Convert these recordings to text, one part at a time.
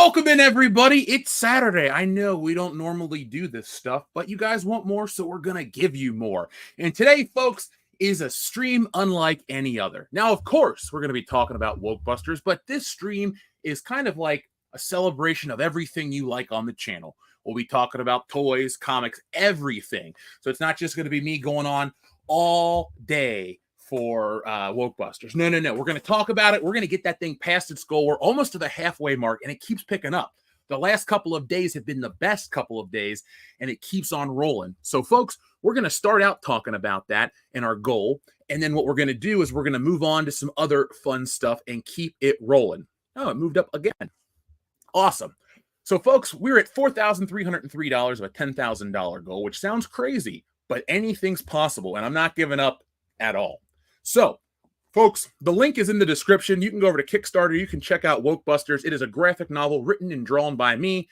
Welcome in, everybody. It's Saturday. I know we don't normally do this stuff, but you guys want more, so we're going to give you more. And today, folks, is a stream unlike any other. Now, of course, we're going to be talking about Wokebusters, but this stream is kind of like a celebration of everything you like on the channel. We'll be talking about toys, comics, everything. So it's not just going to be me going on all day for Wokebusters. No. We're going to talk about it. We're going to get that thing past its goal. We're almost to the halfway mark, and it keeps picking up. The last couple of days have been the best couple of days, and it keeps on rolling. So, folks, we're going to start out talking about that and our goal. And then what we're going to do is we're going to move on to some other fun stuff and keep it rolling. Oh, it moved up again. Awesome. So, folks, we're at $4,303 of a $10,000 goal, which sounds crazy, but anything's possible, and I'm not giving up at all. So, folks, the link is in the description. You can go over to Kickstarter. You can check out Wokebusters. It is a graphic novel written and drawn by me.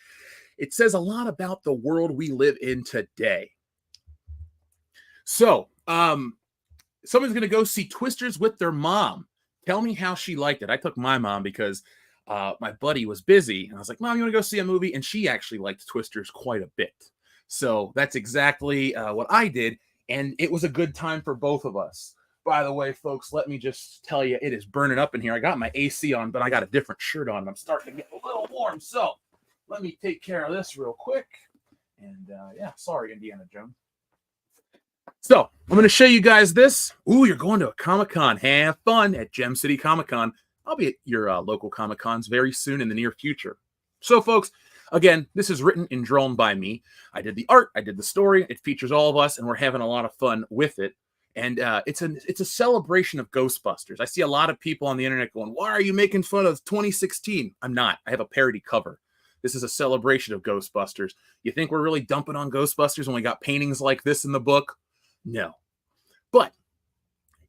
It says a lot about the world we live in today. So, someone's going to go see Twisters with their mom. Tell me how she liked it. I took my mom because my buddy was busy. And I was like, Mom, you want to go see a movie? And she actually liked Twisters quite a bit. So that's exactly what I did. And it was a good time for both of us. By the way, folks, let me just tell you, it is burning up in here. I got my AC on, but I got a different shirt on. And I'm starting to get a little warm. So let me take care of this real quick. And yeah, sorry, Indiana Jones. So I'm going to show you guys this. Ooh, you're going to a Comic-Con. Have fun at Gem City Comic-Con. I'll be at your local Comic-Cons very soon in the near future. So, folks, again, this is written and drawn by me. I did the art. I did the story. It features all of us, and we're having a lot of fun with it. And it's a celebration of Ghostbusters. I see a lot of people on the internet going, why are you making fun of 2016? I'm not. I have a parody cover. This is a celebration of Ghostbusters. You think we're really dumping on Ghostbusters when we got paintings like this in the book? No. But,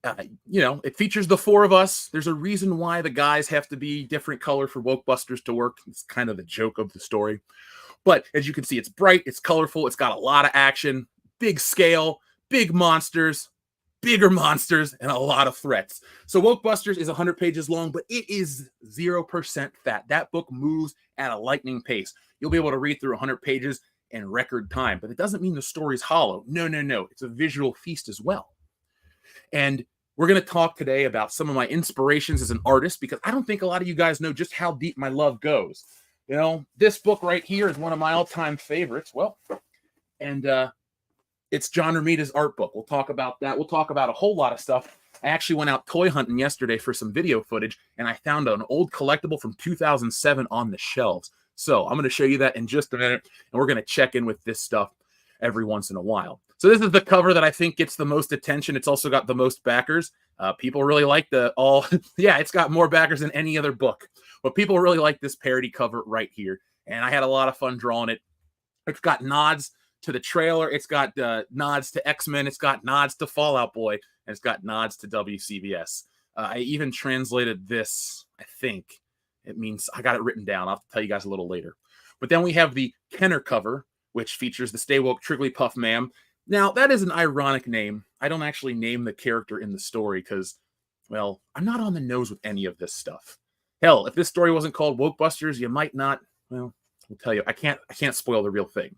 it features the four of us. There's a reason why the guys have to be different color for Wokebusters to work. It's kind of the joke of the story. But as you can see, it's bright, it's colorful, it's got a lot of action, big scale, big monsters, bigger monsters, and a lot of threats. So Wokebusters is 100 pages long, but it is 0% fat. That book moves at a lightning pace. You'll be able to read through 100 pages in record time, but it doesn't mean the story's hollow. No. It's a visual feast as well. And we're going to talk today about some of my inspirations as an artist, because I don't think a lot of you guys know just how deep my love goes. This book right here is one of my all-time favorites. It's John Romita's art book. We'll talk about that. We'll talk about a whole lot of stuff. I actually went out toy hunting yesterday for some video footage, and I found an old collectible from 2007 on the shelves. So I'm going to show you that in just a minute, and we're going to check in with this stuff every once in a while. So this is the cover that I think gets the most attention. It's also got the most backers. People really like it's got more backers than any other book. But people really like this parody cover right here, and I had a lot of fun drawing it. It's got nods to the trailer. It's got nods to X-Men. It's got nods to Fall Out Boy, and it's got nods to WCBS. I even translated this, I think. It means I got it written down. I'll have to tell you guys a little later. But then we have the Kenner cover, which features the Stay Woke Trigglypuff Ma'am. Now, that is an ironic name. I don't actually name the character in the story because, well, I'm not on the nose with any of this stuff. Hell, if this story wasn't called Wokebusters, you might not, well, I'll tell you, I can't spoil the real thing.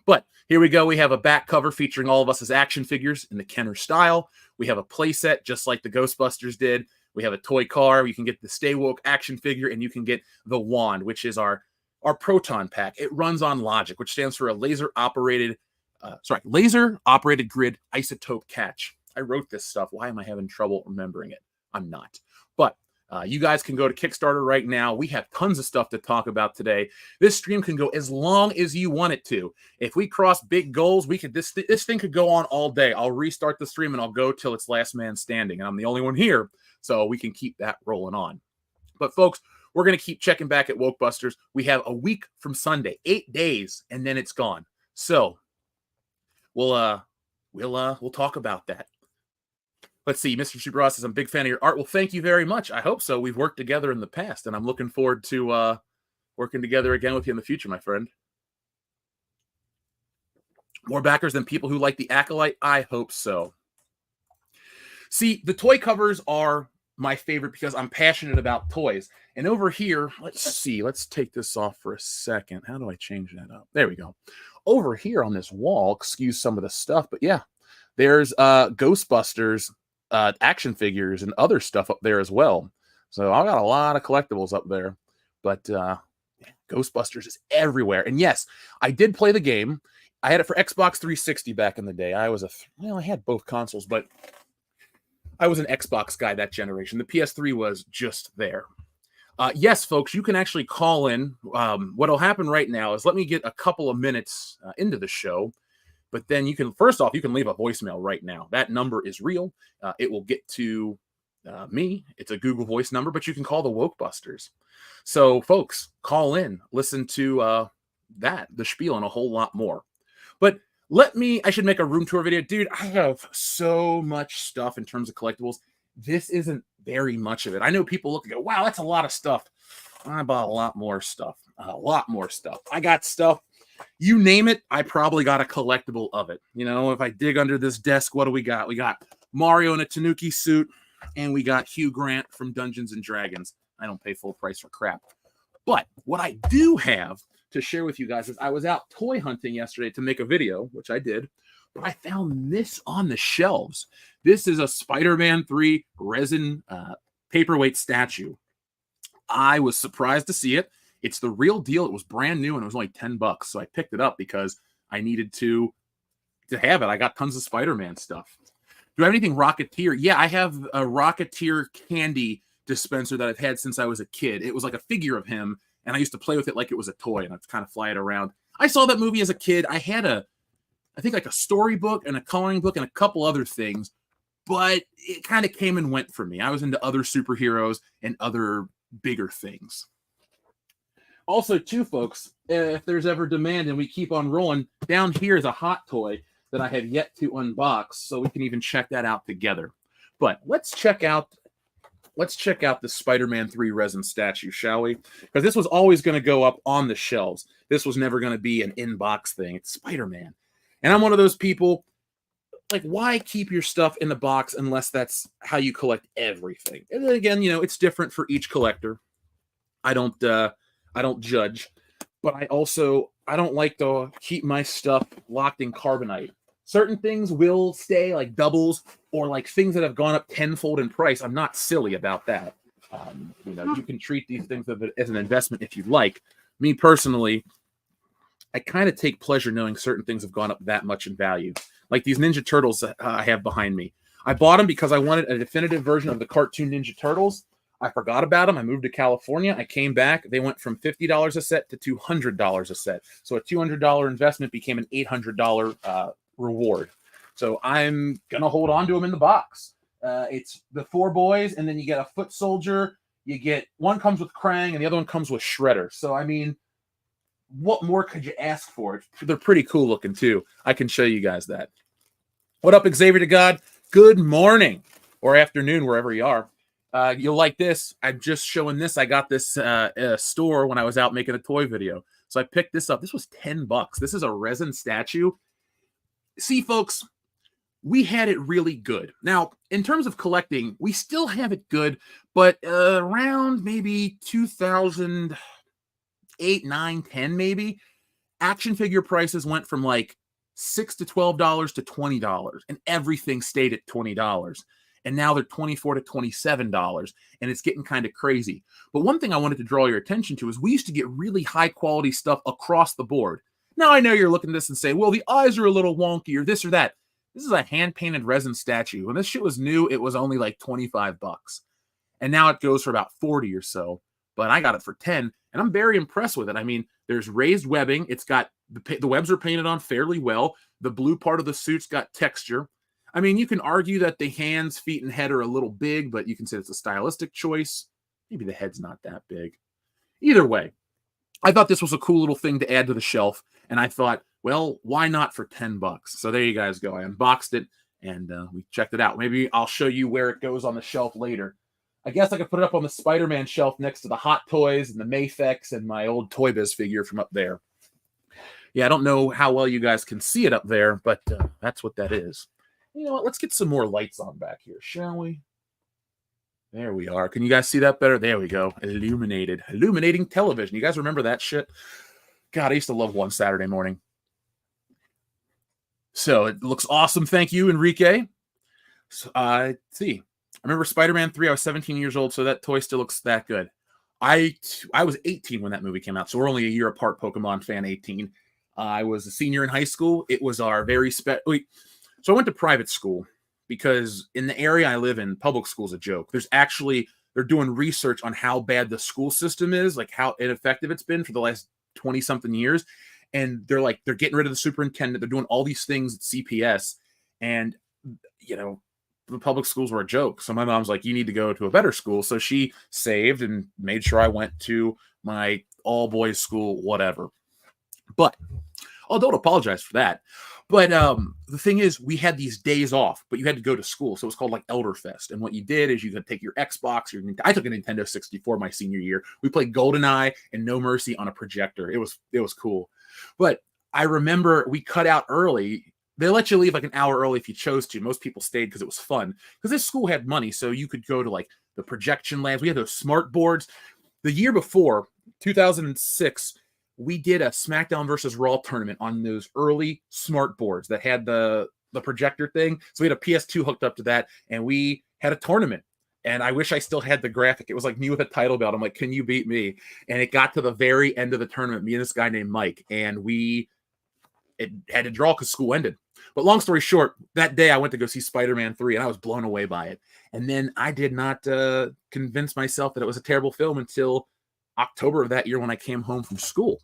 But here we go. We have a back cover featuring all of us as action figures in the Kenner style. We have a playset just like the Ghostbusters did. We have a toy car. You can get the Stay Woke action figure, and you can get the wand, which is our proton pack. It runs on logic, which stands for a laser-operated grid isotope catch. I wrote this stuff. Why am I having trouble remembering it? I'm not. But you guys can go to Kickstarter right now. We have tons of stuff to talk about today. This stream can go as long as you want it to. If we cross big goals, this thing could go on all day. I'll restart the stream and I'll go till it's last man standing. And I'm the only one here, so we can keep that rolling on. But folks, we're going to keep checking back at Wokebusters. We have a week from Sunday, 8 days, and then it's gone. So we'll talk about that. Let's see. Mr. Superross says, I'm a big fan of your art. Well, thank you very much. I hope so. We've worked together in the past, and I'm looking forward to working together again with you in the future, my friend. More backers than people who like the Acolyte? I hope so. See, the toy covers are my favorite because I'm passionate about toys. And over here, let's see, let's take this off for a second. How do I change that up? There we go. Over here on this wall, excuse some of the stuff, but yeah, there's Ghostbusters action figures and other stuff up there as well. So I got a lot of collectibles up there, but Ghostbusters is everywhere. And yes, I did play the game. I had it for Xbox 360 back in the day. I was I had both consoles, but I was an Xbox guy that generation. The PS3 was just there. Yes, folks, you can actually call in. What'll happen right now is let me get a couple of minutes into the show, but then you can, first off, you can leave a voicemail right now. That number is real. It will get to me. It's a Google Voice number, but you can call the Wokebusters. So, folks, call in, listen to the spiel, and a whole lot more. But I should make a room tour video. Dude, I have so much stuff in terms of collectibles. This isn't very much of it. I know people look and go, wow, that's a lot of stuff. I bought a lot more stuff. A lot more stuff. I got stuff. You name it, I probably got a collectible of it. You know, if I dig under this desk, what do we got? We got Mario in a Tanuki suit, and we got Hugh Grant from Dungeons and Dragons. I don't pay full price for crap. But what I do have to share with you guys is I was out toy hunting yesterday to make a video, which I did, but I found this on the shelves. This is a Spider-Man 3 resin paperweight statue. I was surprised to see it. It's the real deal. It was brand new and it was only $10. So I picked it up because I needed to have it. I got tons of Spider-Man stuff. Do I have anything Rocketeer? Yeah, I have a Rocketeer candy dispenser that I've had since I was a kid. It was like a figure of him, and I used to play with it like it was a toy, and I'd kind of fly it around. I saw that movie as a kid. I had I think like a storybook and a coloring book and a couple other things, but it kind of came and went for me. I was into other superheroes and other bigger things. Also, too, folks, if there's ever demand and we keep on rolling, down here is a hot toy that I have yet to unbox, so we can even check that out together. But let's check out the Spider-Man 3 resin statue, shall we? Because this was always going to go up on the shelves. This was never going to be an in-box thing. It's Spider-Man. And I'm one of those people, like, why keep your stuff in the box unless that's how you collect everything? And then again, you know, it's different for each collector. I don't judge, but I don't like to keep my stuff locked in carbonite. Certain things will stay, like doubles or like things that have gone up tenfold in price. I'm not silly about that. You know, you can treat these things as an investment if you like. Me personally, I kind of take pleasure knowing certain things have gone up that much in value. Like these Ninja Turtles I have behind me. I bought them because I wanted a definitive version of the cartoon Ninja Turtles. I forgot about them. I moved to California. I came back. They went from $50 a set to $200 a set. So a $200 investment became an $800 reward. So I'm going to hold on to them in the box. It's the 4 boys, and then you get a foot soldier. You get one comes with Krang, and the other one comes with Shredder. So, I mean, what more could you ask for? They're pretty cool looking, too. I can show you guys that. What up, Xavier to God? Good morning or afternoon, wherever you are. You'll like this. I'm just showing this. I got this at a store when I was out making a toy video. So I picked this up. This was $10. This is a resin statue. See, folks, we had it really good. Now, in terms of collecting, we still have it good, but around maybe 2008, 9, 10 maybe, action figure prices went from like $6 to $12 to $20, and everything stayed at $20. And now they're $24 to $27, and it's getting kind of crazy. But one thing I wanted to draw your attention to is we used to get really high quality stuff across the board. Now I know you're looking at this and say, well, the eyes are a little wonky or this or that. This is a hand-painted resin statue. When this shit was new, it was only like $25. And now it goes for about 40 or so. But I got it for 10, and I'm very impressed with it. I mean, there's raised webbing. It's got the webs are painted on fairly well. The blue part of the suit's got texture. I mean, you can argue that the hands, feet, and head are a little big, but you can say it's a stylistic choice. Maybe the head's not that big. Either way, I thought this was a cool little thing to add to the shelf, and I thought, well, why not for $10? So there you guys go. I unboxed it, and we checked it out. Maybe I'll show you where it goes on the shelf later. I guess I could put it up on the Spider-Man shelf next to the Hot Toys and the Mafex and my old Toy Biz figure from up there. Yeah, I don't know how well you guys can see it up there, but that's what that is. You know what? Let's get some more lights on back here, shall we? There we are. Can you guys see that better? There we go. Illuminating television. You guys remember that shit? God, I used to love One Saturday Morning. So it looks awesome. Thank you, Enrique. So, let's see. I remember Spider-Man 3. I was 17 years old, so that toy still looks that good. I was 18 when that movie came out, so we're only a year apart. Pokemon fan 18. I was a senior in high school. It was our very so I went to private school because in the area I live in, public school's a joke. They're doing research on how bad the school system is, like how ineffective it's been for the last 20 something years. And they're getting rid of the superintendent. They're doing all these things at CPS. And, the public schools were a joke. So my mom's like, you need to go to a better school. So she saved and made sure I went to my all boys school, whatever. But don't apologize for that. But the thing is, we had these days off, but you had to go to school. So it was called like Elderfest. And what you did is you could take your Xbox. I took a Nintendo 64 my senior year. We played GoldenEye and No Mercy on a projector. It was cool. But I remember we cut out early. They let you leave like an hour early if you chose to. Most people stayed because it was fun. Because this school had money, so you could go to like the projection labs. We had those smart boards. The year before, 2006, we did a SmackDown versus Raw tournament on those early smart boards that had the projector thing. So we had a PS2 hooked up to that, and we had a tournament. And I wish I still had the graphic. It was like me with a title belt. I'm like, can you beat me? And it got to the very end of the tournament, me and this guy named Mike, and it had to draw because school ended. But long story short, that day I went to go see Spider-Man 3, and I was blown away by it. And then I did not convince myself that it was a terrible film until October of that year when I came home from school.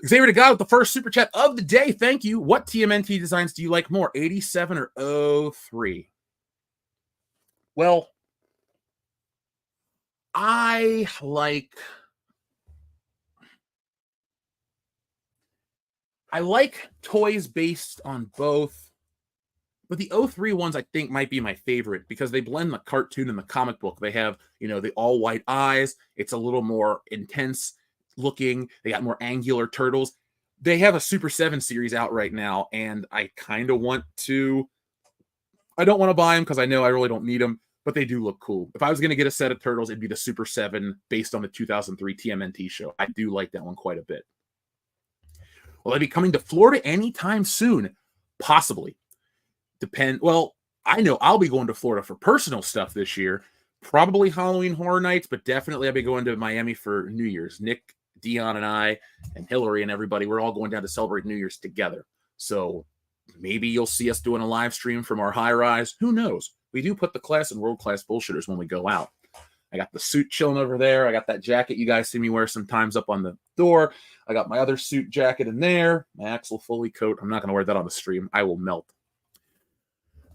Xavier to God with the first super chat of the day. Thank you. What TMNT designs do you like more, 87 or 03? Well, I like toys based on both, but the 03 ones I think might be my favorite because they blend the cartoon and the comic book. They have, the all white eyes. It's a little more intense looking. They got more angular turtles. They have a Super 7 series out right now, and I kind of want to. I don't want to buy them because I know I really don't need them, but they do look cool. If I was going to get a set of turtles, it'd be the Super 7 based on the 2003 TMNT show. I do like that one quite a bit. Will I be coming to Florida anytime soon? Possibly. Well, I know I'll be going to Florida for personal stuff this year. Probably Halloween Horror Nights, but definitely I'll be going to Miami for New Year's. Nick, Dion, and I, and Hillary and everybody, we're all going down to celebrate New Year's together. So maybe you'll see us doing a live stream from our high rise. Who knows? We do put the class and world-class bullshitters when we go out. I got the suit chilling over there. I got that jacket you guys see me wear sometimes up on the door. I got my other suit jacket in there. My Axel Foley coat. I'm not going to wear that on the stream. I will melt.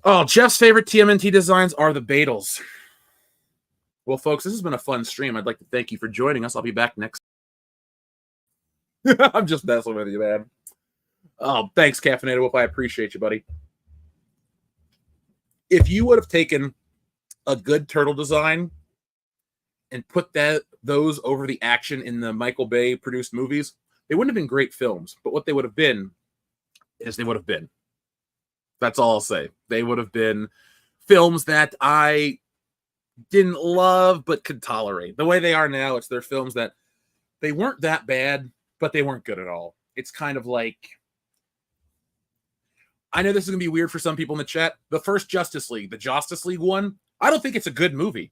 Oh, Jeff's favorite TMNT designs are the Beatles. Well, folks, this has been a fun stream. I'd like to thank you for joining us. I'll be back next. I'm just messing with you, man. Oh, thanks, Caffeinated Wolf. I appreciate you, buddy. If you would have taken a good turtle design and put those over the action in the Michael Bay produced movies, they wouldn't have been great films. But what they would have been is they would have been. That's all I'll say. They would have been films that I didn't love but could tolerate. The way they are now, they're films that they weren't that bad, but they weren't good at all. It's kind of like, I know this is going to be weird for some people in the chat. The first Justice League, the Justice League one, I don't think it's a good movie,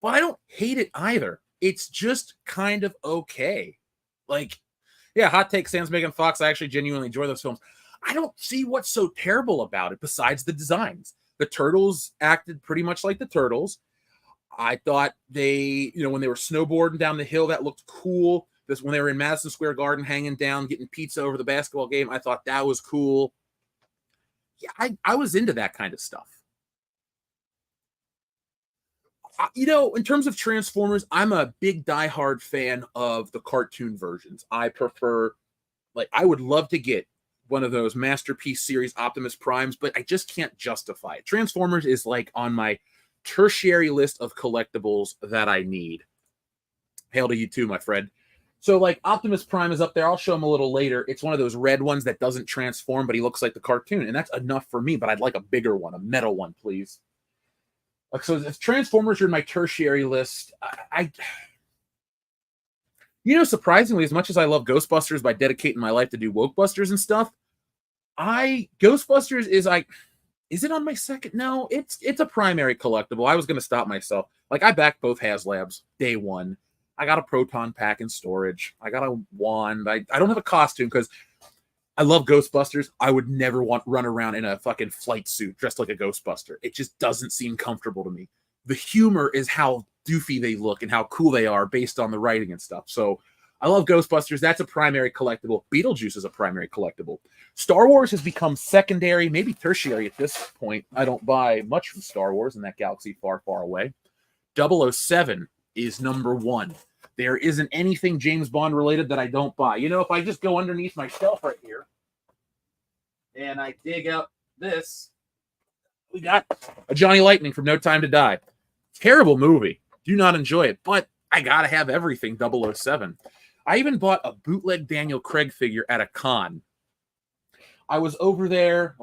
but I don't hate it either. It's just kind of okay. Like, yeah, hot take, Sam's Megan Fox. I actually genuinely enjoy those films. I don't see what's so terrible about it besides the designs. The Turtles acted pretty much like the Turtles. I thought they, when they were snowboarding down the hill, that looked cool. When they were in Madison Square Garden hanging down, getting pizza over the basketball game, I thought that was cool. Yeah, I was into that kind of stuff. In terms of Transformers, I'm a big diehard fan of the cartoon versions. I prefer, I would love to get one of those Masterpiece series Optimus Primes, but I just can't justify it. Transformers is on my tertiary list of collectibles that I need. Hail to you too, my friend. So Optimus Prime is up there. I'll show him a little later. It's one of those red ones that doesn't transform, but he looks like the cartoon. And that's enough for me, but I'd like a bigger one, a metal one, please. Like, so if Transformers are in my tertiary list, surprisingly, as much as I love Ghostbusters by dedicating my life to do Wokebusters and stuff, Ghostbusters is it on my second? No, it's a primary collectible. I was going to stop myself. Like, I backed both HasLabs day one. I got a proton pack in storage. I got a wand. I don't have a costume because I love Ghostbusters. I would never run around in a fucking flight suit dressed like a Ghostbuster. It just doesn't seem comfortable to me. The humor is how doofy they look and how cool they are based on the writing and stuff. So I love Ghostbusters. That's a primary collectible. Beetlejuice is a primary collectible. Star Wars has become secondary, maybe tertiary at this point. I don't buy much from Star Wars in that galaxy far, far away. 007 is number one. There isn't anything James Bond related that I don't buy. If I just go underneath my shelf right here and I dig out this, we got a Johnny Lightning from No Time to Die. Terrible movie. Do not enjoy it, but I gotta have everything 007. I even bought a bootleg Daniel Craig figure at a con. I was over there.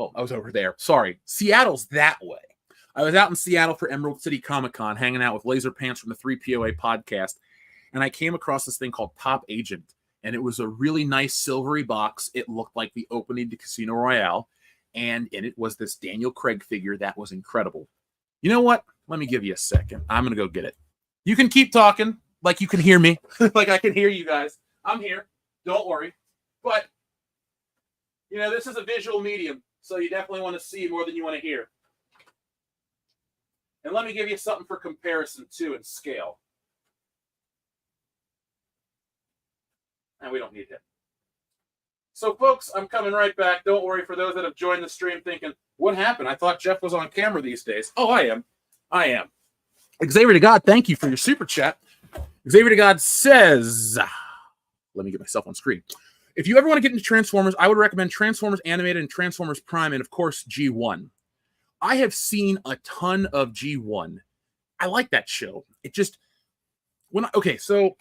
Sorry. Seattle's that way. I was out in Seattle for Emerald City Comic Con, hanging out with Laser Pants from the 3POA podcast, and I came across this thing called Top Agent, and it was a really nice silvery box. It looked like the opening to Casino Royale, and in it was this Daniel Craig figure that was incredible. You know what? Let me give you a second. I'm going to go get it. You can keep talking like you can hear me, like I can hear you guys. I'm here. Don't worry. But, this is a visual medium, so you definitely want to see more than you want to hear. And let me give you something for comparison, too, and scale. And we don't need that. So, folks, I'm coming right back. Don't worry for those that have joined the stream thinking, what happened? I thought Jeff was on camera these days. Oh, I am. Xavier to God, thank you for your super chat. Xavier to God says, let me get myself on screen. If you ever want to get into Transformers, I would recommend Transformers Animated and Transformers Prime, and of course, G1. I have seen a ton of G1. I like that show. So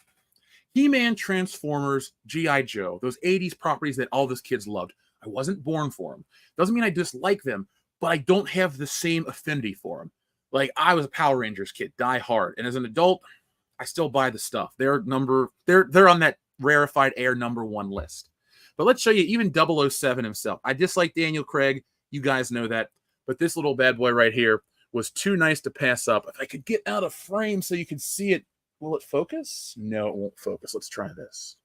He-Man, Transformers, G.I. Joe, those 80s properties that all those kids loved. I wasn't born for them. Doesn't mean I dislike them, but I don't have the same affinity for them. Like, I was a Power Rangers kid, die hard. And as an adult, I still buy the stuff. They're on that rarefied air number one list. But let's show you even 007 himself. I dislike Daniel Craig. You guys know that. But this little bad boy right here was too nice to pass up. If I could get out of frame so you can see it, will it focus? No, it won't focus. Let's try this.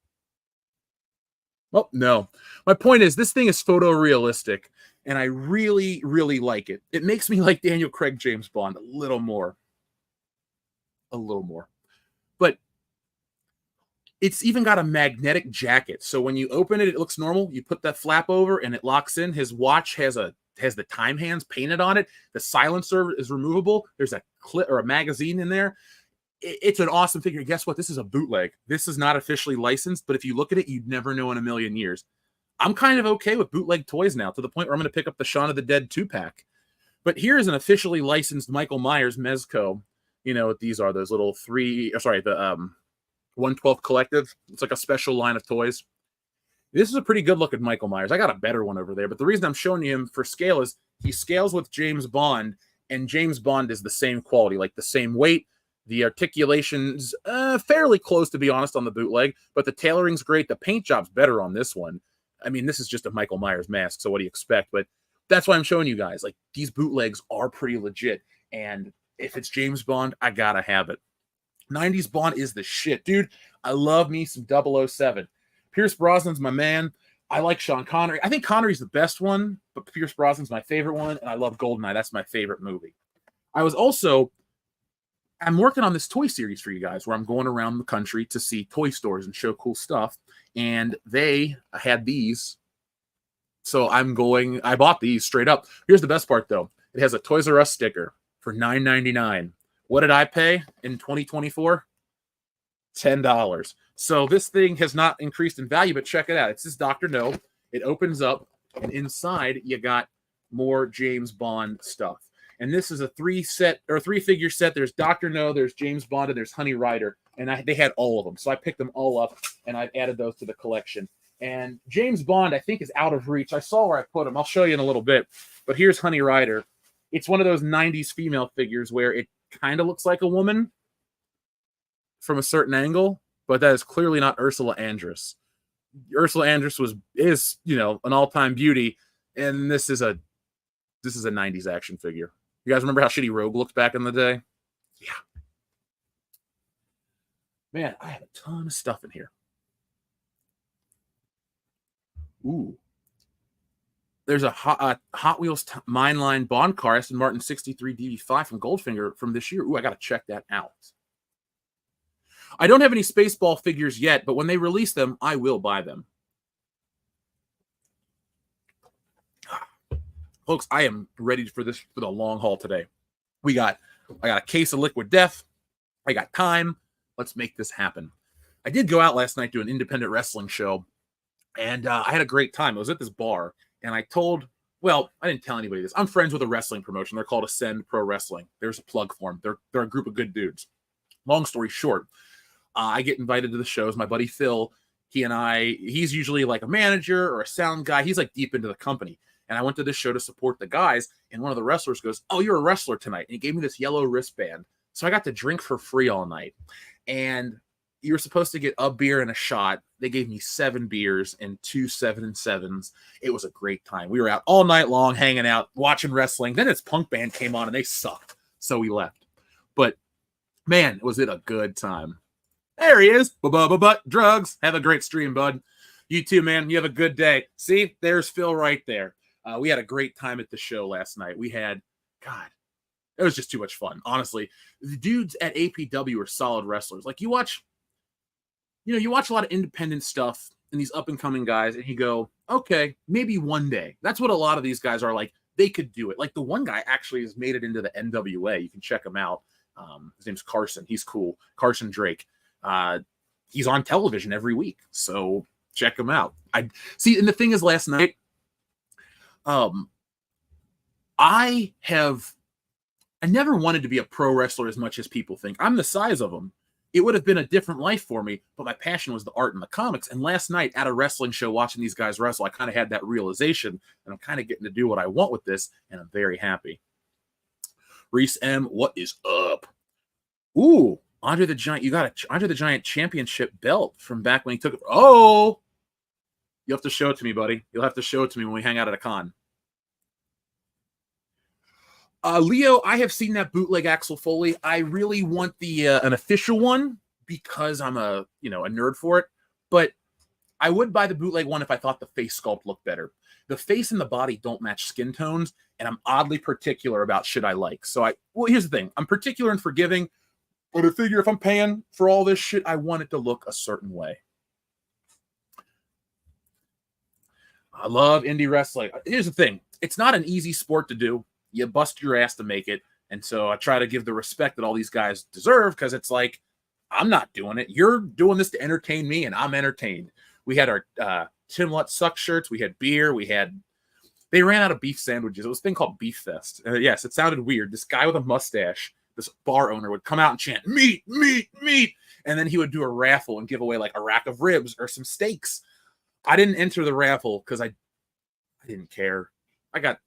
Oh, no. My point is, this thing is photorealistic, and I really, really like it. It makes me like Daniel Craig James Bond a little more. But it's even got a magnetic jacket. So when you open it, it looks normal. You put that flap over, and it locks in. His watch has the time hands painted on it. The silencer is removable. There's a clip or a magazine in there. It's an awesome figure. Guess what? This is a bootleg. This is not officially licensed, but if you look at it, you'd never know in a million years. I'm kind of okay with bootleg toys now, to the point where I'm going to pick up the Shaun of the Dead 2-pack. But here is an officially licensed Michael Myers Mezco. These are those little the 1/12 collective. It's like a special line of toys. This is a pretty good looking Michael Myers. I got a better one over there, but the reason I'm showing you him for scale is he scales with James Bond, and James Bond is the same quality, like the same weight. The articulation's fairly close, to be honest, on the bootleg, but the tailoring's great. The paint job's better on this one. I mean, this is just a Michael Myers mask, so what do you expect? But that's why I'm showing you guys. Like, these bootlegs are pretty legit, and if it's James Bond, I gotta have it. 90s Bond is the shit. Dude, I love me some 007. Pierce Brosnan's my man. I like Sean Connery. I think Connery's the best one, but Pierce Brosnan's my favorite one, and I love GoldenEye. That's my favorite movie. I'm working on this toy series for you guys where I'm going around the country to see toy stores and show cool stuff. And they had these. So I bought these straight up. Here's the best part, though. It has a Toys R Us sticker for $9.99. What did I pay in 2024? $10. So this thing has not increased in value, but check it out. It's this Dr. No. It opens up, and inside you got more James Bond stuff. And this is a 3-figure set. There's Dr. No, there's James Bond, and there's Honey Rider. And they had all of them. So I picked them all up, and I've added those to the collection. And James Bond, I think, is out of reach. I saw where I put him. I'll show you in a little bit. But here's Honey Rider. It's one of those 90s female figures where it kind of looks like a woman from a certain angle, but that is clearly not Ursula Andress. Ursula Andress is an all-time beauty, and this is a 90s action figure. You guys remember how shitty Rogue looked back in the day? Yeah. Man, I have a ton of stuff in here. Ooh. There's a Hot Wheels Mine Line Bond car, Aston Martin 63 DB5 from Goldfinger from this year. Ooh, I got to check that out. I don't have any Spaceball figures yet, but when they release them, I will buy them. Folks, I am ready for the long haul today. I got a case of Liquid Death. I got time. Let's make this happen. I did go out last night to an independent wrestling show, and I had a great time. I was at this bar, and I didn't tell anybody this. I'm friends with a wrestling promotion. They're called Ascend Pro Wrestling. There's a plug for them. They're a group of good dudes. Long story short, I get invited to the shows. My buddy Phil, he's usually like a manager or a sound guy. He's like deep into the company. And I went to this show to support the guys, and one of the wrestlers goes, "Oh, you're a wrestler tonight." And he gave me this yellow wristband. So I got to drink for free all night. And you were supposed to get a beer and a shot. They gave me 7 beers and 2 7 and 7s. It was a great time. We were out all night long, hanging out, watching wrestling. Then this punk band came on, and they sucked. So we left. But, man, was it a good time. There he is. But drugs. Have a great stream, bud. You too, man. You have a good day. See, there's Phil right there. We had a great time at the show last night. It was just too much fun. Honestly, the dudes at APW are solid wrestlers. Like you watch a lot of independent stuff and these up and coming guys, and you go, okay, maybe one day. That's what a lot of these guys are like. They could do it. Like the one guy actually has made it into the NWA. You can check him out. His name's Carson. He's cool. Carson Drake. He's on television every week. So check him out. And the thing is, last night, I never wanted to be a pro wrestler as much as people think. I'm the size of them. It would have been a different life for me, but my passion was the art and the comics. And last night at a wrestling show, watching these guys wrestle, I kind of had that realization, and I'm kind of getting to do what I want with this, and I'm very happy. Reese M, what is up? Ooh, Andre the Giant. You got a Andre the Giant championship belt from back when he took it. Oh, you have to show it to me, buddy. You'll have to show it to me when we hang out at a con. Leo, I have seen that bootleg Axel Foley. I really want an official one because I'm a nerd for it. But I would buy the bootleg one if I thought the face sculpt looked better. The face and the body don't match skin tones, and I'm oddly particular about shit I like. So here's the thing. I'm particular and forgiving, but I figure if I'm paying for all this shit, I want it to look a certain way. I love indie wrestling. Here's the thing. It's not an easy sport to do. You bust your ass to make it. And so I try to give the respect that all these guys deserve, because it's like, I'm not doing it. You're doing this to entertain me, and I'm entertained. We had our Tim Lutz Suck shirts. We had beer. They ran out of beef sandwiches. It was a thing called Beef Fest. Yes, it sounded weird. This guy with a mustache, this bar owner, would come out and chant, "Meat, meat, meat." And then he would do a raffle and give away like a rack of ribs or some steaks. I didn't enter the raffle because I didn't care. I got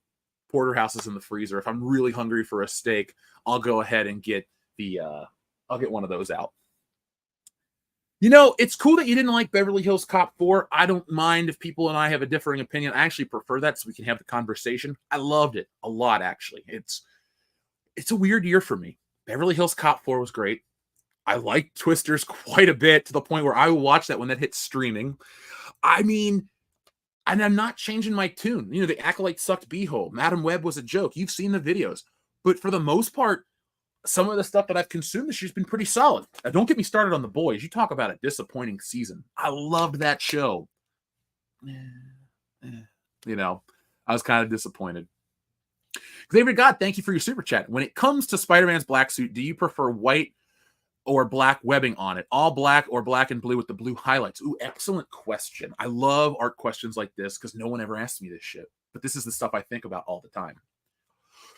porterhouses in the freezer. If I'm really hungry for a steak, I'll go ahead and get I'll get one of those out. It's cool that you didn't like Beverly Hills Cop 4. I don't mind if people and I have a differing opinion. I actually prefer that so we can have the conversation. I loved it a lot, actually. It's a weird year for me. Beverly Hills Cop 4 was great. I liked Twisters quite a bit, to the point where I will watch that when that hits streaming. I mean, and I'm not changing my tune. The Acolyte sucked beehole. Madam Web was a joke. You've seen the videos. But for the most part, some of the stuff that I've consumed this year's been pretty solid. Now, don't get me started on The Boys. You talk about a disappointing season. I loved that show. I was kind of disappointed. Xavier God, thank you for your super chat. When it comes to Spider-Man's black suit, do you prefer white or black webbing on it? All black or black and blue with the blue highlights? Ooh, excellent question. I love art questions like this because no one ever asks me this shit. But this is the stuff I think about all the time.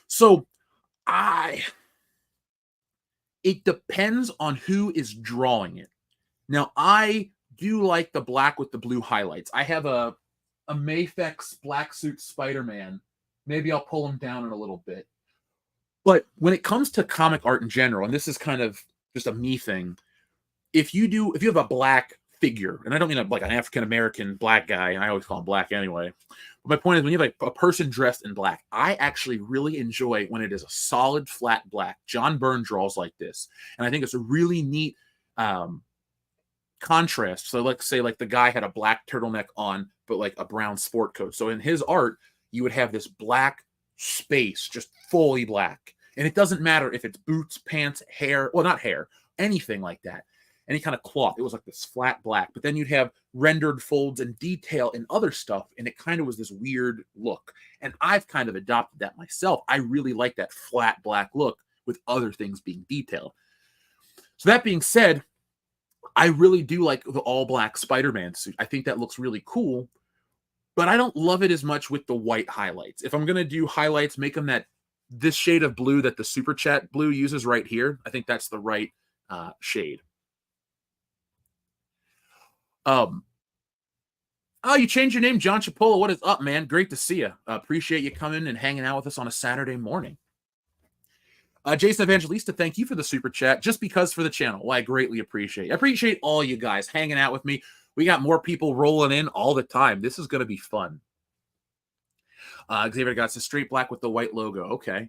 So, it depends on who is drawing it. Now, I do like the black with the blue highlights. I have a Mafex black suit Spider-Man. Maybe I'll pull him down in a little bit. But when it comes to comic art in general, and this is kind of just a me thing, if you have a black figure, and I don't mean like an African American black guy, and I always call him black anyway. But my point is, when you have like a person dressed in black, I actually really enjoy when it is a solid flat black. John Byrne draws like this, and I think it's a really neat contrast. So let's say like the guy had a black turtleneck on, but like a brown sport coat. So in his art, you would have this black space, just fully black. And it doesn't matter if it's boots, pants, hair, well, not hair, anything like that. Any kind of cloth. It was like this flat black. But then you'd have rendered folds and detail and other stuff. And it kind of was this weird look. And I've kind of adopted that myself. I really like that flat black look with other things being detailed. So that being said, I really do like the all black Spider-Man suit. I think that looks really cool, but I don't love it as much with the white highlights. If I'm going to do highlights, make them this shade of blue that the Super Chat blue uses right here. I think that's the right shade. Oh, you changed your name, John Chipola. What is up, man? Great to see you. Appreciate you coming and hanging out with us on a Saturday morning. Jason Evangelista, thank you for the super chat. Just because for the channel. Well, I greatly appreciate it. I appreciate all you guys hanging out with me. We got more people rolling in all the time. This is going to be fun. Xavier got the straight black with the white logo. Okay.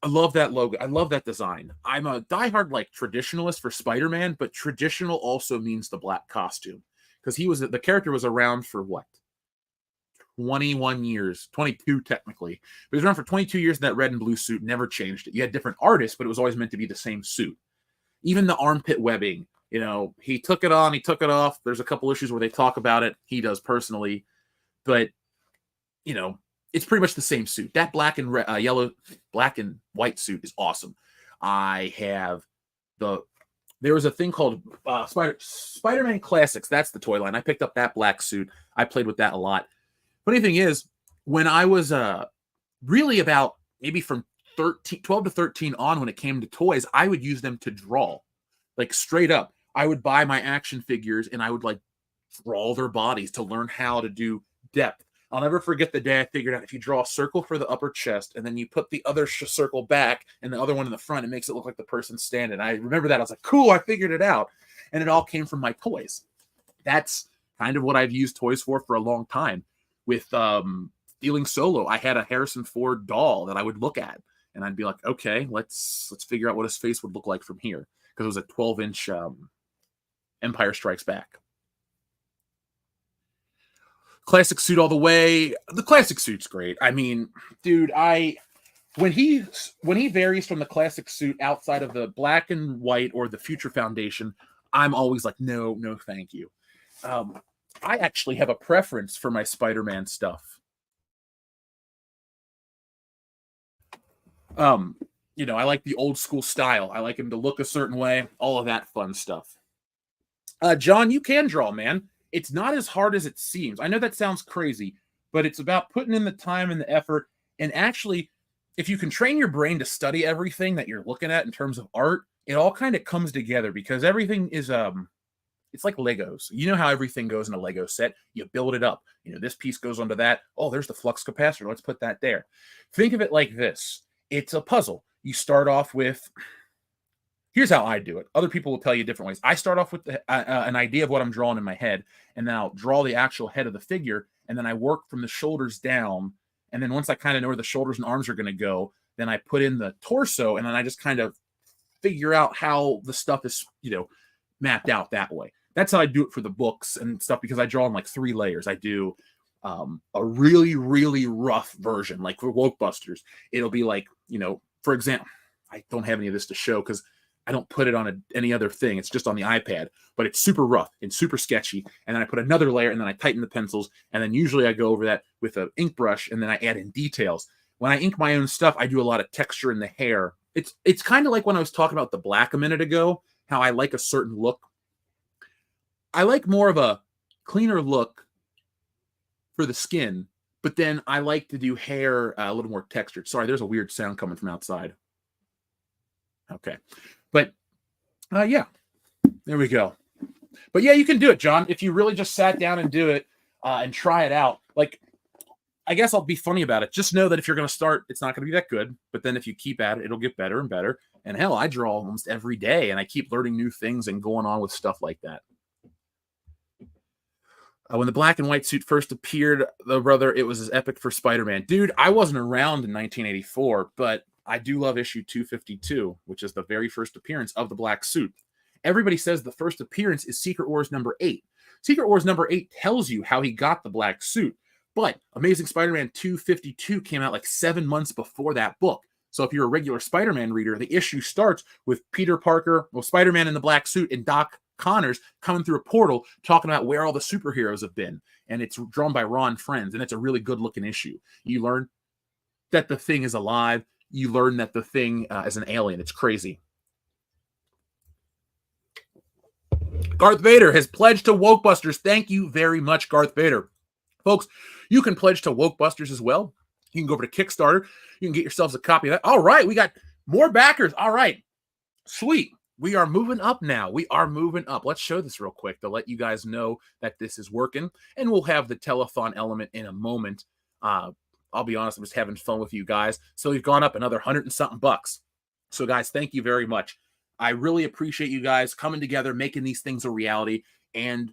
I love that logo. I love that design. I'm a diehard like traditionalist for Spider-Man, but traditional also means the black costume because the character was around for what? 21 years, 22 technically. But he was around for 22 years in that red and blue suit, never changed it. You had different artists, but it was always meant to be the same suit. Even the armpit webbing, he took it on, he took it off. There's a couple issues where they talk about it. He does personally. But, it's pretty much the same suit. That black and black and white suit is awesome. I have there was a thing called Spider-Man Classics. That's the toy line. I picked up that black suit. I played with that a lot. Funny thing is, when I was really about maybe from 12 to 13 on, when it came to toys, I would use them to draw. Like straight up, I would buy my action figures and I would like draw their bodies to learn how to do depth. I'll never forget the day I figured out if you draw a circle for the upper chest and then you put the other circle back and the other one in the front, it makes it look like the person standing. I remember that. I was like, cool, I figured it out. And it all came from my toys. That's kind of what I've used toys for a long time. With Stealing Solo, I had a Harrison Ford doll that I would look at, and I'd be like, okay, let's figure out what his face would look like from here, because it was a 12-inch Empire Strikes Back. Classic suit all the way. The classic suit's great. I mean, dude, when he varies from the classic suit outside of the black and white or the Future Foundation, I'm always like, no, thank you. I actually have a preference for my Spider-Man stuff. I like the old school style. I like him to look a certain way, all of that fun stuff. John, you can draw, man. It's not as hard as it seems. I know that sounds crazy, but it's about putting in the time and the effort. And actually, if you can train your brain to study everything that you're looking at in terms of art, it all kind of comes together, because everything is it's like Legos. You know how everything goes in a Lego set. You build it up. This piece goes onto that. Oh, there's the flux capacitor. Let's put that there. Think of it like this. It's a puzzle. You start off with, here's how I do it. Other people will tell you different ways. I start off with an idea of what I'm drawing in my head, and then I'll draw the actual head of the figure, and then I work from the shoulders down. And then once I kind of know where the shoulders and arms are going to go, then I put in the torso, and then I just kind of figure out how the stuff is, mapped out that way. That's how I do it for the books and stuff, because I draw in like 3 layers. I do a really, really rough version, like for Wokebusters. It'll be like, for example, I don't have any of this to show because I don't put it on any other thing. It's just on the iPad, but it's super rough and super sketchy. And then I put another layer, and then I tighten the pencils. And then usually I go over that with an ink brush, and then I add in details. When I ink my own stuff, I do a lot of texture in the hair. It's kind of like when I was talking about the black a minute ago, how I like a certain look. I like more of a cleaner look for the skin, but then I like to do hair a little more textured. Sorry, there's a weird sound coming from outside. Okay. But yeah, there we go. But yeah, you can do it, John. If you really just sat down and do it and try it out. Like, I guess I'll be funny about it. Just know that if you're going to start, it's not going to be that good. But then if you keep at it, it'll get better and better. And hell, I draw almost every day and I keep learning new things and going on with stuff like that. When the black and white suit first appeared, though, brother, it was as epic for Spider-Man. Dude, I wasn't around in 1984, but I do love issue 252, which is the very first appearance of the black suit. Everybody says the first appearance is Secret Wars number 8. Secret Wars number 8 tells you how he got the black suit, but Amazing Spider-Man 252 came out like 7 months before that book. So if you're a regular Spider-Man reader, the issue starts with Peter Parker, well, Spider-Man in the black suit, and Doc Connors coming through a portal talking about where all the superheroes have been. And it's drawn by Ron Frenz, and it's a really good-looking issue. You learn that the Thing is alive. You learn that the Thing is an alien. It's crazy. Garth Vader has pledged to Wokebusters. Thank you very much, Garth Vader. Folks, you can pledge to Wokebusters as well. You can go over to Kickstarter. You can get yourselves a copy of that. All right, we got more backers. All right, sweet. We are moving up now. We are moving up. Let's show this real quick to let you guys know that this is working. And we'll have the telethon element in a moment. I'll be honest, I'm just having fun with you guys. So we've gone up another 100 and something bucks. So guys, thank you very much. I really appreciate you guys coming together, making these things a reality. And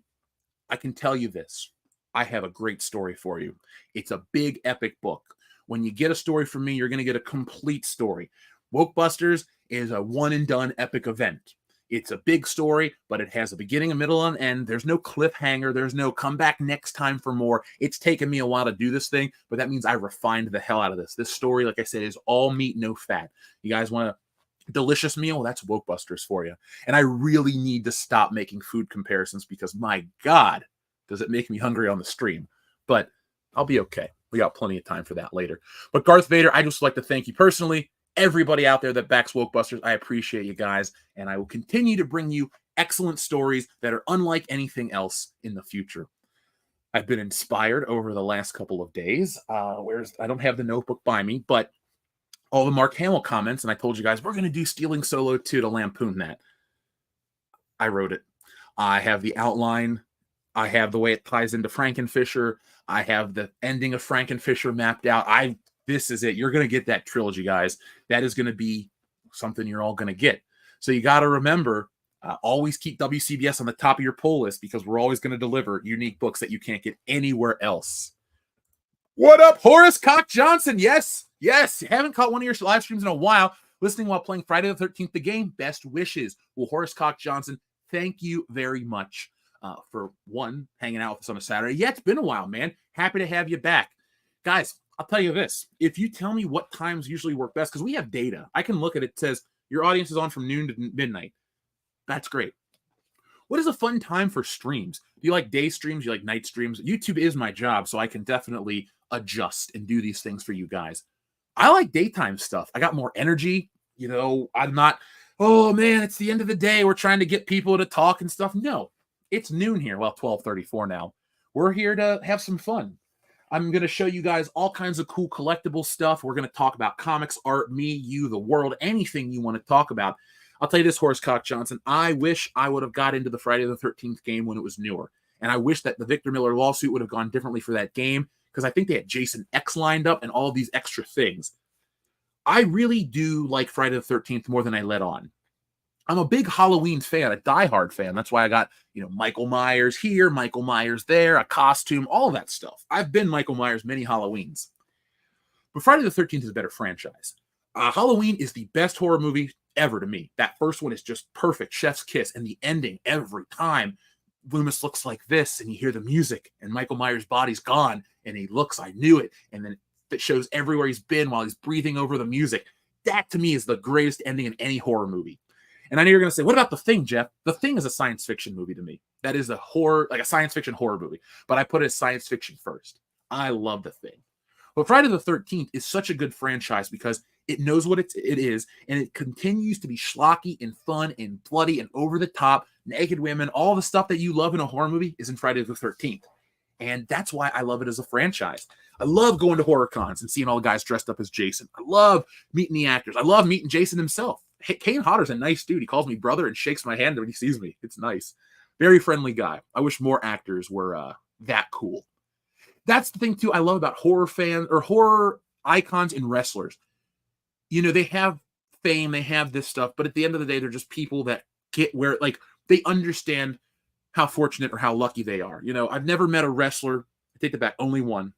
I can tell you this. I have a great story for you. It's a big, epic book. When you get a story from me, you're going to get a complete story. Wokebusters is a one-and-done epic event. It's a big story, but it has a beginning, a middle, and end. There's no cliffhanger. There's no come back next time for more. It's taken me a while to do this thing, but that means I refined the hell out of this. This story, like I said, is all meat, no fat. You guys want a delicious meal? That's Wokebusters for you. And I really need to stop making food comparisons because, my God, does it make me hungry on the stream. But I'll be okay. We got plenty of time for that later. But Garth Vader, I just like to thank you personally. Everybody out there that backs Wokebusters, I appreciate you guys. And I will continue to bring you excellent stories that are unlike anything else in the future. I've been inspired over the last couple of days. I don't have the notebook by me, but all the Mark Hamill comments, and I told you guys, we're going to do Stealing Solo 2 to lampoon that. I wrote it. I have the outline. I have the way it ties into Frankenfisher. I have the ending of Frankenfisher mapped out. This is it. You're going to get that trilogy, guys. That is going to be something you're all going to get. So you got to remember, always keep WCBS on the top of your pull list because we're always going to deliver unique books that you can't get anywhere else. What up, Horace Cock Johnson? Yes. Haven't caught one of your live streams in a while. Listening while playing Friday the 13th, the game. Best wishes. Well, Horace Cock Johnson, thank you very much for one, hanging out with us on a Saturday. Yeah, it's been a while, man. Happy to have you back. Guys, I'll tell you this. If you tell me what times usually work best, because we have data. I can look at it. It says your audience is on from noon to midnight. That's great. What is a fun time for streams? Do you like day streams? Do you like night streams? YouTube is my job, so I can definitely adjust and do these things for you guys. I like daytime stuff. I got more energy. You know, I'm not, oh man, it's the end of the day. We're trying to get people to talk and stuff. No, it's noon here. Well, 12:34 now. We're here to have some fun. I'm going to show you guys all kinds of cool collectible stuff. We're going to talk about comics, art, me, you, the world, anything you want to talk about. I'll tell you this, Horace Cock Johnson, I wish I would have got into the Friday the 13th game when it was newer. And I wish that the Victor Miller lawsuit would have gone differently for that game because I think they had Jason X lined up and all of these extra things. I really do like Friday the 13th more than I let on. I'm a big Halloween fan, a diehard fan. That's why I got, Michael Myers here, Michael Myers there, a costume, all of that stuff. I've been Michael Myers many Halloweens. But Friday the 13th is a better franchise. Halloween is the best horror movie ever to me. That first one is just perfect, chef's kiss, and the ending every time. Loomis looks like this, and you hear the music, and Michael Myers' body's gone, and he looks, I knew it, and then it shows everywhere he's been while he's breathing over the music. That, to me, is the greatest ending in any horror movie. And I know you're going to say, what about The Thing, Jeff? The Thing is a science fiction movie to me. That is a horror, like a science fiction horror movie. But I put it as science fiction first. I love The Thing. But Friday the 13th is such a good franchise because it knows what it is, and it continues to be schlocky and fun and bloody and over the top, naked women, all the stuff that you love in a horror movie is in Friday the 13th. And that's why I love it as a franchise. I love going to horror cons and seeing all the guys dressed up as Jason. I love meeting the actors. I love meeting Jason himself. Kane Hodder's a nice dude. He calls me brother and shakes my hand when he sees me. It's nice. Very friendly guy. I wish more actors were that cool. That's the thing too I love about horror fans or horror icons and wrestlers. You know, they have fame, they have this stuff, but at the end of the day, they're just people that get where, like, they understand how fortunate or how lucky they are. You know, I've never met a wrestler, I take that back, only one,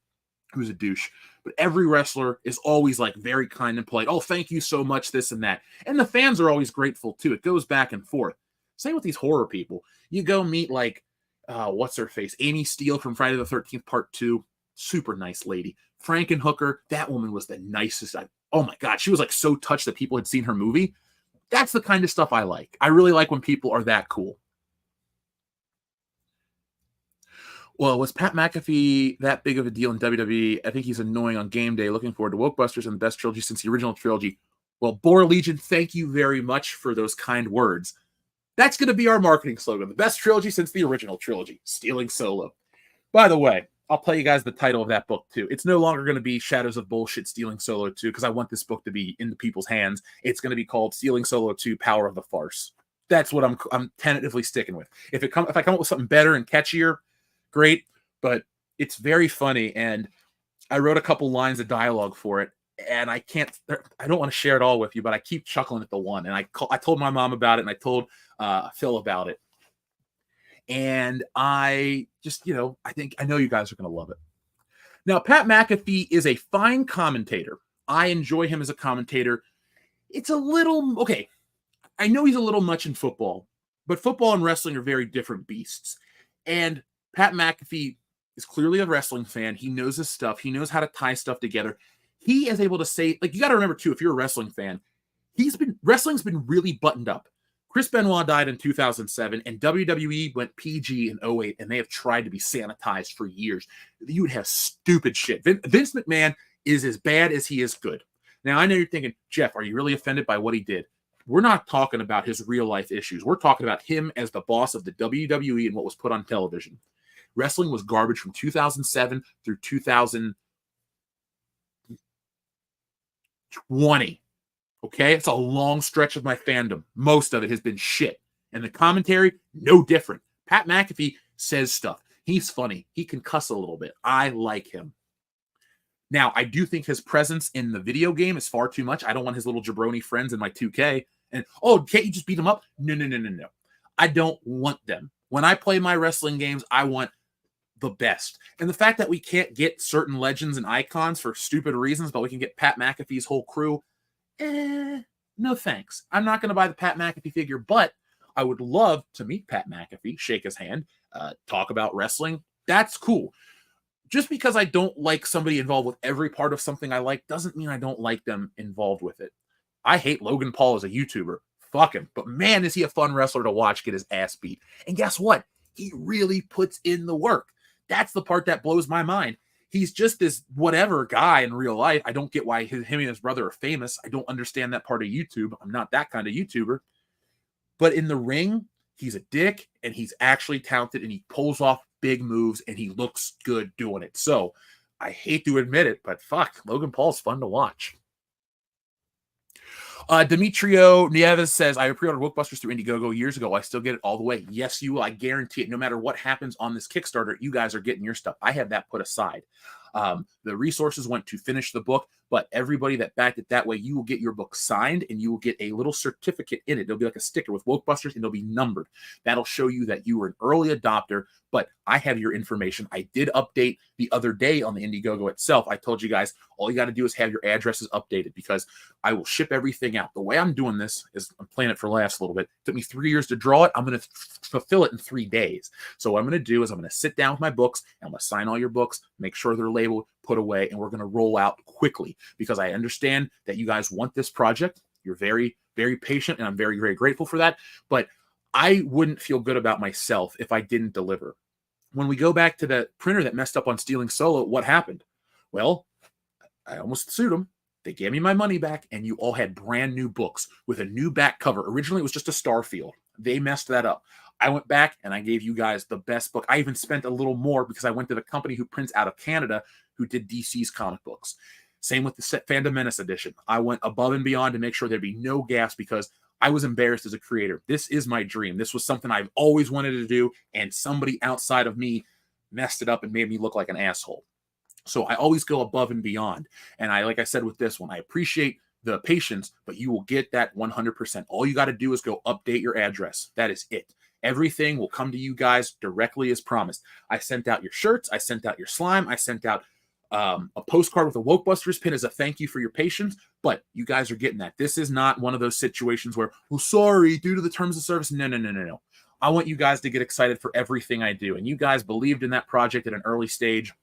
who's a douche. But every wrestler is always like very kind and polite. Oh, thank you so much, this and that. And the fans are always grateful too. It goes back and forth. Same with these horror people. You go meet like, what's her face? Amy Steele from Friday the 13th Part 2. Super nice lady. Frankenhooker, that woman was the nicest. Oh my God, she was like so touched that people had seen her movie. That's the kind of stuff I like. I really like when people are that cool. Well, was Pat McAfee that big of a deal in WWE? I think he's annoying on game day. Looking forward to Wokebusters and the best trilogy since the original trilogy. Well, Boar Legion, thank you very much for those kind words. That's going to be our marketing slogan. The best trilogy since the original trilogy. Stealing Solo. By the way, I'll tell you guys the title of that book, too. It's no longer going to be Shadows of Bullshit Stealing Solo 2, because I want this book to be into people's hands. It's going to be called Stealing Solo 2, Power of the Farce. That's what I'm tentatively sticking with. If I come up with something better and catchier, great, but it's very funny, and I wrote a couple lines of dialogue for it, and I don't want to share it all with you, but I keep chuckling at the one, and I told my mom about it, and I told Phil about it, and I just, I know you guys are going to love it. Now, Pat McAfee is a fine commentator. I enjoy him as a commentator. It's a little, okay, I know he's a little much in football, but football and wrestling are very different beasts, and Pat McAfee is clearly a wrestling fan. He knows his stuff. He knows how to tie stuff together. He is able to say, like, you got to remember too, if you're a wrestling fan, wrestling's been really buttoned up. Chris Benoit died in 2007, and WWE went PG in 2008, and they have tried to be sanitized for years. You would have stupid shit. Vince McMahon is as bad as he is good. Now, I know you're thinking, Jeff, are you really offended by what he did? We're not talking about his real life issues. We're talking about him as the boss of the WWE and what was put on television. Wrestling was garbage from 2007 through 2020. Okay? It's a long stretch of my fandom. Most of it has been shit. And the commentary, no different. Pat McAfee says stuff. He's funny. He can cuss a little bit. I like him. Now, I do think his presence in the video game is far too much. I don't want his little jabroni friends in my 2K. And, oh, can't you just beat them up? No. I don't want them. When I play my wrestling games, I want the best. And the fact that we can't get certain legends and icons for stupid reasons, but we can get Pat McAfee's whole crew, no thanks. I'm not going to buy the Pat McAfee figure, but I would love to meet Pat McAfee, shake his hand, talk about wrestling. That's cool. Just because I don't like somebody involved with every part of something I like doesn't mean I don't like them involved with it. I hate Logan Paul as a YouTuber. Fuck him. But man, is he a fun wrestler to watch get his ass beat. And guess what? He really puts in the work. That's the part that blows my mind. He's just this whatever guy in real life. I don't get why him and his brother are famous. I don't understand that part of YouTube. I'm not that kind of YouTuber. But in the ring, he's a dick, and he's actually talented, and he pulls off big moves, and he looks good doing it. So I hate to admit it, but fuck, Logan Paul's fun to watch. Demetrio Nieves says, I pre-ordered Wokebusters through Indiegogo years ago. I still get it all the way. Yes, you will. I guarantee it. No matter what happens on this Kickstarter, you guys are getting your stuff. I have that put aside. The resources went to finish the book, but everybody that backed it that way, you will get your book signed, and you will get a little certificate in it. It'll be like a sticker with Wokebusters, and it'll be numbered. That'll show you that you were an early adopter, but I have your information. I did update the other day on the Indiegogo itself. I told you guys, all you got to do is have your addresses updated, because I will ship everything out. The way I'm doing this is I'm playing it for laughs a little bit. It took me 3 years to draw it. I'm going to fulfill it in 3 days. So what I'm going to do is I'm going to sit down with my books, and I'm going to sign all your books, make sure they're labeled, put away, and we're going to roll out quickly, because I understand that you guys want this project. You're very, very patient, and I'm very, very grateful for that. But I wouldn't feel good about myself if I didn't deliver. When we go back to the printer that messed up on Stealing Solo, what happened? Well, I almost sued them. They gave me my money back, and you all had brand new books with a new back cover. Originally, it was just a Starfield. They messed that up. I went back, and I gave you guys the best book. I even spent a little more because I went to the company who prints out of Canada, who did DC's comic books. Same with the Fandom Menace edition. I went above and beyond to make sure there'd be no gaps, because I was embarrassed as a creator. This is my dream. This was something I've always wanted to do, and somebody outside of me messed it up and made me look like an asshole. So I always go above and beyond. And like I said with this one, I appreciate the patience, but you will get that 100%. All you got to do is go update your address. That is it. Everything will come to you guys directly as promised. I sent out your shirts. I sent out your slime. I sent out a postcard with a Wokebusters pin as a thank you for your patience, but you guys are getting that. This is not one of those situations where, well, sorry, due to the terms of service. No, no, no, no, no. I want you guys to get excited for everything I do. And you guys believed in that project at an early stage.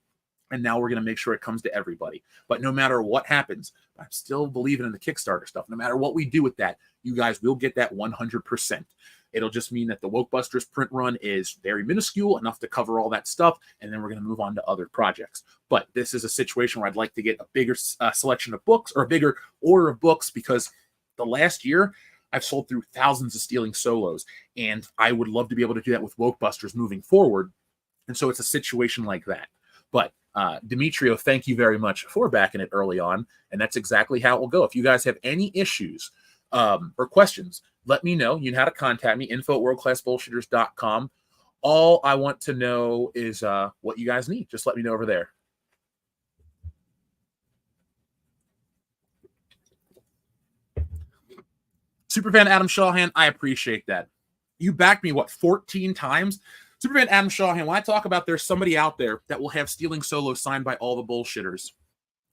And now we're going to make sure it comes to everybody. But no matter what happens, I'm still believing in the Kickstarter stuff. No matter what we do with that, you guys will get that 100%. It'll just mean that the Wokebusters print run is very minuscule, enough to cover all that stuff, and then we're going to move on to other projects. But this is a situation where I'd like to get a bigger selection of books, or a bigger order of books, because the last year I've sold through thousands of Stealing Solos, and I would love to be able to do that with Wokebusters moving forward. And so it's a situation like that. But Demetrio, thank you very much for backing it early on, and that's exactly how it will go. If you guys have any issues or questions, let me know. You know how to contact me, info@worldclassbullshitters.com. All I want to know is what you guys need. Just let me know over there. Superfan Adam Shawhan, I appreciate that. You backed me, what, 14 times? Superfan Adam Shawhan, when I talk about there's somebody out there that will have Stealing Solo signed by all the bullshitters,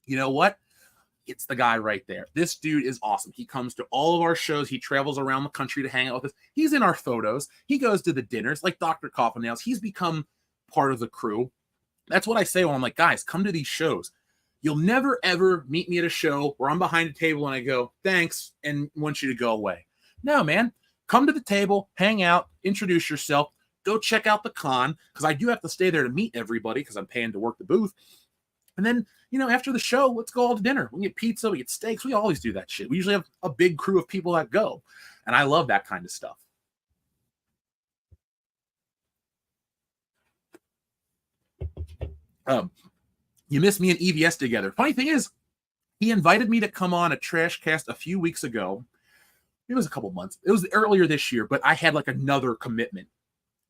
you know what? It's the guy right there. This dude is awesome. He comes to all of our shows. He travels around the country to hang out with us. He's in our photos. He goes to the dinners like Dr. Coffin Nails. He's become part of the crew. That's what I say when I'm like, guys, come to these shows. You'll never, ever meet me at a show where I'm behind a table and I go, thanks, and want you to go away. No, man. Come to the table, hang out, introduce yourself, go check out the con, because I do have to stay there to meet everybody because I'm paying to work the booth. And then, you know, after the show, let's go all to dinner. We get pizza, we get steaks. We always do that shit. We usually have a big crew of people that go. And I love that kind of stuff. You missed me and EVS together. Funny thing is, he invited me to come on a trash cast a few weeks ago. It was a couple months. It was earlier this year, but I had like another commitment.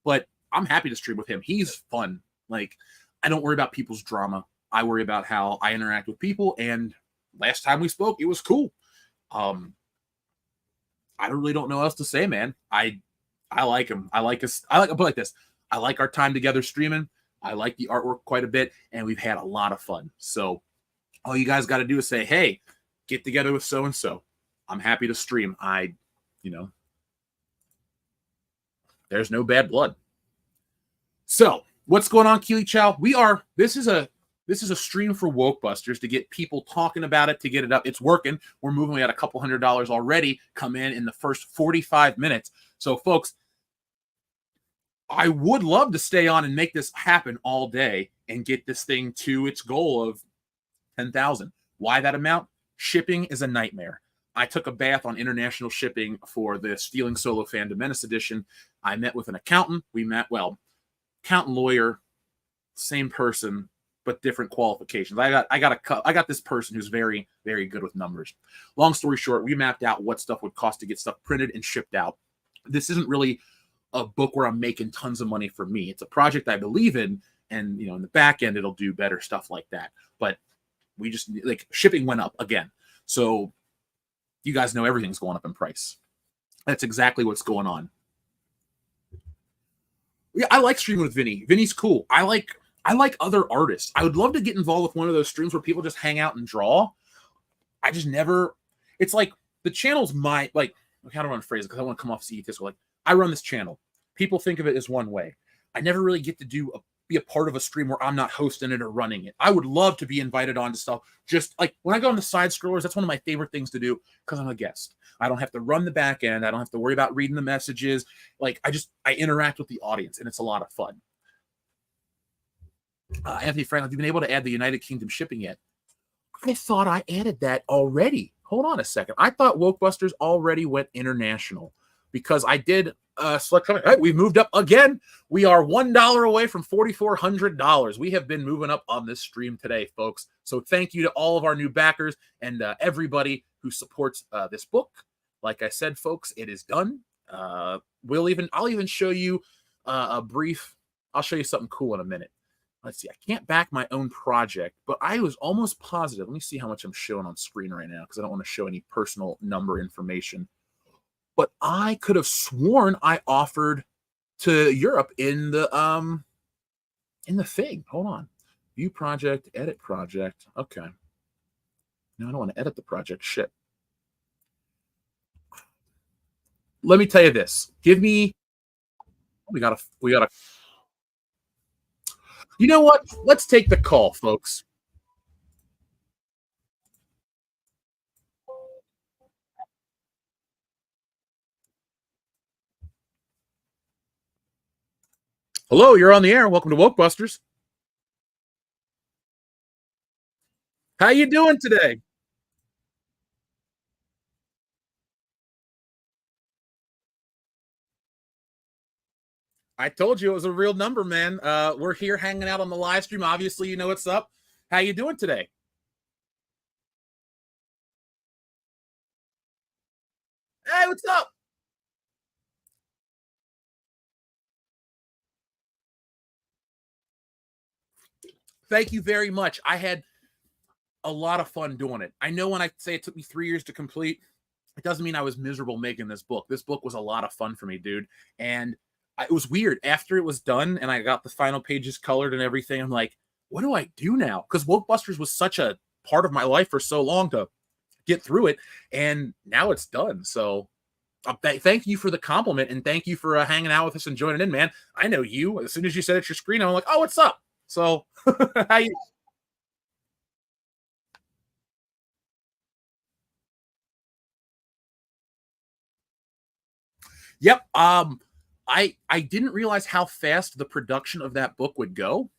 But I'm happy to stream with him. He's fun. Like, I don't worry about people's drama. I worry about how I interact with people. And last time we spoke, it was cool. I really don't know what else to say, man. I like him. I like us. I put it like this. I like our time together streaming. I like the artwork quite a bit, and we've had a lot of fun. So all you guys got to do is say, hey, get together with so-and-so. I'm happy to stream. There's no bad blood. So what's going on, Keely Chow? This is a stream for Wokebusters to get people talking about it, to get it up. It's working. We're moving. We had a couple $100 already come in the first 45 minutes. So folks, I would love to stay on and make this happen all day and get this thing to its goal of 10,000. Why that amount? Shipping is a nightmare. I took a bath on international shipping for the Stealing Solo Fandom Menace edition. I met with an accountant. Accountant, lawyer, same person, but different qualifications. I got this person who's very, very good with numbers. Long story short, we mapped out what stuff would cost to get stuff printed and shipped out. This isn't really a book where I'm making tons of money for me. It's a project I believe in, and in the back end it'll do better stuff like that. But we just, like, shipping went up again. So you guys know everything's going up in price. That's exactly what's going on. Yeah, I like streaming with Vinny. Vinny's cool. I like other artists. I would love to get involved with one of those streams where people just hang out and draw. I just never. It's like the channel's how do I want to phrase it? Because I want to come off egotistical. Like, I run this channel. People think of it as one way. I never really get to be a part of a stream where I'm not hosting it or running it. I would love to be invited on to stuff. Just like when I go on the side scrollers, that's one of my favorite things to do because I'm a guest. I don't have to run the back end. I don't have to worry about reading the messages. Like, I interact with the audience, and it's a lot of fun. Anthony Franklin, have you been able to add the United Kingdom shipping yet? I thought I added that already. Hold on a second. I thought Wokebusters already went international because I did select. Right, we've moved up again. We are $1 away from $4,400. We have been moving up on this stream today, folks. So thank you to all of our new backers and everybody who supports this book. Like I said, folks, it is done. I'll even show you a brief. I'll show you something cool in a minute. let's see, I can't back my own project, but I was almost positive. Let me see how much I'm showing on screen right now because I don't want to show any personal number information. But I could have sworn I offered to Europe in the thing. Hold on. View project, edit project. Okay. No, I don't want to edit the project. Shit. Let me tell you this. Give me. We gotta. You know what? Let's take the call, folks. Hello, you're on the air. Welcome to Wokebusters. How you doing today? I told you it was a real number, man. We're here hanging out on the live stream. Obviously, you know what's up. How you doing today? Hey, what's up? Thank you very much. I had a lot of fun doing it. I know when I say it took me 3 years to complete, it doesn't mean I was miserable making this book. This book was a lot of fun for me, dude. And it was weird. After it was done and I got the final pages colored and everything, I'm like, what do I do now? Because Wokebusters was such a part of my life for so long to get through it. And now it's done. So thank you for the compliment and thank you for hanging out with us and joining in, man. I know you. As soon as you said it's your screen, I'm like, oh, what's up? So how you? Yep. I didn't realize how fast the production of that book would go.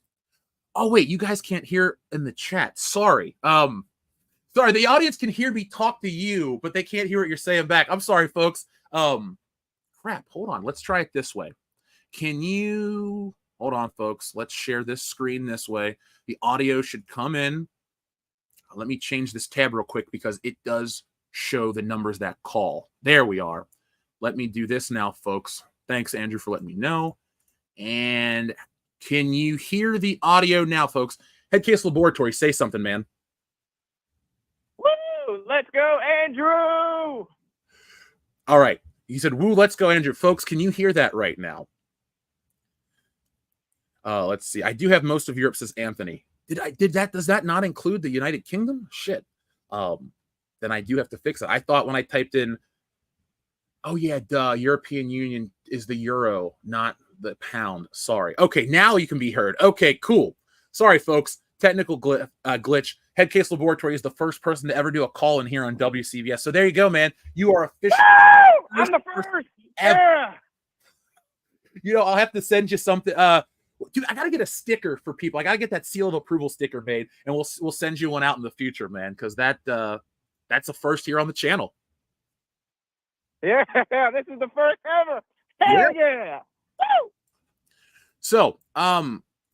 Oh wait, you guys can't hear in the chat. Sorry. Sorry, the audience can hear me talk to you, but they can't hear what you're saying back. I'm sorry, folks. Crap. Hold on. Let's try it this way. Can you hold on, folks? Let's share this screen this way. The audio should come in. Let me change this tab real quick because it does show the numbers that call. There we are. Let me do this now, folks. Thanks, Andrew, for letting me know. And can you hear the audio now, folks? Headcase Laboratory, say something, man. Woo! Let's go, Andrew! All right. He said, woo, let's go, Andrew. Folks, can you hear that right now? Let's see. I do have most of Europe, says Anthony. Does that not include the United Kingdom? Shit. Then I do have to fix it. I thought when I typed in, oh yeah, duh, European Union is the euro, not the pound. Sorry. Okay, now you can be heard. Okay, cool. Sorry, folks. Technical glitch. Headcase Laboratory is the first person to ever do a call in here on WCBS. So there you go, man. You are officially. I'm the first. Yeah. You know, I'll have to send you something. Dude, I gotta get a sticker for people. I gotta get that seal of approval sticker made, and we'll send you one out in the future, man. Because that's a first here on the channel. Yeah, this is the first ever. Hell yeah. Woo! So,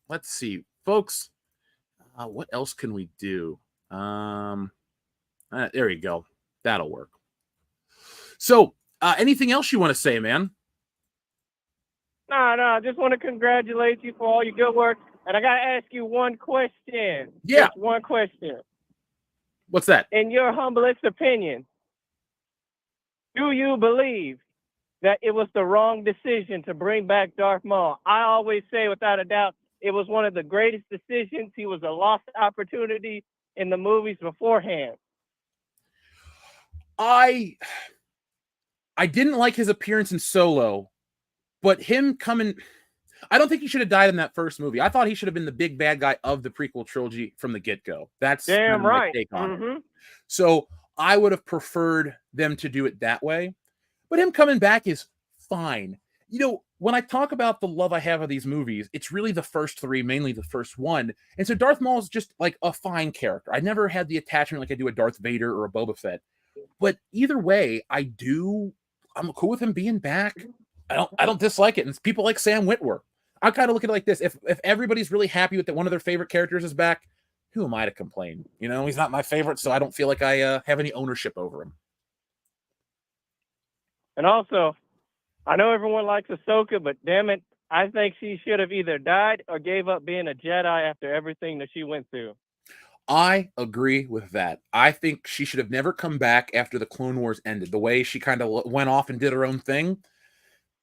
let's see, folks. What else can we do? There you go. That'll work. So, anything else you want to say, man? No, I just want to congratulate you for all your good work. And I got to ask you one question. Yeah. Just one question. What's that? In your humblest opinion, do you believe that it was the wrong decision to bring back Darth Maul? I always say, without a doubt, it was one of the greatest decisions. He was a lost opportunity in the movies beforehand. I didn't like his appearance in Solo, but him coming, I don't think he should have died in that first movie. I thought he should have been the big bad guy of the prequel trilogy from the get-go. That's damn right. My take on it. So I would have preferred them to do it that way. But him coming back is fine. You know, when I talk about the love I have of these movies, it's really the first three, mainly the first one. And so Darth Maul is just like a fine character. I never had the attachment like I do a Darth Vader or a Boba Fett. But either way, I'm cool with him being back. I don't dislike it. And people like Sam Witwer. I kind of look at it like this. If everybody's really happy with that one of their favorite characters is back, who am I to complain? You know, he's not my favorite, so I don't feel like I have any ownership over him. And also, I know everyone likes Ahsoka, but damn it, I think she should have either died or gave up being a Jedi after everything that she went through. I agree with that. I think she should have never come back after the Clone Wars ended. The way she kind of went off and did her own thing.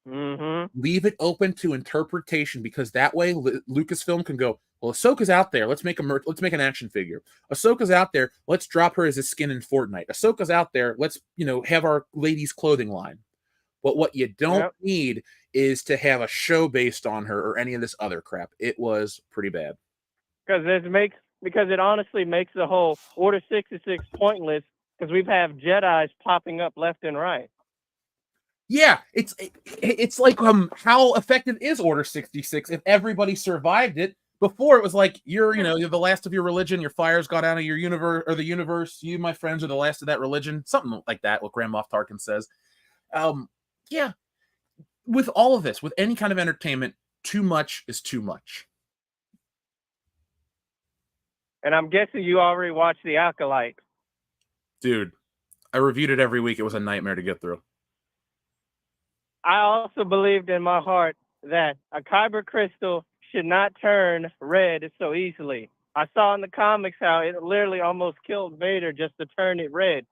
Mm-hmm. Leave it open to interpretation, because that way Lucasfilm can go, well, Ahsoka's out there. Let's make an action figure. Ahsoka's out there. Let's drop her as a skin in Fortnite. Ahsoka's out there. Let's, have our ladies' clothing line. But what you don't Yep. need is to have a show based on her or any of this other crap. It was pretty bad. Because it honestly makes the whole Order 66 pointless, because we've have Jedis popping up left and right. Yeah, it's like how effective is Order 66 if everybody survived it? Before it was like you're the last of your religion, your fire's gone out of your universe or the universe, you, my friends, are the last of that religion, something like that, what Grand Moff Tarkin says. Yeah, with all of this, with any kind of entertainment, too much is too much. And I'm guessing you already watched The Acolyte. Dude, I reviewed it every week. It was a nightmare to get through. I also believed in my heart that a kyber crystal should not turn red so easily. I saw in the comics how it literally almost killed Vader just to turn it red.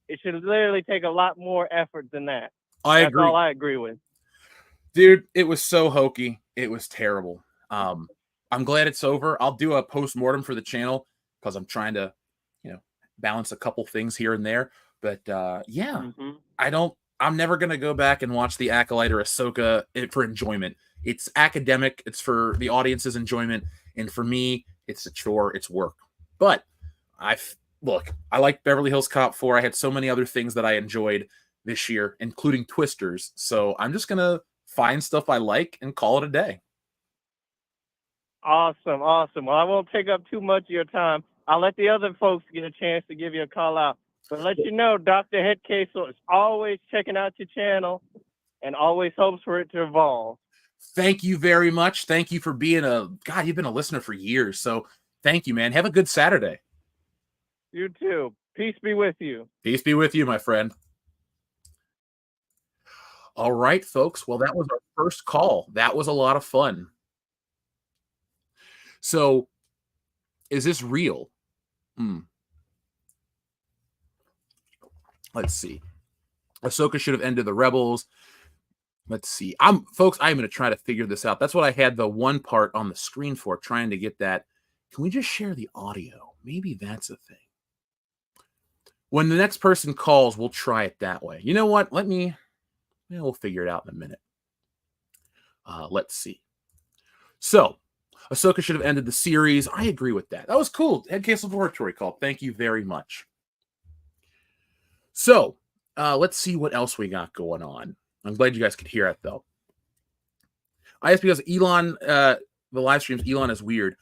It should literally take a lot more effort than that. That's all I agree with. Dude, it was so hokey. It was terrible. I'm glad it's over. I'll do a post-mortem for the channel because I'm trying to, balance a couple things here and there. But I'm never going to go back and watch The Acolyte or Ahsoka for enjoyment. It's academic. It's for the audience's enjoyment. And for me, it's a chore. It's work. But I like Beverly Hills Cop 4. I had so many other things that I enjoyed this year, including Twisters. So I'm just going to find stuff I like and call it a day. Awesome. Well, I won't take up too much of your time. I'll let the other folks get a chance to give you a call out. But let you know, Dr. Headcastle is always checking out your channel and always hopes for it to evolve. Thank you very much. Thank you for being you've been a listener for years. So thank you, man. Have a good Saturday. You too. Peace be with you. Peace be with you, my friend. All right, folks. Well, that was our first call. That was a lot of fun. So, is this real? Let's see. Ahsoka should have ended the rebels. Let's see. I'm going to try to figure this out. That's what I had the one part on the screen for, trying to get that. Can we just share the audio? Maybe that's a thing. When the next person calls, we'll try it that way. You know what? We'll figure it out in a minute. Let's see. So, Ahsoka should have ended the series. I agree with that. That was cool. Headcastle Laboratory call. Thank you very much. So, let's see what else we got going on. I'm glad you guys could hear it, though. I asked because Elon, the live streams, Elon is weird.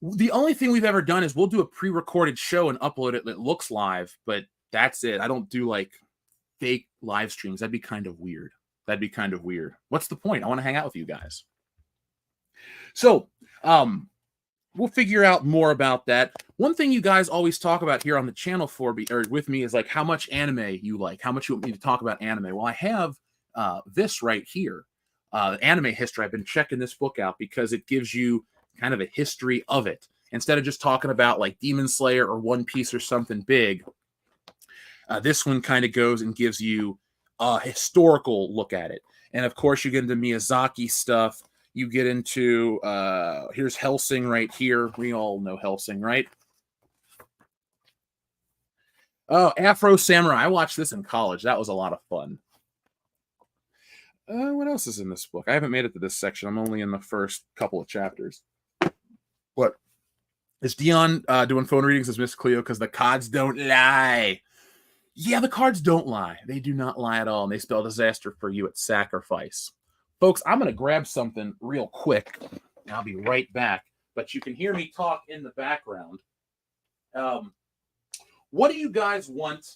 The only thing we've ever done is we'll do a pre-recorded show and upload it that looks live, but that's it. I don't do like fake live streams. That'd be kind of weird. What's the point? I want to hang out with you guys. So, we'll figure out more about that. One thing you guys always talk about here on the channel with me is like how much anime you like, how much you want me to talk about anime. Well, I have this right here, Anime History. I've been checking this book out because it gives you kind of a history of it. Instead of just talking about like Demon Slayer or One Piece or something big, this one kind of goes and gives you a historical look at it. And of course, you get into Miyazaki stuff. You get into, here's Hellsing right here. We all know Hellsing, right? Oh, Afro Samurai. I watched this in college. That was a lot of fun. What else is in this book? I haven't made it to this section. I'm only in the first couple of chapters. What? Is Dion doing phone readings as Miss Cleo because the cards don't lie? Yeah, the cards don't lie. They do not lie at all, and they spell disaster for you at sacrifice. Folks, I'm going to grab something real quick, and I'll be right back. But you can hear me talk in the background. What do you guys want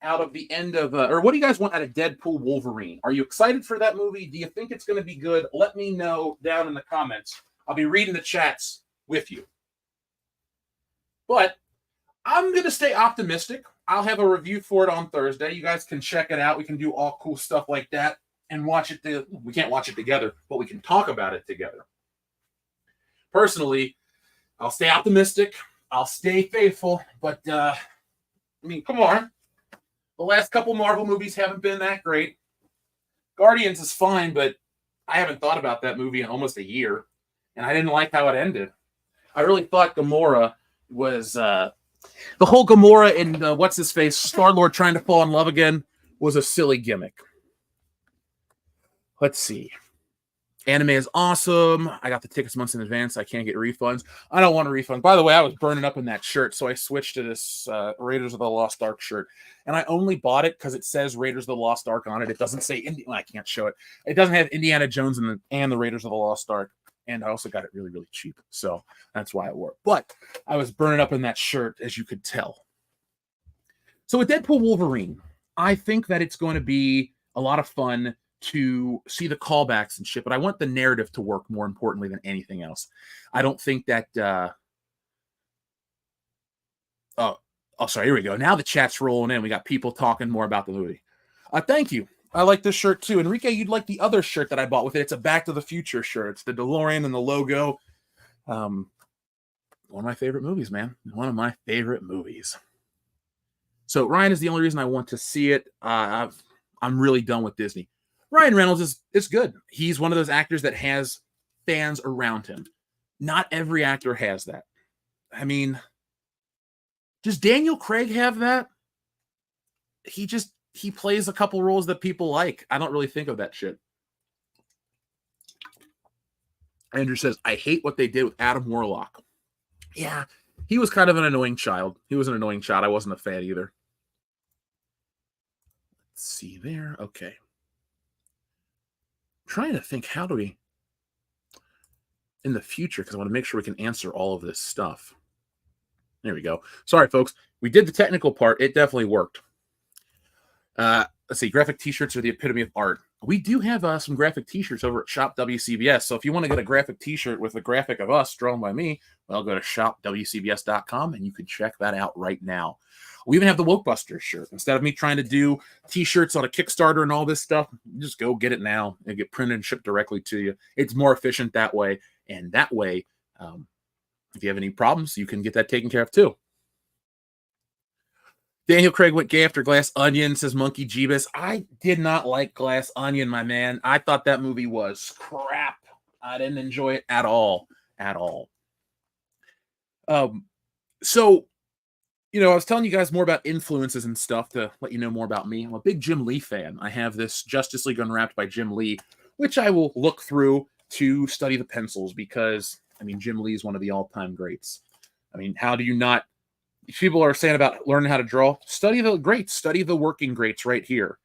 out of the end of, or what do you guys want out of Deadpool Wolverine? Are you excited for that movie? Do you think it's going to be good? Let me know down in the comments. I'll be reading the chats with you. But I'm going to stay optimistic. I'll have a review for it on Thursday. You guys can check it out. We can do all cool stuff like that. and watch it. We can't watch it together, but we can talk about it together. Personally, I'll stay optimistic. I'll stay faithful, but I mean, come on. The last couple Marvel movies haven't been that great. Guardians is fine, but I haven't thought about that movie in almost a year, and I didn't like how it ended. I really thought Gamora was the whole Gamora and what's his face Star-Lord trying to fall in love again was a silly gimmick. Let's see. Anime is awesome. I got the tickets months in advance. I can't get refunds. I don't want a refund. By the way, I was burning up in that shirt, so I switched to this Raiders of the Lost Ark shirt. And I only bought it because it says Raiders of the Lost Ark on it. It doesn't say well, I can't show it. It doesn't have Indiana Jones and the Raiders of the Lost Ark. And I also got it really, really cheap. So that's why I wore it. But I was burning up in that shirt, as you could tell. So with Deadpool Wolverine, I think that it's going to be a lot of fun to see the callbacks and shit, but I want the narrative to work more importantly than anything else. I don't think that sorry, here we go. Now the chat's rolling in. We got people talking more about the movie. Thank you. I like this shirt too. Enrique, you'd like the other shirt that I bought with it. It's a Back to the Future shirt. It's the DeLorean and the logo. One of my favorite movies, man. One of my favorite movies. So Ryan is the only reason I want to see it. I'm really done with Disney. Ryan Reynolds is good. He's one of those actors that has fans around him. Not every actor has that. I mean, does Daniel Craig have that? He plays a couple roles that people like. I don't really think of that shit. Andrew says, I hate what they did with Adam Warlock. Yeah, he was kind of an annoying child. He was an annoying child. I wasn't a fan either. Let's see there. Okay. Trying to think, how do we in the future, because I want to make sure we can answer all of this stuff. There we go. Sorry, folks. We did the technical part. It definitely worked. Let's see. Graphic t-shirts are the epitome of art. We do have some graphic t-shirts over at Shop WCBS. So if you want to get a graphic t-shirt with a graphic of us drawn by me, well, go to shopwcbs.com and you can check that out right now. We even have the Wokebusters shirt. Instead of me trying to do t-shirts on a Kickstarter and all this stuff, just go get it now and get printed and shipped directly to you. It's more efficient that way. And that way, if you have any problems, you can get that taken care of too. Daniel Craig went gay after Glass Onion, says Monkey Jeebus. I did not like Glass Onion, my man. I thought that movie was crap. I didn't enjoy it at all. At all. So, you know, I was telling you guys more about influences and stuff to let you know more about me. I'm a big Jim Lee fan. I have this Justice League Unwrapped by Jim Lee, which I will look through to study the pencils because, I mean, Jim Lee is one of the all-time greats. I mean, how do you not... People are saying about learning how to draw. Study the greats. Study the working greats right here.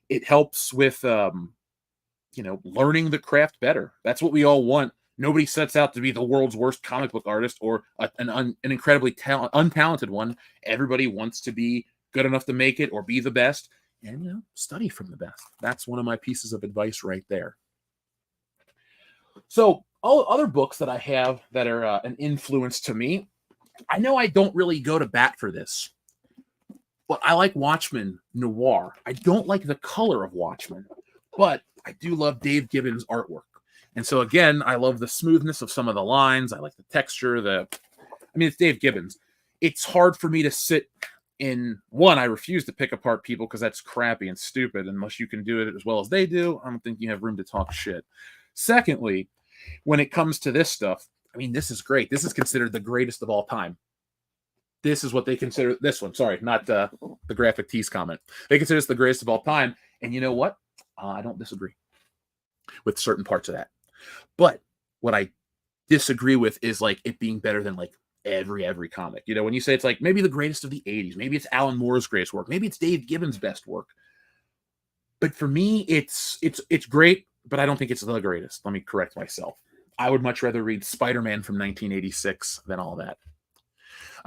It helps with, you know, learning the craft better. That's what we all want. Nobody sets out to be the world's worst comic book artist or an incredibly untalented one. Everybody wants to be good enough to make it or be the best. And, you know, study from the best. That's one of my pieces of advice right there. So, all other books that I have that are an influence to me, I know I don't really go to bat for this, but I like Watchmen Noir. I don't like the color of Watchmen, but I do love Dave Gibbons' artwork. And so, again, I love the smoothness of some of the lines. I like the texture. I mean, it's Dave Gibbons. It's hard for me to sit in... One, I refuse to pick apart people because that's crappy and stupid. Unless you can do it as well as they do, I don't think you have room to talk shit. Secondly, when it comes to this stuff, I mean, this is great. This is considered the greatest of all time. This is what they consider this one. Sorry, not the graphic tees comment. They consider this the greatest of all time. And you know what? I don't disagree with certain parts of that. But what I disagree with is like it being better than like every comic. You know, when you say it's like maybe the greatest of the 80s, maybe it's Alan Moore's greatest work, maybe it's Dave Gibbons' best work. But for me, it's great, but I don't think it's the greatest. Let me correct myself. I would much rather read Spider-Man from 1986 than all that.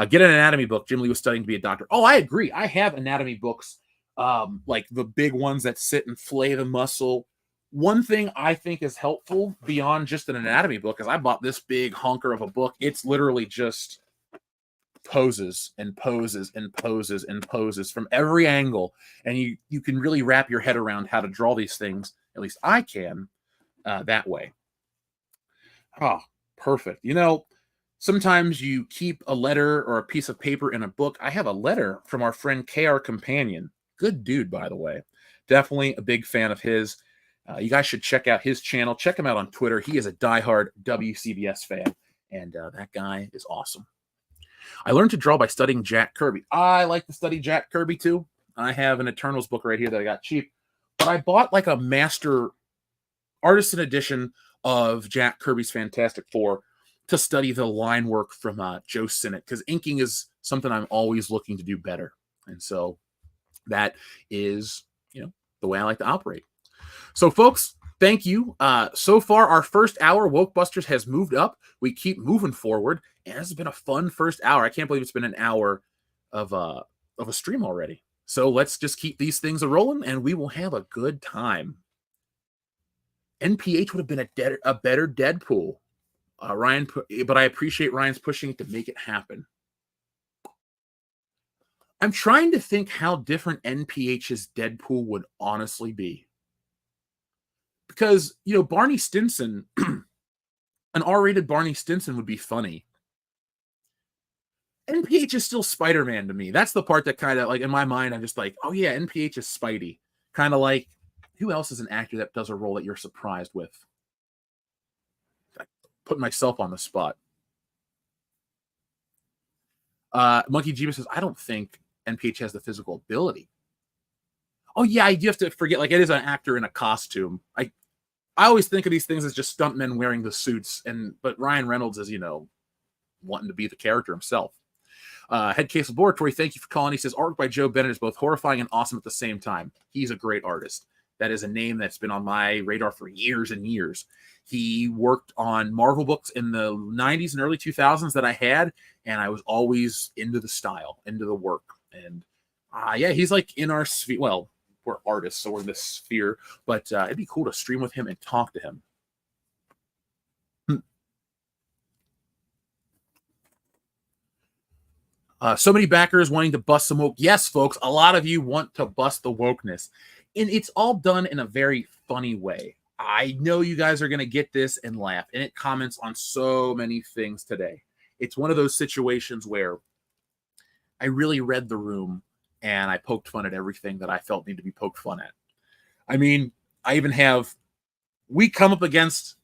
Get an anatomy book. Jim Lee was studying to be a doctor. Oh, I agree. I have anatomy books, like the big ones that sit and flay the muscle. One thing I think is helpful beyond just an anatomy book is I bought this big honker of a book. It's literally just poses and poses and poses and poses from every angle, and you can really wrap your head around how to draw these things. At least I can that way. Oh, perfect. Sometimes you keep a letter or a piece of paper in a book. I have a letter from our friend KR Companion. Good dude, by the way. Definitely a big fan of his. You guys should check out his channel. Check him out on Twitter. He is a diehard WCBS fan, and that guy is awesome. I learned to draw by studying Jack Kirby. I like to study Jack Kirby too. I have an Eternals book right here that I got cheap, but I bought like a master artisan edition of Jack Kirby's Fantastic Four to study the line work from Joe Sinnott, because inking is something I'm always looking to do better. And so that is, the way I like to operate. So, folks, thank you. So far, our first hour, Wokebusters, has moved up. We keep moving forward, and this has been a fun first hour. I can't believe it's been an hour of a stream already. So let's just keep these things a-rolling, and we will have a good time. NPH would have been a better Deadpool, Ryan, but I appreciate Ryan's pushing to make it happen. I'm trying to think how different NPH's Deadpool would honestly be. Because, Barney Stinson, an R-rated Barney Stinson would be funny. NPH is still Spider-Man to me. That's the part that kind of, like, in my mind, I'm just like, oh yeah, NPH is Spidey. Kind of like, who else is an actor that does a role that you're surprised with? I put myself on the spot. Monkey Jeebus says, I don't think NPH has the physical ability. Oh yeah, you have to forget, like, it is an actor in a costume. I always think of these things as just stuntmen wearing the suits, but Ryan Reynolds is, wanting to be the character himself. Head Case Laboratory, thank you for calling. He says, artwork by Joe Bennett is both horrifying and awesome at the same time. He's a great artist. That is a name that's been on my radar for years and years. He worked on Marvel books in the 90s and early 2000s that I had, and I was always into the style, into the work. And yeah, he's like in our sphere. Well, we're artists, so we're in this sphere, but it'd be cool to stream with him and talk to him. So many backers wanting to bust some woke. Yes, folks, a lot of you want to bust the wokeness. And it's all done in a very funny way. I know you guys are going to get this and laugh. And it comments on so many things today. It's one of those situations where I really read the room and I poked fun at everything that I felt needed to be poked fun at. I mean, we come up against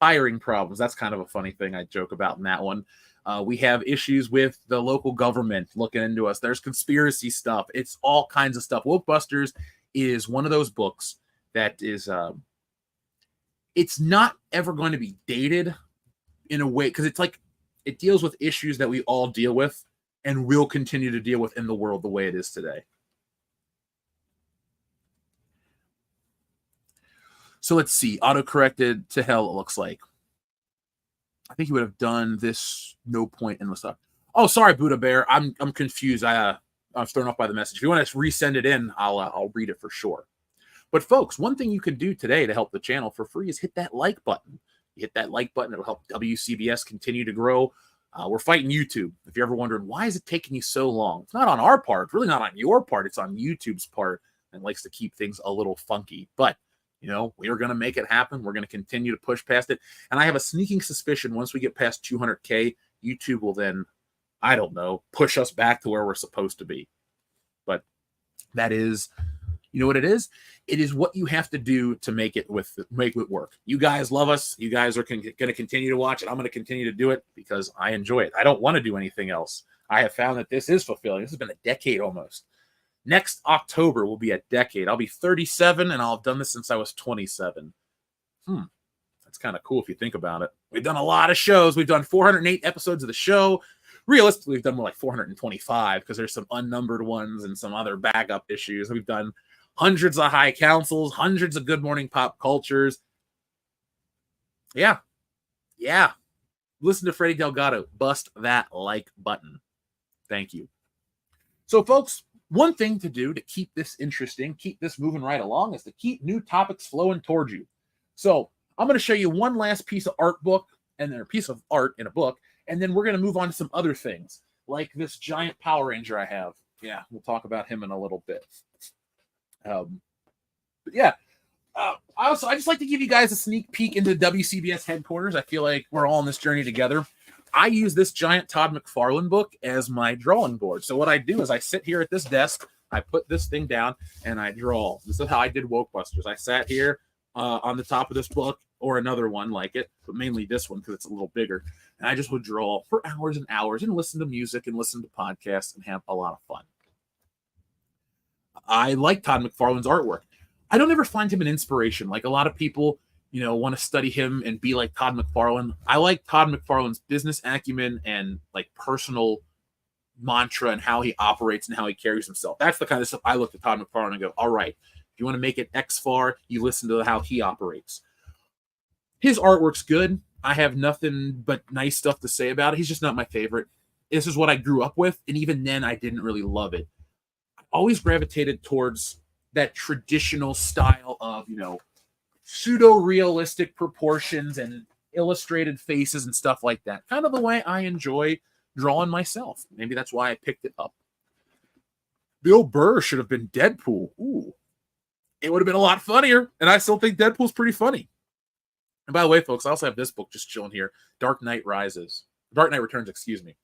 hiring problems. That's kind of a funny thing I joke about in that one. We have issues with the local government looking into us. There's conspiracy stuff. It's all kinds of stuff. Wokebusters is one of those books that is, it's not ever going to be dated in a way, because it's like, it deals with issues that we all deal with and will continue to deal with in the world the way it is today. So let's see. Autocorrected to hell, it looks like. I think he would have done this no point in the stuff. Oh, sorry, Buddha Bear. I'm confused. I was thrown off by the message. If you want to resend it in, I'll read it for sure. But folks, one thing you can do today to help the channel for free is hit that like button. You hit that like button, it'll help WCBS continue to grow. We're fighting YouTube. If you're ever wondering, why is it taking you so long? It's not on our part. It's really not on your part. It's on YouTube's part, and likes to keep things a little funky. But, we are going to make it happen. We're going to continue to push past it. And I have a sneaking suspicion once we get past 200K, YouTube will then, I don't know, push us back to where we're supposed to be. But that is, you know what it is? It is what you have to do to make it work. You guys love us. You guys are going to continue to watch it. I'm going to continue to do it because I enjoy it. I don't want to do anything else. I have found that this is fulfilling. This has been a decade almost. Next October will be a decade. I'll be 37, and I'll have done this since I was 27. That's kind of cool if you think about it. We've done a lot of shows. We've done 408 episodes of the show. Realistically, we've done more like 425 because there's some unnumbered ones and some other backup issues. We've done hundreds of high councils, hundreds of Good Morning Pop Cultures. Yeah. Listen to Freddie Delgado. Bust that like button. Thank you. So, folks, one thing to do to keep this interesting, keep this moving right along, is to keep new topics flowing towards you. So I'm going to show you one last piece of art book, and then a piece of art in a book, and then we're going to move on to some other things. like this giant Power Ranger I have. Yeah, we'll talk about him in a little bit. But yeah, I just like to give you guys a sneak peek into WCBS headquarters. I feel like we're all on this journey together. I use this giant Todd McFarlane book as my drawing board. So what I do is I sit here at this desk, I put this thing down, and I draw. This is how I did Wokebusters. I sat here on the top of this book, or another one like it, but mainly this one because it's a little bigger. And I just would draw for hours and hours and listen to music and listen to podcasts and have a lot of fun. I like Todd McFarlane's artwork. I don't ever find him an inspiration. Like a lot of people, want to study him and be like Todd McFarlane. I like Todd McFarlane's business acumen and like personal mantra and how he operates and how he carries himself. That's the kind of stuff I look at Todd McFarlane and go, all right, if you want to make it X far, you listen to how he operates. His artwork's good. I have nothing but nice stuff to say about it. He's just not my favorite. This is what I grew up with, and even then I didn't really love it. I always gravitated towards that traditional style of, pseudo-realistic proportions and illustrated faces and stuff like that. Kind of the way I enjoy drawing myself. Maybe that's why I picked it up. Bill Burr should have been Deadpool. Ooh. It would have been a lot funnier, and I still think Deadpool's pretty funny. And by the way, folks, I also have this book just chilling here, Dark Knight Returns, excuse me.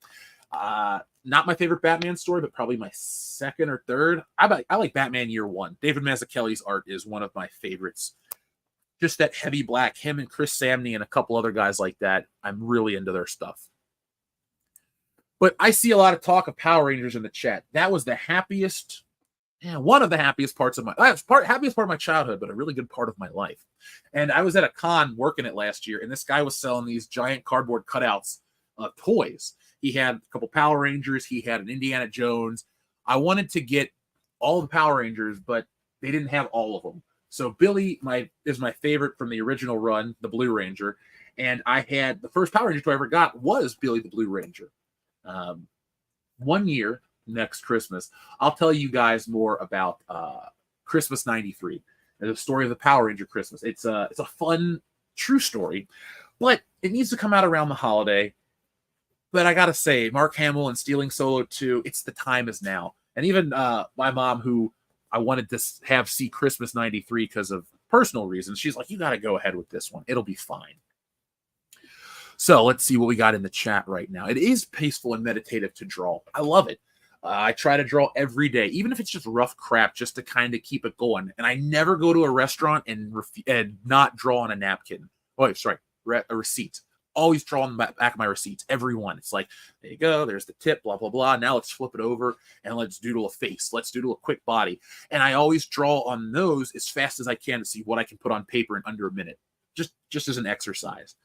Not my favorite Batman story, but probably my second or third. I like Batman Year One. David Mazzucchelli's art is one of my favorites. Just that heavy black, him and Chris Samney and a couple other guys like that. I'm really into their stuff. But I see a lot of talk of Power Rangers in the chat. That was the happiest, one of the happiest parts of happiest part of my childhood, but a really good part of my life. And I was at a con working it last year, and this guy was selling these giant cardboard cutouts of toys. He had a couple Power Rangers. He had an Indiana Jones. I wanted to get all the Power Rangers, but they didn't have all of them. So Billy is my favorite from the original run, the Blue Ranger. And I had the first Power Ranger toy I ever got was Billy the Blue Ranger. 1 year, next Christmas, I'll tell you guys more about Christmas '93, the story of the Power Ranger Christmas. It's a fun, true story, but it needs to come out around the holiday. But I gotta say, Mark Hamill and Stealing Solo 2, it's the time is now. And even my mom, who I wanted to have see Christmas '93 because of personal reasons, she's like, you gotta go ahead with this one. It'll be fine. So let's see what we got in the chat right now. It is peaceful and meditative to draw. I love it. I try to draw every day, even if it's just rough crap, just to kind of keep it going. And I never go to a restaurant and not draw on a napkin. Oh, sorry, a receipt. Always draw on the back of my receipts, every one. It's like, there you go, there's the tip, blah, blah, blah. Now let's flip it over and let's doodle a face. Let's doodle a quick body. And I always draw on those as fast as I can to see what I can put on paper in under a minute, just as an exercise.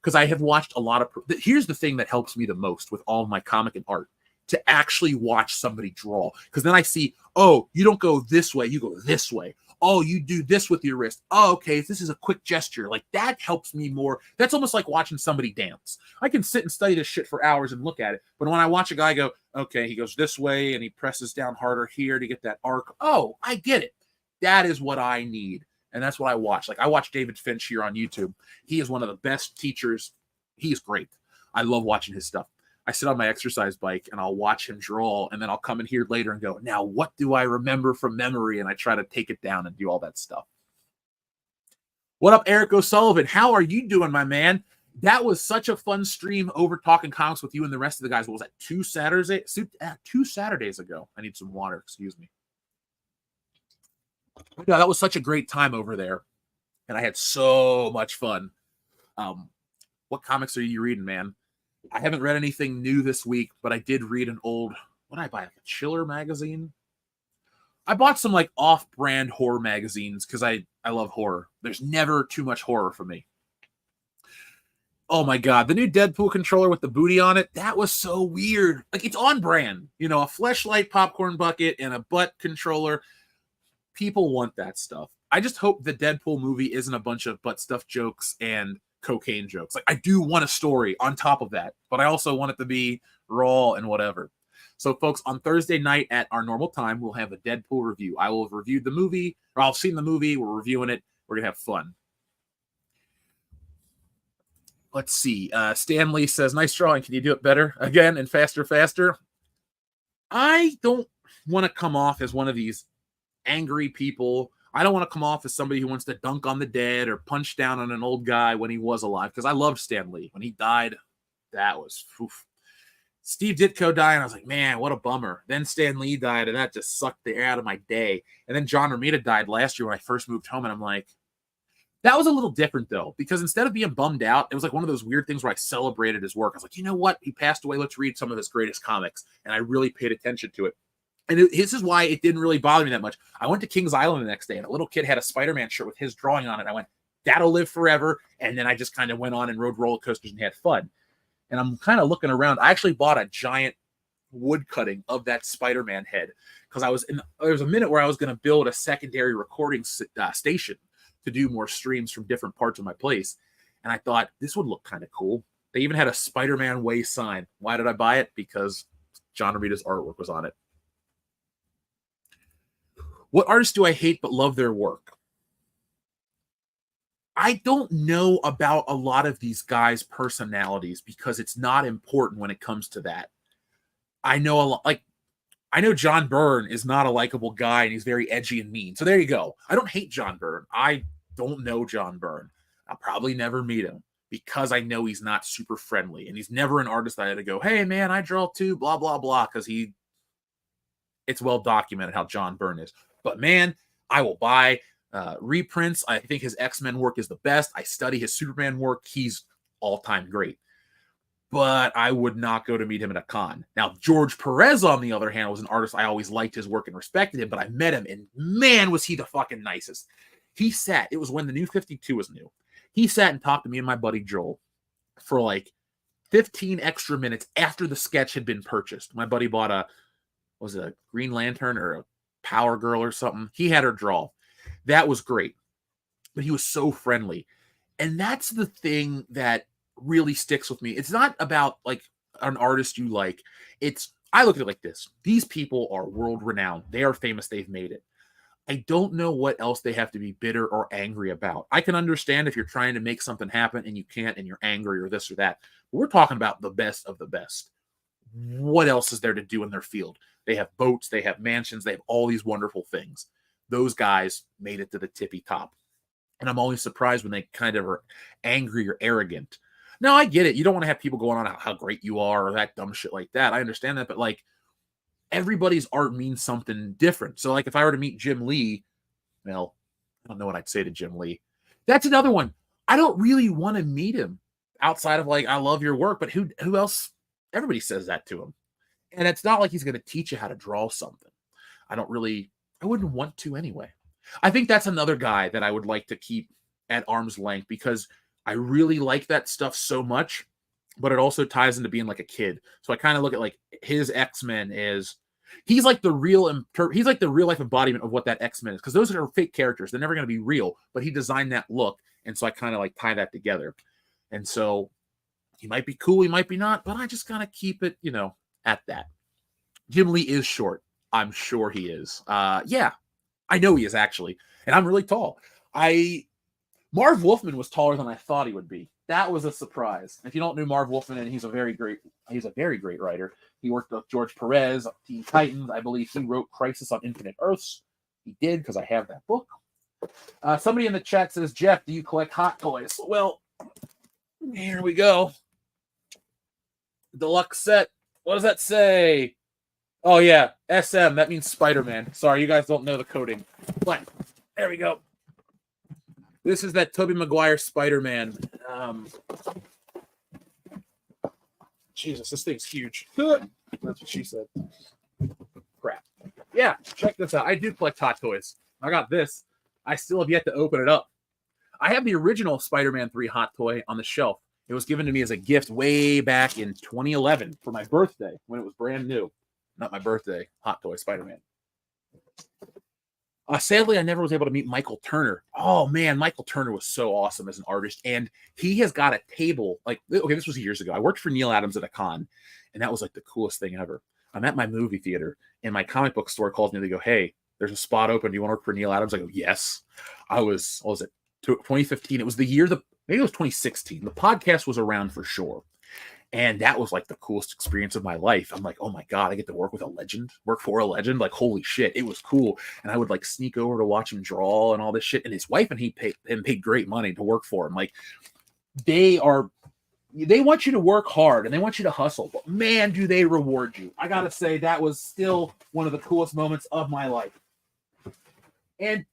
Because I have watched a lot of... Here's the thing that helps me the most with all of my comic and art, to actually watch somebody draw. Because then I see, oh, you don't go this way, you go this way. Oh, you do this with your wrist. Oh, okay, this is a quick gesture. Like, that helps me more. That's almost like watching somebody dance. I can sit and study this shit for hours and look at it. But when I watch a guy go, okay, he goes this way and he presses down harder here to get that arc. Oh, I get it. That is what I need. And that's what I watch. Like, I watch David Finch here on YouTube. He is one of the best teachers. He is great. I love watching his stuff. I sit on my exercise bike and I'll watch him draw, and then I'll come in here later and go, now what do I remember from memory? And I try to take it down and do all that stuff. What up, Eric O'Sullivan? How are you doing, my man? That was such a fun stream over talking comics with you and the rest of the guys. What was that, 2 Saturdays ago? I need some water, excuse me. Yeah, that was such a great time over there, and I had so much fun. What comics are you reading, man? I haven't read anything new this week, but I did read an old, what did I buy? Like a Chiller magazine? I bought some like off-brand horror magazines because I love horror. There's never too much horror for me. Oh my God, the new Deadpool controller with the booty on it, that was so weird. Like, it's on brand. A fleshlight popcorn bucket and a butt controller. People want that stuff. I just hope the Deadpool movie isn't a bunch of butt stuff jokes and cocaine jokes. Like, I do want a story on top of that, but I also want it to be raw and whatever. So, folks, on Thursday night at our normal time, we'll have a Deadpool review. I will have reviewed the movie, or I've seen the movie. We're reviewing it. We're going to have fun. Let's see. Stan Lee says, nice drawing. Can you do it better again and faster, faster? I don't want to come off as one of these angry people. I don't want to come off as somebody who wants to dunk on the dead or punch down on an old guy when he was alive, because I loved Stan Lee. When he died, that was oof. Steve Ditko died, and I was like, man, what a bummer. Then Stan Lee died, and that just sucked the air out of my day. And then John Romita died last year when I first moved home, and I'm like, that was a little different, though, because instead of being bummed out, it was like one of those weird things where I celebrated his work. I was like, you know what? He passed away. Let's read some of his greatest comics. And I really paid attention to it. And this is why it didn't really bother me that much. I went to Kings Island the next day, and a little kid had a Spider-Man shirt with his drawing on it. I went, that'll live forever. And then I just kind of went on and rode roller coasters and had fun. And I'm kind of looking around. I actually bought a giant wood cutting of that Spider-Man head because there was a minute where I was going to build a secondary recording station to do more streams from different parts of my place. And I thought this would look kind of cool. They even had a Spider-Man Way sign. Why did I buy it? Because John Romita's artwork was on it. What artists do I hate but love their work? I don't know about a lot of these guys' personalities because it's not important when it comes to that. I know a lot, I know John Byrne is not a likable guy and he's very edgy and mean. So there you go. I don't hate John Byrne. I don't know John Byrne. I'll probably never meet him because I know he's not super friendly and he's never an artist that I had to go, hey man, I draw too, blah, blah, blah. Because it's well documented how John Byrne is. But man, I will buy reprints. I think his X-Men work is the best. I study his Superman work. He's all-time great. But I would not go to meet him at a con. Now, George Perez, on the other hand, was an artist I always liked his work and respected him, but I met him, and man, was he the fucking nicest. He sat, it was when the New 52 was new. He sat and talked to me and my buddy Joel for like 15 extra minutes after the sketch had been purchased. My buddy bought was it a Green Lantern or a Power Girl or something? He had her draw. That was great. But he was so friendly. And that's the thing that really sticks with me. It's not about like an artist you like. I look at it like this. These people are world renowned. They are famous. They've made it. I don't know what else they have to be bitter or angry about. I can understand if you're trying to make something happen and you can't and you're angry or this or that. But we're talking about the best of the best. What else is there to do in their field? They have boats, they have mansions, they have all these wonderful things. Those guys made it to the tippy top. And I'm always surprised when they kind of are angry or arrogant. Now, I get it. You don't want to have people going on how great you are or that dumb shit like that. I understand that. But like, everybody's art means something different. So like, if I were to meet Jim Lee, well, I don't know what I'd say to Jim Lee. That's another one. I don't really want to meet him outside of like, I love your work. But who else? Everybody says that to him. And it's not like he's going to teach you how to draw something. I wouldn't want to anyway. I think that's another guy that I would like to keep at arm's length because I really like that stuff so much, but it also ties into being like a kid. So I kind of look at like his X-Men as he's like the real life embodiment of what that X-Men is. Because those are fake characters. They're never going to be real, but he designed that look. And so I kind of like tie that together. And so he might be cool, he might be not, but I just gotta keep it, at that. Jim Lee is short. I'm sure he is. Yeah, I know he is actually. And I'm really tall. Marv Wolfman was taller than I thought he would be. That was a surprise. If you don't know Marv Wolfman, and he's a very great writer. He worked with George Perez, Teen Titans. I believe he wrote Crisis on Infinite Earths. He did, because I have that book. Somebody in the chat says, Jeff, do you collect Hot Toys? Well, here we go. Deluxe set. What does that say? Oh, yeah. SM. That means Spider-Man. Sorry, you guys don't know the coding. But there we go. This is that Tobey Maguire Spider-Man. Jesus, this thing's huge. That's what she said. Crap. Yeah, check this out. I do collect Hot Toys. I got this. I still have yet to open it up. I have the original Spider-Man 3 Hot Toy on the shelf. It was given to me as a gift way back in 2011 for my birthday when it was brand new. Not my birthday. Hot Toy Spider-Man. Sadly, I never was able to meet Michael Turner. Oh, man, Michael Turner was so awesome as an artist. And he has got a table. This was years ago. I worked for Neil Adams at a con, and that was like the coolest thing ever. I'm at my movie theater, and my comic book store calls me. They go, hey, there's a spot open. Do you want to work for Neil Adams? I go, yes. What was it? 2015. It was the year maybe it was 2016. The podcast was around for sure. And that was like the coolest experience of my life. I'm like, oh my God, I get to work with a legend, work for a legend. Like, holy shit, it was cool. And I would like sneak over to watch him draw and all this shit. And his wife and he paid great money to work for him. Like, they want you to work hard and they want you to hustle, but man, do they reward you. I gotta say, that was still one of the coolest moments of my life. And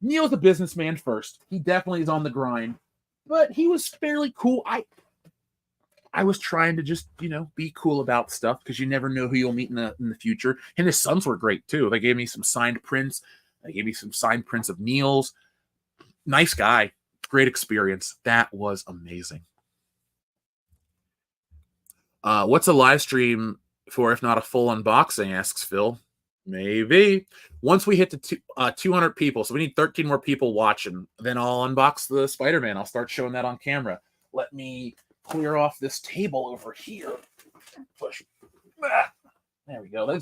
Neil's a businessman first. He definitely is on the grind, but he was fairly cool. I was trying to just, be cool about stuff because you never know who you'll meet in the future. And his sons were great too. They gave me some signed prints. They gave me some signed prints of Neil's. Nice guy. Great experience. That was amazing. What's a live stream for if not a full unboxing, asks Phil. Maybe. Once we hit the 200 people, so we need 13 more people watching, then I'll unbox the Spider-Man. I'll start showing that on camera. Let me clear off this table over here. Push. There we go.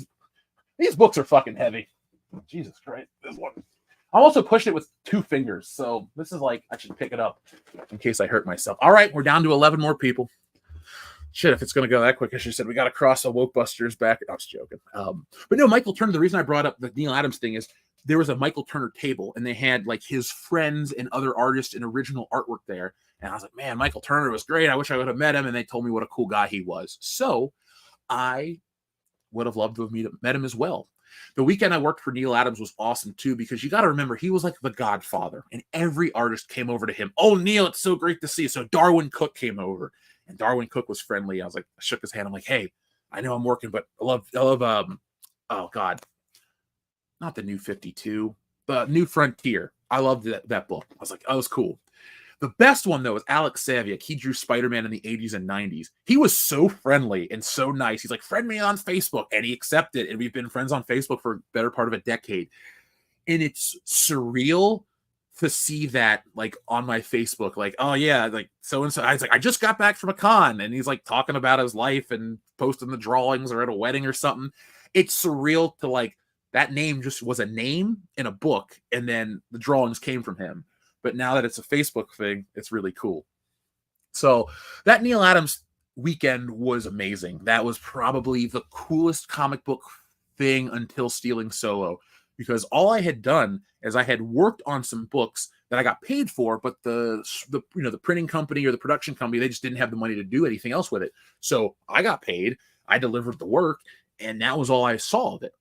These books are fucking heavy. Jesus Christ. This one. I also pushed it with 2 fingers, so this is like, I should pick it up in case I hurt myself. All right, we're down to 11 more people. Shit, if it's going to go that quick, as you said, we got to cross a Wokebusters back. I was joking. But no, Michael Turner, the reason I brought up the Neil Adams thing is there was a Michael Turner table, and they had like his friends and other artists and original artwork there. And I was like, man, Michael Turner was great. I wish I would have met him. And they told me what a cool guy he was. So I would have loved to have met him as well. The weekend I worked for Neil Adams was awesome too, because you got to remember, he was like the godfather, and every artist came over to him. Oh, Neil, it's so great to see you. So Darwin Cook came over. And Darwin Cook was friendly. I was like, I shook his hand. I'm like, hey, I know I'm working, but I love, oh God, not the New 52, the New Frontier. I loved that book. I was like, oh, it was cool. The best one though was Alex Saviuk. He drew Spider-Man in the 80s and 90s. He was so friendly and so nice. He's like, friend me on Facebook, and he accepted. And we've been friends on Facebook for a better part of a decade. And it's surreal to see that like on my Facebook, like, oh yeah, like so and so. I was like, I just got back from a con, and he's like talking about his life and posting the drawings, or at a wedding or something. It's surreal to like, that name just was a name in a book, and then the drawings came from him. But now that it's a Facebook thing, it's really cool. So that Neil Adams weekend was amazing. That was probably the coolest comic book thing until Stealing Solo, because all I had done is I had worked on some books that I got paid for, but the printing company or the production company, they just didn't have the money to do anything else with it. So I got paid, I delivered the work, and that was all I saw of it.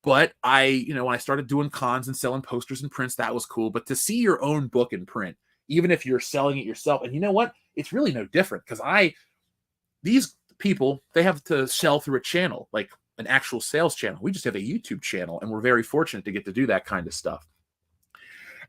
But when I started doing cons and selling posters and prints, that was cool. But to see your own book in print, even if you're selling it yourself, and you know what? It's really no different, because these people, they have to sell through a channel, like an actual sales channel. We just have a YouTube channel, and we're very fortunate to get to do that kind of stuff.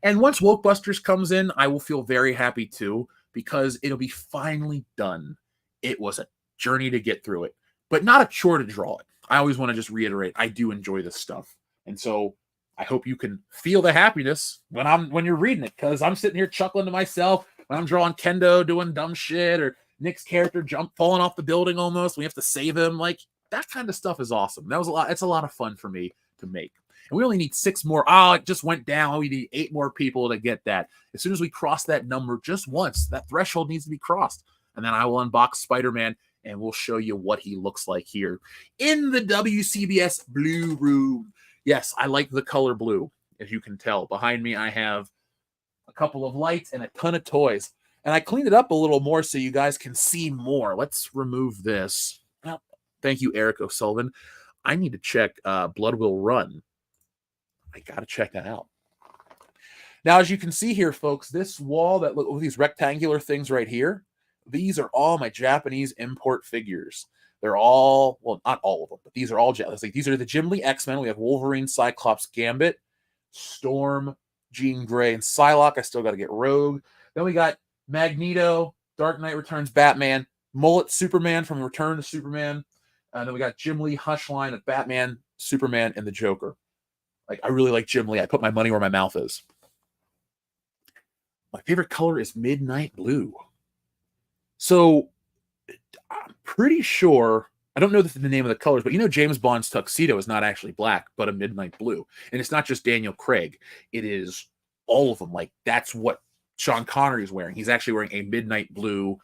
And once Wokebusters comes in, I will feel very happy too, because it'll be finally done. It was a journey to get through it, but not a chore to draw it. I always want to just reiterate, I do enjoy this stuff. And so I hope you can feel the happiness when you're reading it, because I'm sitting here chuckling to myself when I'm drawing Kendo doing dumb shit, or Nick's character falling off the building almost. We have to save him. Like, that kind of stuff is awesome. That was a lot. It's a lot of fun for me to make. And we only need 6 more. Oh, it just went down. We need 8 more people to get that. As soon as we cross that number just once, that threshold needs to be crossed. And then I will unbox Spider-Man, and we'll show you what he looks like here in the WCBS Blue Room. Yes, I like the color blue, as you can tell. Behind me, I have a couple of lights and a ton of toys. And I cleaned it up a little more so you guys can see more. Let's remove this. Oh, thank you, Eric O'Sullivan. I need to check Blood Will Run. I got to check that out. Now, as you can see here, folks, this wall that look, these rectangular things right here, these are all my Japanese import figures. They're all, well, not all of them, but these are all Japanese. Like, these are the Jim Lee X-Men. We have Wolverine, Cyclops, Gambit, Storm, Jean Grey, and Psylocke. I still got to get Rogue. Then we got Magneto, Dark Knight Returns, Batman, Mullet Superman from Return to Superman. And then we got Jim Lee Hush line of Batman, Superman, and the Joker. Like, I really like Jim Lee. I put my money where my mouth is. My favorite color is midnight blue. So I'm pretty sure, I don't know the name of the colors, but James Bond's tuxedo is not actually black, but a midnight blue. And it's not just Daniel Craig. It is all of them. Like, that's what Sean Connery is wearing. He's actually wearing a midnight blue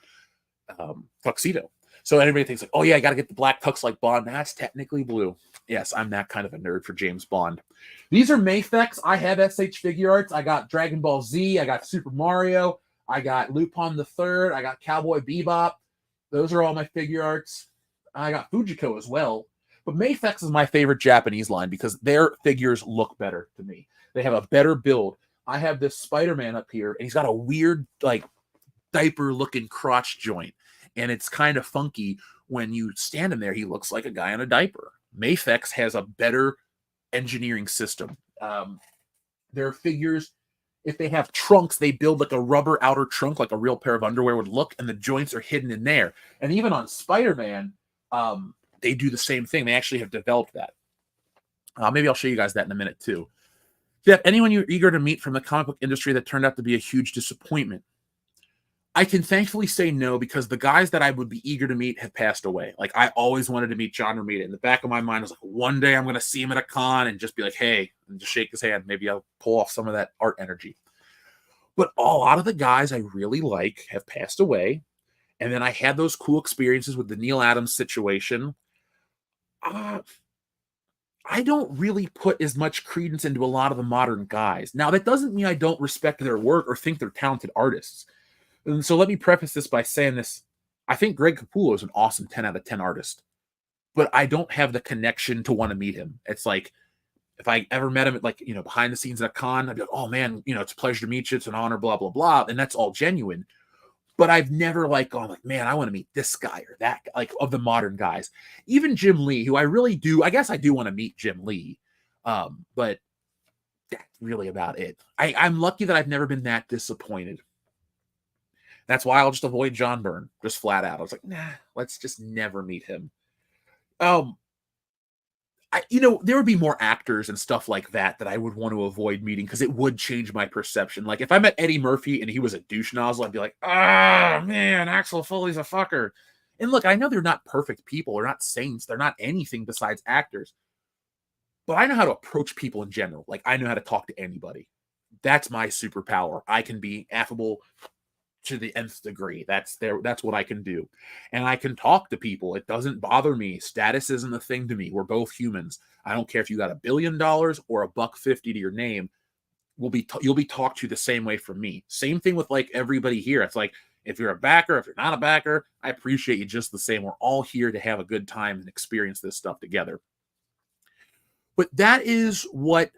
tuxedo. So everybody thinks like, oh yeah, I got to get the black tux like Bond. That's technically blue. Yes, I'm that kind of a nerd for James Bond. These are Mafex. I have SH figure arts. I got Dragon Ball Z. I got Super Mario. I got Lupin the Third. I got Cowboy Bebop. Those are all my figure arts. I got Fujiko as well. But Mafex is my favorite Japanese line because their figures look better to me. They have a better build. I have this Spider-Man up here, and he's got a weird, like, diaper-looking crotch joint. And it's kind of funky when you stand him there. He looks like a guy in a diaper. Mafex has a better engineering system. Their figures, if they have trunks, they build like a rubber outer trunk, like a real pair of underwear would look, and the joints are hidden in there. And even on Spider-Man, they do the same thing. They actually have developed that. Maybe I'll show you guys that in a minute too. If you have anyone you're eager to meet from the comic book industry that turned out to be a huge disappointment, I can thankfully say no, because the guys that I would be eager to meet have passed away. Like, I always wanted to meet John Romita. In the back of my mind, I was like, one day I'm going to see him at a con and just be like, hey, and just shake his hand. Maybe I'll pull off some of that art energy. But a lot of the guys I really like have passed away. And then I had those cool experiences with the Neil Adams situation. I don't really put as much credence into a lot of the modern guys. Now, that doesn't mean I don't respect their work or think they're talented artists. And so let me preface this by saying this. I think Greg Capullo is an awesome 10 out of 10 artist, but I don't have the connection to want to meet him. It's like, if I ever met him at, like, you know, behind the scenes at a con, I'd be like, oh man, you know, it's a pleasure to meet you. It's an honor, blah, blah, blah. And that's all genuine. But I've never like gone like, man, I want to meet this guy or that guy, like, of the modern guys. Even Jim Lee, who I really do, I guess I do want to meet Jim Lee. But that's really about it. I'm lucky that I've never been that disappointed. That's why I'll just avoid John Byrne, just flat out. I was like, nah, let's just never meet him. There would be more actors and stuff like that I would want to avoid meeting because it would change my perception. Like, if I met Eddie Murphy and he was a douche nozzle, I'd be like, ah, man, Axel Foley's a fucker. And look, I know they're not perfect people. They're not saints. They're not anything besides actors. But I know how to approach people in general. Like, I know how to talk to anybody. That's my superpower. I can be affable to the nth degree. That's what I can do. And I can talk to people. It doesn't bother me. Status isn't a thing to me. We're both humans. I don't care if you got $1 billion or $1.50 to your name. You'll be talked to the same way from me. Same thing with like everybody here. It's like, if you're a backer, if you're not a backer, I appreciate you just the same. We're all here to have a good time and experience this stuff together. But that is what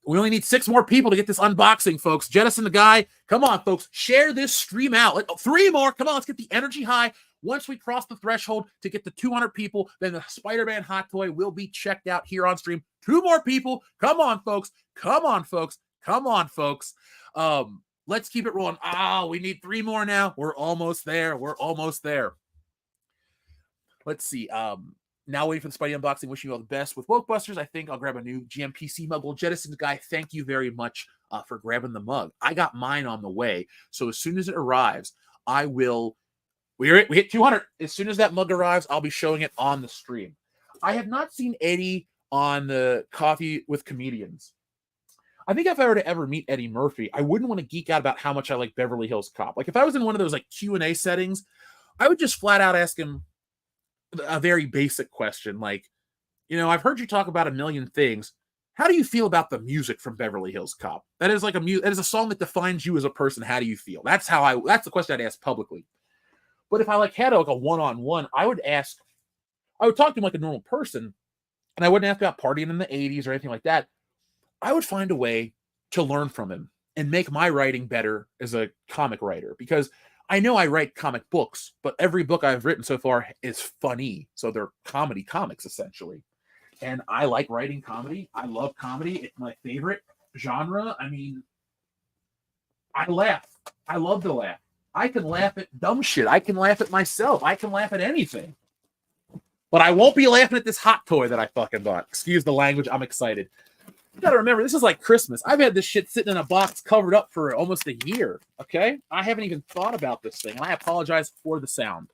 we only need 6 more people to get this unboxing, folks. Jettison the guy. Come on, folks. Share this stream out. 3 more. Come on, let's get the energy high. Once we cross the threshold to get to 200 people, then the Spider-Man hot toy will be checked out here on stream. 2 more people. Come on, folks. Come on, folks. Come on, folks. Let's keep it rolling. We need 3 more now. We're almost there. We're almost there. Let's see. Now waiting for the Spidey unboxing. Wishing you all the best with Wokebusters. I think I'll grab a new G.M.P.C mug. Well, Jettison guy, thank you very much for grabbing the mug. I got mine on the way. So as soon as it arrives, I will... We hit 200. As soon as that mug arrives, I'll be showing it on the stream. I have not seen Eddie on the Coffee with Comedians. I think if I were to ever meet Eddie Murphy, I wouldn't want to geek out about how much I like Beverly Hills Cop. Like, if I was in one of those like Q&A settings, I would just flat out ask him a very basic question, like, you know, I've heard you talk about a million things. How do you feel about the music from Beverly Hills Cop? That is like that is a song that defines you as a person. How do you feel? That's the question I'd ask publicly. But if I like had like a one-on-one, I would talk to him like a normal person, and I wouldn't ask about partying in the 80s or anything like that. I would find a way to learn from him and make my writing better as a comic writer, because I know I write comic books, but every book I've written so far is funny. So they're comedy comics, essentially. And I like writing comedy. I love comedy. It's my favorite genre. I mean, I laugh. I love to laugh. I can laugh at dumb shit. I can laugh at myself. I can laugh at anything. But I won't be laughing at this hot toy that I fucking bought. Excuse the language. I'm excited. You gotta remember, this is like Christmas. I've had this shit sitting in a box covered up for almost a year, okay? I haven't even thought about this thing, and I apologize for the sound.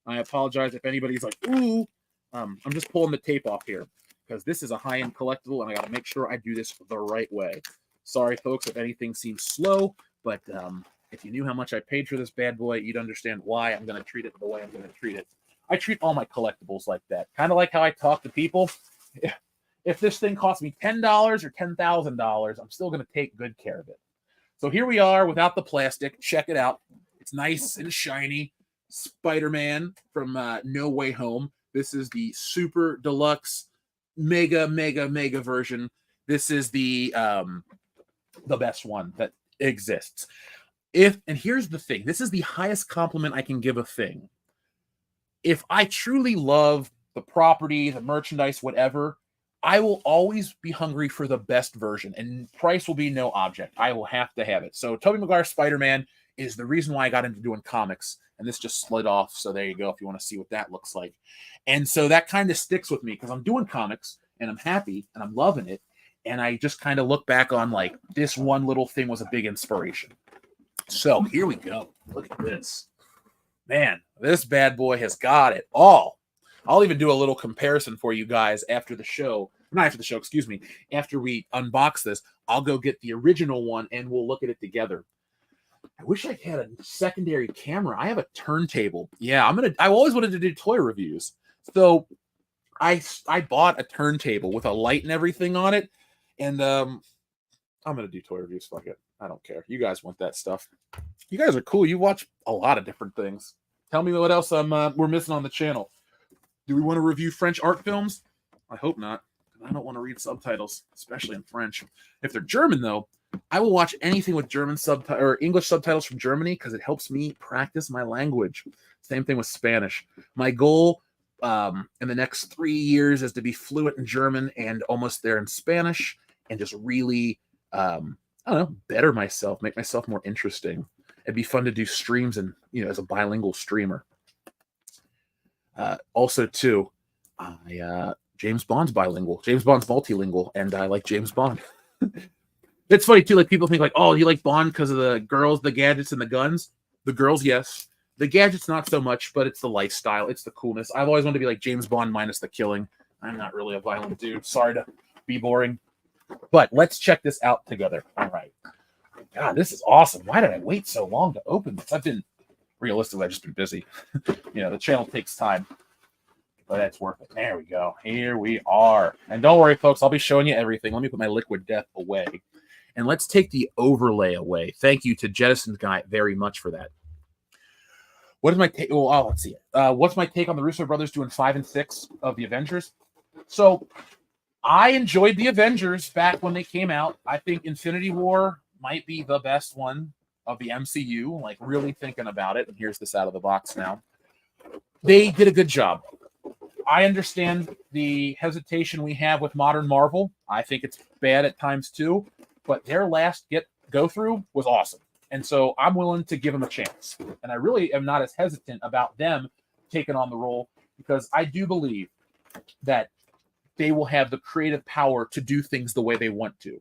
I apologize if anybody's like, ooh. I'm just pulling the tape off here, because this is a high-end collectible, and I gotta make sure I do this the right way. Sorry, folks, if anything seems slow. But if you knew how much I paid for this bad boy, you'd understand why I'm going to treat it the way I'm going to treat it. I treat all my collectibles like that. Kind of like how I talk to people. If this thing costs me $10 or $10,000, I'm still going to take good care of it. So here we are without the plastic. Check it out. It's nice and shiny. Spider-Man from No Way Home. This is the super deluxe mega version. This is the best one that exists. And here's the thing. This is the highest compliment I can give a thing. If I truly love the property, the merchandise, whatever, I will always be hungry for the best version, and price will be no object. I will have to have it. So Tobey Maguire's Spider-Man is the reason why I got into doing comics, and this just slid off. So there you go if you want to see what that looks like. And so that kind of sticks with me because I'm doing comics, and I'm happy, and I'm loving it, and I just kind of look back on like this one little thing was a big inspiration. So here we go. Look at this. Man, this bad boy has got it all. I'll even do a little comparison for you guys after the show. Not after the show, excuse me. After we unbox this, I'll go get the original one and we'll look at it together. I wish I had a secondary camera. I have a turntable. Yeah, I always wanted to do toy reviews. So I bought a turntable with a light and everything on it. And I'm gonna do toy reviews. Fuck it. I don't care. You guys want that stuff. You guys are cool. You watch a lot of different things. Tell me what else we're missing on the channel. Do we want to review French art films? I hope not. I don't want to read subtitles, especially in French. If they're German, though, I will watch anything with German subtitles or English subtitles from Germany because it helps me practice my language. Same thing with Spanish. My goal in the next 3 years is to be fluent in German and almost there in Spanish, and just really, I don't know, better myself, make myself more interesting. It'd be fun to do streams and as a bilingual streamer. Also, too, James Bond's bilingual. James Bond's multilingual, and I like James Bond. It's funny, too. Like, people think, like, oh, you like Bond because of the girls, the gadgets, and the guns? The girls, yes. The gadgets, not so much, but it's the lifestyle. It's the coolness. I've always wanted to be like James Bond minus the killing. I'm not really a violent dude. Sorry to be boring. But let's check this out together. All right. God, this is awesome. Why did I wait so long to open this? I've just been busy. The channel takes time, but that's worth it. There we go. Here we are. And don't worry, folks, I'll be showing you everything. Let me put my liquid death away. And let's take the overlay away. Thank you to Jettison Guy very much for that. What is my take? Oh, let's see. What's my take on the Russo brothers doing 5 and 6 of the Avengers? So I enjoyed the Avengers back when they came out. I think Infinity War might be the best one of the MCU, like really thinking about it. And here's this out of the box now. They did a good job. I understand the hesitation we have with modern Marvel. I think it's bad at times too, but their last go through was awesome. And so I'm willing to give them a chance. And I really am not as hesitant about them taking on the role because I do believe that they will have the creative power to do things the way they want to.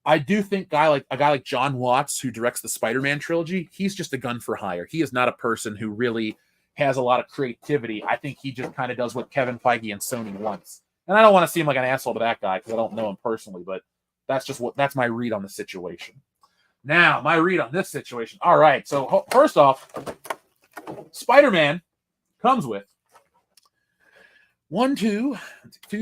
I do think a guy like John Watts, who directs the Spider-Man trilogy, he's just a gun for hire. He is not a person who really has a lot of creativity. I think he just kind of does what Kevin Feige and Sony wants. And I don't want to seem like an asshole to that guy because I don't know him personally, but that's my read on the situation. Now, my read on this situation. All right, so first off, Spider-Man comes with 1, 2,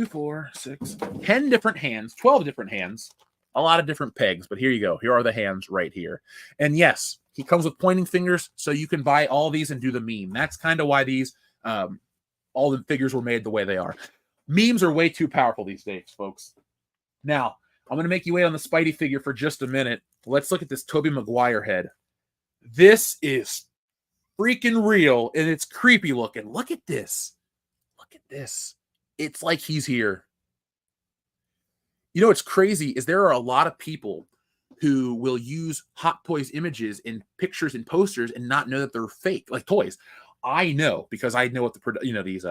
4, 6, 10 different hands, 12 different hands, a lot of different pegs, but here you go. Here are the hands right here. And yes, he comes with pointing fingers, so you can buy all these and do the meme. That's kind of why these, all the figures were made the way they are. Memes are way too powerful these days, folks. Now, I'm going to make you wait on the Spidey figure for just a minute. Let's look at this Tobey Maguire head. This is freaking real, and it's creepy looking. Look at this. Look at this. It's like he's here. What's crazy is there are a lot of people who will use Hot Toys images in pictures and posters and not know that they're fake, like toys. I know because I know what these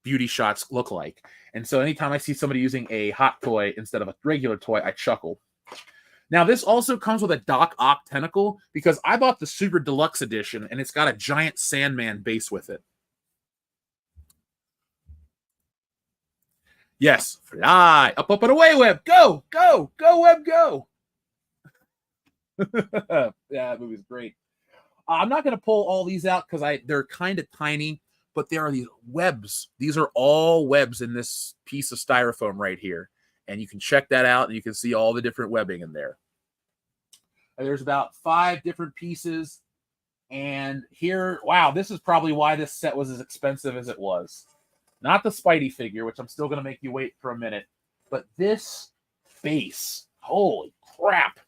beauty shots look like. And so anytime I see somebody using a hot toy instead of a regular toy, I chuckle. Now, this also comes with a Doc Ock tentacle because I bought the Super Deluxe Edition and it's got a giant Sandman base with it. Yes, fly, up, and away, Web. Go, go, go, Web, go. Yeah, that movie's great. I'm not going to pull all these out because they're kind of tiny, but there are these webs. These are all webs in this piece of styrofoam right here. And you can check that out, and you can see all the different webbing in there. And there's about 5 different pieces. And here, wow, this is probably why this set was as expensive as it was. Not the Spidey figure, which I'm still going to make you wait for a minute, but this base. Holy crap.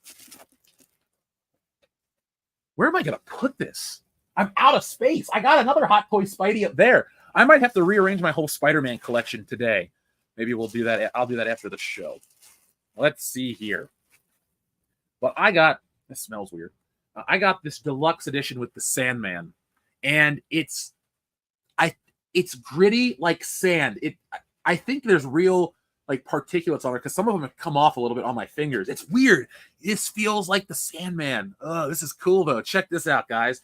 Where am I going to put this? I'm out of space. I got another Hot Toy Spidey up there. I might have to rearrange my whole Spider-Man collection today. Maybe we'll do that. I'll do that after the show. Let's see here. But I got, this smells weird. I got this deluxe edition with the Sandman. And it's gritty like sand. I think there's real like particulates on it because some of them have come off a little bit on my fingers. It's weird. This feels like the Sandman. Oh, this is cool though. Check this out, guys.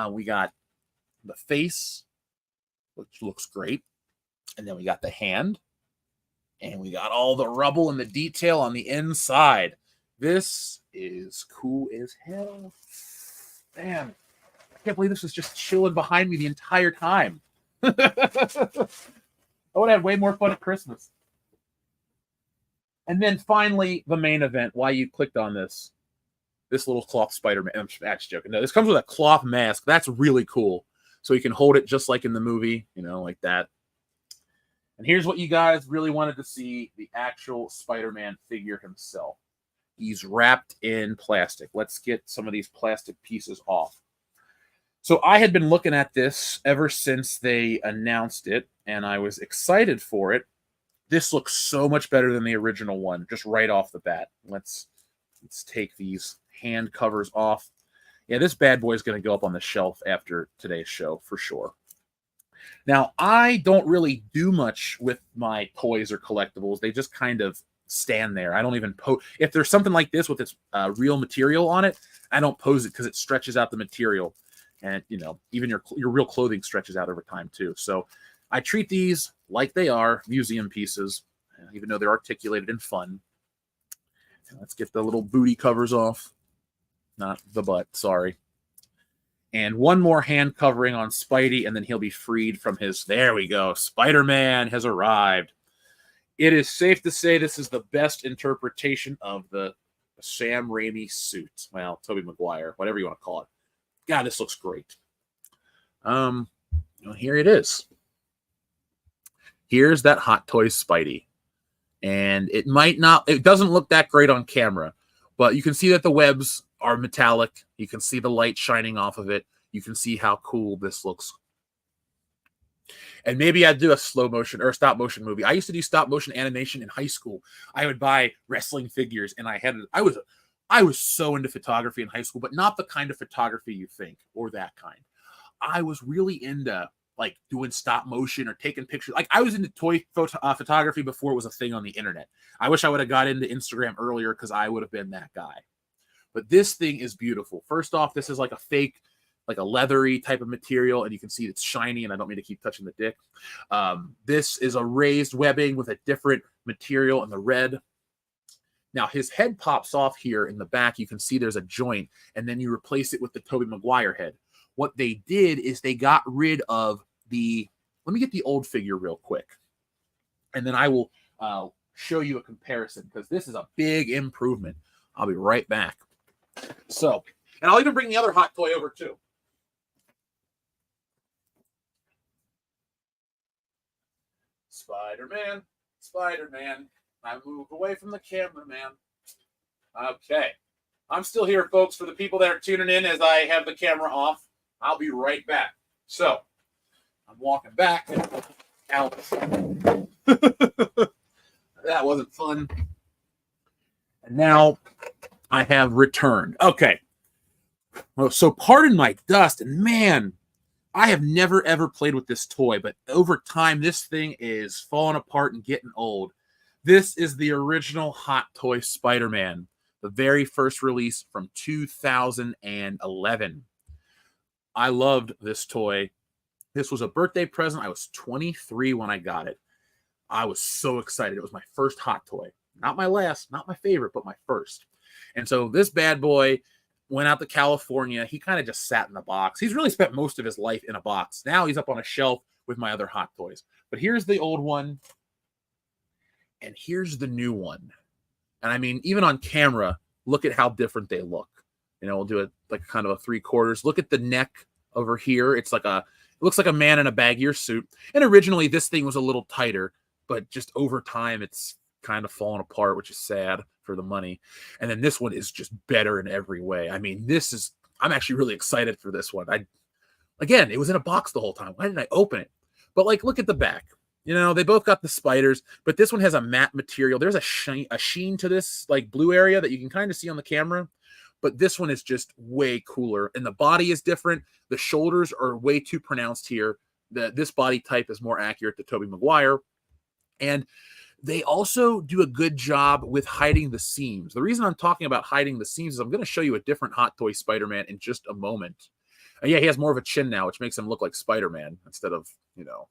We got the face, which looks great. And then we got the hand. And we got all the rubble and the detail on the inside. This is cool as hell. Man, I can't believe this was just chilling behind me the entire time. I would have had way more fun at Christmas. And then finally, the main event, why you clicked on this. This little cloth Spider-Man. I'm actually joking. No, this comes with a cloth mask. That's really cool. So you can hold it just like in the movie, like that. And here's what you guys really wanted to see, the actual Spider-Man figure himself. He's wrapped in plastic. Let's get some of these plastic pieces off. So I had been looking at this ever since they announced it, and I was excited for it. This looks so much better than the original one, just right off the bat. Let's take these hand covers off. Yeah, this bad boy is going to go up on the shelf after today's show for sure. Now, I don't really do much with my toys or collectibles. They just kind of stand there. I don't even pose. If there's something like this with its real material on it, I don't pose it because it stretches out the material. And, even your real clothing stretches out over time, too. So I treat these like they are museum pieces, even though they're articulated and fun. Let's get the little booty covers off. Not the butt, sorry. And one more hand covering on Spidey, and then he'll be freed from his... There we go. Spider-Man has arrived. It is safe to say this is the best interpretation of the Sam Raimi suit. Well, Tobey Maguire, whatever you want to call it. God, this looks great. Here it is. Here's that Hot Toys Spidey. And it doesn't look that great on camera, but you can see that the webs are metallic. You can see the light shining off of it. You can see how cool this looks. And maybe I'd do a slow motion or a stop motion movie. I used to do stop motion animation in high school. I would buy wrestling figures, and I was so into photography in high school, but not the kind of photography you think, or that kind. I was really into like doing stop motion or taking pictures. Like I was into toy photography before it was a thing on the internet. I wish I would have got into Instagram earlier because I would have been that guy. But this thing is beautiful. First off, this is like a fake, like a leathery type of material, and you can see it's shiny, and I don't mean to keep touching the dick. This is a raised webbing with a different material in the red. Now, his head pops off here in the back. You can see there's a joint, and then you replace it with the Tobey Maguire head. What they did is they got rid of the... Let me get the old figure real quick, and then I will show you a comparison, because this is a big improvement. I'll be right back. So, and I'll even bring the other hot toy over, too. Spider-Man, Spider-Man. I moved away from the cameraman. Okay. I'm still here, folks, for the people that are tuning in as I have the camera off. I'll be right back. So, I'm walking back. Out. That wasn't fun. And now I have returned. Okay. Well, so pardon my dust. And man, I have never, ever played with this toy. But over time, this thing is falling apart and getting old. This is the original Hot Toy Spider-Man, the very first release from 2011. I loved this toy. This was a birthday present. I was 23 when I got it. I was so excited. It was my first hot toy. Not my last, not my favorite, but my first. And so this bad boy went out to California. He kind of just sat in the box. He's really spent most of his life in a box. Now he's up on a shelf with my other Hot Toys. But here's the old one, and here's the new one. And I mean, even on camera, look at how different they look. You know, we'll do it like kind of a 3/4. Look at the neck over here. It's like it looks like a man in a baggier suit. And originally this thing was a little tighter, but just over time it's kind of fallen apart, which is sad for the money. And then this one is just better in every way. I mean, I'm actually really excited for this one. Again, it was in a box the whole time. Why didn't I open it? But like, look at the back. You know, they both got the spiders, but this one has a matte material. There's a sheen to this like blue area that you can kind of see on the camera. But this one is just way cooler. And the body is different. The shoulders are way too pronounced here. This body type is more accurate to Tobey Maguire. And they also do a good job with hiding the seams. The reason I'm talking about hiding the seams is I'm going to show you a different Hot Toy Spider-Man in just a moment. And yeah, he has more of a chin now, which makes him look like Spider-Man instead of, you know,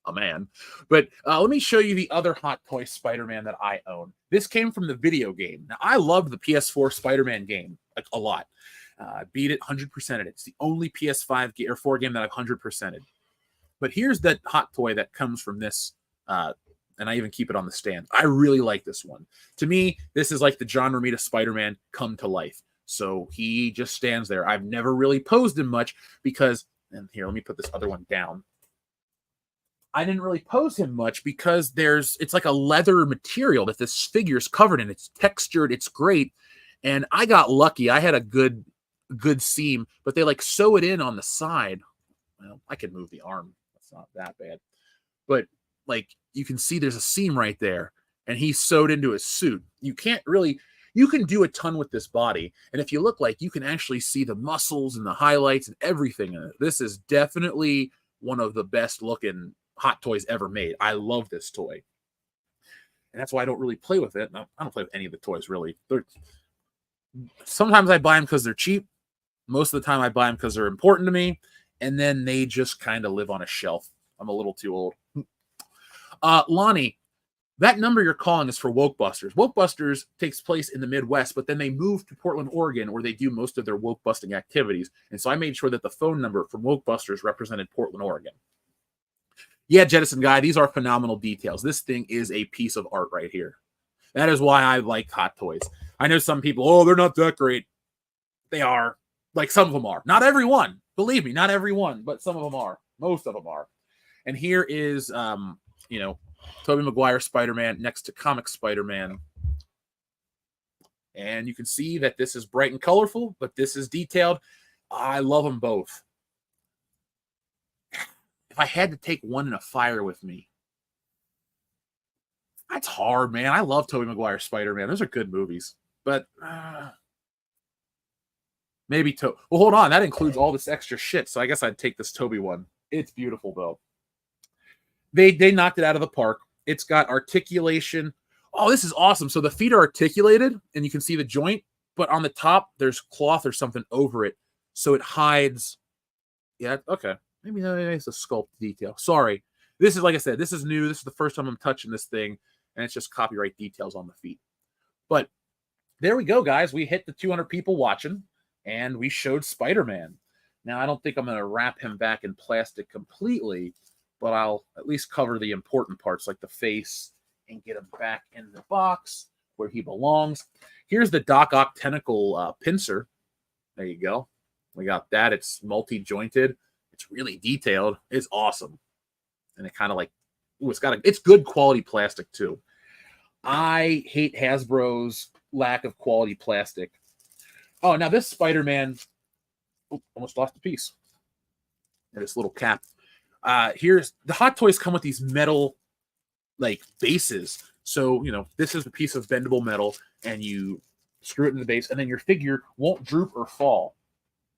a man. But let me show you the other Hot Toy Spider-Man that I own. This came from the video game. Now, I loved the PS4 Spider-Man game like a lot. I beat it, 100%ed. It's the only PS5 or 4 game that I've 100%ed. But here's that Hot Toy that comes from this, and I even keep it on the stand. I really like this one. To me, this is like the John Romita Spider-Man come to life. So he just stands there. I've never really posed him much because, and here, let me put this other one down. I didn't really pose him much because it's like a leather material that this figure is covered in. It's textured. It's great. And I got lucky. I had a good seam, but they like sew it in on the side. Well, I can move the arm. That's not that bad. But like you can see there's a seam right there and he's sewed into his suit. You can do a ton with this body. And if you look, like, you can actually see the muscles and the highlights and everything in it. This is definitely one of the best looking Hot Toys ever made. I love this toy. And that's why I don't really play with it. I don't play with any of the toys, really. Sometimes I buy them because they're cheap. Most of the time I buy them because they're important to me. And then they just kind of live on a shelf. I'm a little too old. Lonnie, that number you're calling is for Wokebusters. Wokebusters takes place in the Midwest, but then they move to Portland, Oregon, where they do most of their woke-busting activities. And so I made sure that the phone number from Wokebusters represented Portland, Oregon. Yeah, Jettison Guy, these are phenomenal details. This thing is a piece of art right here. That is why I like Hot Toys. I know some people, oh, they're not that great. They are. Like, some of them are. Not every one. Believe me, not every one, but some of them are. Most of them are. And here is, you know, Tobey Maguire Spider-Man next to Comic Spider-Man. And you can see that this is bright and colorful, but this is detailed. I love them both. If I had to take one in a fire with me, that's hard, man. I love Tobey Maguire Spider-Man. Those are good movies. But maybe well, hold on. That includes all this extra shit. So I guess I'd take this Tobey one. It's beautiful, though. They knocked it out of the park. It's got articulation. Oh, this is awesome. So the feet are articulated, and you can see the joint. But on the top, there's cloth or something over it. So it hides. Yeah, okay. Maybe it's a sculpt detail. Sorry. This is, like I said, this is new. This is the first time I'm touching this thing, and it's just copyright details on the feet. But there we go, guys. We hit the 200 people watching, and we showed Spider-Man. Now, I don't think I'm going to wrap him back in plastic completely, but I'll at least cover the important parts, like the face, and get him back in the box where he belongs. Here's the Doc Ock tentacle pincer. There you go. We got that. It's multi-jointed. It's really detailed. It's awesome. And it kind of like, ooh, it's good quality plastic too. I hate Hasbro's lack of quality plastic. Oh, now this Spider-Man, almost lost a piece. And this little cap. Here's the Hot Toys come with these metal like bases. So, you know, this is a piece of bendable metal and you screw it in the base and then your figure won't droop or fall.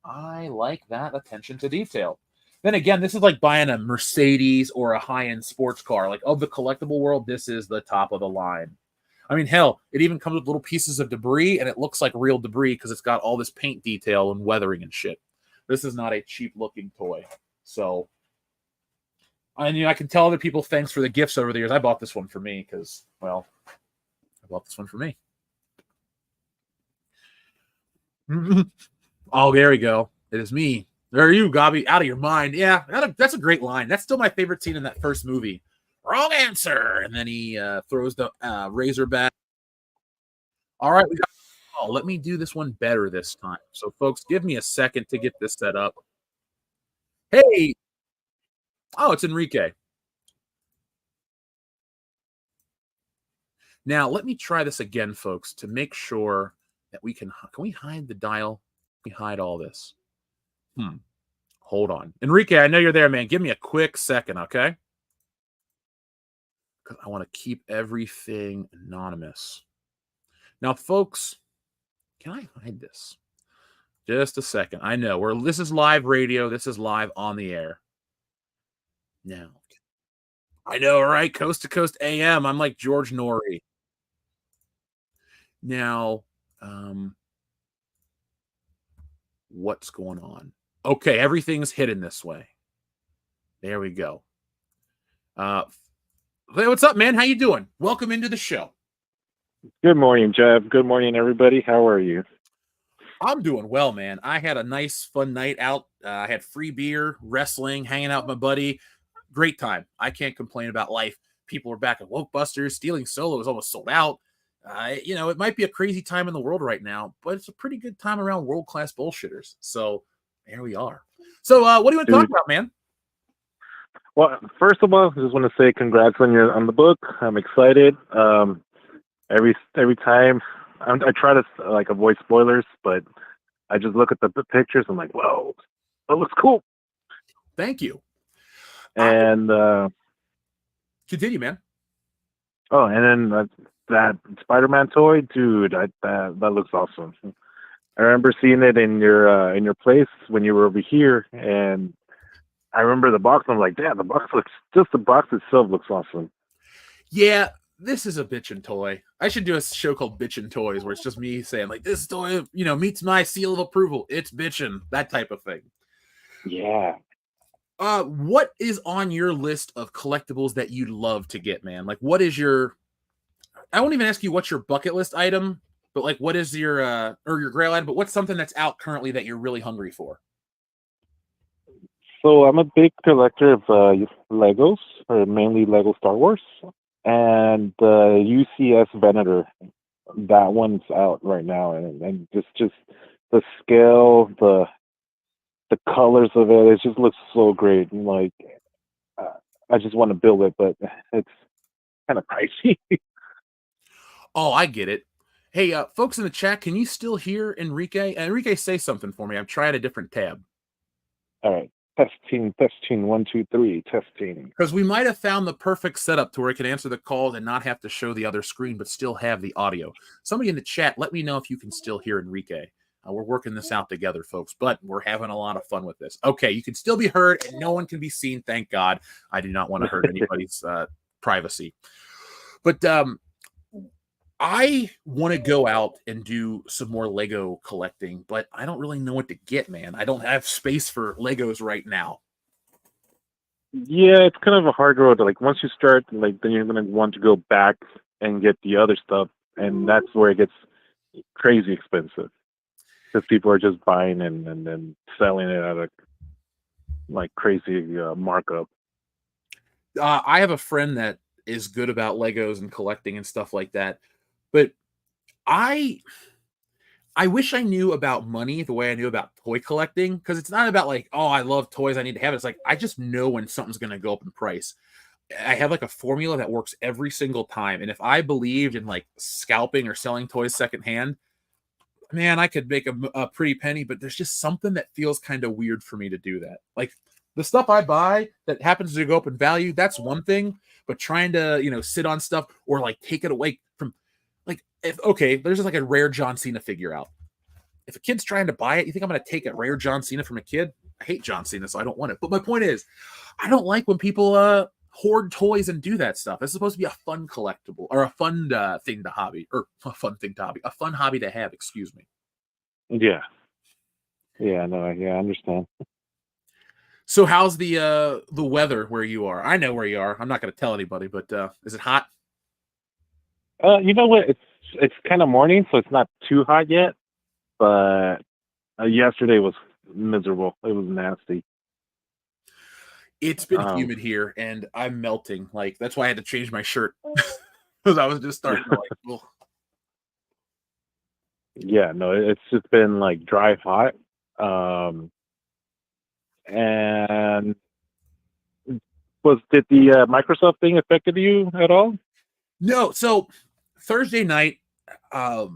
I like that attention to detail. Then again, this is like buying a Mercedes or a high-end sports car. Like, of the collectible world, this is the top of the line. I mean, hell, it even comes with little pieces of debris, and it looks like real debris because it's got all this paint detail and weathering and shit. This is not a cheap-looking toy. So, I can tell other people thanks for the gifts over the years. I bought this one for me because, well, I bought this one for me. Oh, there we go. It is me. There are you, Gobby. Out of your mind. Yeah, that's a great line. That's still my favorite scene in that first movie. Wrong answer. And then he throws the razor back. All right, we got. Oh, let me do this one better this time. So, folks, give me a second to get this set up. Hey, oh, it's Enrique. Now, let me try this again, folks, to make sure that we can we hide the dial? Can we hide all this? Hold on. Enrique, I know you're there, man. Give me a quick second, okay? Because I want to keep everything anonymous. Now, folks, can I hide this? Just a second. I know this is live radio. This is live on the air. Now, I know, right? Coast to coast AM. I'm like George Norrie. Now, what's going on? Okay, everything's hidden this way. There we go. Hey, what's up, man? How you doing? Welcome into the show. Good morning, Jeff. Good morning, everybody. How are you? I'm doing well, man. I had a nice, fun night out. I had free beer, wrestling, hanging out with my buddy. Great time. I can't complain about life. People are back at Wokebusters. Stealing Solo is almost sold out. It might be a crazy time in the world right now, but it's a pretty good time around world-class bullshitters. So there we are. So what do you want to talk about, man? Well, first of all, I just want to say congrats on the book. I'm excited. Every time I try to avoid spoilers, but I just look at the pictures. I'm like, whoa, that looks cool. Thank you. And continue, man. Oh, and then that Spider-Man toy, dude, that looks awesome. I remember seeing it in your place when you were over here, and I remember the box. I'm like, damn, the box itself looks awesome. Yeah, this is a bitchin' toy. I should do a show called Bitchin' Toys, where it's just me saying, like, this toy, meets my seal of approval. It's bitchin', that type of thing. Yeah. What is on your list of collectibles that you'd love to get, man? Like, what is your? I won't even ask you what's your bucket list item, but like, what is your or your grail item? But what's something that's out currently that you're really hungry for? So I'm a big collector of Legos, or mainly Lego Star Wars, and the UCS Venator. That one's out right now, and just the scale, the colors of it, it just looks so great. And like, I just want to build it, but it's kind of pricey. Oh, I get it. Hey, folks in the chat, can you still hear Enrique? Enrique, say something for me. I'm trying a different tab. All right. Testing, 1, 2, 3, testing. Because we might have found the perfect setup to where it can answer the calls and not have to show the other screen, but still have the audio. Somebody in the chat, let me know if you can still hear Enrique. We're working this out together, folks, but we're having a lot of fun with this. Okay, you can still be heard and no one can be seen. Thank God. I do not want to hurt anybody's privacy. But I want to go out and do some more Lego collecting, but I don't really know what to get, man. I don't have space for Legos right now. Yeah, it's kind of a hard road. Like, once you start, like, then you're going to want to go back and get the other stuff, and that's where it gets crazy expensive. Because people are just buying and then selling it at a like crazy markup. I have a friend that is good about Legos and collecting and stuff like that, but I wish I knew about money the way I knew about toy collecting, because it's not about like, oh, I love toys, I need to have it. It's like, I just know when something's going to go up in price. I have like a formula that works every single time, and if I believed in like scalping or selling toys secondhand, man, I could make a pretty penny, but there's just something that feels kind of weird for me to do that. Like, the stuff I buy that happens to go up in value, that's one thing, but trying to, sit on stuff or like take it away from, like, there's just like a rare John Cena figure out. If a kid's trying to buy it, you think I'm going to take a rare John Cena from a kid? I hate John Cena, so I don't want it. But my point is, I don't like when people hoard toys and do that stuff. It's supposed to be a fun collectible or a fun thing to hobby, or a fun thing to hobby, a fun hobby to have. Excuse me. Yeah. Yeah. No. Yeah. I understand. So how's the weather where you are? I know where you are. I'm not going to tell anybody, but is it hot? You know what? It's kind of morning, so it's not too hot yet. but yesterday was miserable. It was nasty. It's been humid here, and I'm melting. Like, that's why I had to change my shirt because I was just starting to like. Ugh. Yeah, no, it's just been like dry hot, and did the Microsoft thing affected you at all? No, so Thursday night, I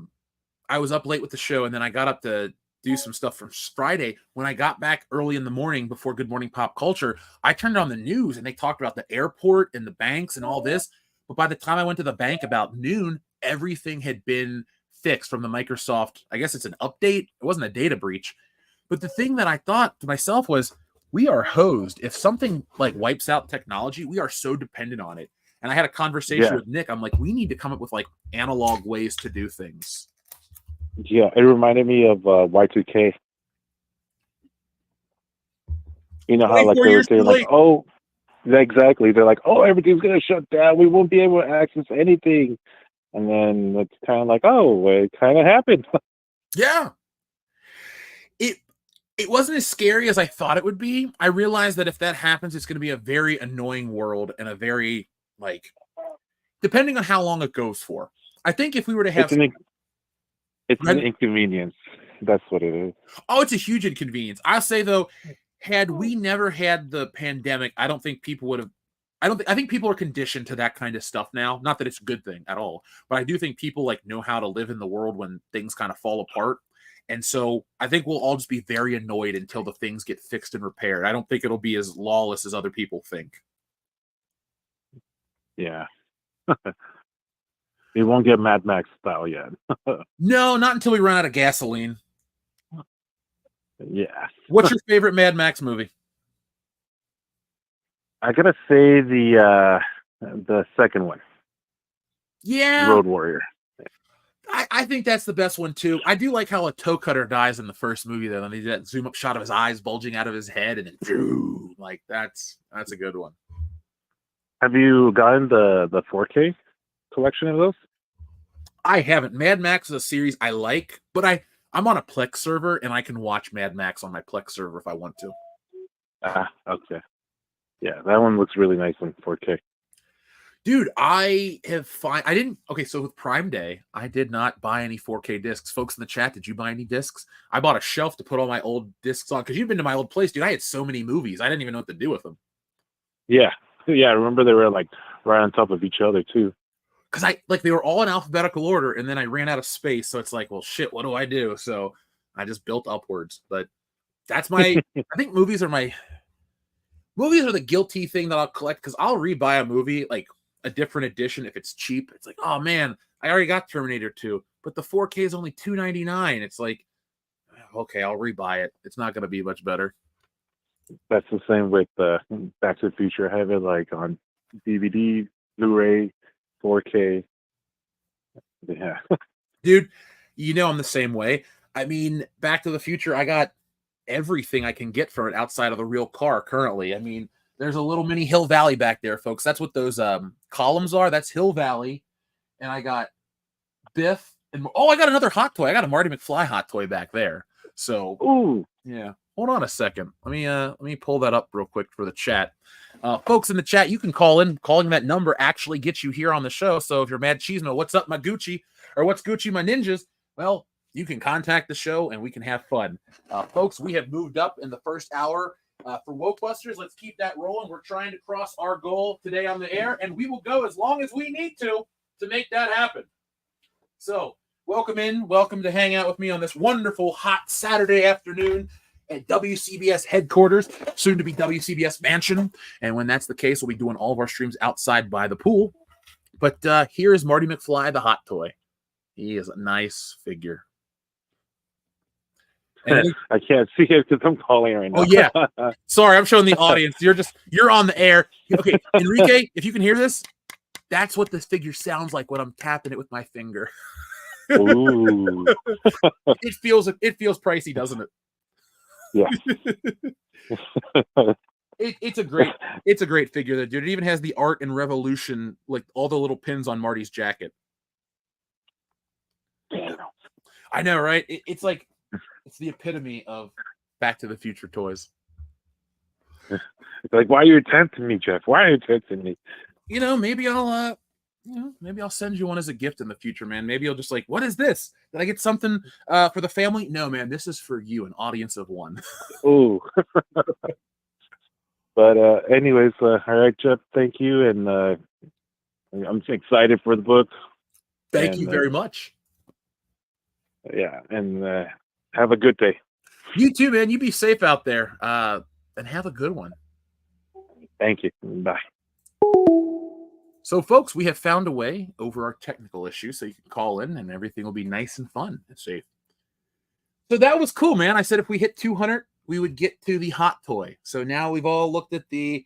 was up late with the show, and then I got up to do some stuff from Friday. When I got back early in the morning before Good Morning Pop Culture, I turned on the news and they talked about the airport and the banks and all this. But by the time I went to the bank about noon, everything had been fixed from the Microsoft. I guess it's an update. It wasn't a data breach. But the thing that I thought to myself was, we are hosed. If something like wipes out technology, we are so dependent on it. And I had a conversation with Nick. I'm like, we need to come up with like analog ways to do things. Yeah, it reminded me of Y2K. You know how like they're like, oh, exactly. They're like, oh, everything's gonna shut down. We won't be able to access anything. And then it's kind of like, oh, it kind of happened. Yeah. It wasn't as scary as I thought it would be. I realized that if that happens, it's going to be a very annoying world and a very, like, depending on how long it goes for. I think if we were to have... It's an inconvenience. That's what it is. Oh, it's a huge inconvenience. I'll say, though, had we never had the pandemic, I don't think people would have... I think people are conditioned to that kind of stuff now. Not that it's a good thing at all, but I do think people, like, know how to live in the world when things kind of fall apart. And so I think we'll all just be very annoyed until the things get fixed and repaired. I don't think it'll be as lawless as other people think. Yeah. We won't get Mad Max style yet. No, not until we run out of gasoline. Yeah. What's your favorite Mad Max movie? I gotta say the second one. Yeah. Road Warrior. I think that's the best one too. I do like how a toe cutter dies in the first movie though, and they did that zoom up shot of his eyes bulging out of his head, and then like that's a good one. Have you gotten the 4K collection of those? I haven't. Mad Max is a series I like, but I'm on a Plex server and I can watch Mad Max on my Plex server if I want to. Okay. Yeah, that one looks really nice in 4K. Dude, so with Prime Day, I did not buy any 4K discs. Folks in the chat, did you buy any discs? I bought a shelf to put all my old discs on, because you've been to my old place, dude. I had so many movies. I didn't even know what to do with them. Yeah. Yeah, I remember they were like right on top of each other too. Because they were all in alphabetical order, and then I ran out of space, so it's like, well, shit, what do I do? So I just built upwards. But that's I think movies are the guilty thing that I'll collect, because I'll rebuy a movie, like a different edition if it's cheap. It's like, oh man, I already got Terminator 2, but the 4K is only $2.99. It's like, okay, I'll rebuy it. It's not going to be much better. That's the same with Back to the Future. I have it like on DVD, Blu-ray, 4K. Yeah. Dude, I'm the same way. I mean, Back to the Future, I got everything I can get from it outside of the real car currently. I mean, there's a little mini Hill Valley back there, folks. That's what those columns are. That's Hill Valley. And I got Biff. And I got another hot toy. I got a Marty McFly hot toy back there. So, ooh, yeah. Hold on a second. Let me pull that up real quick for the chat. Folks in the chat, you can call in. Calling that number actually gets you here on the show. So if you're Mad Cheesemo, what's up, my Gucci? Or what's Gucci, my ninjas? Well, you can contact the show and we can have fun. Folks, we have moved up in the first hour for Wokebusters. Let's keep that rolling. We're trying to cross our goal today on the air, and we will go as long as we need to make that happen. So, welcome to hang out with me on this wonderful hot Saturday afternoon at WCBS headquarters, soon to be WCBS Mansion. And when that's the case, we'll be doing all of our streams outside by the pool. But here is Marty McFly, the hot toy. He is a nice figure. And I can't see it because I'm calling right now. Oh, yeah. Sorry, I'm showing the audience. You're on the air. Okay, Enrique, if you can hear this, that's what this figure sounds like when I'm tapping it with my finger. Ooh. It feels pricey, doesn't it? Yeah. It's a great figure, that dude. It even has the art and revolution, like all the little pins on Marty's jacket. I know, right? It's like, It's the epitome of Back to the Future toys. It's like, why are you tempting me, Jeff? Why are you tempting me? Maybe I'll send you one as a gift in the future, man. Maybe you'll just like, what is this? Did I get something for the family? No, man, this is for you, an audience of one. Ooh. But anyways, all right, Jeff, thank you, and I'm excited for the book. Thank you very much. Yeah, and have a good day. You too, man. You be safe out there, and have a good one. Thank you. Bye. So, folks, we have found a way over our technical issues, so you can call in, and everything will be nice and fun and safe. So that was cool, man. I said if we hit 200, we would get to the hot toy. So now we've all looked at the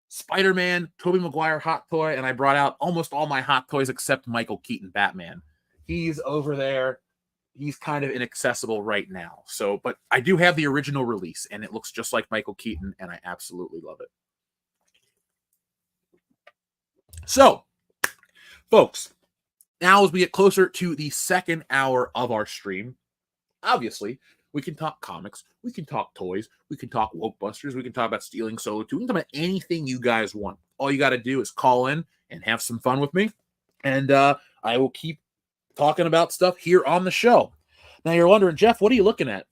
Spider-Man, Tobey Maguire hot toy, and I brought out almost all my hot toys except Michael Keaton Batman. He's over there. He's kind of inaccessible right now. So, but I do have the original release, and it looks just like Michael Keaton, and I absolutely love it. So, folks, now as we get closer to the second hour of our stream, obviously, we can talk comics, we can talk toys, we can talk Wokebusters, we can talk about Stealing Solo 2, we can talk about anything you guys want. All you got to do is call in and have some fun with me, and I will keep talking about stuff here on the show. Now, you're wondering, Jeff, what are you looking at?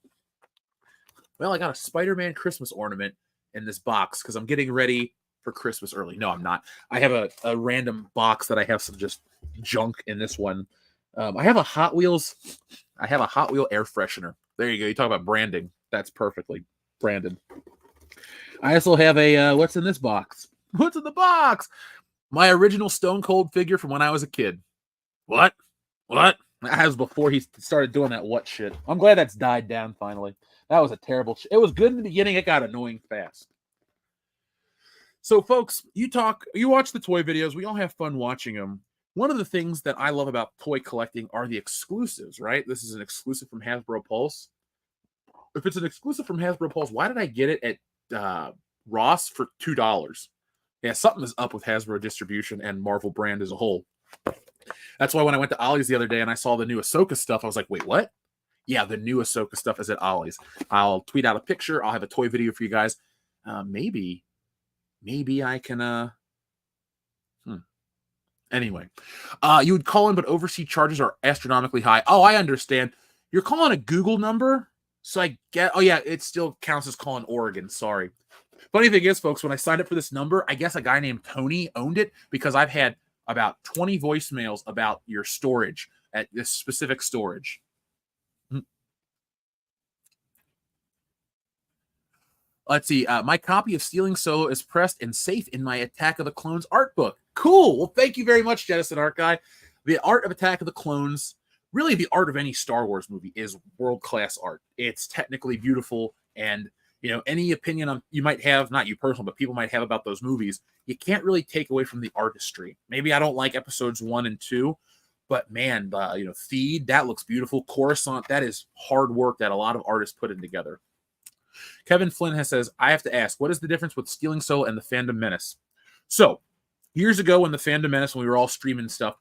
Well, I got a Spider-Man Christmas ornament in this box because I'm getting ready for Christmas early. No, I'm not. I have a random box that I have some just junk in this one. I have a Hot Wheel air freshener. There you go. You talk about branding. That's perfectly branded. I also have a what's in this box? What's in the box? My original Stone Cold figure from when I was a kid. What? That was before he started doing that what shit. I'm glad that's died down finally. That was a terrible it was good in the beginning. It got annoying fast. So, folks, you watch the toy videos. We all have fun watching them. One of the things that I love about toy collecting are the exclusives, right? This is an exclusive from Hasbro Pulse. If it's an exclusive from Hasbro Pulse, why did I get it at Ross for $2? Yeah, something is up with Hasbro distribution and Marvel brand as a whole. That's why when I went to Ollie's the other day and I saw the new Ahsoka stuff, I was like, wait, what? Yeah, the new Ahsoka stuff is at Ollie's. I'll tweet out a picture. I'll have a toy video for you guys. Maybe I can Anyway, you would call in, but overseas charges are astronomically high. Oh, I understand. You're calling a Google number, so I get. Oh yeah, it still counts as calling Oregon. Sorry. Funny thing is, folks, when I signed up for this number, I guess a guy named Tony owned it because I've had about 20 voicemails about your storage at this specific storage. Let's see. My copy of Stealing Solo is pressed and safe in my Attack of the Clones art book. Cool. Well, thank you very much, Jettison Art Guy. The art of Attack of the Clones, really the art of any Star Wars movie, is world-class art. It's technically beautiful, and any opinion you might have, not you personally, but people might have about those movies, you can't really take away from the artistry. Maybe I don't like episodes 1 and 2, but man, Theed, that looks beautiful. Coruscant, that is hard work that a lot of artists put in together. Kevin Flynn says, I have to ask, what is the difference with Stealing Solo and the Fandom Menace? So, years ago when the Fandom Menace, when we were all streaming stuff,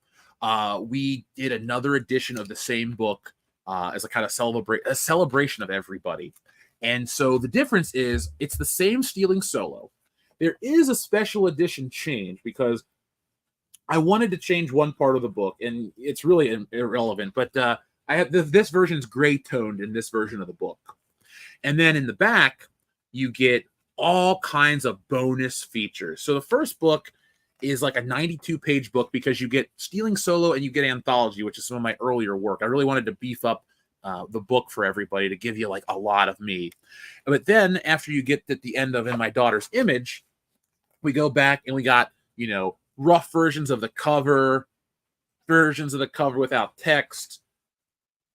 we did another edition of the same book as a kind of celebration of everybody. And so the difference is it's the same Stealing Solo. There is a special edition change because I wanted to change one part of the book, and it's really irrelevant, but I have this version's gray toned in this version of the book. And then in the back, you get all kinds of bonus features. So the first book is like a 92-page book because you get Stealing Solo and you get Anthology, which is some of my earlier work. I really wanted to beef up the book for everybody to give you like a lot of me. But then after you get at the end of In My Daughter's Image, we go back and we got, rough versions of the cover, versions of the cover without text,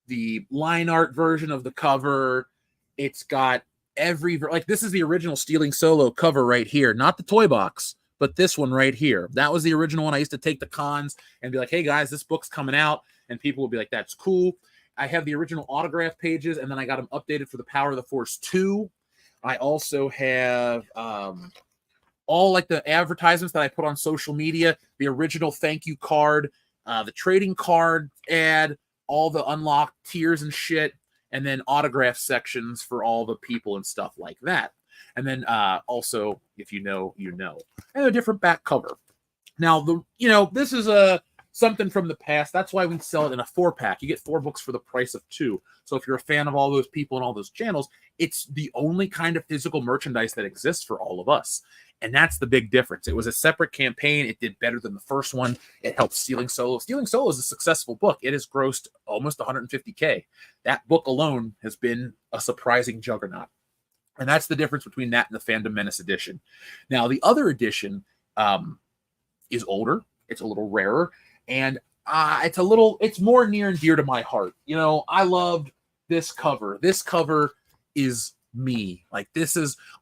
the line art version of the cover. It's got this is the original Stealing Solo cover right here, not the toy box, but this one right here. That was the original one. I used to take the cons and be like, hey guys, this book's coming out. And people would be like, that's cool. I have the original autograph pages, and then I got them updated for the Power of the Force 2. I also have all like the advertisements that I put on social media, the original thank you card, the trading card ad, all the unlocked tiers and shit. and then autograph sections for all the people and stuff like that. And then also, if you know, you know, and a different back cover. Now, this is something from the past. That's why we sell it in a 4-pack. You get 4 books for the price of 2. So if you're a fan of all those people and all those channels, it's the only kind of physical merchandise that exists for all of us. And that's the big difference. It was a separate campaign. It did better than the first one. It helped Stealing Solo. Stealing Solo is a successful book. It has grossed almost $150K. That book alone has been a surprising juggernaut. And that's the difference between that and the Fandom Menace edition. Now, the other edition is older. It's a little rarer. And it's more near and dear to my heart. I loved this cover. This cover is me. I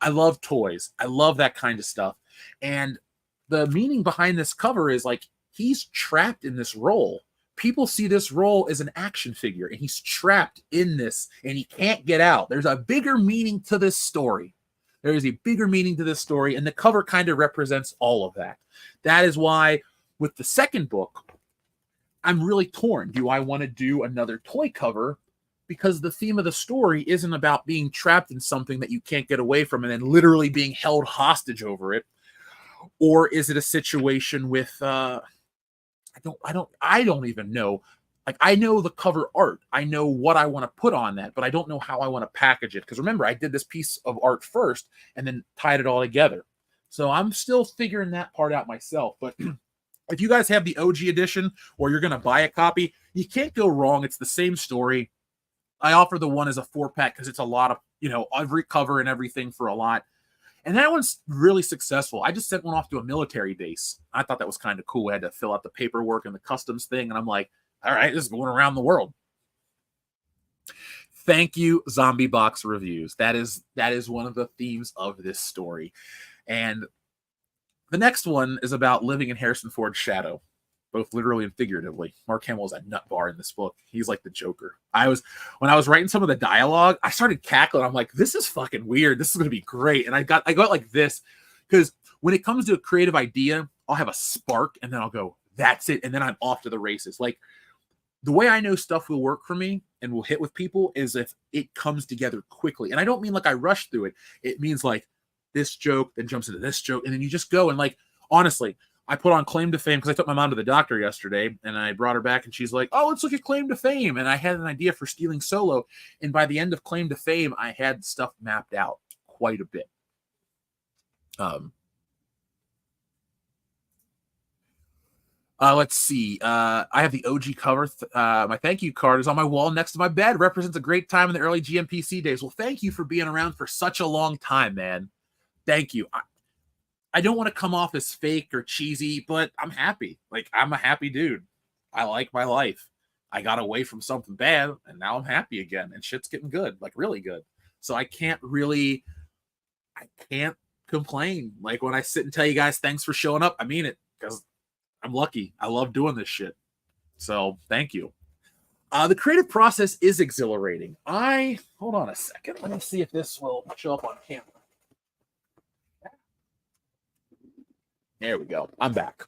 love toys. I love that kind of stuff. And the meaning behind this cover is he's trapped in this role. People see this role as an action figure, and he's trapped in this, and he can't get out. There's a bigger meaning to this story. There is a bigger meaning to this story, and the cover kind of represents all of that. That is why, with the second book, I'm really torn. Do I want to do another toy cover? Because the theme of the story isn't about being trapped in something that you can't get away from and then literally being held hostage over it. Or is it a situation with, I don't even know. I know the cover art. I know what I want to put on that, but I don't know how I want to package it. Because remember, I did this piece of art first and then tied it all together. So I'm still figuring that part out myself. But if you guys have the OG edition or you're going to buy a copy, you can't go wrong. It's the same story. I offer the one as a 4-pack because it's a lot of, every cover and everything for a lot. And that one's really successful. I just sent one off to a military base. I thought that was kind of cool. I had to fill out the paperwork and the customs thing. And I'm like, all right, this is going around the world. Thank you, Zombie Box Reviews. That is one of the themes of this story. And the next one is about living in Harrison Ford's shadow, both literally and figuratively. Mark Hamill is a nut bar in this book. He's like the Joker. When I was writing some of the dialogue, I started cackling. I'm like, this is fucking weird. This is going to be great. And I got like this, because when it comes to a creative idea, I'll have a spark and then I'll go, that's it. And then I'm off to the races. The way I know stuff will work for me and will hit with people is if it comes together quickly. And I don't mean I rush through it. It means this joke then jumps into this joke. And then you just go. And honestly, I put on Claim to Fame because I took my mom to the doctor yesterday and I brought her back and she's like, oh, let's look at Claim to Fame. And I had an idea for Stealing Solo. And by the end of Claim to Fame, I had stuff mapped out quite a bit. Let's see. I have the OG cover. My thank you card is on my wall next to my bed. Represents a great time in the early G.M.P.C days. Well, thank you for being around for such a long time, man. Thank you. I don't want to come off as fake or cheesy, but I'm happy. I'm a happy dude. I like my life. I got away from something bad, and now I'm happy again, and shit's getting good, really good. So I can't complain. When I sit and tell you guys thanks for showing up, I mean it, because I'm lucky. I love doing this shit. So thank you. The creative process is exhilarating. Hold on a second. Let me see if this will show up on camera. There we go. I'm back.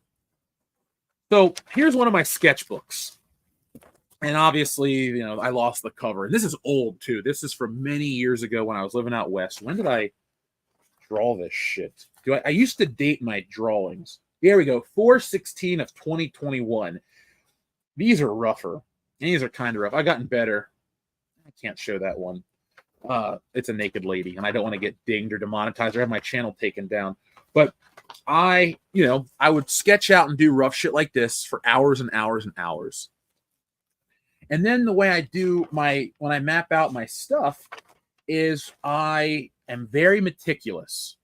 So here's one of my sketchbooks. And obviously, I lost the cover. And this is old, too. This is from many years ago when I was living out west. When did I draw this shit? I used to date my drawings. Here we go. 4/16 of 2021. These are rougher. These are kind of rough. I've gotten better. I can't show that one. It's a naked lady, and I don't want to get dinged or demonetized or have my channel taken down. But I would sketch out and do rough shit like this for hours and hours and hours. And then the way I do when I map out my stuff is I am very meticulous.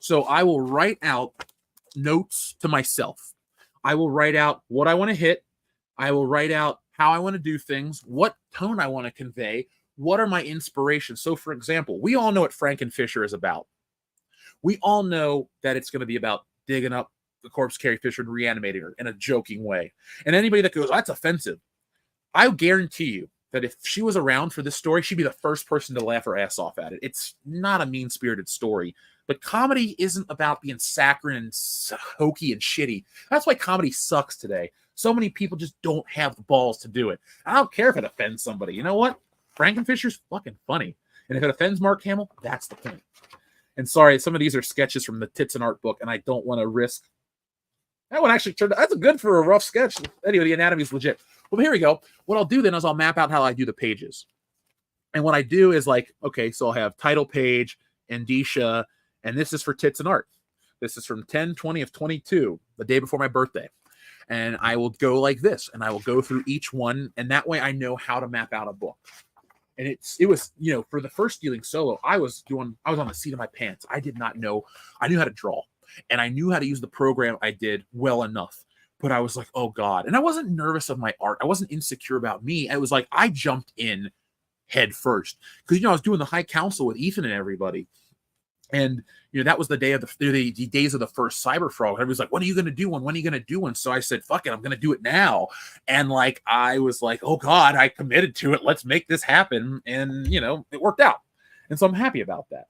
So I will write out notes to myself. I will write out what I want to hit. I will write out how I want to do things, what tone I want to convey, what are my inspirations. So, for example, we all know what Frankenfisher is about. We all know that it's going to be about digging up the corpse Carrie Fisher and reanimating her in a joking way. And anybody that goes, that's offensive, I guarantee you that if she was around for this story, she'd be the first person to laugh her ass off at it. It's not a mean-spirited story. But comedy isn't about being saccharine and hokey and shitty. That's why comedy sucks today. So many people just don't have the balls to do it. I don't care if it offends somebody. You know what? Frankenfisher's fucking funny. And if it offends Mark Hamill, that's the point. And sorry, some of these are sketches from the Tits and Art book, and I don't want to risk. That one actually turned out, that's good for a rough sketch. Anyway, the anatomy's legit. Well, here we go. What I'll do then is I'll map out how I do the pages. And what I do is like, okay, so I'll have title page, indicia, and this is for Tits and Art. This is from 10/20 of 22, the day before my birthday. And I will go like this, and I will go through each one, and that way I know how to map out a book. And it was, you know, for the first Dealing Solo, I was on the seat of my pants. I did not know. I knew how to draw, and I knew how to use the program I did well enough. But I was like, oh God. And I wasn't nervous of my art. I wasn't insecure about me. It was like I jumped in head first. Because, you know, I was doing the high council with Ethan and everybody. And, you know, that was the day of the days of the first Cyberfrog. Everybody's like, when are you going to do one? When are you going to do one? So I said, fuck it, I'm going to do it now. And like, I was like, oh God, I committed to it. Let's make this happen. And, you know, it worked out. And so I'm happy about that.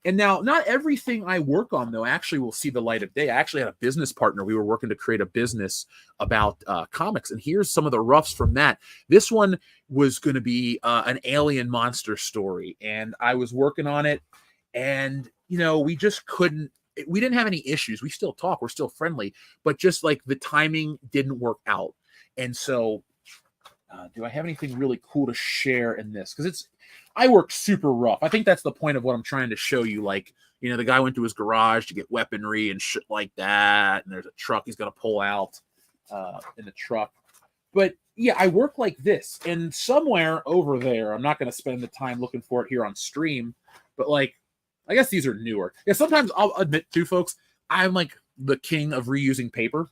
And now, not everything I work on, though, actually will see the light of day. I actually had a business partner. We were working to create a business about comics. And here's some of the roughs from that. This one was going to be an alien monster story. And I was working on it. And, you know, we just couldn't, we didn't have any issues. We still talk. We're still friendly. But just like the timing didn't work out. And so do I have anything really cool to share in this? Because I work super rough. I think that's the point of what I'm trying to show you. Like, you know, the guy went to his garage to get weaponry and shit like that. And there's a truck he's going to pull out in the truck. But yeah, I work like this. And somewhere over there, I'm not going to spend the time looking for it here on stream. But like, I guess these are newer. Yeah, sometimes I'll admit to folks, I'm like the king of reusing paper.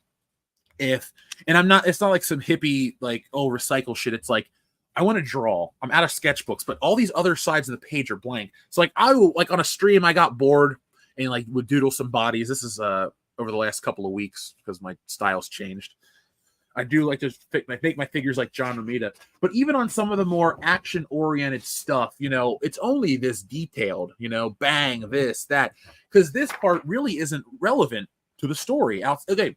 And I'm not, it's not like some hippie, like, oh, recycle shit. It's like, I want to draw. I'm out of sketchbooks, but all these other sides of the page are blank. So like, I will, like on a stream, I got bored and like would doodle some bodies. This is over the last couple of weeks because my style's changed. I do like to make my figures like John Romita, but even on some of the more action-oriented stuff, you know, it's only this detailed, you know, bang, this, that, because this part really isn't relevant to the story. Okay,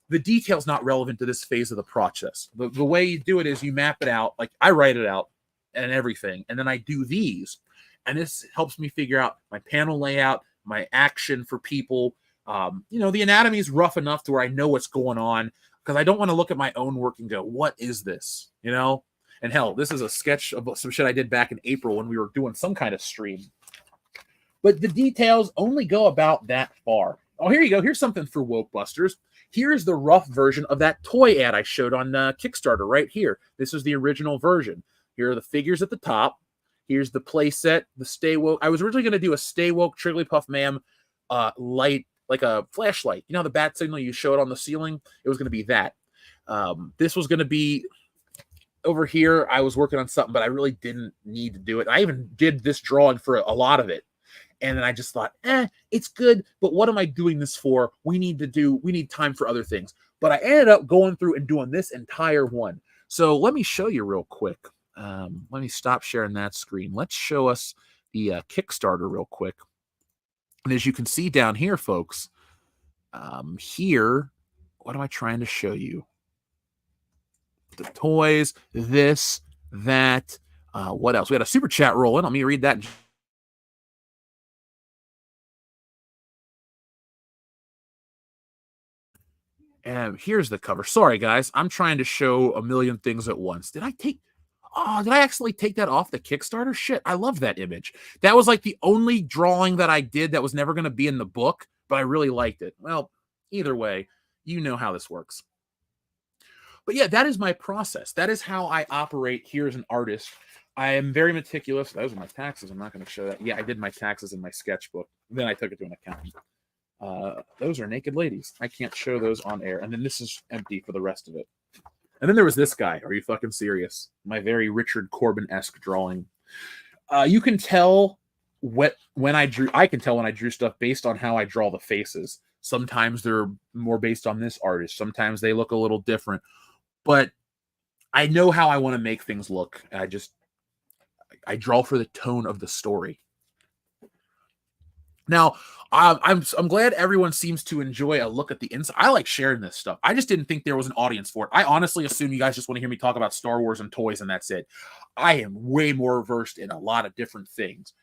the detail's not relevant to this phase of the process. The way you do it is you map it out, like I write it out and everything, and then I do these, and this helps me figure out my panel layout, my action for people. You know, the anatomy is rough enough to where I know what's going on, because I don't want to look at my own work and go, what is this? You know? And hell, this is a sketch of some shit I did back in April when we were doing some kind of stream. But the details only go about that far. Oh, here you go. Here's something for Wokebusters. Here's the rough version of that toy ad I showed on Kickstarter right here. This is the original version. Here are the figures at the top. Here's the play set, the Stay Woke. I was originally going to do a Stay Woke Trigglypuff Ma'am light, like a flashlight. You know, the bat signal you showed on the ceiling? It was going to be that. This was going to be over here. I was working on something, but I really didn't need to do it. I even did this drawing for a lot of it. And then I just thought, it's good, but what am I doing this for? We need time for other things. But I ended up going through and doing this entire one. So let me show you real quick. Let me stop sharing that screen. Let's show us the Kickstarter real quick. And as you can see down here, folks, here, what am I trying to show you? The toys, this, that, what else? We had a super chat roll in. Let me read that. And here's the cover. Sorry, guys. I'm trying to show a million things at once. Did I actually take that off the Kickstarter? Shit, I love that image. That was like the only drawing that I did that was never going to be in the book, but I really liked it. Well, either way, you know how this works. But yeah, that is my process. That is how I operate here as an artist. I am very meticulous. Those are my taxes. I'm not going to show that. Yeah, I did my taxes in my sketchbook. Then I took it to an accountant. Those are naked ladies. I can't show those on air. And then this is empty for the rest of it. And then there was this guy. Are you fucking serious? My very Richard Corbin-esque drawing. You can tell when I drew. I can tell when I drew stuff based on how I draw the faces. Sometimes they're more based on this artist. Sometimes they look a little different. But I know how I want to make things look. I draw for the tone of the story. Now, I'm glad everyone seems to enjoy a look at the inside. I like sharing this stuff. I just didn't think there was an audience for it. I honestly assume you guys just want to hear me talk about Star Wars and toys, and that's it. I am way more versed in a lot of different things.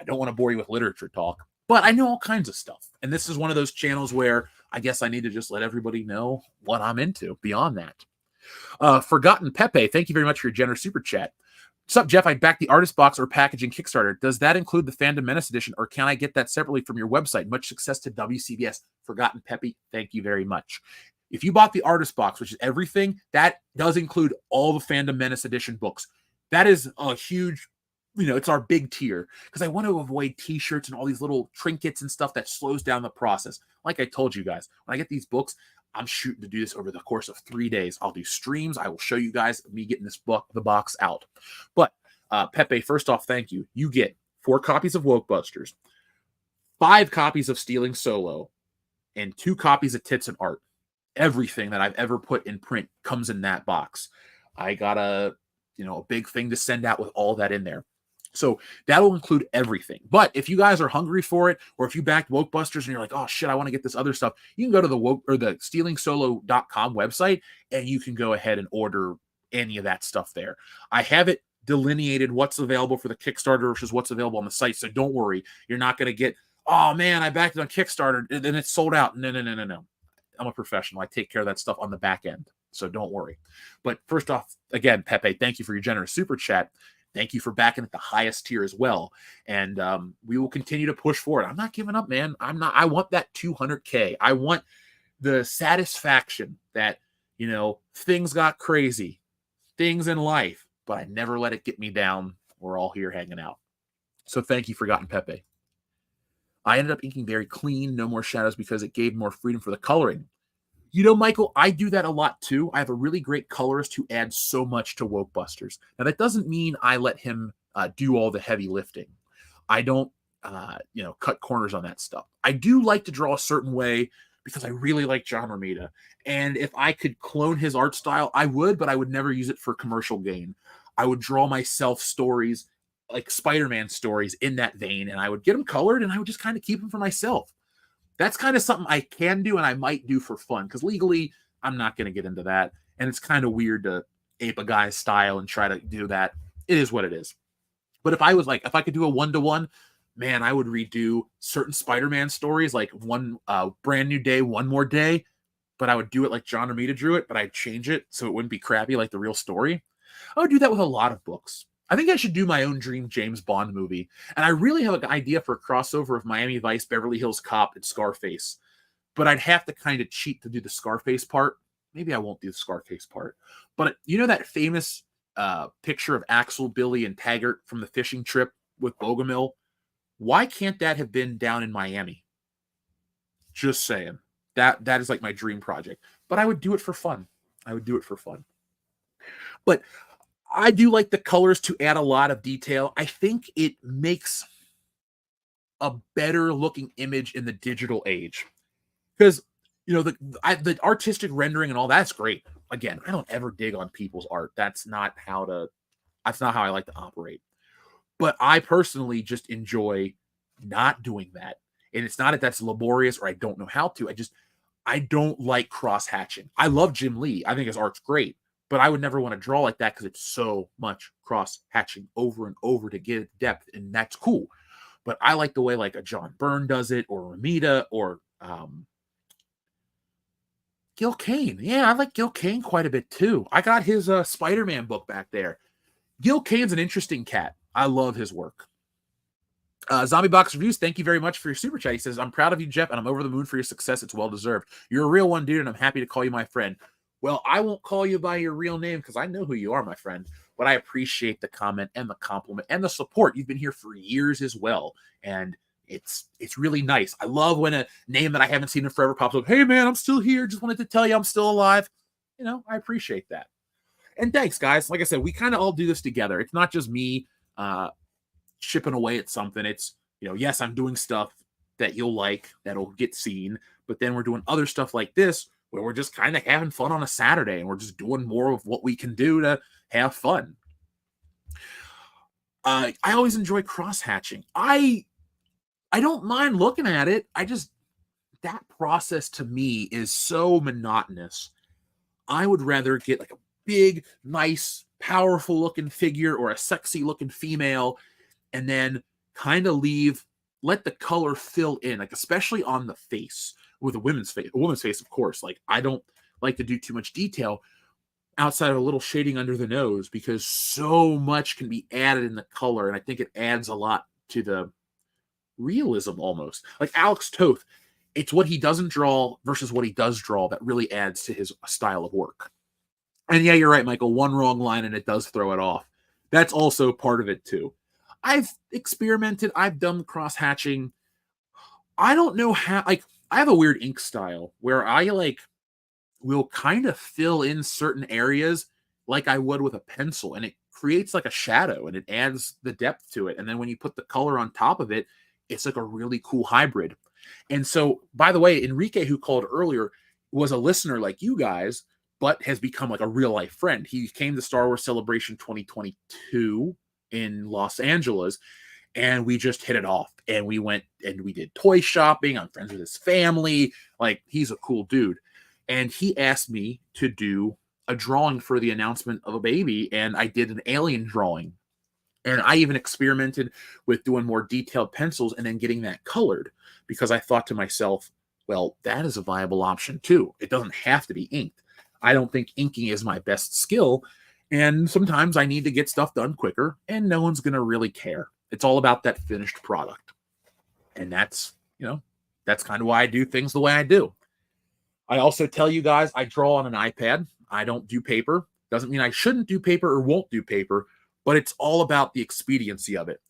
I don't want to bore you with literature talk, but I know all kinds of stuff. And this is one of those channels where I guess I need to just let everybody know what I'm into beyond that. Forgotten Pepe, thank you very much for your generous super chat. What's up, Jeff? I backed the artist box or packaging Kickstarter. Does that include the Fandom Menace edition, or can I get that separately from your website? Much success to WCBS. Forgotten Peppy, thank you very much. If you bought the artist box, which is everything, that does include all the Fandom Menace edition books. That is a huge, it's our big tier, because I want to avoid t-shirts and all these little trinkets and stuff that slows down the process. Like I told you guys, when I get these books, I'm shooting to do this over the course of 3 days. I'll do streams. I will show you guys me getting the box out. But Pepe, first off, thank you. You get 4 copies of Wokebusters, 5 copies of Stealing Solo, and 2 copies of Tits and Art. Everything that I've ever put in print comes in that box. I got a big thing to send out with all that in there. So that'll include everything. But if you guys are hungry for it, or if you backed Wokebusters and you're like, oh shit, I want to get this other stuff, you can go to the stealingsolo.com website and you can go ahead and order any of that stuff there. I have it delineated what's available for the Kickstarter versus what's available on the site. So don't worry. You're not going to get, oh man, I backed it on Kickstarter and then it's sold out. No. I'm a professional. I take care of that stuff on the back end. So don't worry. But first off, again, Pepe, thank you for your generous super chat. Thank you for backing at the highest tier as well. And we will continue to push forward. I'm not giving up, man. I want that 200K. I want the satisfaction that, things got crazy, things in life, but I never let it get me down. We're all here hanging out. So thank you, Forgotten Pepe. I ended up inking very clean, no more shadows, because it gave more freedom for the coloring. Michael, I do that a lot too. I have a really great colorist who adds so much to Wokebusters. Now, that doesn't mean I let him do all the heavy lifting. I don't, cut corners on that stuff. I do like to draw a certain way because I really like John Romita. And if I could clone his art style, I would, but I would never use it for commercial gain. I would draw myself stories, like Spider-Man stories in that vein, and I would get them colored, and I would just kind of keep them for myself. That's kind of something I can do and I might do for fun, because legally I'm not going to get into that. And it's kind of weird to ape a guy's style and try to do that. It is what it is. But if I could do a 1-to-1, man, I would redo certain Spider-Man stories, like One Brand New Day, One More Day. But I would do it like John Romita drew it, but I'd change it so it wouldn't be crappy like the real story. I would do that with a lot of books. I think I should do my own dream James Bond movie. And I really have an idea for a crossover of Miami Vice, Beverly Hills Cop, and Scarface. But I'd have to kind of cheat to do the Scarface part. Maybe I won't do the Scarface part. But that famous picture of Axel, Billy, and Taggart from the fishing trip with Bogomil? Why can't that have been down in Miami? Just saying. That is like my dream project. But I would do it for fun. But I do like the colors to add a lot of detail. I think it makes a better looking image in the digital age, because the artistic rendering and all that's great. Again, I don't ever dig on people's art. That's not how I like to operate. But I personally just enjoy not doing that. And it's not that that's laborious or I don't know how to. I don't like cross hatching. I love Jim Lee. I think his art's great. But I would never want to draw like that because it's so much cross-hatching over and over to get depth, and that's cool. But I like the way like a John Byrne does it, or Romita, or Gil Kane. Yeah, I like Gil Kane quite a bit too. I got his Spider-Man book back there. Gil Kane's an interesting cat. I love his work. Zombie Box Reviews, thank you very much for your super chat. He says, I'm proud of you, Jeff, and I'm over the moon for your success. It's well-deserved. You're a real one, dude, and I'm happy to call you my friend. Well, I won't call you by your real name because I know who you are, my friend. But I appreciate the comment and the compliment and the support. You've been here for years as well. And it's really nice. I love when a name that I haven't seen in forever pops up. Hey, man, I'm still here. Just wanted to tell you I'm still alive. I appreciate that. And thanks, guys. Like I said, we kind of all do this together. It's not just me chipping away at something. It's, yes, I'm doing stuff that you'll like, that'll get seen. But then we're doing other stuff like this, where we're just kind of having fun on a Saturday, and we're just doing more of what we can do to have fun. I always enjoy cross-hatching. I I don't mind looking at it. That process to me is so monotonous. I would rather get like a big, nice, powerful looking figure or a sexy looking female, and then kind of let the color fill in, like especially on the face with a woman's face, of course. Like I don't like to do too much detail outside of a little shading under the nose because so much can be added in the color, and I think it adds a lot to the realism almost. Like Alex Toth, it's what he doesn't draw versus what he does draw that really adds to his style of work. And yeah, you're right, Michael. One wrong line and it does throw it off. That's also part of it too. I've experimented. I've done cross hatching. I don't know how. Like, I have a weird ink style where I will kind of fill in certain areas like I would with a pencil, and it creates like a shadow and it adds the depth to it. And then when you put the color on top of it, it's like a really cool hybrid. And so, by the way, Enrique, who called earlier, was a listener like you guys, but has become like a real life friend. He came to Star Wars Celebration 2022 in Los Angeles, and we just hit it off. And we went and we did toy shopping. I'm friends with his family. Like, he's a cool dude. And he asked me to do a drawing for the announcement of a baby, and I did an alien drawing. And I even experimented with doing more detailed pencils and then getting that colored because I thought to myself, well, that is a viable option too. It doesn't have to be inked. I don't think inking is my best skill. And sometimes I need to get stuff done quicker and no one's going to really care. It's all about that finished product. And that's kind of why I do things the way I do. I also tell you guys, I draw on an iPad. I don't do paper. Doesn't mean I shouldn't do paper or won't do paper, but it's all about the expediency of it.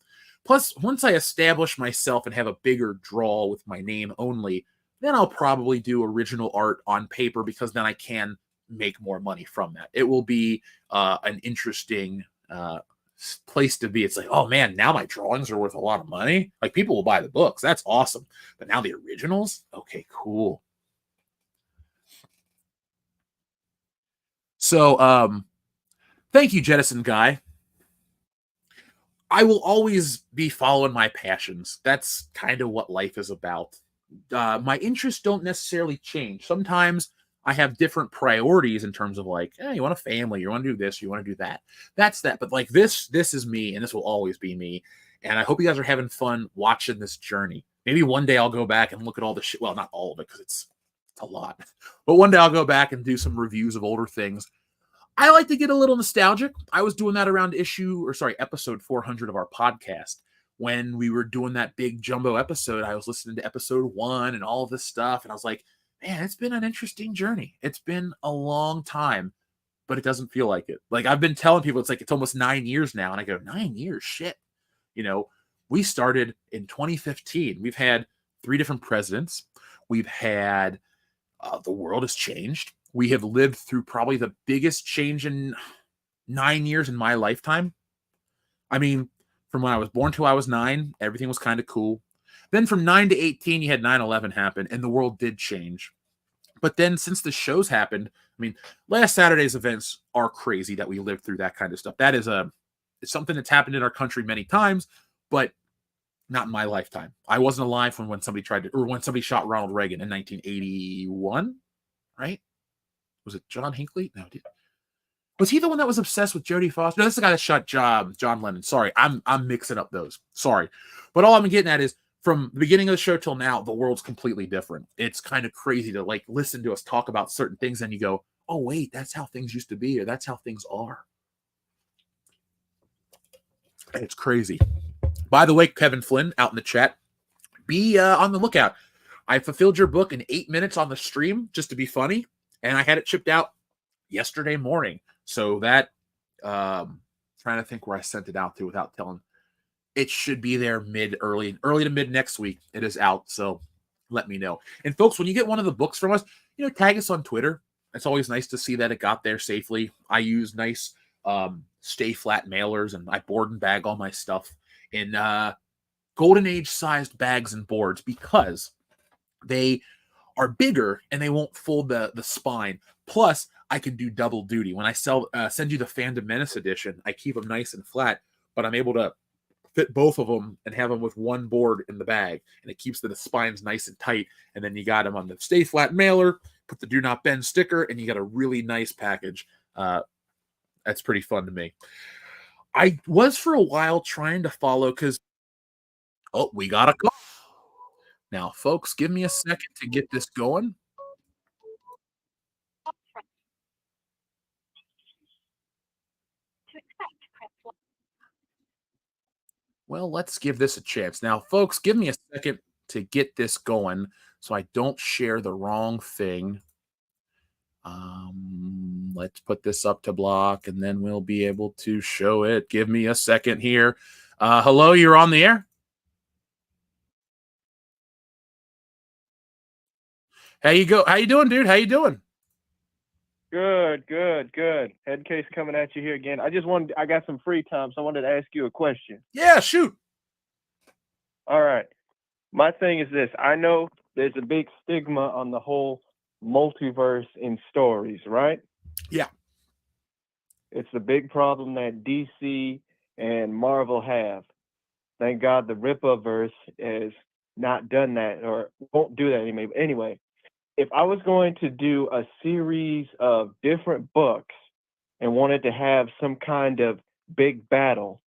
Plus, once I establish myself and have a bigger draw with my name only, then I'll probably do original art on paper because then I can make more money from that. It will be an interesting place to be. It's like, oh man, now my drawings are worth a lot of money. Like, people will buy the books. That's awesome. But now the originals? Okay, cool. So, thank you, Jettison Guy. I will always be following my passions. That's kind of what life is about. My interests don't necessarily change. Sometimes I have different priorities in terms of like, you want a family, you want to do this, you want to do that. That's that. But like this is me, and this will always be me. And I hope you guys are having fun watching this journey. Maybe one day I'll go back and look at all the shit. Well, not all of it because it's a lot. But one day I'll go back and do some reviews of older things. I like to get a little nostalgic. I was doing that around episode 400 of our podcast. When we were doing that big jumbo episode, I was listening to episode 1 and all of this stuff. And I was like, man, it's been an interesting journey. It's been a long time, but it doesn't feel like it. Like, I've been telling people, it's almost 9 years now. And I go, 9 years? Shit. We started in 2015. We've had 3 different presidents. We've had, the world has changed. We have lived through probably the biggest change in 9 years in my lifetime. I mean, from when I was born till I was 9, everything was kind of cool. Then from 9 to 18, you had 9/11 happen, and the world did change. But then since the shows happened, I mean, last Saturday's events are crazy that we lived through that kind of stuff. That is it's something that's happened in our country many times, but not in my lifetime. I wasn't alive when somebody shot Ronald Reagan in 1981, right? Was it John Hinckley? No, was he the one that was obsessed with Jodie Foster? No, that's the guy that shot John Lennon. Sorry, I'm mixing up those. Sorry. But all I'm getting at is from the beginning of the show till now, the world's completely different. It's kind of crazy to like listen to us talk about certain things and you go, oh, wait, that's how things used to be, or that's how things are. It's crazy. By the way, Kevin Flynn out in the chat, be on the lookout. I fulfilled your book in 8 minutes on the stream just to be funny. And I had it shipped out yesterday morning. So that, trying to think where I sent it out to without telling. It should be there early to mid next week. It is out. So let me know. And folks, when you get one of the books from us, tag us on Twitter. It's always nice to see that it got there safely. I use nice stay flat mailers, and I board and bag all my stuff in golden age sized bags and boards because they are bigger and they won't fold the spine. Plus, I can do double duty. When I send you the Fandom Menace edition, I keep them nice and flat, but I'm able to fit both of them and have them with one board in the bag, and it keeps the spines nice and tight. And then you got them on the Stay Flat mailer, put the Do Not Bend sticker, and you got a really nice package. That's pretty fun to me. I was for a while trying to follow because, oh, we got a call. Now, folks, give me a second to get this going. Well, let's give this a chance. Now, folks, give me a second to get this going so I don't share the wrong thing. Let's put this up to block, and then we'll be able to show it. Give me a second here. Hello, you're on the air. How you doing, dude? How you doing? Good. Head case coming at you here again. I got some free time, so I wanted to ask you a question. Yeah, shoot. All right. My thing is this. I know there's a big stigma on the whole multiverse in stories, right? Yeah. It's the big problem that DC and Marvel have. Thank God the Rippaverse has not done that or won't do that anymore. Anyway, if I was going to do a series of different books and wanted to have some kind of big battle,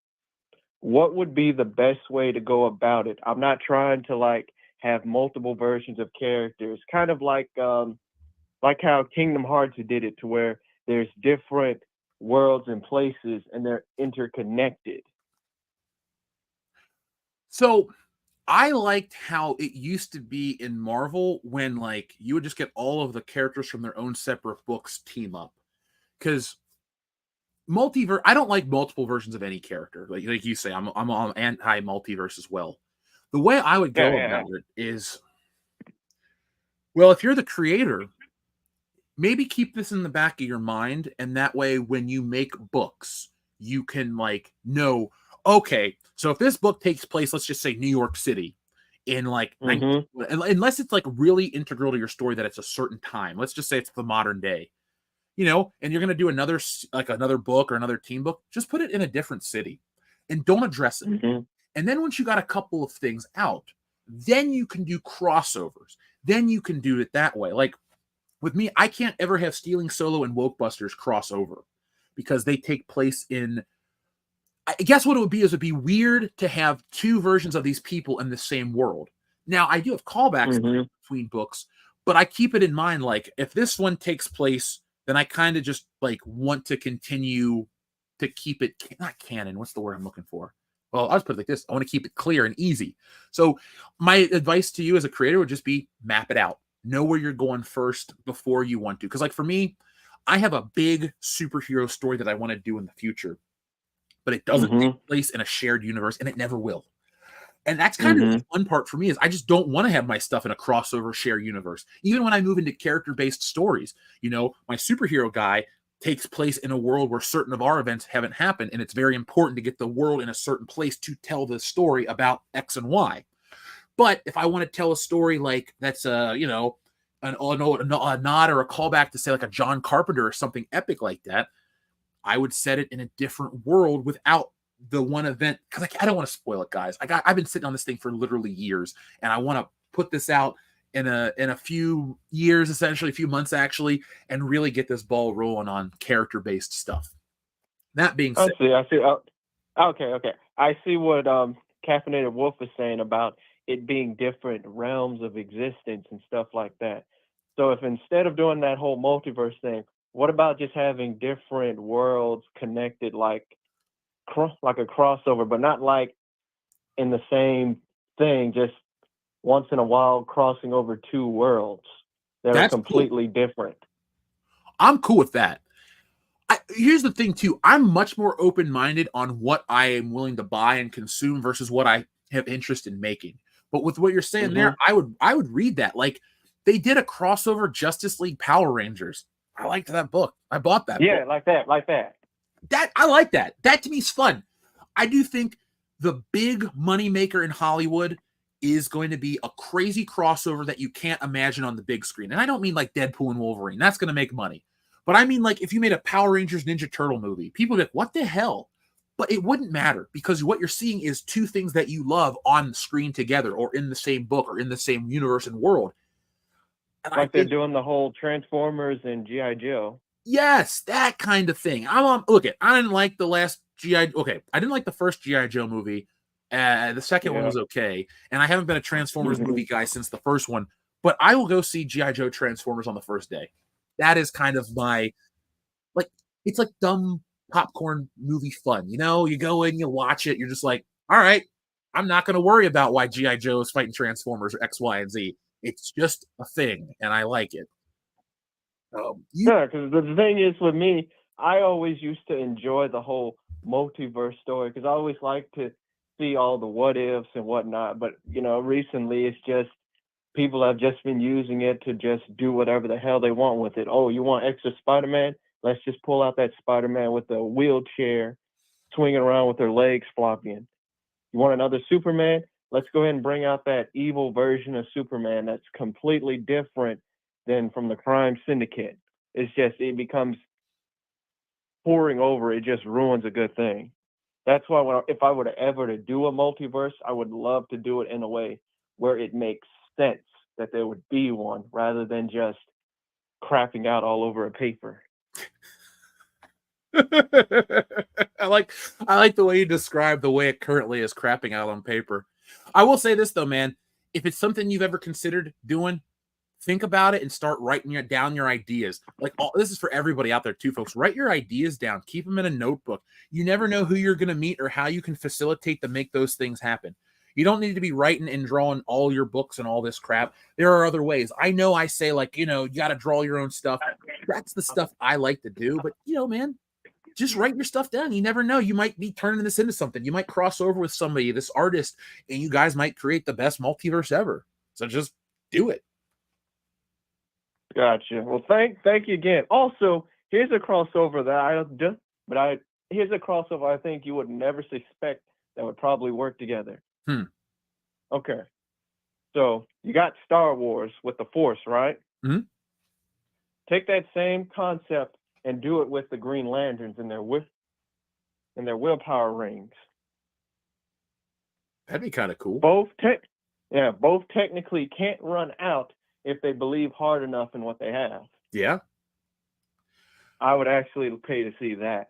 what would be the best way to go about it? I'm not trying to have multiple versions of characters, kind of like how Kingdom Hearts did it, to where there's different worlds and places and they're interconnected. So I liked how it used to be in Marvel when you would just get all of the characters from their own separate books team up. Because multiverse, I don't like multiple versions of any character. Like you say, I'm anti-multiverse as well. The way I would go about it is, well, if you're the creator, maybe keep this in the back of your mind, and that way when you make books, you can know, okay, so if this book takes place, let's just say New York City in unless it's really integral to your story that it's a certain time. Let's just say it's the modern day. And you're going to do another book or another team book, just put it in a different city and don't address it. Mm-hmm. And then once you got a couple of things out, then you can do crossovers. Then you can do it that way. Like with me, I can't ever have Stealing Solo and Wokebusters crossover because they take place in, I guess what it would be is it'd be weird to have two versions of these people in the same world. Now, I do have callbacks between books, but I keep it in mind, if this one takes place, then I kind of just want to continue to keep it, not canon. What's the word I'm looking for? Well, I'll just put it like this. I want to keep it clear and easy. So my advice to you as a creator would just be map it out. Know where you're going first before you want to. Because for me, I have a big superhero story that I want to do in the future, but it doesn't take place in a shared universe, and it never will. And that's kind of the fun part for me is I just don't want to have my stuff in a crossover share universe. Even when I move into character-based stories, my superhero guy takes place in a world where certain of our events haven't happened, and it's very important to get the world in a certain place to tell the story about X and Y. But if I want to tell a story that's a nod or a callback to say a John Carpenter or something epic like that, I would set it in a different world without the one event, because I don't want to spoil it, guys. I've been sitting on this thing for literally years, and I want to put this out in a few years, essentially a few months actually, and really get this ball rolling on character-based stuff. That being said, I see. Okay. I see what Caffeinated Wolf is saying about it being different realms of existence and stuff like that. So if instead of doing that whole multiverse thing, what about just having different worlds connected like a crossover, but not in the same thing, just once in a while crossing over two worlds that are completely different. I'm cool with that. Here's the thing too, I'm much more open-minded on what I am willing to buy and consume versus what I have interest in making. But with what you're saying there, I would read that. They did a crossover Justice League Power Rangers. I liked that book. I bought that book. Yeah, like that. That I like that. That to me is fun. I do think the big moneymaker in Hollywood is going to be a crazy crossover that you can't imagine on the big screen. And I don't mean Deadpool and Wolverine. That's going to make money. But I mean if you made a Power Rangers Ninja Turtle movie, people would be like, what the hell? But it wouldn't matter because what you're seeing is two things that you love on screen together or in the same book or in the same universe and world. And like they're doing the whole Transformers and G.I. Joe. Yes, that kind of thing. Look at. I didn't like the last GI. Okay, I didn't like the first GI Joe movie. The second one was okay, and I haven't been a Transformers movie guy since the first one. But I will go see GI Joe Transformers on the first day. That is kind of my it's like dumb popcorn movie fun. You know, you go in, you watch it, you're just like, all right, I'm not going to worry about why G.I. Joe is fighting Transformers or X, Y, and Z. It's just a thing, and I like it. Yeah, because the thing is with me, I always used to enjoy the whole multiverse story because I always like to see all the what ifs and whatnot. But, recently it's just people have just been using it to just do whatever the hell they want with it. Oh, you want extra Spider-Man? Let's just pull out that Spider-Man with the wheelchair swinging around with their legs flopping. You want another Superman? Let's go ahead and bring out that evil version of Superman that's completely different than from the crime syndicate. It's just, it becomes pouring over. It just ruins a good thing. That's why if I were to ever to do a multiverse, I would love to do it in a way where it makes sense that there would be one rather than just crapping out all over a paper. I like the way you describe the way it currently is crapping out on paper. I will say this though, man. If it's something you've ever considered doing, think about it and start writing down your ideas. This is for everybody out there too, folks. Write your ideas down. Keep them in a notebook. You never know who you're going to meet or how you can facilitate to make those things happen. You don't need to be writing and drawing all your books and all this crap. There are other ways. I know I say you got to draw your own stuff. That's the stuff I like to do. But, man, just write your stuff down. You never know. You might be turning this into something. You might cross over with somebody, this artist, and you guys might create the best multiverse ever. So just do it. Gotcha. Well, thank you again. Also, here's a crossover here's a crossover I think you would never suspect that would probably work together. Okay. So you got Star Wars with the Force, right? Mm-hmm. Take that same concept and do it with the Green Lanterns and their willpower rings. That'd be kind of cool. Both technically can't run out if they believe hard enough in what they have. Yeah. I would actually pay to see that.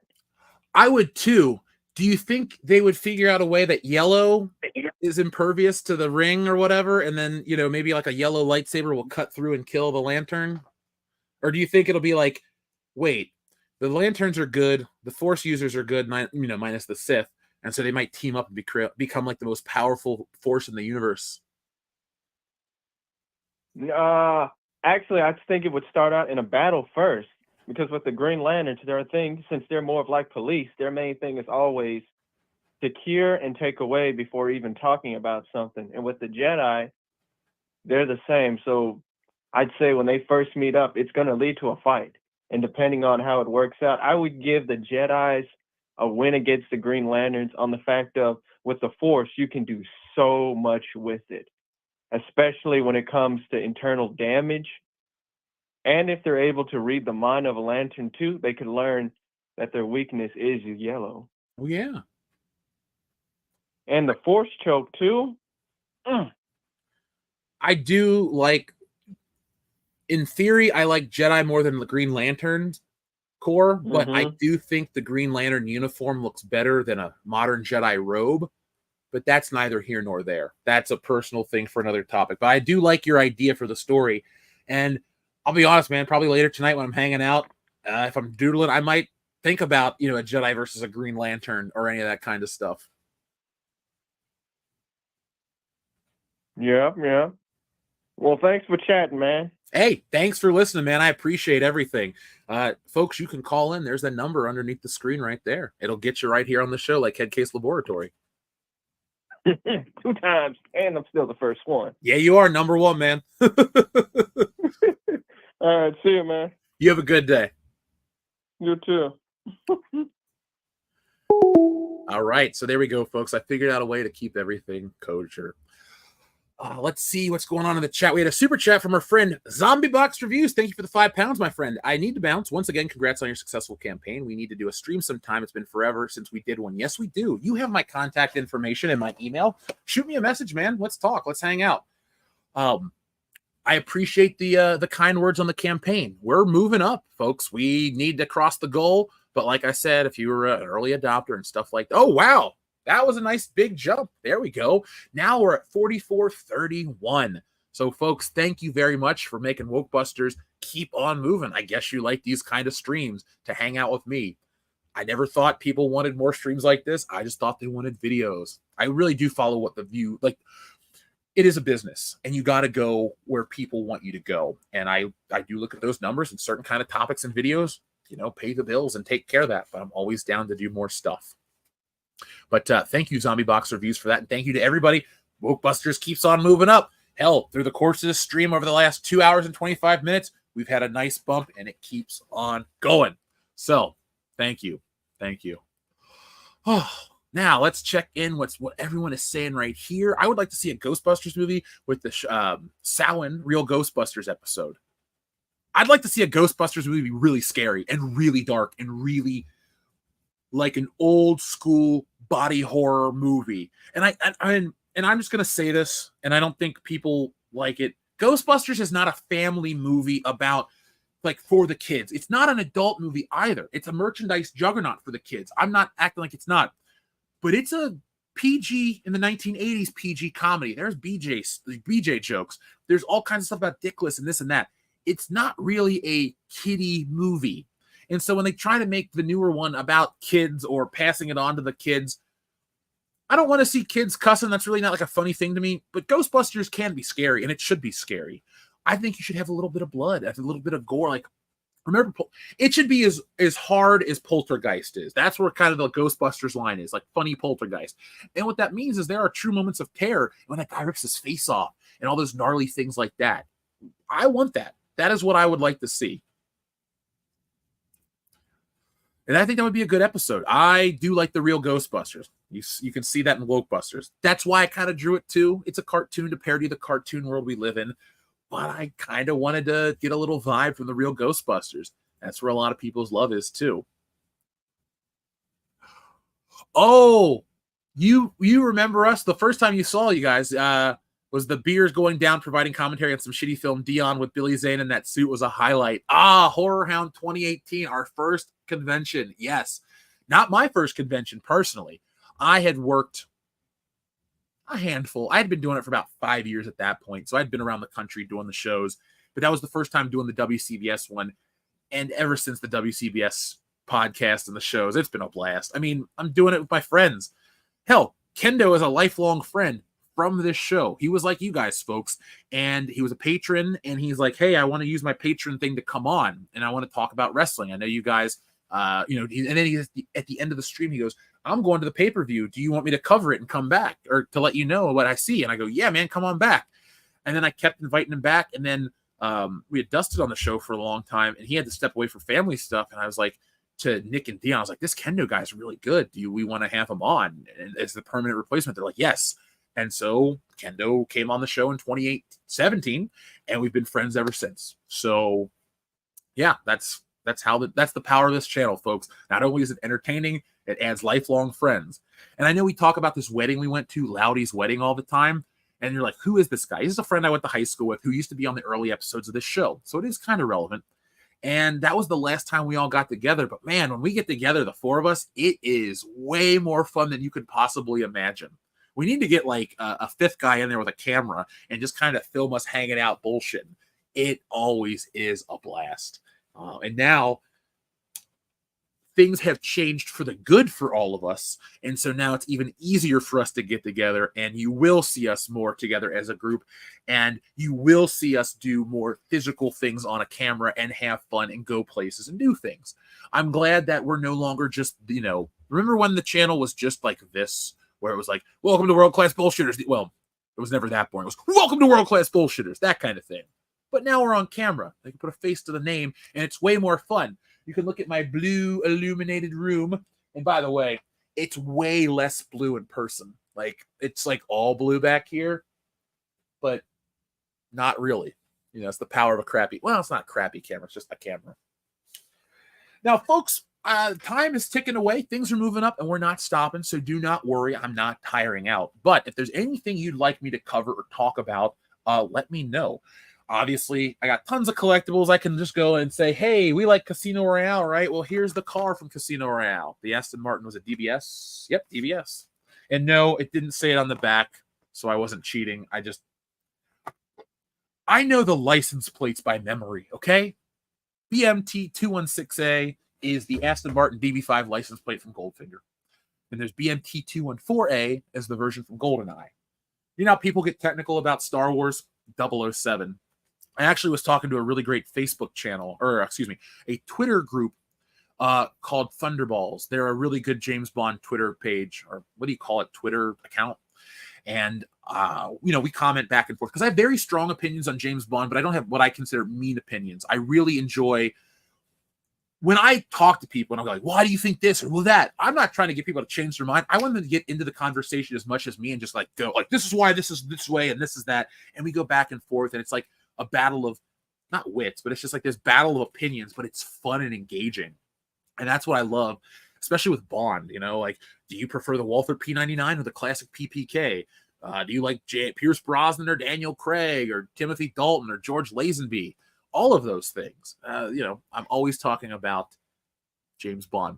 I would too. Do you think they would figure out a way that yellow is impervious to the ring or whatever, and then, maybe like a yellow lightsaber will cut through and kill the lantern? Or do you think it'll be like, wait, the lanterns are good, the Force users are good, minus the Sith, and so they might team up and become like the most powerful force in the universe? Actually, I think it would start out in a battle first, because with the Green Lanterns, there are things, since they're more of like police, their main thing is always secure and take away before even talking about something. And with the Jedi, they're the same. So I'd say when they first meet up, it's going to lead to a fight. And depending on how it works out, I would give the Jedis a win against the Green Lanterns on the fact of, with the Force, you can do so much with it, especially when it comes to internal damage. And if they're able to read the mind of a lantern too, they can learn that their weakness is yellow. Oh, yeah. And the Force choke too. I do like, in theory, I like Jedi more than the Green Lantern Corps, but I do think the Green Lantern uniform looks better than a modern Jedi robe. But that's neither here nor there. That's a personal thing for another topic. But I do like your idea for the story. And I'll be honest, man, probably later tonight when I'm hanging out, if I'm doodling, I might think about, a Jedi versus a Green Lantern or any of that kind of stuff. Yeah. Well, thanks for chatting, man. Hey, thanks for listening, man. I appreciate everything. Folks, you can call in. There's the number underneath the screen right there. It'll get you right here on the show like Head Case Laboratory. 2 times, and I'm still the first one. Yeah, you are number 1, man. All right, see you, man. You have a good day. You too. All right, so there we go, folks. I figured out a way to keep everything kosher. Let's see what's going on in the chat. We had a super chat from our friend Zombie Box Reviews. Thank you for the £5, my friend. I need to bounce. Once again, congrats on your successful campaign. We need to do a stream sometime. It's been forever since we did one. Yes, we do. You have my contact information and my email. Shoot me a message, man. Let's talk. Let's hang out. I appreciate the kind words on the campaign. We're moving up, folks. We need to cross the goal. But like I said, if you were an early adopter and stuff like that, oh, wow. That was a nice big jump. There we go. Now we're at 4431. So, folks, thank you very much for making Wokebusters keep on moving. I guess you like these kind of streams to hang out with me. I never thought people wanted more streams like this. I just thought they wanted videos. I really do follow what the view, like, it is a business, and you got to go where people want you to go. And I do look at those numbers and certain kind of topics and videos, pay the bills and take care of that. But I'm always down to do more stuff. But thank you, Zombie Box Reviews, for that. And thank you to everybody. Wokebusters keeps on moving up. Hell, through the course of this stream over the last 2 hours and 25 minutes, we've had a nice bump, and it keeps on going. So thank you. Thank you. Oh, now let's check in what everyone is saying right here. I would like to see a Ghostbusters movie with the Samhain Real Ghostbusters episode. I'd like to see a Ghostbusters movie be really scary and really dark and really like an old school body horror movie. And I'm just going to say this, and I don't think people like it. Ghostbusters is not a family movie about like for the kids. It's not an adult movie either. It's a merchandise juggernaut for the kids. I'm not acting like it's not, but it's a PG in the 1980s PG comedy. There's BJ jokes. There's all kinds of stuff about Dickless and this and that. It's not really a kiddie movie. And so when they try to make the newer one about kids or passing it on to the kids, I don't want to see kids cussing. That's really not like a funny thing to me. But Ghostbusters can be scary, and it should be scary. I think you should have a little bit of blood, a little bit of gore. Like, remember, it should be as hard as Poltergeist is. That's where kind of the Ghostbusters line is, like funny Poltergeist. And what that means is there are true moments of terror when that guy rips his face off and all those gnarly things like that. I want that. That is what I would like to see. And I think that would be a good episode. I do like the real Ghostbusters. You can see that in Wokebusters. That's why I kind of drew it too. It's a cartoon to parody the cartoon world we live in. But I kind of wanted to get a little vibe from the real Ghostbusters. That's where a lot of people's love is too. Oh, you remember us? The first time you saw you guys was the beers going down, providing commentary on some shitty film. Dion with Billy Zane in that suit was a highlight. Horror Hound 2018, our first convention. Yes, not my first convention personally. I had worked a handful. I had been doing it for about 5 years at that point. So I'd been around the country doing the shows, but that was the first time doing the WCBS one. And ever since the WCBS podcast and the shows, it's been a blast. I mean, I'm doing it with my friends. Hell, Kendo is a lifelong friend from this show. He was like you guys, folks, and he was a patron, and he's like, hey, I want to use my patron thing to come on, and I want to talk about wrestling. I know you guys, and then at the end of the stream, he goes, I'm going to the pay-per-view. Do you want me to cover it and come back, or to let you know what I see? And I go, yeah, man, come on back. And then I kept inviting him back, and then we had Dusted on the show for a long time, and he had to step away for family stuff, and I was like, to Nick and Dion, I was like, this Kendo guy's really good. We want to have him on as the permanent replacement? They're like, yes. And so Kendo came on the show in 2017, and we've been friends ever since. So yeah, that's the power of this channel, folks. Not only is it entertaining, it adds lifelong friends. And I know we talk about this wedding we went to, Loudy's wedding, all the time. And you're like, who is this guy? He's a friend I went to high school with who used to be on the early episodes of this show. So it is kind of relevant. And that was the last time we all got together. But man, when we get together, the four of us, it is way more fun than you could possibly imagine. We need to get like a fifth guy in there with a camera and just kind of film us hanging out bullshitting. It always is a blast. And now things have changed for the good for all of us. And so now it's even easier for us to get together, and you will see us more together as a group, and you will see us do more physical things on a camera and have fun and go places and do things. I'm glad that we're no longer just, remember when the channel was just like this, where it was like, welcome to World Class Bullshitters. Well, it was never that boring. It was, welcome to World Class Bullshitters, that kind of thing. But now we're on camera. They can put a face to the name, and it's way more fun. You can look at my blue illuminated room. And by the way, it's way less blue in person. Like, it's like all blue back here. but not really. You know, it's the power of a crappy. Well, it's not a crappy camera. It's just a camera. Now, folks, time is ticking away. Things are moving up, and we're not stopping. So do not worry. I'm not tiring out. But if there's anything you'd like me to cover or talk about, let me know. Obviously, I got tons of collectibles. I can just go and say, hey, we like Casino Royale, right? Well, here's the car from Casino Royale. The Aston Martin was a DBS. Yep, DBS. And no, it didn't say it on the back, so I wasn't cheating. I know the license plates by memory, okay? BMT216A is the Aston Martin DB5 license plate from Goldfinger. And there's BMT214A as the version from GoldenEye. You know how people get technical about Star Wars? 007. I actually was talking to a really great Facebook channel, or excuse me, a Twitter group called Thunderballs. They're a really good James Bond Twitter page, or what do you call it, Twitter account. And, you know, we comment back and forth because I have very strong opinions on James Bond, but I don't have what I consider mean opinions. I really enjoy when I talk to people and I'm like, why do you think this or well that? I'm not trying to get people to change their mind. I want them to get into the conversation as much as me and just like go like, this is why this is this way and this is that. And we go back and forth and it's like a battle of not wits, but it's just like this battle of opinions, but it's fun and engaging. And that's what I love, especially with Bond. You know, like, do you prefer the Walther P99 or the classic PPK? Do you like Pierce Brosnan or Daniel Craig or Timothy Dalton or George Lazenby? All of those things. You know, I'm always talking about James Bond.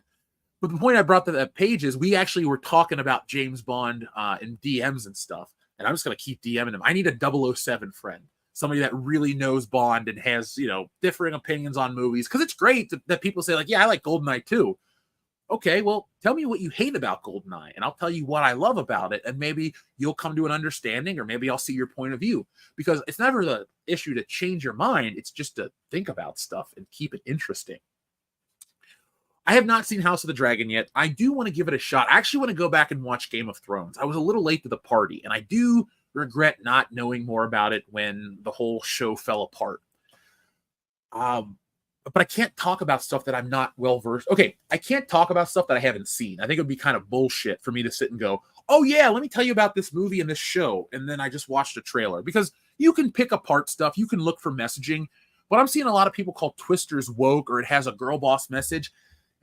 But the point I brought to that page is we actually were talking about James Bond in DMs and stuff. And I'm just going to keep DMing him. I need a 007 friend. Somebody that really knows Bond and has, you know, differing opinions on movies. Because it's great that people say, like, yeah, I like GoldenEye too. Okay, well, tell me what you hate about GoldenEye, and I'll tell you what I love about it, and maybe you'll come to an understanding, or maybe I'll see your point of view. Because it's never the issue to change your mind. It's just to think about stuff and keep it interesting. I have not seen House of the Dragon yet. I do want to give it a shot. I actually want to go back and watch Game of Thrones. I was a little late to the party, and I do regret not knowing more about it when the whole show fell apart. But I can't talk about stuff that I'm not well versed. Okay, I can't talk about stuff that I haven't seen. I think it would be kind of bullshit for me to sit and go, oh yeah, let me tell you about this movie and this show, and then I just watched a trailer. Because you can pick apart stuff, you can look for messaging, but I'm seeing a lot of people call Twisters woke, or it has a girl boss message,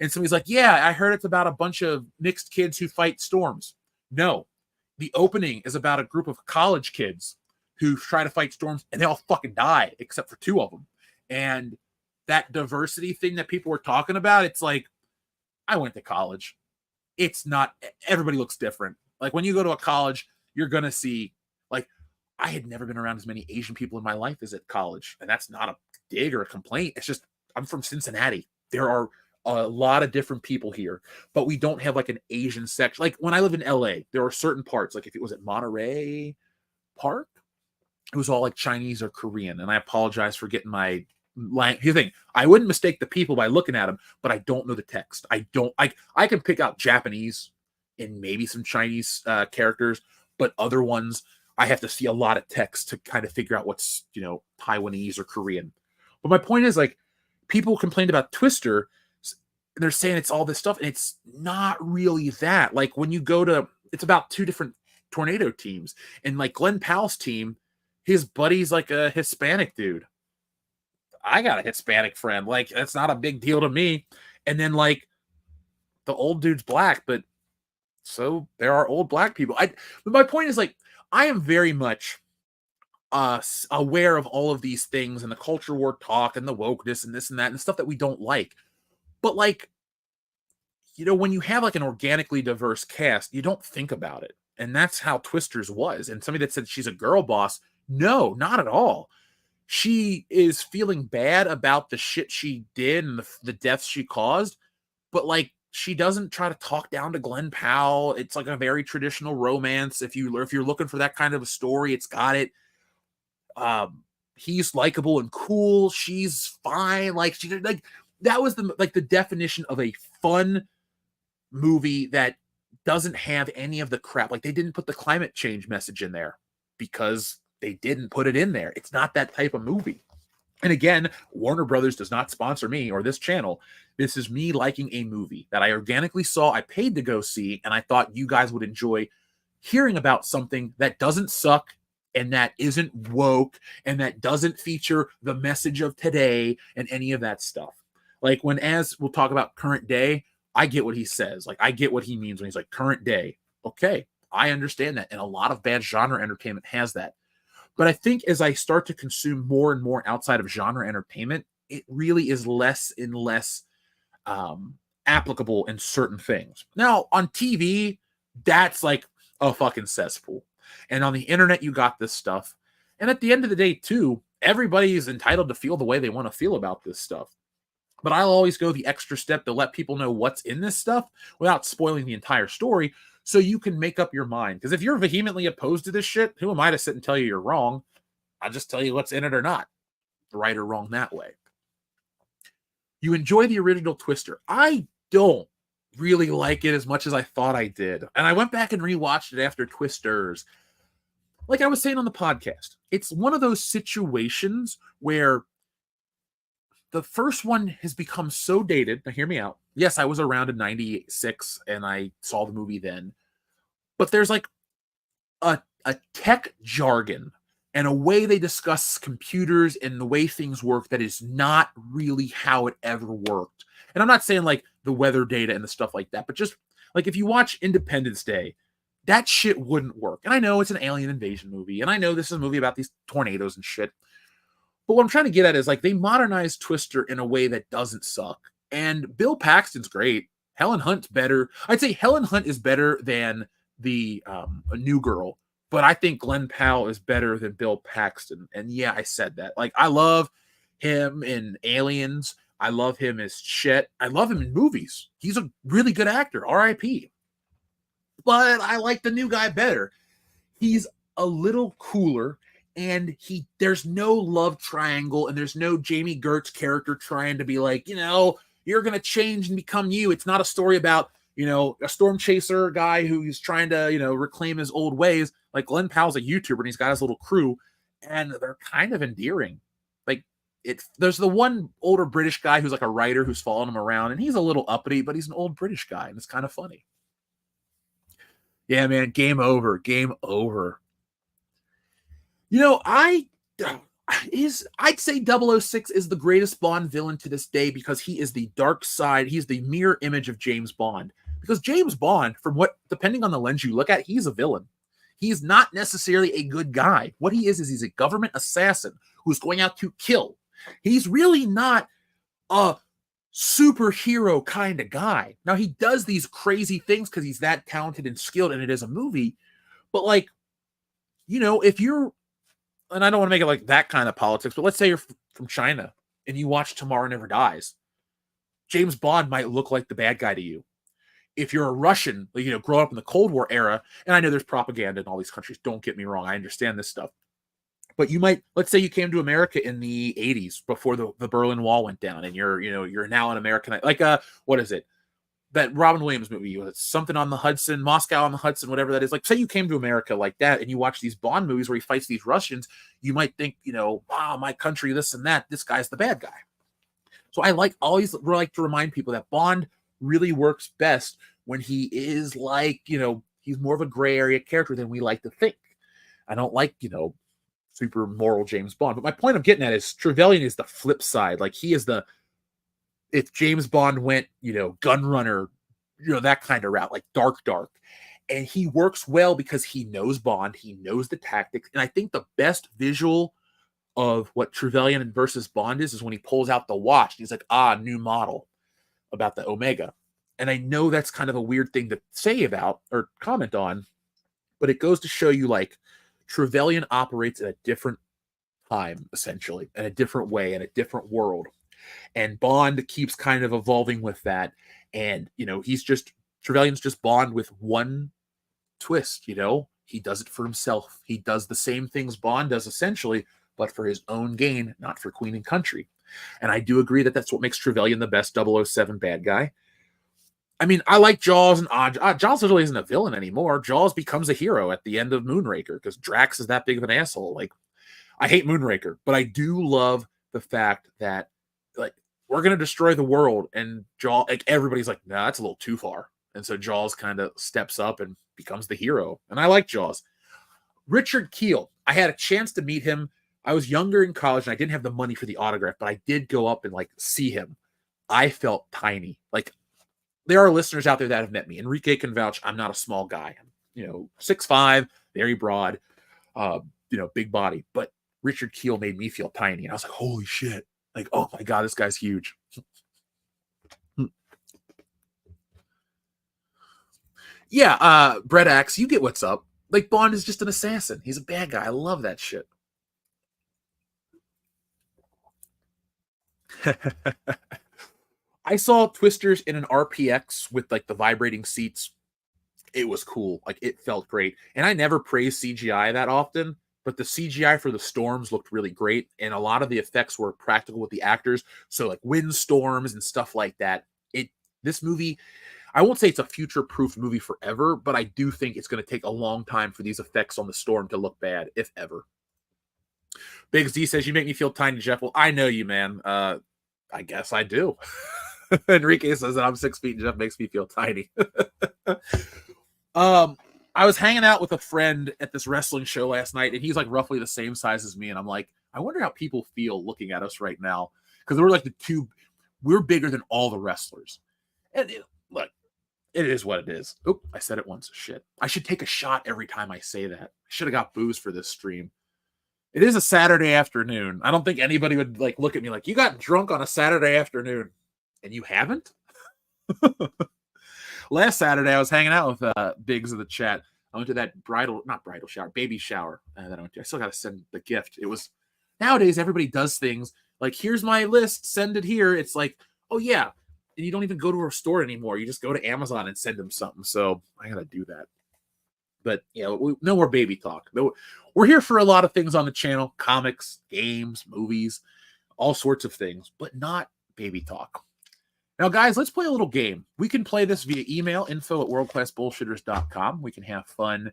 and somebody's like, yeah, I heard it's about a bunch of mixed kids who fight storms. No, the opening is about a group of college kids who try to fight storms, and they all fucking die, except for two of them. And that diversity thing that people were talking about, it's like, I went to college. It's not, everybody looks different. Like when you go to a college, you're going to see, like, I had never been around as many Asian people in my life as at college. And that's not a dig or a complaint. It's just, I'm from Cincinnati. There are a lot of different people here, but we don't have like an Asian section. Like when I live in LA, there are certain parts, like if it was at Monterey Park, it was all like Chinese or Korean. And I apologize for getting my here's the thing. I wouldn't mistake the people by looking at them, but I don't know the text. I can pick out Japanese and maybe some Chinese characters, but other ones I have to see a lot of text to kind of figure out what's, you know, Taiwanese or Korean. But my point is, like, people complained about Twister, and they're saying it's all this stuff, and it's not really that. Like when you go to, it's about two different tornado teams, and like Glenn Powell's team, his buddy's like a Hispanic dude. I got a Hispanic friend. Like, that's not a big deal to me. And then, like, the old dude's black, but so there are old black people. But my point is, like, I am very much aware of all of these things and the culture war talk and the wokeness and this and that and stuff that we don't like. But, like, you know, when you have, like, an organically diverse cast, you don't think about it. And that's how Twisters was. And somebody that said she's a girl boss, no, not at all. She is feeling bad about the shit she did and the deaths she caused, but like she doesn't try to talk down to Glenn Powell. It's like a very traditional romance. If you're looking for that kind of a story, it's got it. He's likable and cool. She's fine. Like that was the definition of a fun movie that doesn't have any of the crap. Like they didn't put the climate change message in there because they didn't put it in there. It's not that type of movie. And again, Warner Brothers does not sponsor me or this channel. This is me liking a movie that I organically saw, I paid to go see, and I thought you guys would enjoy hearing about something that doesn't suck and that isn't woke and that doesn't feature the message of today and any of that stuff. Like when, as we'll talk about current day, I get what he says. Like I get what he means when he's like current day. Okay, I understand that. And a lot of bad genre entertainment has that. But I think as I start to consume more and more outside of genre entertainment, it really is less and less applicable in certain things. Now, on TV, that's like a fucking cesspool. And on the internet, you got this stuff. And at the end of the day, too, everybody is entitled to feel the way they want to feel about this stuff. But I'll always go the extra step to let people know what's in this stuff without spoiling the entire story, so you can make up your mind. Because if you're vehemently opposed to this shit, who am I to sit and tell you you're wrong? I'll just tell you what's in it or not. Right or wrong that way. You enjoy the original Twister. I don't really like it as much as I thought I did. And I went back and rewatched it after Twisters. Like I was saying on the podcast, it's one of those situations where the first one has become so dated. Now, hear me out. Yes, I was around in 96 and I saw the movie then. But there's like a tech jargon and a way they discuss computers and the way things work that is not really how it ever worked. And I'm not saying like the weather data and the stuff like that, but just like if you watch Independence Day, that shit wouldn't work. And I know it's an alien invasion movie, and I know this is a movie about these tornadoes and shit. But what I'm trying to get at is like they modernized Twister in a way that doesn't suck. And Bill Paxton's great. Helen Hunt's better. I'd say Helen Hunt is better than the a new girl, but I think Glenn Powell is better than Bill Paxton. And yeah, I said that. Like I love him in Aliens. I love him as Chet. I love him in movies. He's a really good actor. R.I.P. But I like the new guy better. He's a little cooler. And there's no love triangle, and there's no Jamie Gertz character trying to be like, you're going to change and become you. It's not a story about, a storm chaser guy who's trying to, reclaim his old ways. Like Glenn Powell's a YouTuber and he's got his little crew, and they're kind of endearing. Like there's the one older British guy who's like a writer who's following him around, and he's a little uppity, but he's an old British guy, and it's kind of funny. Yeah, man, game over. I'd say 006 is the greatest Bond villain to this day because he is the dark side. He's the mirror image of James Bond. Because James Bond, depending on the lens you look at, he's a villain. He's not necessarily a good guy. What he is he's a government assassin who's going out to kill. He's really not a superhero kind of guy. Now, he does these crazy things because he's that talented and skilled, and it is a movie. But, if you're, and I don't want to make it like that kind of politics, but let's say you're from China and you watch Tomorrow Never Dies. James Bond might look like the bad guy to you. If you're a Russian, grow up in the Cold War era, and I know there's propaganda in all these countries, don't get me wrong, I understand this stuff. But let's say you came to America in the 80s before the Berlin Wall went down, and you're now an American, like what is it? That Robin Williams movie, was something on the Hudson, Moscow on the Hudson, whatever that is. Like, say you came to America like that, and you watch these Bond movies where he fights these Russians, you might think, wow, my country, this and that, this guy's the bad guy. So I always like to remind people that Bond really works best when he is like, he's more of a gray area character than we like to think. I don't like, super moral James Bond. But my point I'm getting at is Trevelyan is the flip side. Like he is if James Bond went, gun runner, that kind of route, like dark. And he works well because he knows Bond, he knows the tactics. And I think the best visual of what Trevelyan versus Bond is when he pulls out the watch. And he's like, new model about the Omega. And I know that's kind of a weird thing to say about or comment on, but it goes to show you like Trevelyan operates at a different time, essentially, in a different way, in a different world. And Bond keeps kind of evolving with that. And, Trevelyan's just Bond with one twist, he does it for himself. He does the same things Bond does essentially, but for his own gain, not for Queen and Country. And I do agree that that's what makes Trevelyan the best 007 bad guy. I mean, I like Jaws and Odd. Jaws really isn't a villain anymore. Jaws becomes a hero at the end of Moonraker because Drax is that big of an asshole. Like, I hate Moonraker, but I do love the fact that like we're gonna destroy the world, and Jaws, like everybody's like, nah, that's a little too far. And so Jaws kind of steps up and becomes the hero. And I like Jaws. Richard Kiel. I had a chance to meet him. I was younger in college and I didn't have the money for the autograph, but I did go up and like see him. I felt tiny. Like, there are listeners out there that have met me. Enrique can vouch. I'm not a small guy. I'm, 6'5", very broad, big body. But Richard Kiel made me feel tiny. And I was like, holy shit. Like, oh my God, this guy's huge. Yeah, Brett Axe, you get what's up. Like, Bond is just an assassin. He's a bad guy. I love that shit. I saw Twisters in an RPX with like the vibrating seats. It was cool. Like, it felt great. And I never praise CGI that often, but the CGI for the storms looked really great. And a lot of the effects were practical with the actors. So like windstorms and stuff like that. This movie, I won't say it's a future-proof movie forever, but I do think it's going to take a long time for these effects on the storm to look bad, if ever. Big Z says, you make me feel tiny, Jeff. Well, I know you, man. I guess I do. Enrique says that I'm 6 feet and Jeff makes me feel tiny. I was hanging out with a friend at this wrestling show last night, and he's like roughly the same size as me. And I'm like, I wonder how people feel looking at us right now. Because we're like we're bigger than all the wrestlers. And look, it is what it is. Oop, I said it once. Shit. I should take a shot every time I say that. I should have got booze for this stream. It is a Saturday afternoon. I don't think anybody would like look at me like, you got drunk on a Saturday afternoon and you haven't? Last Saturday, I was hanging out with Biggs in the chat. I went to that baby shower that I went to. I still got to send the gift. It was, nowadays, everybody does things like, here's my list, send it here. It's like, oh yeah. And you don't even go to a store anymore. You just go to Amazon and send them something. So I got to do that. But, no more baby talk. We're here for a lot of things on the channel. Comics, games, movies, all sorts of things. But not baby talk. Now, guys, let's play a little game. We can play this via email, info@worldclassbullshitters.com. We can have fun.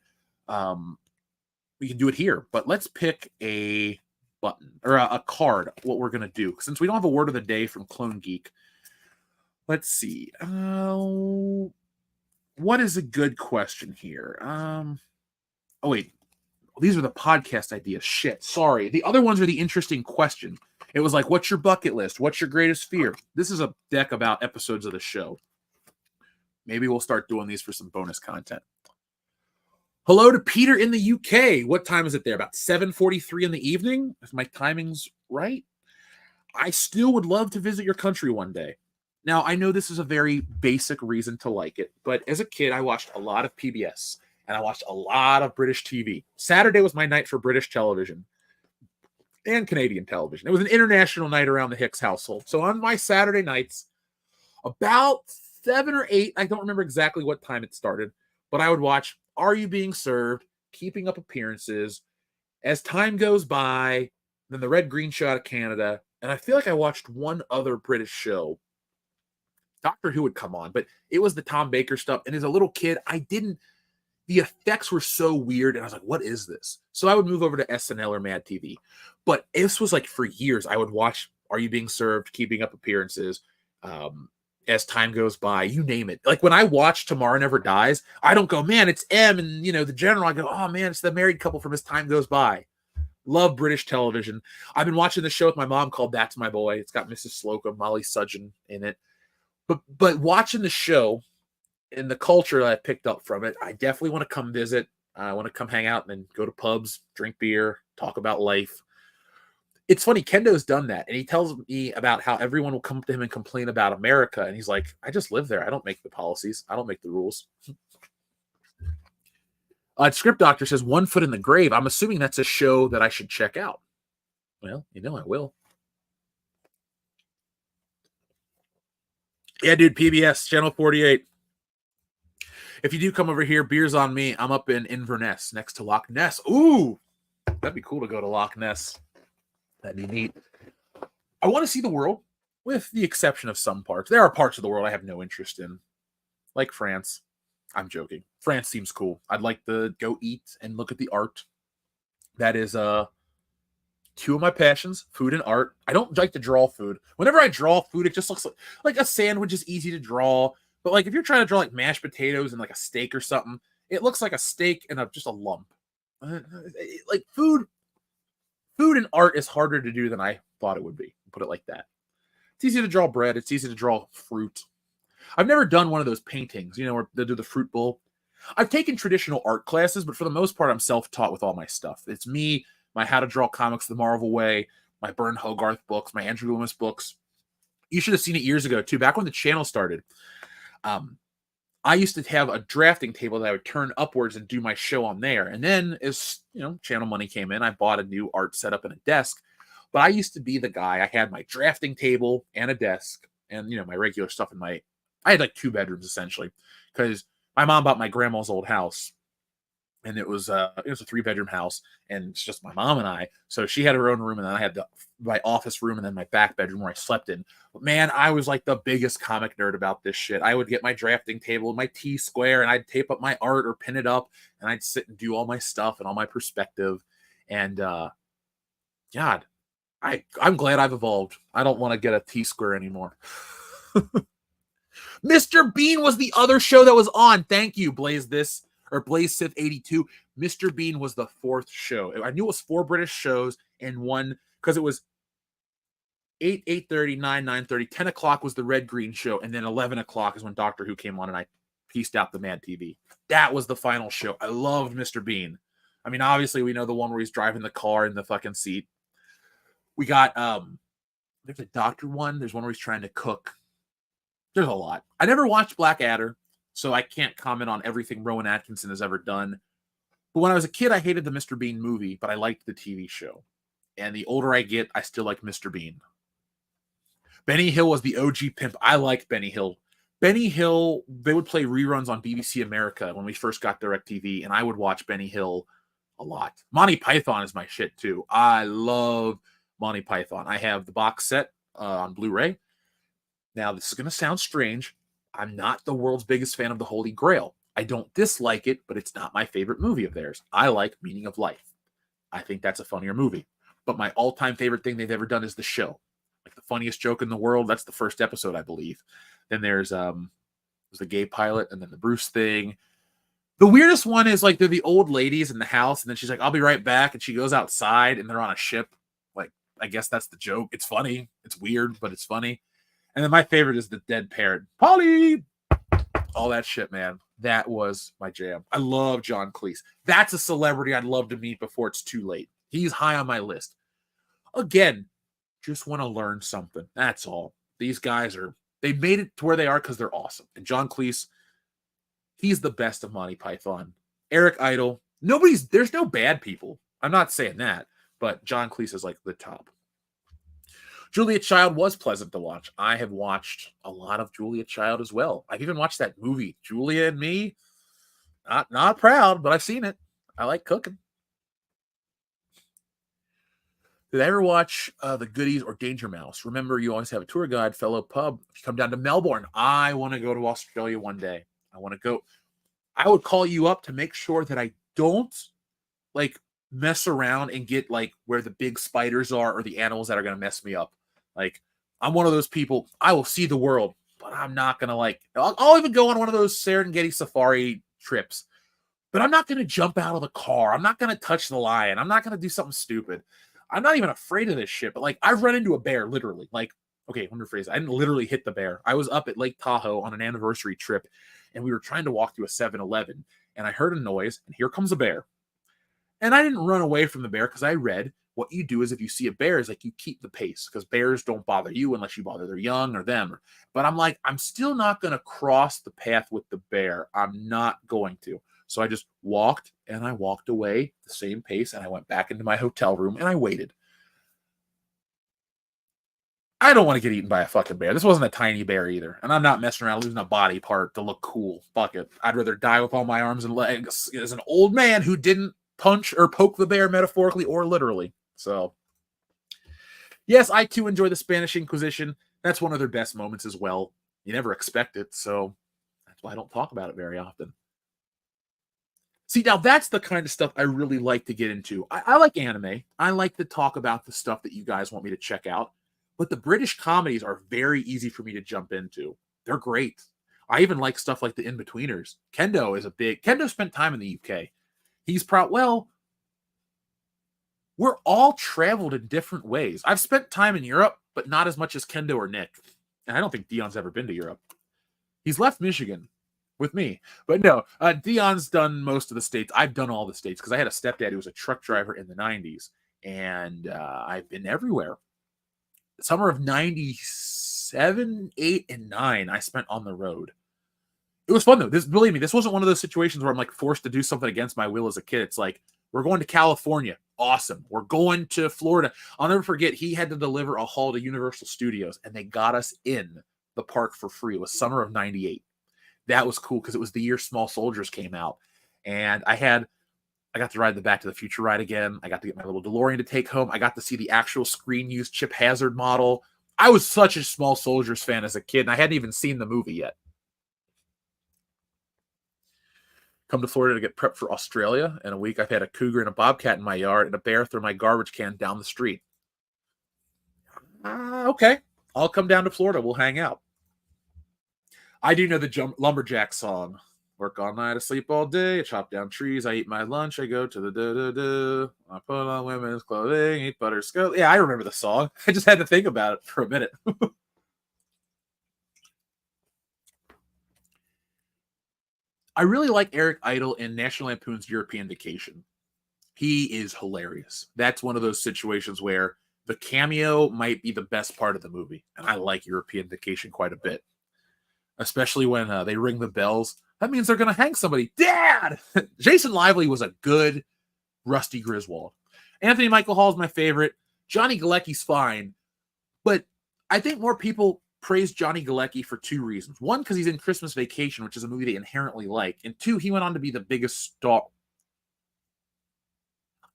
We can do it here. But let's pick a button or a card, what we're going to do. Since we don't have a word of the day from Clone Geek, let's see. What is a good question here? Oh, wait. These are the podcast ideas. Shit. Sorry. The other ones are the interesting questions. It was like, what's your bucket list? What's your greatest fear? This is a deck about episodes of the show. Maybe we'll start doing these for some bonus content. Hello to Peter in the UK. What time is it there? About 7:43 in the evening? If my timing's right. I still would love to visit your country one day. Now, I know this is a very basic reason to like it, but as a kid, I watched a lot of PBS, and I watched a lot of British TV. Saturday was my night for British television and Canadian television. It was an international night around the Hicks household. So on my Saturday nights, about 7 or 8, I don't remember exactly what time it started, but I would watch Are You Being Served, Keeping Up Appearances, As Time Goes By, then the Red Green Show out of Canada, and I feel like I watched one other British show. Doctor Who would come on, but it was the Tom Baker stuff. And as a little kid, the effects were so weird. And I was like, what is this? So I would move over to SNL or Mad TV. But this was like for years, I would watch Are You Being Served, Keeping Up Appearances, As Time Goes By, you name it. Like when I watch Tomorrow Never Dies, I don't go, man, it's M and, the general. I go, oh man, it's the married couple from As Time Goes By. Love British television. I've been watching this show with my mom called That's My Boy. It's got Mrs. Slocum, Molly Sudgeon in it. But watching the show and the culture that I picked up from it, I definitely want to come visit. I want to come hang out and go to pubs, drink beer, talk about life. It's funny, Kendo's done that, and he tells me about how everyone will come to him and complain about America, and he's like, I just live there. I don't make the policies. I don't make the rules. Script Doctor says, One Foot in the Grave. I'm assuming that's a show that I should check out. Well, I will. Yeah, dude, PBS, Channel 48. If you do come over here, beer's on me. I'm up in Inverness, next to Loch Ness. Ooh, that'd be cool to go to Loch Ness. That'd be neat. I want to see the world, with the exception of some parts. There are parts of the world I have no interest in, like France. I'm joking. France seems cool. I'd like to go eat and look at the art. That is two of my passions, food and art. I don't like to draw food. Whenever I draw food, it just looks like a sandwich is easy to draw. But like if you're trying to draw like mashed potatoes and like a steak or something, it looks like a steak and just a lump. Like food and art is harder to do than I thought it would be. Put it like that. It's easy to draw bread. It's easy to draw fruit. I've never done one of those paintings, where they do the fruit bowl. I've taken traditional art classes, but for the most part, I'm self-taught with all my stuff. It's me, my How to Draw Comics the Marvel Way, my Bern Hogarth books, my Andrew Loomis books. You should have seen it years ago, too. Back when the channel started, I used to have a drafting table that I would turn upwards and do my show on there. And then as, channel money came in, I bought a new art setup and a desk. But I used to be the guy. I had my drafting table and a desk and, my regular stuff I had like 2 bedrooms essentially, because my mom bought my grandma's old house, and it was a 3-bedroom house, and it's just my mom and I. So she had her own room, and then I had my office room, and then my back bedroom where I slept in. But man, I was like the biggest comic nerd about this shit. I would get my drafting table, my T-square, and I'd tape up my art or pin it up, and I'd sit and do all my stuff and all my perspective. And God, I'm glad I've evolved. I don't want to get a T-square anymore. Mr. Bean was the other show that was on. Thank you, Blaze Sith 82. Mr. Bean was the 4th show. I knew it was 4 British shows and one, because it was 8, 8:30, 9, 9:30, 10 o'clock was the Red Green show, and then 11 o'clock is when Doctor Who came on, and I pieced out the Mad TV. That was the final show. I loved Mr. Bean. I mean, obviously, we know the one where he's driving the car in the fucking seat. We got, there's a Doctor one. There's one where he's trying to cook. There's a lot. I never watched Blackadder, so I can't comment on everything Rowan Atkinson has ever done. But when I was a kid, I hated the Mr. Bean movie, but I liked the TV show. And the older I get, I still like Mr. Bean. Benny Hill was the OG pimp. I liked Benny Hill. Benny Hill, they would play reruns on BBC America when we first got DirecTV, and I would watch Benny Hill a lot. Monty Python is my shit, too. I love Monty Python. I have the box set on Blu-ray. Now, this is going to sound strange. I'm not the world's biggest fan of the Holy Grail. I don't dislike it, but it's not my favorite movie of theirs. I like Meaning of Life. I think that's a funnier movie. But my all-time favorite thing they've ever done is The Show. Like the funniest joke in the world. That's the first episode, I believe. Then there's the gay pilot, and then the Bruce thing. The weirdest one is like they're the old ladies in the house, and then she's like, "I'll be right back," and she goes outside, and they're on a ship. Like, I guess that's the joke. It's funny. It's weird, but it's funny. And then my favorite is the dead parrot. Polly! All that shit, man. That was my jam. I love John Cleese. That's a celebrity I'd love to meet before it's too late. He's high on my list. Again, just want to learn something. That's all. These guys they made it to where they are because they're awesome. And John Cleese, he's the best of Monty Python. Eric Idle, there's no bad people. I'm not saying that, but John Cleese is like the top. Julia Child was pleasant to watch. I have watched a lot of Julia Child as well. I've even watched that movie, Julia and Me. Not proud, but I've seen it. I like cooking. Did I ever watch The Goodies or Danger Mouse? Remember, you always have a tour guide, fellow pub. If you come down to Melbourne, I want to go to Australia one day. I want to go. I would call you up to make sure that I don't like mess around and get like where the big spiders are or the animals that are going to mess me up. Like, I'm one of those people, I will see the world, but I'm not going to I'll even go on one of those Serengeti safari trips, but I'm not going to jump out of the car. I'm not going to touch the lion. I'm not going to do something stupid. I'm not even afraid of this shit, but like, I've run into a bear, literally. Like, okay, let me rephrase. I didn't literally hit the bear. I was up at Lake Tahoe on an anniversary trip, and we were trying to walk through a 7-Eleven, and I heard a noise, and here comes a bear. And I didn't run away from the bear because I read what you do is if you see a bear is like you keep the pace because bears don't bother you unless you bother their young or them. But I'm like, I'm still not going to cross the path with the bear. I'm not going to. So I just walked and I walked away the same pace and I went back into my hotel room and I waited. I don't want to get eaten by a fucking bear. This wasn't a tiny bear either. And I'm not messing around losing a body part to look cool. Fuck it. I'd rather die with all my arms and legs as an old man who didn't punch or poke the bear metaphorically or literally. So, yes, I too enjoy the Spanish Inquisition. That's one of their best moments as well. You never expect it, so that's why I don't talk about it very often. See, now that's the kind of stuff I really like to get into. I like anime. I like to talk about the stuff that you guys want me to check out. But the British comedies are very easy for me to jump into. They're great. I even like stuff like the In-Betweeners. Kendo spent time in the UK. He's we're all traveled in different ways. I've spent time in Europe, but not as much as Kendo or Nick. And I don't think Dion's ever been to Europe. He's left Michigan with me. But no, Dion's done most of the states. I've done all the states because I had a stepdad who was a truck driver in the 90s. And I've been everywhere. The summer of 97, 8, and 9, I spent on the road. It was fun, though. Believe me, this wasn't one of those situations where I'm like forced to do something against my will as a kid. It's like, we're going to California. Awesome. We're going to Florida. I'll never forget, he had to deliver a haul to Universal Studios, and they got us in the park for free. It was summer of 98. That was cool because it was the year Small Soldiers came out. And I got to ride the Back to the Future ride again. I got to get my little DeLorean to take home. I got to see the actual screen-used Chip Hazard model. I was such a Small Soldiers fan as a kid, and I hadn't even seen the movie yet. Come to Florida to get prepped for Australia. In a week, I've had a cougar and a bobcat in my yard and a bear throw my garbage can down the street. Okay. I'll come down to Florida. We'll hang out. I do know the Lumberjack song. Work all night, I sleep all day. I chop down trees. I eat my lunch. I go to the da-da-da. I put on women's clothing. Eat butterscotch. Yeah, I remember the song. I just had to think about it for a minute. I really like Eric Idle in National Lampoon's European Vacation. He is hilarious. That's one of those situations where the cameo might be the best part of the movie. And I like European Vacation quite a bit. Especially when they ring the bells. That means they're going to hang somebody. Dad! Jason Lively was a good Rusty Griswold. Anthony Michael Hall is my favorite. Johnny Galecki's fine. But I think more people praise Johnny Galecki for two reasons. One, because he's in Christmas Vacation, which is a movie they inherently like. And two, he went on to be the biggest star.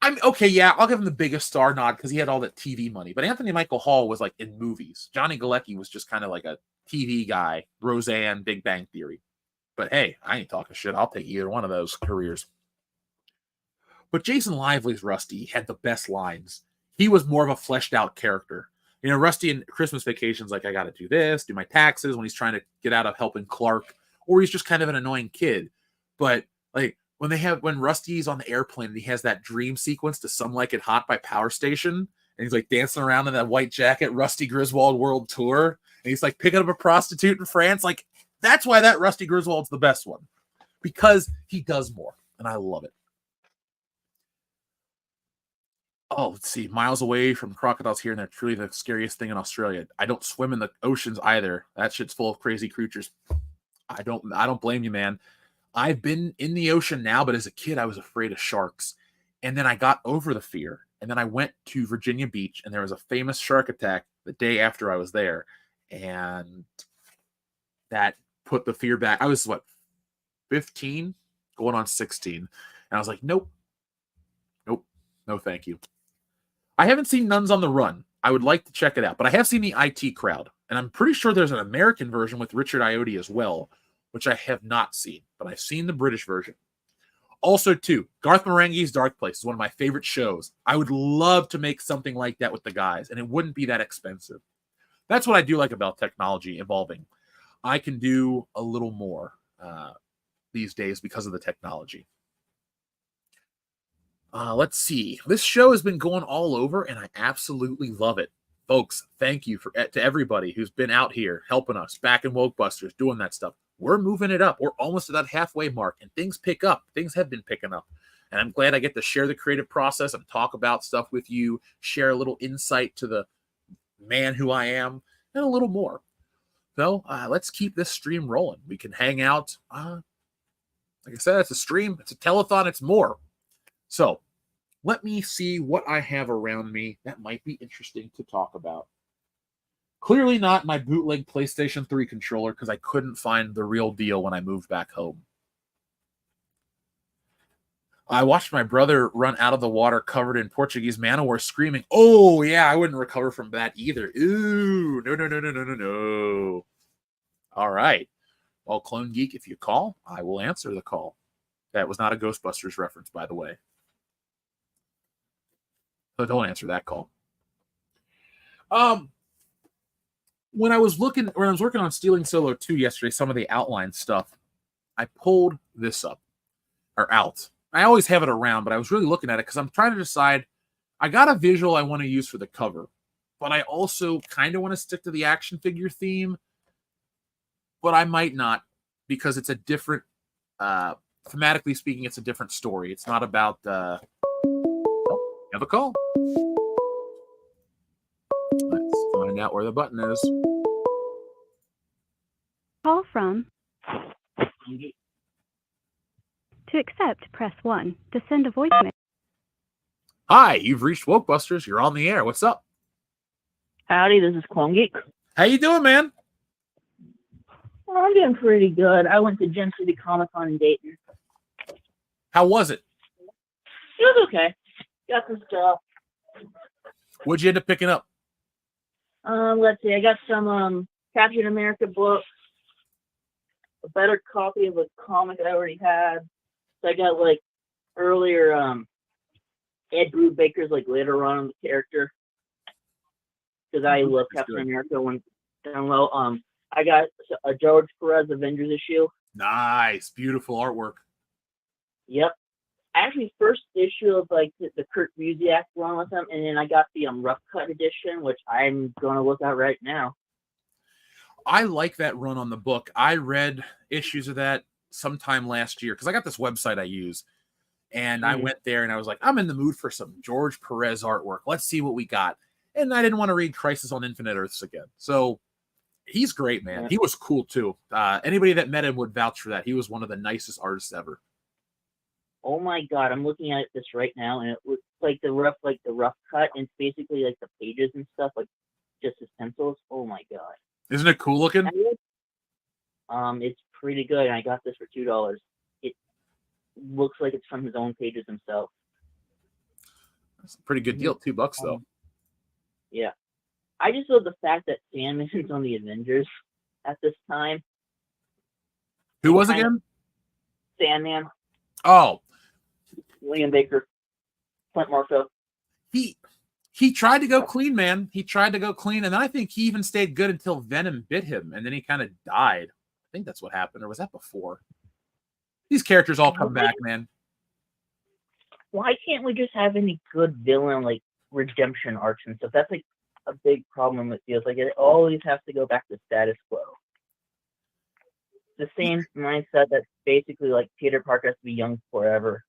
I'll give him the biggest star nod because he had all that TV money. But Anthony Michael Hall was like in movies. Johnny Galecki was just kind of like a TV guy. Roseanne, Big Bang Theory. But hey, I ain't talking shit. I'll take either one of those careers. But Jason Lively's Rusty had the best lines. He was more of a fleshed out character. You know, Rusty in Christmas Vacation's like, I got to do this, do my taxes when he's trying to get out of helping Clark, or he's just kind of an annoying kid. But like when Rusty's on the airplane and he has that dream sequence to Some Like It Hot by Power Station, and he's like dancing around in that white jacket, Rusty Griswold World Tour, and he's like picking up a prostitute in France. Like, that's why that Rusty Griswold's the best one, because he does more, and I love it. Oh, let's see. Miles away from crocodiles here, and they're truly the scariest thing in Australia. I don't swim in the oceans either. That shit's full of crazy creatures. I don't blame you, man. I've been in the ocean now, but as a kid, I was afraid of sharks. And then I got over the fear. And then I went to Virginia Beach, and there was a famous shark attack the day after I was there. And that put the fear back. I was, 15? Going on 16. And I was like, nope, no thank you. I haven't seen Nuns on the Run. I would like to check it out, but I have seen the IT Crowd, and I'm pretty sure there's an American version with Richard Ayoade as well, which I have not seen, but I've seen the British version. Also, too, Garth Marenghi's Dark Place is one of my favorite shows. I would love to make something like that with the guys, and it wouldn't be that expensive. That's what I do like about technology evolving. I can do a little more these days because of the technology. Let's see. This show has been going all over, and I absolutely love it. Folks, thank you to everybody who's been out here helping us back in Wokebusters, doing that stuff. We're moving it up. We're almost at that halfway mark, and things pick up. Things have been picking up. And I'm glad I get to share the creative process and talk about stuff with you, share a little insight to the man who I am, and a little more. So let's keep this stream rolling. We can hang out. Like I said, it's a stream. It's a telethon. It's more. So let me see what I have around me that might be interesting to talk about. Clearly not my bootleg PlayStation 3 controller because I couldn't find the real deal when I moved back home. I watched my brother run out of the water covered in Portuguese manowar screaming, oh, yeah, I wouldn't recover from that either. Ooh, no. All right. Well, Clone Geek, if you call, I will answer the call. That was not a Ghostbusters reference, by the way. So don't answer that call. When I was working on Stealing Solo 2 yesterday, some of the outline stuff, I pulled this up or out. I always have it around, but I was really looking at it because I'm trying to decide I got a visual I want to use for the cover, but I also kind of want to stick to the action figure theme, but I might not because it's a different, thematically speaking, it's a different story. It's not about, oh, have a call. Let's find out where the button is. Call from. To accept, press 1. To send a voicemail. Hi, you've reached Wokebusters. You're on the air. What's up? Howdy, this is Clone Geek. How you doing, man? Well, I'm doing pretty good. I went to G.M.P.C Comic-Con in Dayton. How was it? It was okay. Got some stuff. What'd you end up picking up? Let's see. I got some Captain America books, a better copy of a comic I already had. So I got like earlier Ed Brubaker's like later on the character because I love Captain America when down low. I got a George Perez Avengers issue. Nice, beautiful artwork. Yep. Actually, first issue of like the Kurt Busiek one with him, and then I got the rough cut edition, which I'm gonna look at right now. I like that run on the book. I read issues of that sometime last year because I got this website I use, and I went there and I was like, I'm in the mood for some George Perez artwork. Let's see what we got. And I didn't want to read Crisis on Infinite Earths again. So he's great, man. Yeah. He was cool too. Anybody that met him would vouch for that. He was one of the nicest artists ever. Oh my god, I'm looking at this right now, and it looks like the rough cut, and it's basically like the pages and stuff, like just his pencils. Oh my god. Isn't it cool looking? It's pretty good, and I got this for $2. It looks like it's from his own pages himself. That's a pretty good deal. $2 though. Yeah. I just love the fact that Sandman's on the Avengers at this time. Who was again? Sandman. Oh, William Baker. Clint Marco. He tried to go clean, man. He tried to go clean, and I think he even stayed good until Venom bit him, and then he kind of died. I think that's what happened, or was that before? These characters all come back, man. Why can't we just have any good villain like redemption arcs and stuff? That's like a big problem. It feels like it always has to go back to status quo. The same mindset that basically like Peter Parker has to be young forever.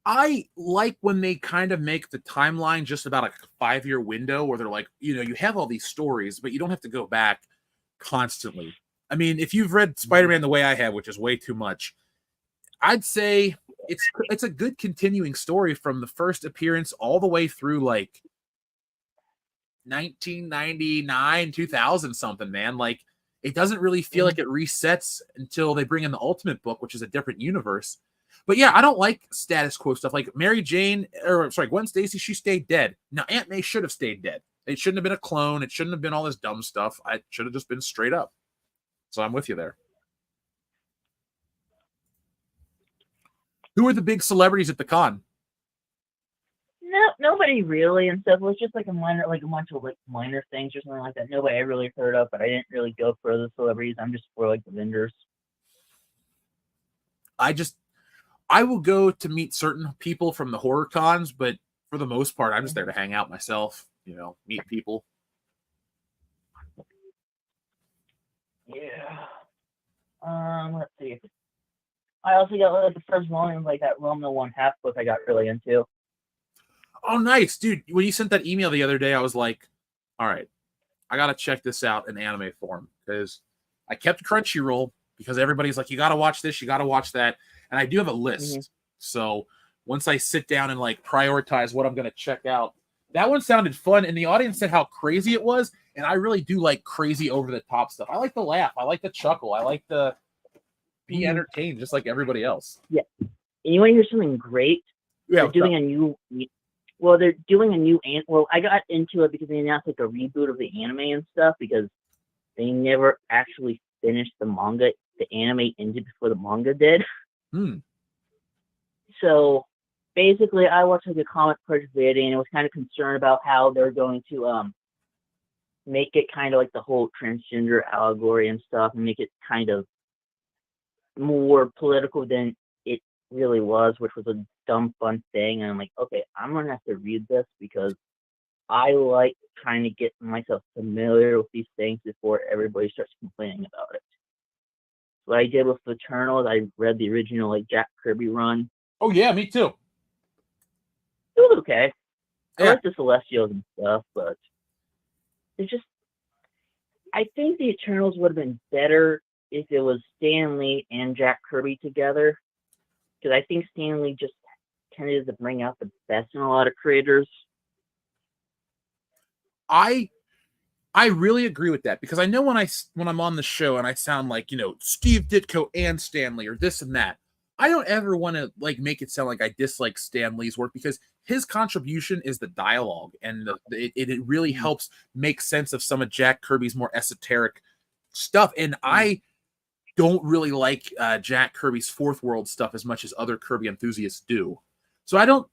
I like when they kind of make the timeline just about a 5-year window where they're like, you have all these stories, but you don't have to go back constantly. I mean, if you've read Spider-Man the way I have, which is way too much, I'd say it's a good continuing story from the first appearance all the way through like 1999, 2000 something, man. Like, it doesn't really feel like it resets until they bring in the Ultimate Book, which is a different universe. But yeah, I don't like status quo stuff. Like Gwen Stacy, she stayed dead. Now, Aunt May should have stayed dead. It shouldn't have been a clone. It shouldn't have been all this dumb stuff. It should have just been straight up. So I'm with you there. Who are the big celebrities at the con? No, nobody really and stuff. It was just like a bunch of like minor things or something like that. Nobody I really heard of, but I didn't really go for the celebrities. I'm just for like the vendors. I will go to meet certain people from the horror cons, but for the most part, I'm just there to hang out myself, meet people. Yeah. Let's see. I also got like the first volume of like that Rome the One Half book I got really into. Oh, nice, dude. When you sent that email the other day, I was like, all right, I got to check this out in anime form because I kept Crunchyroll because everybody's like, you got to watch this, you got to watch that. And I do have a list. So once I sit down and like prioritize what I'm going to check out, that one sounded fun. And the audience said how crazy it was. And I really do like crazy over the top stuff. I like to laugh. I like to chuckle. I like to be entertained just like everybody else. Yeah. And you want to hear something great? Yeah. They're doing a new I got into it because they announced like a reboot of the anime and stuff because they never actually finished the manga. The anime ended before the manga did. So basically I watched like a comic purchase video and I was kind of concerned about how they're going to make it kind of like the whole transgender allegory and stuff and make it kind of more political than it really was, which was a dumb fun thing, and I'm like, okay, I'm gonna have to read this because I like trying to get myself familiar with these things before everybody starts complaining about it. What I did with the Eternals, I read the original like Jack Kirby run. Oh yeah, me too. It was okay. I Yeah. like the Celestials and stuff, but it's just I think the Eternals would have been better if it was Stan Lee and Jack Kirby together. Because I think Stan Lee just tended to bring out the best in a lot of creators. I really agree with that, because I know when I'm on the show and I sound like, Steve Ditko and Stan Lee or this and that, I don't ever want to like make it sound like I dislike Stan Lee's work, because his contribution is the dialogue, and it really helps make sense of some of Jack Kirby's more esoteric stuff. And I don't really like Jack Kirby's Fourth World stuff as much as other Kirby enthusiasts do. So I don't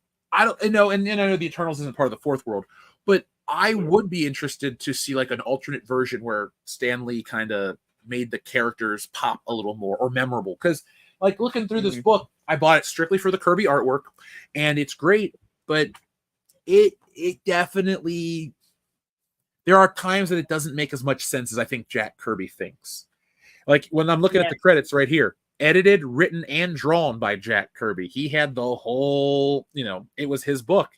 know, and I know the Eternals isn't part of the Fourth World, but I would be interested to see like an alternate version where Stan Lee kind of made the characters pop a little more or memorable. Because like looking through this book, I bought it strictly for the Kirby artwork, and it's great, but it definitely, there are times that it doesn't make as much sense as I think Jack Kirby thinks. Like when I'm looking at the credits right here, edited, written, and drawn by Jack Kirby. He had the whole, it was his book,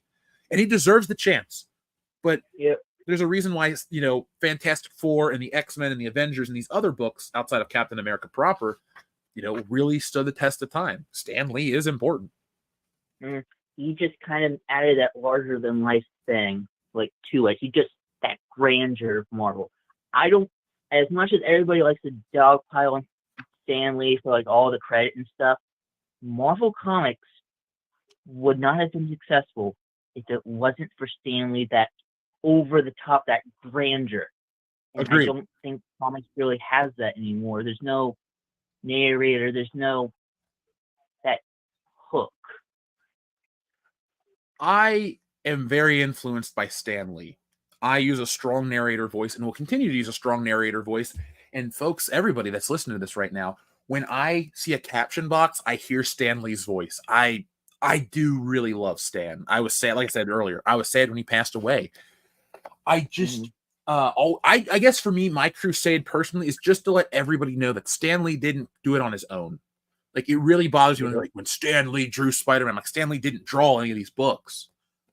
and he deserves the chance. But there's a reason why, Fantastic Four and the X-Men and the Avengers and these other books outside of Captain America proper, really stood the test of time. Stan Lee is important. He just kind of added that larger than life thing, like to it. He just, that grandeur of Marvel. I don't, as much as everybody likes to dogpile on Stan Lee for like all the credit and stuff, Marvel Comics would not have been successful if it wasn't for Stan Lee, that over the top, that grandeur. And Agreed. I don't think comics really has that anymore. There's no narrator, there's no that hook. I am very influenced by Stan Lee. I use a strong narrator voice and will continue to use a strong narrator voice. And folks, everybody that's listening to this right now, when I see a caption box, I hear Stan Lee's voice. I do really love Stan. I was sad, like I said earlier, I was sad when he passed away. I just, I guess for me, my crusade personally is just to let everybody know that Stan Lee didn't do it on his own. Like, it really bothers me when Stan Lee drew Spider-Man. Like, Stan Lee didn't draw any of these books.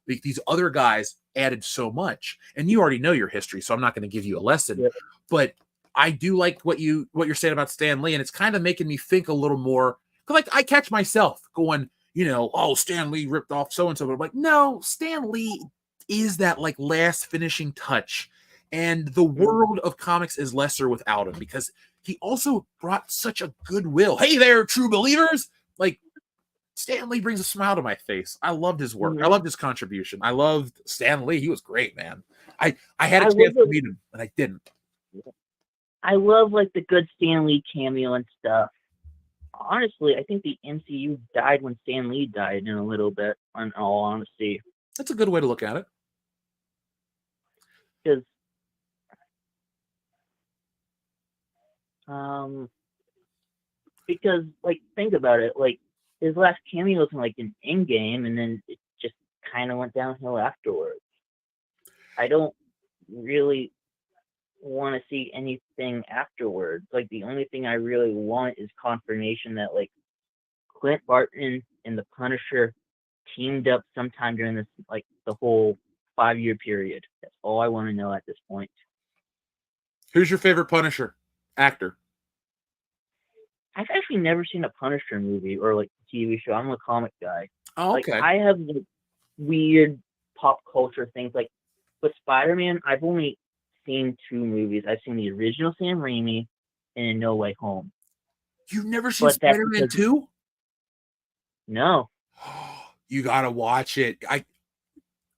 Like, these other guys added so much, and you already know your history, so I'm not going to give you a lesson. Yep. But I do like what you're saying about Stan Lee, and it's kind of making me think a little more. Because, like, I catch myself going, oh, Stan Lee ripped off so and so. But I'm like, no, Stan Lee is that like last finishing touch, and the world of comics is lesser without him, because he also brought such a goodwill. Hey there, true believers! Like, Stan Lee brings a smile to my face. I loved his work. I loved his contribution. I loved Stan Lee. He was great, man. I had a chance to meet him, and I didn't. I love like the good Stan Lee cameo and stuff. Honestly, I think the MCU died when Stan Lee died in a little bit, in all honesty. That's a good way to look at it. Because like, think about it, like his last cameo was in like an Endgame, and then it just kind of went downhill afterwards. I don't really want to see anything afterwards. Like, the only thing I really want is confirmation that like Clint Barton and the Punisher teamed up sometime during this, like the whole 5-year period. That's all I want to know at this point. Who's your favorite Punisher actor? I've actually never seen a Punisher movie or like TV show. I'm a comic guy. Oh, okay. Like, I have like weird pop culture things. Like with Spider-Man, I've only seen 2 movies. I've seen the original Sam Raimi and No Way Home. You've never seen Spider-Man 2? No. You gotta watch it.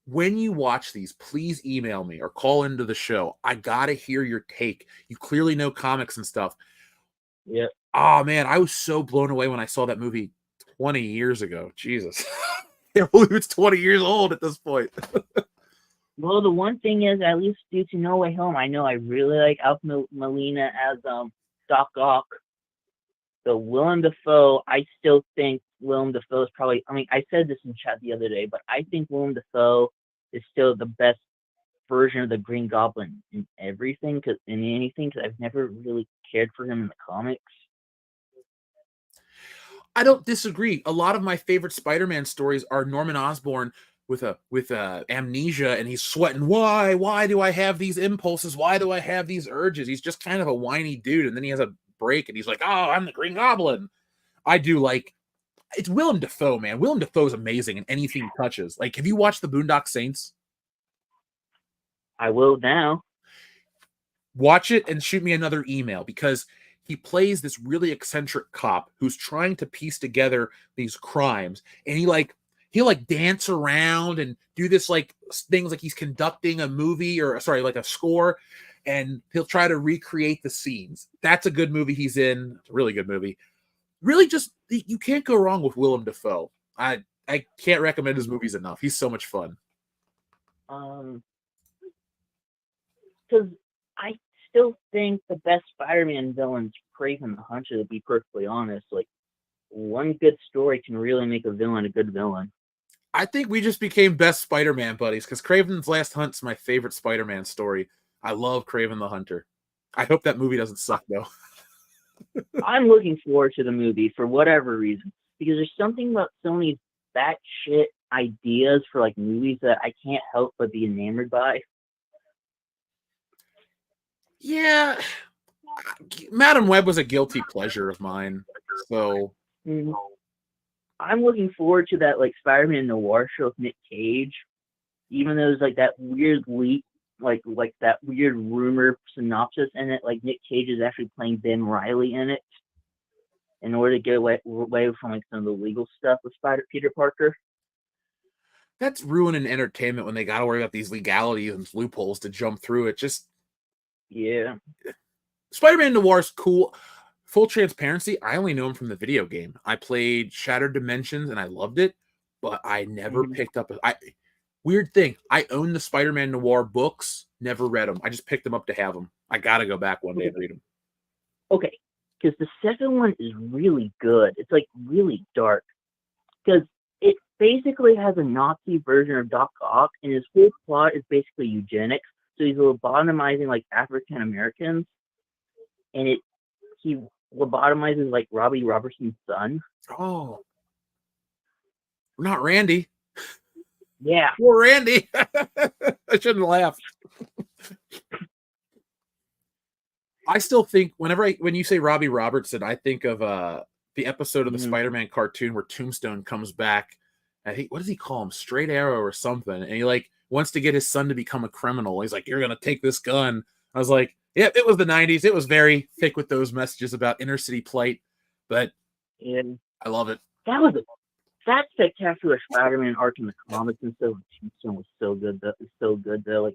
When you watch these, please email me or call into the show. I gotta hear your take. You clearly know comics and stuff. Yeah. Oh man, I was so blown away when I saw that movie 20 years ago. Jesus. I can't believe it's 20 years old at this point. Well, the one thing is, at least due to No Way Home, I know I really like Alfred Molina as Doc Ock. So Willem Dafoe, I still think Willem Dafoe is probably. I mean, I said this in chat the other day, but I think Willem Dafoe is still the best version of the Green Goblin in everything, because I've never really cared for him in the comics. I don't disagree. A lot of my favorite Spider-Man stories are Norman Osborn with amnesia, and he's sweating. Why do I have these impulses? Why do I have these urges? He's just kind of a whiny dude, and then he has a break, and he's like, "Oh, I'm the Green Goblin." I do like. It's Willem Dafoe, man. Willem Dafoe is amazing in anything he touches. Like, have you watched the Boondock Saints? I will now. Watch it and shoot me another email, because he plays this really eccentric cop who's trying to piece together these crimes, and he'll like dance around and do this like things like he's conducting a movie, or sorry, like a score, and he'll try to recreate the scenes. That's a good movie he's in. It's a really good movie. Really, just you can't go wrong with Willem Dafoe. I can't recommend his movies enough. He's so much fun. Because I still think the best Spider-Man villain's Kraven the Hunter, to be perfectly honest. Like, one good story can really make a villain a good villain. I think we just became best Spider-Man buddies, because Kraven's Last Hunt's my favorite Spider-Man story. I love Kraven the Hunter. I hope that movie doesn't suck, though. I'm looking forward to the movie for whatever reason, because there's something about Sony's batshit ideas for like movies that I can't help but be enamored by. Yeah, Madam Web was a guilty pleasure of mine, so I'm looking forward to that like Spider-Man Noir show with Nick Cage, even though there's like that weird leak, like that weird rumor synopsis in it, like Nick Cage is actually playing Ben Reilly in it, in order to get away from like some of the legal stuff with Peter Parker. That's ruining entertainment when they got to worry about these legalities and loopholes to jump through it. Just yeah. Spider-Man Noir's cool. Full transparency, I only know him from the video game. I played Shattered Dimensions and I loved it, but I never picked up weird thing. I own the Spider-Man Noir books, never read them. I just picked them up to have them. I gotta go back one day and read them. Okay, because the second one is really good. It's like really dark, because it basically has a Nazi version of Doc Ock, and his whole plot is basically eugenics. So he's lobotomizing like African Americans, and he lobotomizes like Robbie Robertson's son. Oh, not Randy. Yeah. Poor Randy. I shouldn't laugh. I still think when you say Robbie Robertson, I think of the episode of the Spider-Man cartoon where Tombstone comes back. What does he call him? Straight Arrow or something. And he like wants to get his son to become a criminal. He's like, "You're gonna take this gun." I was like, "Yeah, it was the '90s. It was very thick with those messages about inner city plight." But yeah, I love it. That Spectacular Spider-Man arc in the comics and stuff was so good. That was so good though. Like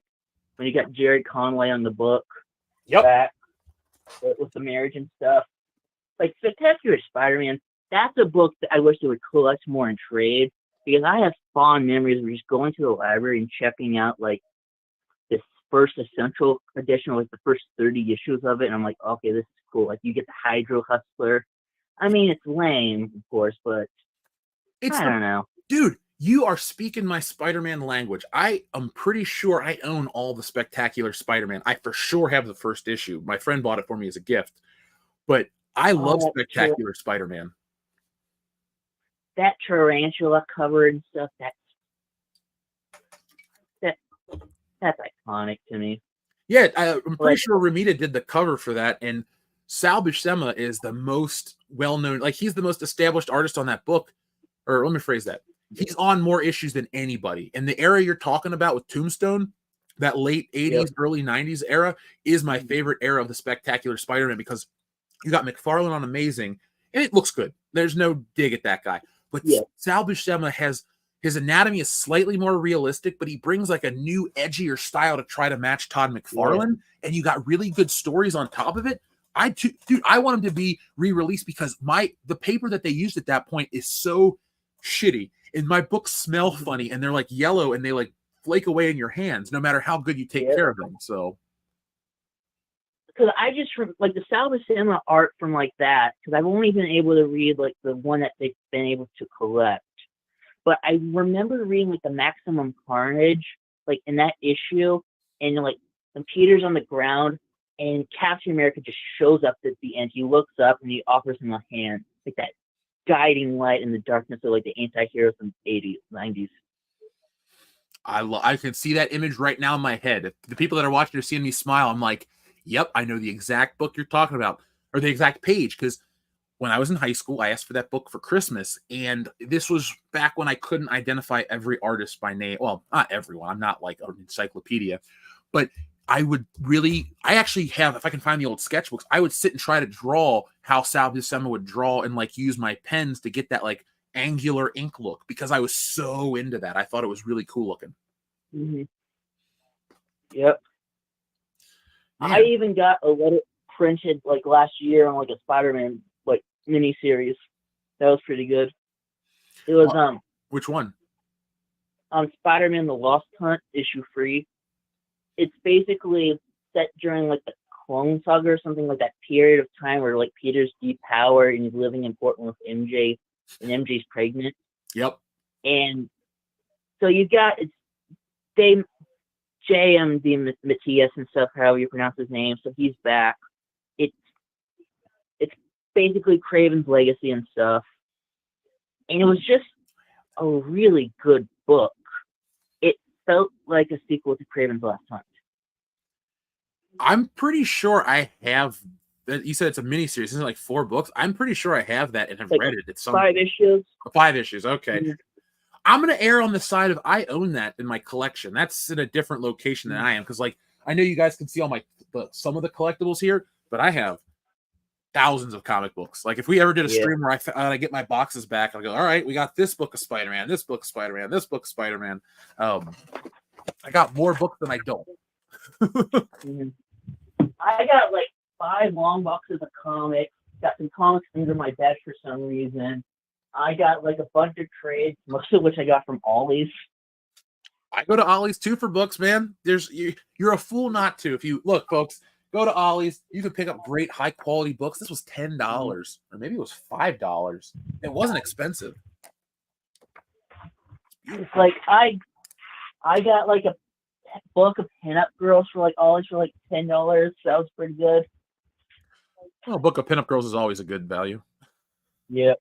when you got Jerry Conway on the book, back with the marriage and stuff. Like Spectacular Spider-Man, that's a book that I wish they would collect more and trade, because I have fond memories of just going to the library and checking out like this first essential edition, like the first 30 issues of it, and I'm like, okay, this is cool. Like you get the Hydro Hustler. I mean, it's lame, of course, but I don't know. Dude, you are speaking my Spider-Man language. I am pretty sure I own all the Spectacular Spider-Man. I for sure have the first issue. My friend bought it for me as a gift. But I love Spectacular Spider-Man. That tarantula cover and stuff, that's iconic to me. Yeah, I'm pretty sure Ramita did the cover for that, and Sal Buscema is the most well-known, like he's the most established artist on that book. Or let me phrase that. He's on more issues than anybody. And the era you're talking about with Tombstone, that late 80s, early 90s era, is my favorite era of the Spectacular Spider-Man, because you got McFarlane on Amazing, and it looks good. There's no dig at that guy. But Sal Buscema his anatomy is slightly more realistic, but he brings like a new, edgier style to try to match Todd McFarlane, and you got really good stories on top of it. I want him to be re-released, because the paper that they used at that point is so shitty, and my books smell funny, and they're like yellow, and they like flake away in your hands no matter how good you take care of them. So because I just like the Salvage Cinema art from like that, because I've only been able to read like the one that they've been able to collect. But I remember reading like the Maximum Carnage, like in that issue, and like when Peter's on the ground and Captain America just shows up at the end. He looks up and he offers him a hand, like that guiding light in the darkness of like the anti-heroes in the 80s, 90s. I can see that image right now in my head. If the people that are watching are seeing me smile, I'm like, yep, I know the exact book you're talking about, or the exact page, because when I was in high school, I asked for that book for Christmas, and this was back when I couldn't identify every artist by name. Well, not everyone. I'm not like an encyclopedia, but I actually have, if I can find the old sketchbooks, I would sit and try to draw how Sal Buscema would draw and like use my pens to get that like angular ink look, because I was so into that. I thought it was really cool looking. Mm-hmm. Yep. Man. I even got a letter printed like last year on like a Spider-Man like mini series. That was pretty good. It was which one? Spider-Man: The Lost Hunt, issue 3. It's basically set during like the Clone Saga or something, like that period of time where like Peter's depowered and he's living in Portland with MJ, and MJ's pregnant. Yep. And so you got G.M.P.C and stuff, however you pronounce his name. So he's back. It's basically Kraven's legacy and stuff. And it was just a really good book. It felt like a sequel to Kraven's Last Hunt. I'm pretty sure I have. You said it's a miniseries. Isn't it like 4 books? I'm pretty sure I have that and have like read it. It's 5 issues. 5 issues. Okay. Mm-hmm. I'm going to err on the side of I own that in my collection. That's in a different location than I am, because like I know you guys can see all some of the collectibles here, but I have thousands of comic books. Like if we ever did a stream where I get my boxes back, I'll go, all right, we got this book of Spider-Man, this book of Spider-Man, this book of Spider-Man. I got more books than I don't. Mm-hmm. I got like 5 long boxes of comics. Got some comics under my bed for some reason. I got like a bunch of trades, most of which I got from Ollie's. I go to Ollie's too for books, man. You're a fool not to. If you look, folks, go to Ollie's. You can pick up great high quality books. This was $10, or maybe it was $5. It wasn't expensive. It's like I got like a book of pinup girls for like Ollie's for like $10. So that was pretty good. Well, a book of pinup girls is always a good value. Yeah.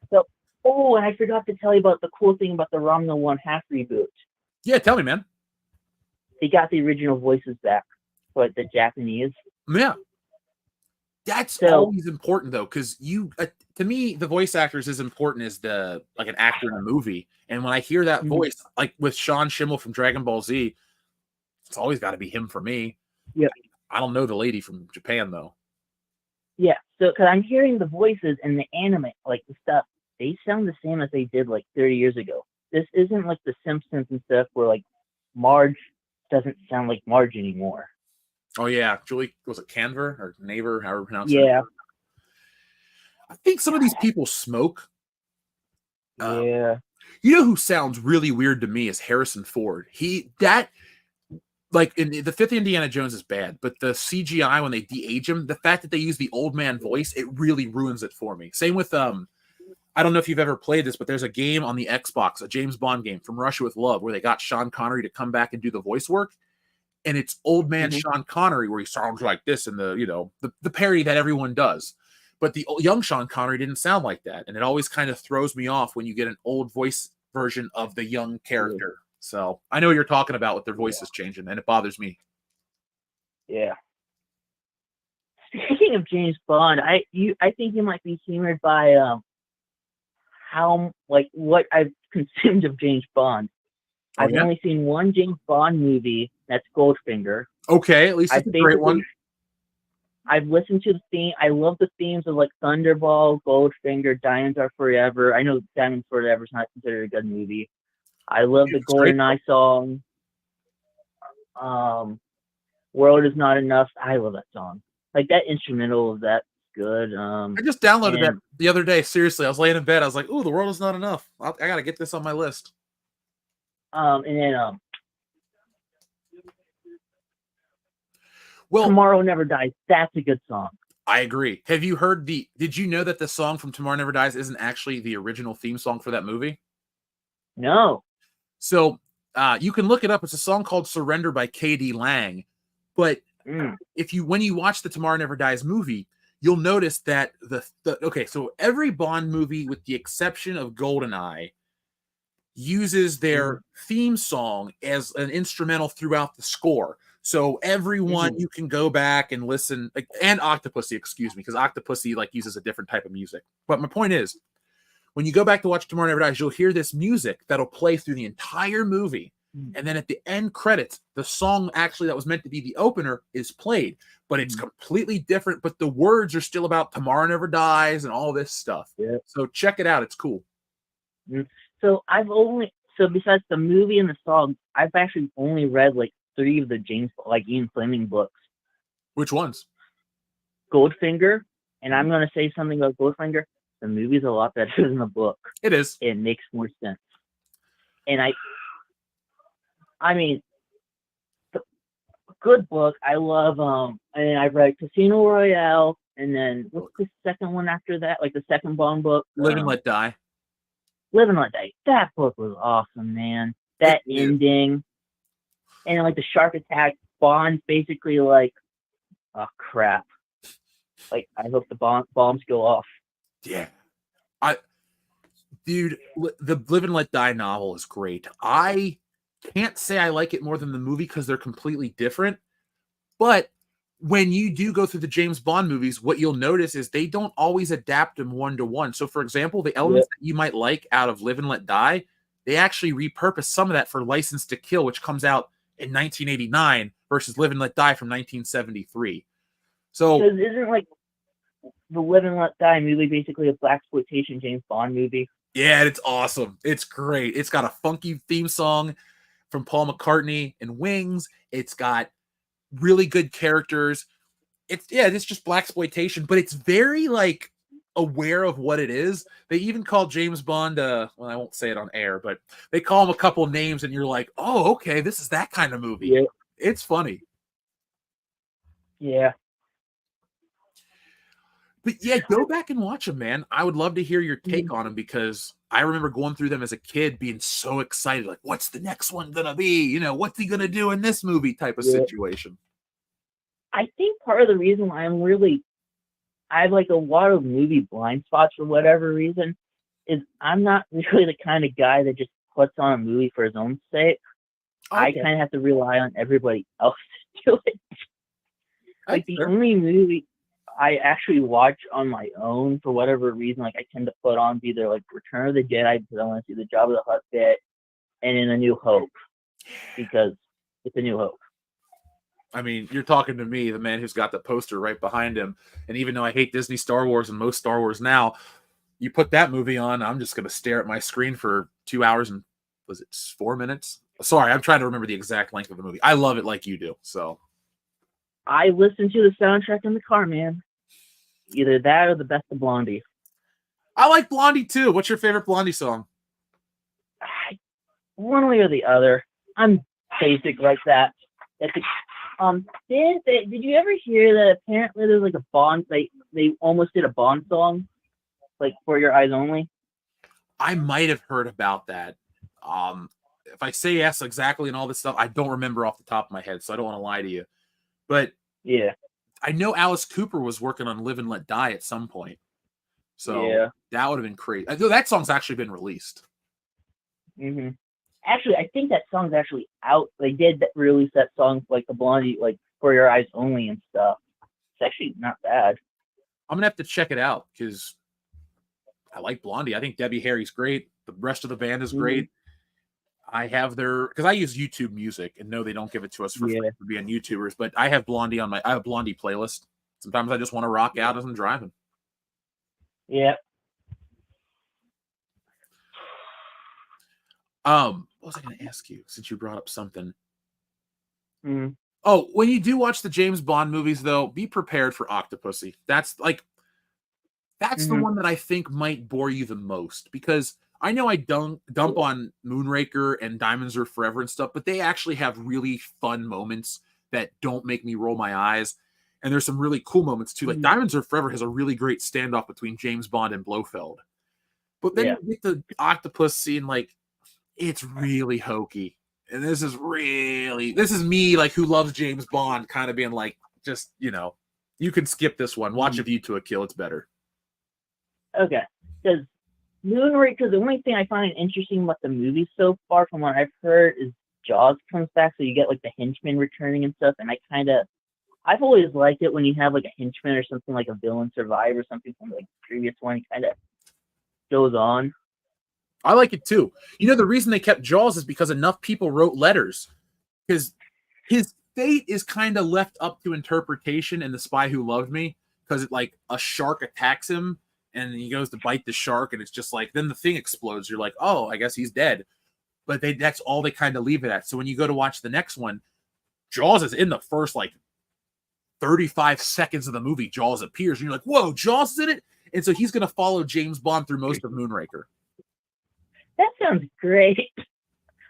So, and I forgot to tell you about the cool thing about the Romna 1/2 reboot. Yeah, tell me, man. They got the original voices back for the Japanese. Yeah. That's always important though, because to me, the voice actor is as important as like an actor in a movie. And when I hear that voice, like with Sean Schemmel from Dragon Ball Z, it's always got to be him for me. Yeah. I don't know the lady from Japan though. Yeah, so because I'm hearing the voices in the anime, like the stuff, they sound the same as they did like 30 years ago. This isn't like the Simpsons and stuff where like Marge doesn't sound like Marge anymore. Oh yeah, Julie, was it Canver or Naver, however you pronounce it? Yeah. I think some of these people smoke. Yeah. You know who sounds really weird to me is Harrison Ford. Like in the 5th Indiana Jones is bad, but the CGI when they de-age him, the fact that they use the old man voice, it really ruins it for me. Same with I don't know if you've ever played this, but there's a game on the Xbox, a James Bond game, From Russia with Love, where they got Sean Connery to come back and do the voice work, and it's old man Sean Connery where he sounds like this in the parody that everyone does, but the young Sean Connery didn't sound like that, and it always kind of throws me off when you get an old voice version of the young character. So I know what you're talking about with their voices changing, and it bothers me. Yeah. Speaking of James Bond, I think you might be humored by what I've consumed of James Bond. I've only seen one James Bond movie. That's Goldfinger. Okay, at least it's a great one. I've listened to the theme. I love the themes of like Thunderball, Goldfinger, Diamonds Are Forever. I know Diamonds Forever is not considered a good movie. I love the GoldenEye song. World Is Not Enough. I love that song. Like that instrumental of that good. I just downloaded that the other day. Seriously, I was laying in bed. I was like, "Ooh, The World Is Not Enough. I got to get this on my list." And then Well, Tomorrow Never Dies. That's a good song. I agree. Have you heard did you know that the song from Tomorrow Never Dies isn't actually the original theme song for that movie? No. So you can look it up. It's a song called Surrender by K.D. Lang. But when you watch the Tomorrow Never Dies movie, you'll notice that so every Bond movie, with the exception of GoldenEye, uses their theme song as an instrumental throughout the score. So everyone, you can go back and listen, and Octopussy, excuse me, because Octopussy uses a different type of music. But my point is, when you go back to watch Tomorrow Never Dies, you'll hear this music that'll play through the entire movie. And then at the end credits, the song actually that was meant to be the opener is played, but it's completely different. But the words are still about Tomorrow Never Dies and all this stuff. Yeah. So check it out. It's cool. So besides the movie and the song, I've actually only read 3 of the Ian Fleming books. Which ones? Goldfinger, and I'm going to say something about Goldfinger. The movie's a lot better than the book. It is. It makes more sense. And I mean, good book. I love and I've read Casino Royale, and then what's the second one after that? The second Bond book? Live and Let Die. Live and Let Die. That book was awesome, man. That ending. And the shark attack, Bond's basically oh crap. I hope the bombs go off. Yeah. Dude, the Live and Let Die novel is great. I can't say I like it more than the movie because they're completely different. But when you do go through the James Bond movies, what you'll notice is they don't always adapt them one-to-one. So, for example, the elements that you might like out of Live and Let Die, they actually repurpose some of that for License to Kill, which comes out in 1989 versus Live and Let Die from 1973. So, because isn't the Live and Let Die movie basically a blaxploitation James Bond movie? Yeah, it's awesome. It's great. It's got a funky theme song from Paul McCartney and Wings. It's got really good characters. It's just blaxploitation, but it's very aware of what it is. They even call James Bond I won't say it on air, but they call him a couple names and you're like, oh, okay, this is that kind of movie. Yeah. It's funny. Yeah. But yeah, go back and watch them, man. I would love to hear your take on them because I remember going through them as a kid being so excited. What's the next one going to be? What's he going to do in this movie type of situation? I think part of the reason why I have a lot of movie blind spots for whatever reason is I'm not really the kind of guy that just puts on a movie for his own sake. Okay. I kind of have to rely on everybody else to do it. The only movie I actually watch on my own for whatever reason, I tend to put on either Return of the Jedi because I want to see the Jabba the Hutt bit, and in A New Hope because it's A New Hope. I mean, you're talking to me, the man who's got the poster right behind him. And even though I hate Disney Star Wars and most Star Wars now, you put that movie on, I'm just going to stare at my screen for 2 hours and, was it 4 minutes? Sorry, I'm trying to remember the exact length of the movie. I love it like you do, so. I listen to the soundtrack in the car, man. Either that or the Best of Blondie. I like Blondie, too. What's your favorite Blondie song? One way or the other. I'm basic like that. Did you ever hear that apparently there's a Bond, they almost did a Bond song, For Your Eyes Only? I might have heard about that. If I say yes exactly and all this stuff, I don't remember off the top of my head, so I don't want to lie to you. But yeah, I know Alice Cooper was working on Live and Let Die at some point. So that would have been crazy. I know that song's actually been released. Mm-hmm. Actually, I think that song's actually out. They did release that song, the Blondie, For Your Eyes Only and stuff. It's actually not bad. I'm gonna have to check it out because I like Blondie. I think Debbie Harry's great. The rest of the band is great. I have because I use YouTube Music and no, they don't give it to us for free for being YouTubers. But I have Blondie I have a Blondie playlist. Sometimes I just want to rock out as I'm driving. Yeah. What was I going to ask you since you brought up something? Mm. Oh, when you do watch the James Bond movies, though, be prepared for Octopussy. That's the one that I think might bore you the most because I know I dump on Moonraker and Diamonds Are Forever and stuff, but they actually have really fun moments that don't make me roll my eyes. And there's some really cool moments too. Like Diamonds Are Forever has a really great standoff between James Bond and Blofeld. But then you get the octopus scene, like, it's really hokey. And this is me, like, who loves James Bond, kind of being like, just, you can skip this one. Watch A View to a Kill. It's better. Okay. Because Moonraker, the only thing I find interesting about the movie so far, from what I've heard, is Jaws comes back, so you get, like, the henchmen returning and stuff, and I've always liked it when you have, like, a henchman or something, like a villain survive or something from, like, the previous one, kind of goes on. I like it too. The reason they kept Jaws is because enough people wrote letters. Because his fate is kind of left up to interpretation in The Spy Who Loved Me. Because, like, a shark attacks him, and he goes to bite the shark, and it's just like, then the thing explodes. You're like, oh, I guess he's dead. But that's all they kind of leave it at. So when you go to watch the next one, Jaws is in the first, like, 35 seconds of the movie. Jaws appears, and you're like, whoa, Jaws is in it? And so he's going to follow James Bond through most of Moonraker. That sounds great.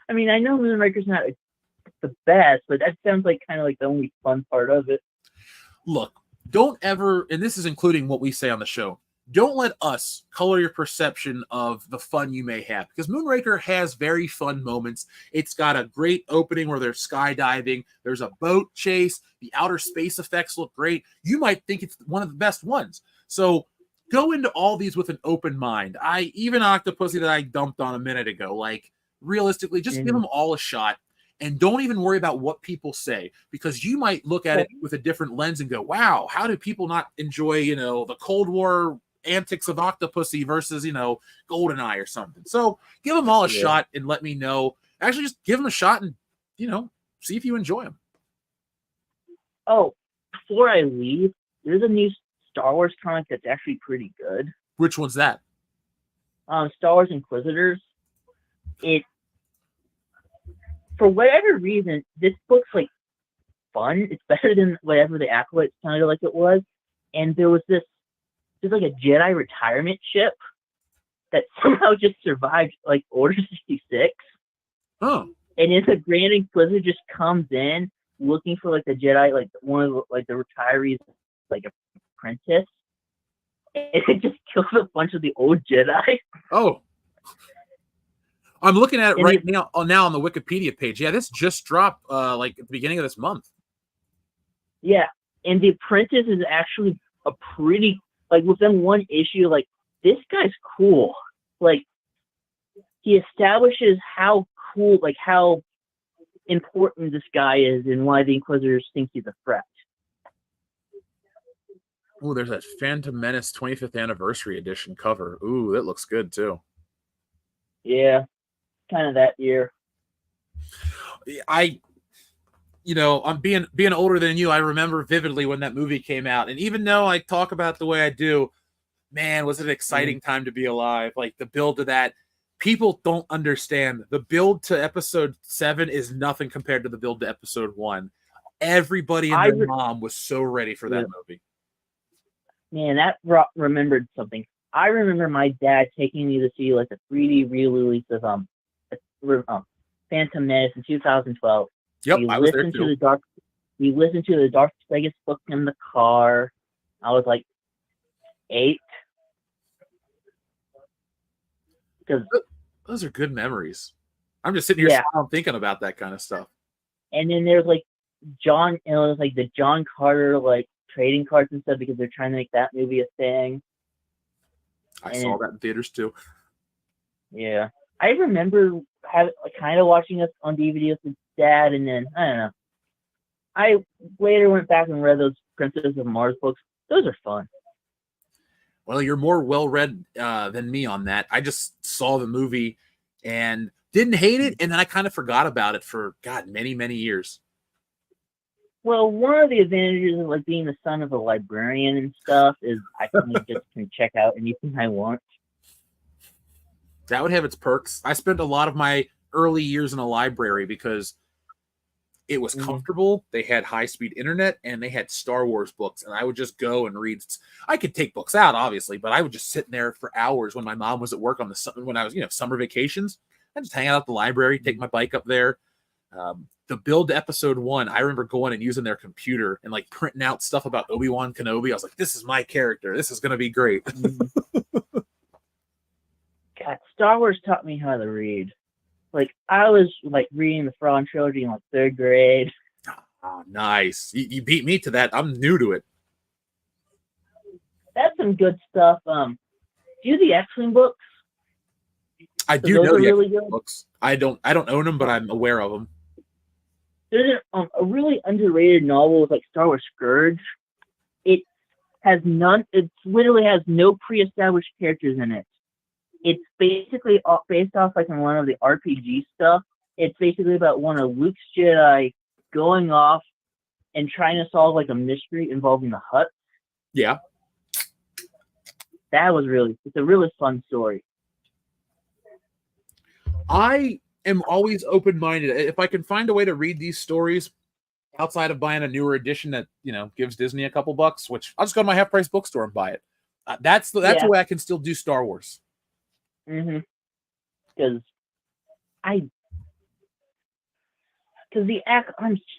I mean, I know Moonraker's not the best, but that sounds like kind of like the only fun part of it. Look, don't ever, and this is including what we say on the show, don't let us color your perception of the fun you may have, because Moonraker has very fun moments. It's got a great opening where they're skydiving. There's a boat chase. The outer space effects look great. You might think it's one of the best ones. So go into all these with an open mind. Even Octopussy that I dumped on a minute ago, like, realistically, just give them all a shot, and don't even worry about what people say, because you might look at it with a different lens and go, wow, how do people not enjoy, the Cold War antics of Octopussy versus, GoldenEye or something? So give them all a shot and let me know. Actually, just give them a shot and, see if you enjoy them. Oh, before I leave, there's a new Star Wars comic that's actually pretty good. Which one's that? Star Wars Inquisitors. For whatever reason, this book's like fun. It's better than whatever the Acolyte sounded like it was. And there's like a Jedi retirement ship that somehow just survived, like, Order 66. Oh. And then the Grand Inquisitor just comes in looking for, like, the Jedi, like, one of the, like, the retirees, like, apprentice, and it just kills a bunch of the old Jedi. Oh, I'm looking at it now on the Wikipedia page. Yeah, this just dropped like at the beginning of this month. Yeah, and the apprentice is actually a pretty, like, within one issue, like, this guy's cool. Like, he establishes how cool, like, how important this guy is and why the Inquisitors think he's a threat. Oh, there's that Phantom Menace 25th Anniversary Edition cover. Ooh, that looks good too. Yeah, kind of that year. I'm being older than you. I remember vividly when that movie came out, and even though I talk about it the way I do, man, was it an exciting time to be alive. Like, the build to that, people don't understand. The build to episode 7 is nothing compared to the build to episode 1. Everybody and their mom was so ready for that movie. Man, that remembered something. I remember my dad taking me to see, like, the 3D re-release of Phantom Menace in 2012. Yep, I was there too. We listened to the Dark Plagueis book in the car. I was like 8. Because those are good memories. I'm just sitting here smiling, thinking about that kind of stuff. And then there's, like, the John Carter, like, trading cards and stuff, because they're trying to make that movie a thing. I saw that in theaters too. Yeah, I remember kind of watching us on DVD with his dad, and then I don't know. I later went back and read those Princess of Mars books. Those are fun. Well, you're more well-read than me on that. I just saw the movie and didn't hate it, and then I kind of forgot about it for, many, many years. Well, one of the advantages of, like, being the son of a librarian and stuff is I just can check out anything I want. That would have its perks. I spent a lot of my early years in a library because it was comfortable. They had high-speed internet, and they had Star Wars books, and I would just go and read. I could take books out, obviously, but I would just sit there for hours when my mom was at work when I was, summer vacations. I'd just hang out at the library, take my bike up there. The build to episode 1, I remember going and using their computer and like printing out stuff about Obi-Wan Kenobi. I was like, this is my character. This is going to be great. God, Star Wars taught me how to read. Like, I was like reading the Thrawn trilogy in like 3rd grade. Oh, nice. You beat me to that. I'm new to it. That's some good stuff. Do the X-Wing books? I So do those know are the really X-Men good. books. I don't own them, but I'm aware of them. There's a really underrated novel with like Star Wars Scourge. It has none. It literally has no pre-established characters in it. It's basically based off like in one of the RPG stuff. It's basically about one of Luke's Jedi going off and trying to solve like a mystery involving the Hutt. Yeah. It's a really fun story. I am always open-minded. If I can find a way to read these stories outside of buying a newer edition that, gives Disney a couple bucks, which I'll just go to my half-price bookstore and buy it. That's the way I can still do Star Wars. Because I'm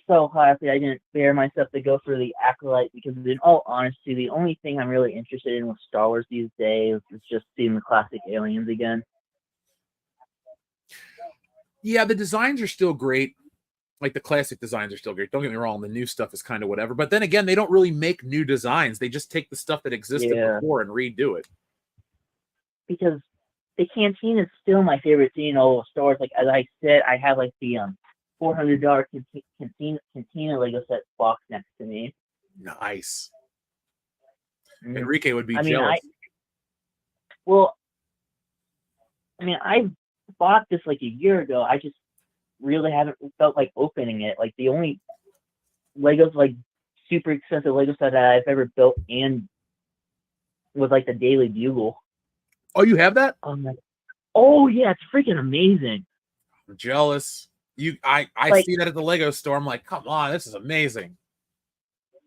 so happy I didn't bear myself to go for the Acolyte, because in all honesty, the only thing I'm really interested in with Star Wars these days is just seeing the classic aliens again. Yeah, the designs are still great. Like the classic designs are still great. Don't get me wrong, the new stuff is kind of whatever. But then again, they don't really make new designs. They just take the stuff that existed before and redo it. Because the canteen is still my favorite scene in all of Star Wars. Like, as I said, I have like the $400 cantina Lego set box next to me. Nice. Enrique would be jealous. I bought this like a year ago. I just really haven't felt like opening it. Like, the only Legos, like super expensive Lego set that I've ever built and was like the Daily Bugle. Oh, you have that? Oh yeah, it's freaking amazing. I'm jealous. I see that at the Lego store. I'm like, come on, this is amazing.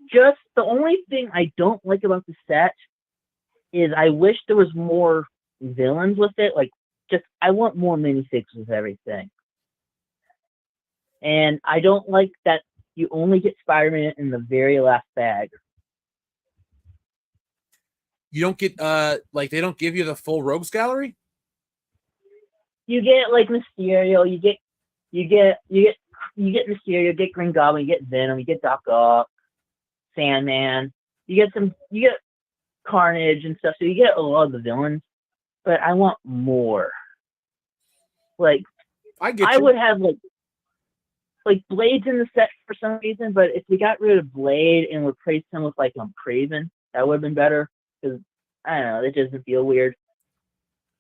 Just the only thing I don't like about the set is I wish there was more villains with it. Like, I want more minifigs with everything. And I don't like that you only get Spider-Man in the very last bag. You don't get they don't give you the full Rogues Gallery? You get like Mysterio, you get Mysterio, you get Green Goblin, you get Venom, you get Doc Ock, Sandman, you get Carnage and stuff, so you get a lot of the villains, but I want more. Like, I would have like Blade's in the set for some reason, but if we got rid of Blade and replaced him with like Craven, that would have been better, because I don't know, it doesn't feel weird.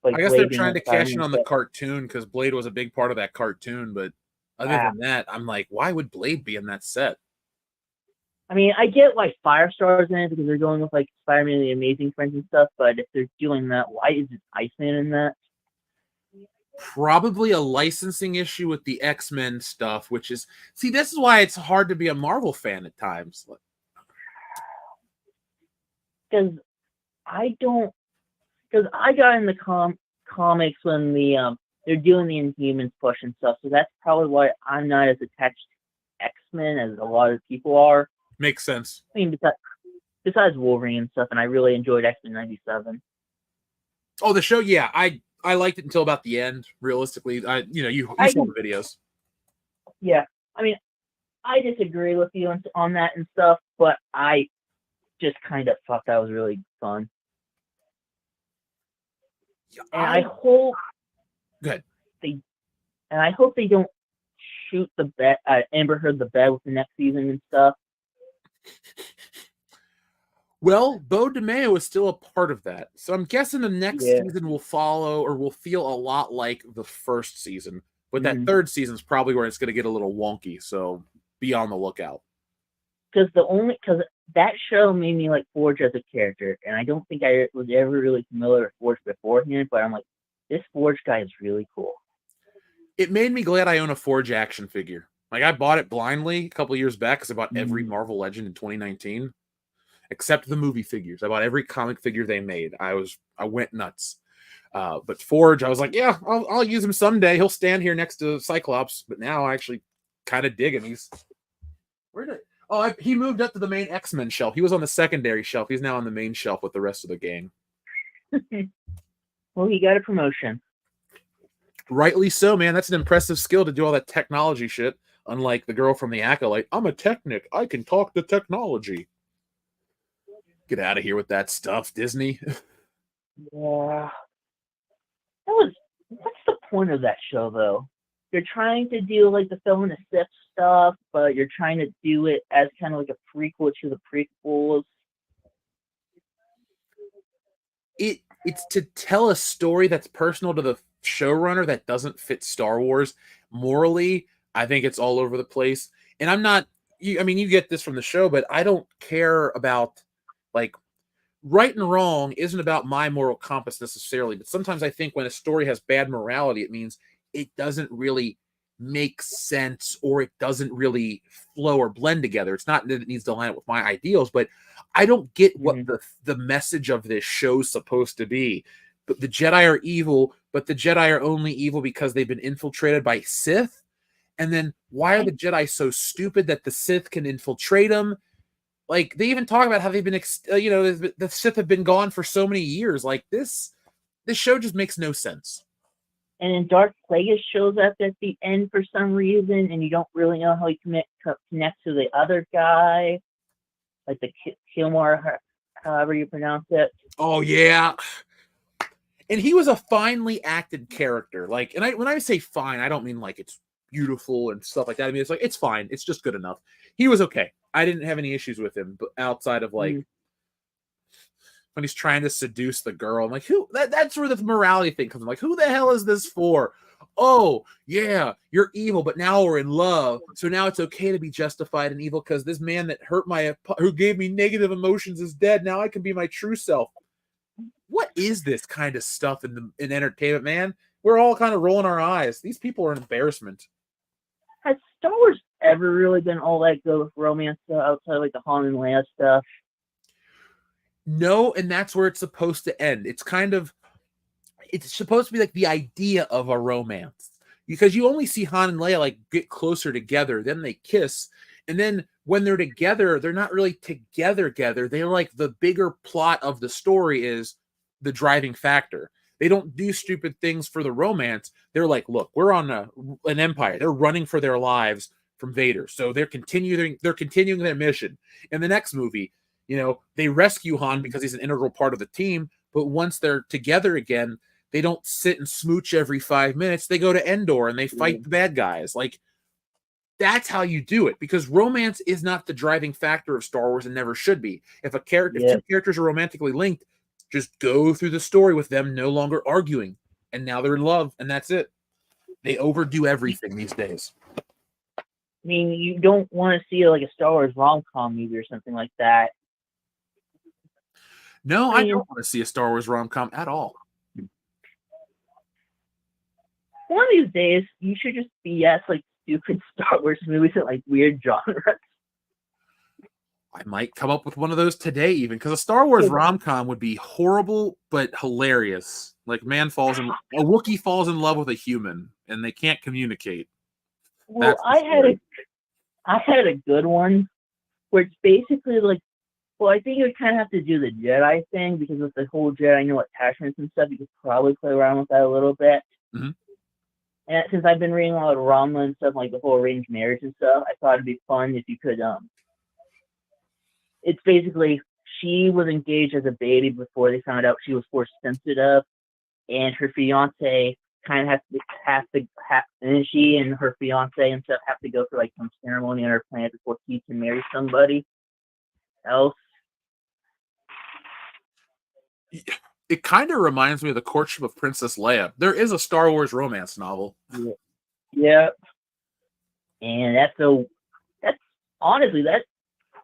Like, I guess they're trying to cash in on the cartoon, because Blade was a big part of that cartoon, but other than that, I'm like, why would Blade be in that set? I mean, I get why Firestar's in it, because they're going with like Spider-Man and the Amazing Friends and stuff, but if they're doing that, why is it Iceman in that? Probably a licensing issue with the X-Men stuff, which is, see, this is why it's hard to be a Marvel fan at times. Because I got in the comics when they're doing the Inhumans push and stuff, so that's probably why I'm not as attached to X-Men as a lot of people are. Makes sense. I mean, besides Wolverine and stuff, and I really enjoyed X-Men 97. Oh, the show, yeah, I liked it until about the end. Realistically, you saw the videos. Yeah, I mean, I disagree with you on that and stuff, but I just kind of thought that was really fun. And I hope they don't shoot the bed, Amber Heard the bed with the next season and stuff. Well, Bo DeMeo is still a part of that, so I'm guessing the next season will follow, or will feel a lot like the first season. But that third season is probably where it's going to get a little wonky. So be on the lookout. Because that show made me like Forge as a character, and I don't think I was ever really familiar with Forge beforehand. But I'm like, this Forge guy is really cool. It made me glad I own a Forge action figure. Like, I bought it blindly a couple years back because I bought every Marvel Legend in 2019, except the movie figures. I bought every comic figure they made. I went nuts. But Forge, I was like, yeah, I'll use him someday. He'll stand here next to Cyclops. But now I actually kind of dig him. He moved up to the main X-Men shelf. He was on the secondary shelf. He's now on the main shelf with the rest of the gang. Well, he got a promotion. Rightly so, man. That's an impressive skill to do all that technology shit. Unlike the girl from The Acolyte, I'm a technic. I can talk to technology. Get out of here with that stuff, Disney. Yeah. What's the point of that show, though? You're trying to do like the Phil and the Sith stuff, but you're trying to do it as kind of like a prequel to the prequels. It's to tell a story that's personal to the showrunner that doesn't fit Star Wars. Morally, I think it's all over the place. And I'm not, you get this from the show, but I don't care about, like, right and wrong isn't about my moral compass necessarily. But sometimes I think when a story has bad morality, it means it doesn't really make sense, or it doesn't really flow or blend together. It's not that it needs to line up with my ideals, but I don't get what the message of this show's supposed to be. But the Jedi are evil, but the Jedi are only evil because they've been infiltrated by Sith. And then why are the Jedi so stupid that the Sith can infiltrate them? Like, they even talk about how they've been, the Sith have been gone for so many years. Like, this show just makes no sense. And then Darth Plagueis shows up at the end for some reason, and you don't really know how he connects to the other guy, like the Kilmar, however you pronounce it. Oh, yeah. And he was a finely acted character. Like, and when I say fine, I don't mean like it's beautiful and stuff like that. I mean, it's like, it's fine. It's just good enough. He was okay. I didn't have any issues with him, but outside of like when he's trying to seduce the girl, I'm like, that's where the morality thing comes. I'm like, who the hell is this for? Oh, yeah, you're evil, but now we're in love. So now it's okay to be justified in evil because this man that who gave me negative emotions is dead. Now I can be my true self. What is this kind of stuff in entertainment, man? We're all kind of rolling our eyes. These people are an embarrassment. Has Star Wars ever really been all that good with romance outside like the Han and Leia stuff? No, and that's where it's supposed to end. It's supposed to be like the idea of a romance, because you only see Han and Leia like get closer together, then they kiss, and then when they're together, they're not really together. They're like, the bigger plot of the story is the driving factor. They don't do stupid things for the romance. They're like, look, we're on an empire. They're running for their lives from Vader, so they're continuing their mission. In the next movie, they rescue Han because he's an integral part of the team. But once they're together again, they don't sit and smooch every 5 minutes. They go to Endor and they fight the bad guys. Like, that's how you do it, because romance is not the driving factor of Star Wars and never should be. If if two characters are romantically linked, just go through the story with them no longer arguing, and now they're in love, and that's it. They overdo everything these days. I mean, you don't want to see like a Star Wars rom-com movie or something like that. No, I don't want to see a Star Wars rom-com at all. One of these days, you should just BS like stupid Star Wars movies in like weird genres. I might come up with one of those today, even, because a Star Wars rom-com would be horrible but hilarious. Like, a Wookiee falls in love with a human, and they can't communicate. Well, I had a good one where it's basically like, well, I think you would kind of have to do the Jedi thing, because with the whole Jedi attachments and stuff, you could probably play around with that a little bit. Mm-hmm. And since I've been reading a lot of Ramla and stuff, like the whole arranged marriage and stuff, I thought it'd be fun if you could. It's basically, she was engaged as a baby before they found out she was force sensitive, and her fiance kind of and then she and her fiance and stuff have to go through like some ceremony on her planet before she can marry somebody else. It kind of reminds me of The Courtship of Princess Leia. There is a Star Wars romance novel. Yeah. And that's honestly, that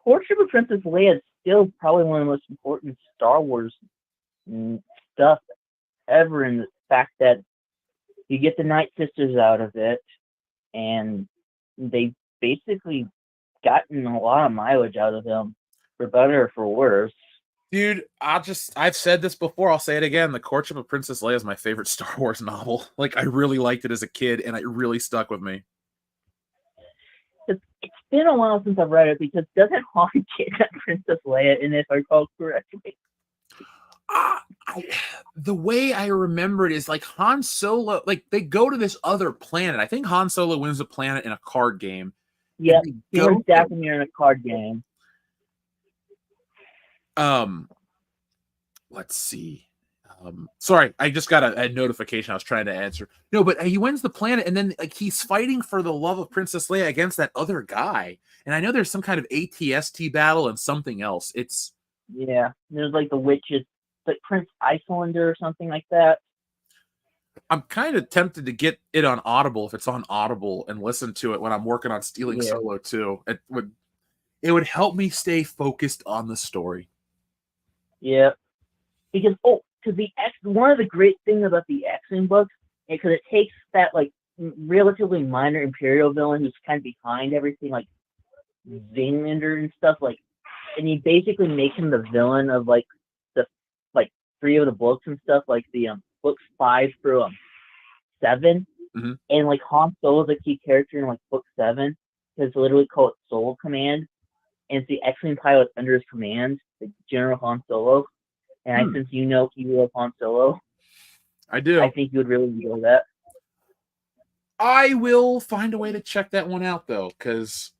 Courtship of Princess Leia is still probably one of the most important Star Wars stuff ever, in the fact that you get the Night Sisters out of it, and they basically gotten a lot of mileage out of them, for better or for worse. Dude, I've said this before, I'll say it again. The Courtship of Princess Leia is my favorite Star Wars novel. Like, I really liked it as a kid, and it really stuck with me. It's been a while since I've read it because doesn't Han kidnap Princess Leia in it, if I recall correctly? The way I remember it is like Han Solo, like they go to this other planet. I think Han Solo wins the planet in a card game. Yep, he was definitely in a card game. Let's see. Sorry, I just got a notification I was trying to answer. No, but he wins the planet, and then like he's fighting for the love of Princess Leia against that other guy. And I know there's some kind of ATST battle and something else. There's like the witches, like Prince Icelander or something like that. I'm kind of tempted to get it on Audible if it's on Audible and listen to it when I'm working on Stealing Solo too. It would help me stay focused on the story. Yeah, because one of the great things about the X-Men books, because it takes that like relatively minor Imperial villain who's kind of behind everything, like Zinglander and stuff, like, and you basically make him the villain of like the 3 of the books and stuff, like the books 5 through 7, and like Han Solo is a key character in like book 7, because it's literally called Soul Command, and it's the X-Men pilot under his command, the General Han Solo. And since you love Han Solo, I do. I think you would really enjoy that. I will find a way to check that one out though, because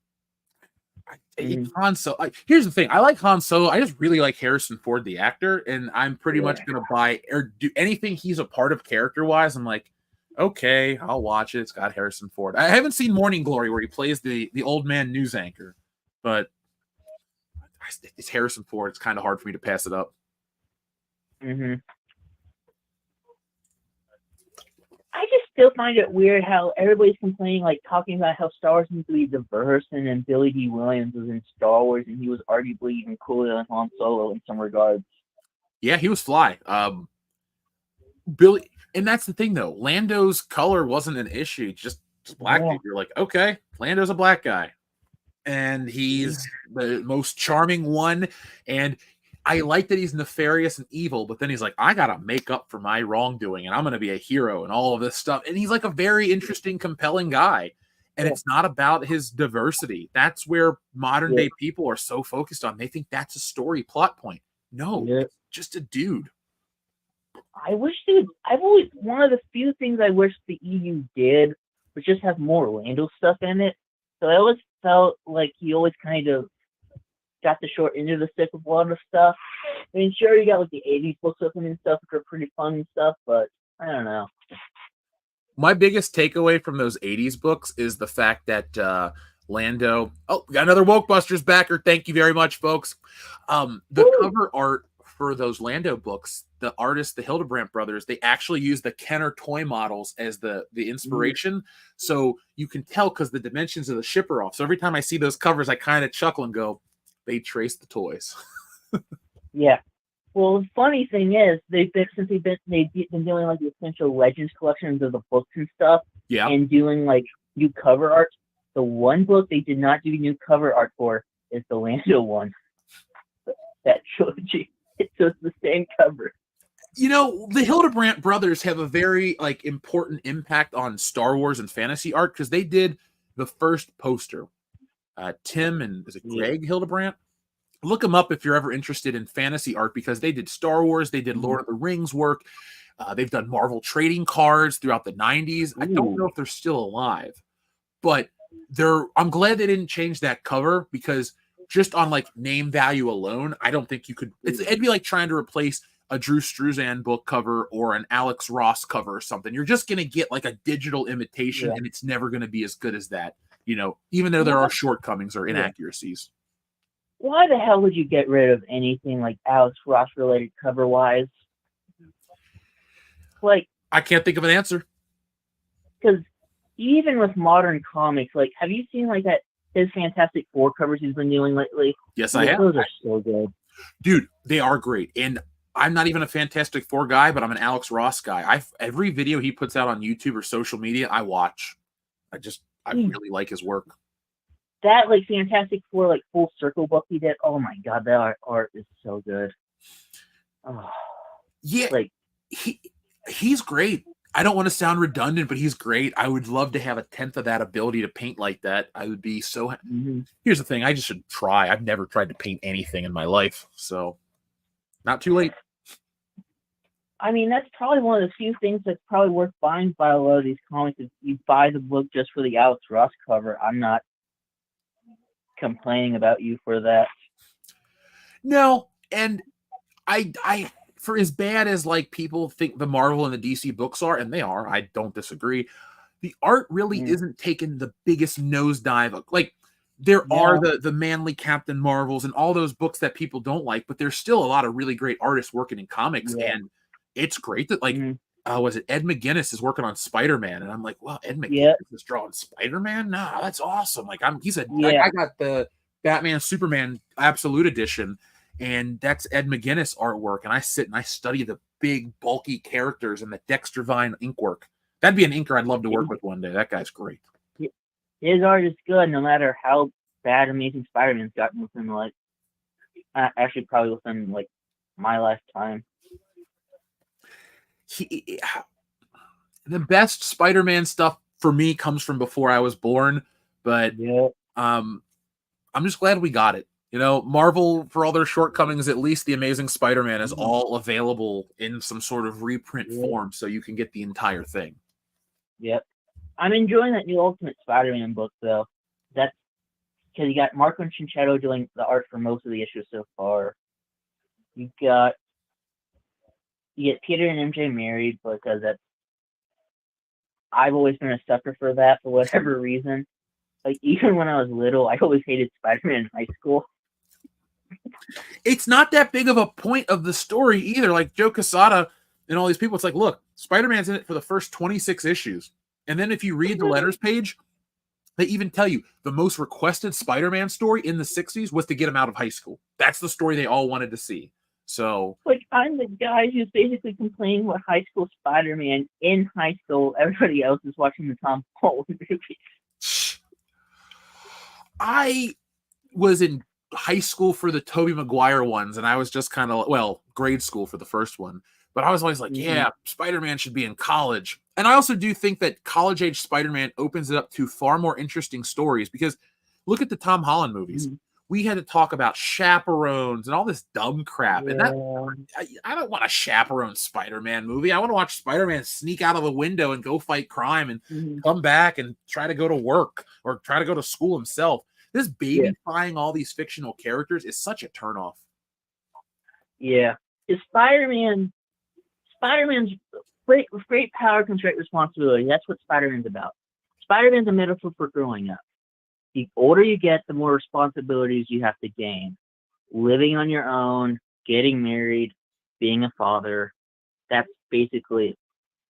Han Solo. Here's the thing: I like Han Solo. I just really like Harrison Ford, the actor, and I'm pretty much gonna buy or do anything he's a part of character-wise. I'm like, okay, I'll watch it. It's got Harrison Ford. I haven't seen Morning Glory where he plays the old man news anchor, but it's Harrison Ford. It's kind of hard for me to pass it up. I just still find it weird how everybody's complaining, like talking about how Star Wars needs to be diverse, and then Billy D. Williams was in Star Wars, and he was arguably even cooler than Han Solo in some regards. Yeah, he was fly. Billy, and that's the thing though. Lando's color wasn't an issue. Just black dude. You're like, okay, Lando's a black guy, and he's the most charming one, and I like that he's nefarious and evil, but then he's like, I gotta make up for my wrongdoing, and I'm gonna be a hero and all of this stuff. And he's like a very interesting, compelling guy. And it's not about his diversity. That's where modern day people are so focused on. They think that's a story plot point. No, it's just a dude. One of the few things I wish the EU did was just have more Lando stuff in it. So I always felt like he always kind of got the short end of the stick with a lot of stuff. I mean, sure, you got like the 80s books open and stuff, which are pretty fun and stuff, but I don't know. My biggest takeaway from those 80s books is the fact that Lando... Oh, got another Wokebusters backer. Thank you very much, folks. The cover art for those Lando books, the artists, the Hildebrandt brothers, they actually use the Kenner toy models as the inspiration. So you can tell because the dimensions of the ship are off. So every time I see those covers, I kind of chuckle and go, they trace the toys. Yeah. Well, the funny thing is, they've been doing like the Essential Legends collections of the books and stuff, and doing like new cover art. The one book they did not do new cover art for is the Lando one. That trilogy. So it's the same cover. You know, the Hildebrandt brothers have a very like important impact on Star Wars and fantasy art because they did the first poster. Tim and is it Greg Hildebrandt? Look them up if you're ever interested in fantasy art because they did Star Wars, they did Lord of the Rings work, they've done Marvel trading cards throughout the 90s. I don't know if they're still alive, but I'm glad they didn't change that cover because just on like name value alone, I don't think you could. It'd be like trying to replace a Drew Struzan book cover or an Alex Ross cover or something. You're just going to get like a digital imitation and it's never going to be as good as that. You know, even though there are shortcomings or inaccuracies. Why the hell would you get rid of anything like Alex Ross related cover wise? Like, I can't think of an answer. Because even with modern comics, like, have you seen like his Fantastic Four covers he's been doing lately? Yes, I have. Those are so good, dude. They are great, and I'm not even a Fantastic Four guy, but I'm an Alex Ross guy. Every video he puts out on YouTube or social media, I watch. I really like his work. That like Fantastic Four like full circle book he did. Oh my god, that art is so good. Oh. Yeah, like he's great. I don't want to sound redundant, but he's great. I would love to have a tenth of that ability to paint like that. I would be so. Here's the thing: I just should try. I've never tried to paint anything in my life, so not too late. I mean, that's probably one of the few things that's probably worth buying by a lot of these comics. If you buy the book just for the Alex Ross cover, I'm not complaining about you for that. No, and I for as bad as like people think the Marvel and the DC books are, and they are, I don't disagree. The art really isn't taking the biggest nosedive. Like there are the Manly Captain Marvels and all those books that people don't like, but there's still a lot of really great artists working in comics, and it's great that like was it Ed McGuinness is working on Spider-Man, and I'm like, well, Ed McGuinness is drawing Spider-Man. Nah, that's awesome. Like I got the Batman Superman Absolute Edition. And that's Ed McGuinness artwork. And I sit and I study the big, bulky characters and the Dexter Vine ink work. That'd be an inker I'd love to work with one day. That guy's great. His art is good, no matter how bad Amazing Spider-Man's gotten within, like, actually probably within, like, my lifetime. The best Spider-Man stuff for me comes from before I was born. But I'm just glad we got it. You know, Marvel, for all their shortcomings, at least the Amazing Spider-Man is all available in some sort of reprint form, so you can get the entire thing. Yep. I'm enjoying that new Ultimate Spider-Man book, though. That's because you got Marco Cincchetto doing the art for most of the issues so far. You get Peter and MJ married, because I've always been a sucker for that for whatever reason. Like, even when I was little, I always hated Spider-Man in high school. It's not that big of a point of the story either. Like Joe Quesada and all these people, it's like, look, Spider-Man's in it for the first 26 issues. And then if you read the letters page, they even tell you the most requested Spider-Man story in the 60s was to get him out of high school. That's the story they all wanted to see. So, like, I'm the guy who's basically complaining about high school Spider-Man in high school. Everybody else is watching the Tom Holland movies. I was in high school for the Tobey Maguire ones, and I was just kind of, well, grade school for the first one. But I was always like, yeah, Spider-Man should be in college. And I also do think that college-age Spider-Man opens it up to far more interesting stories, because look at the Tom Holland movies. We had to talk about chaperones and all this dumb crap. And I don't want a chaperone Spider-Man movie. I want to watch Spider-Man sneak out of the window and go fight crime and come back and try to go to work or try to go to school himself. This babyifying all these fictional characters is such a turnoff. Yeah. Spider-Man's great power comes great responsibility. That's what Spider-Man's about. Spider-Man's a metaphor for growing up. The older you get, the more responsibilities you have to gain. Living on your own, getting married, being a father. That's basically it.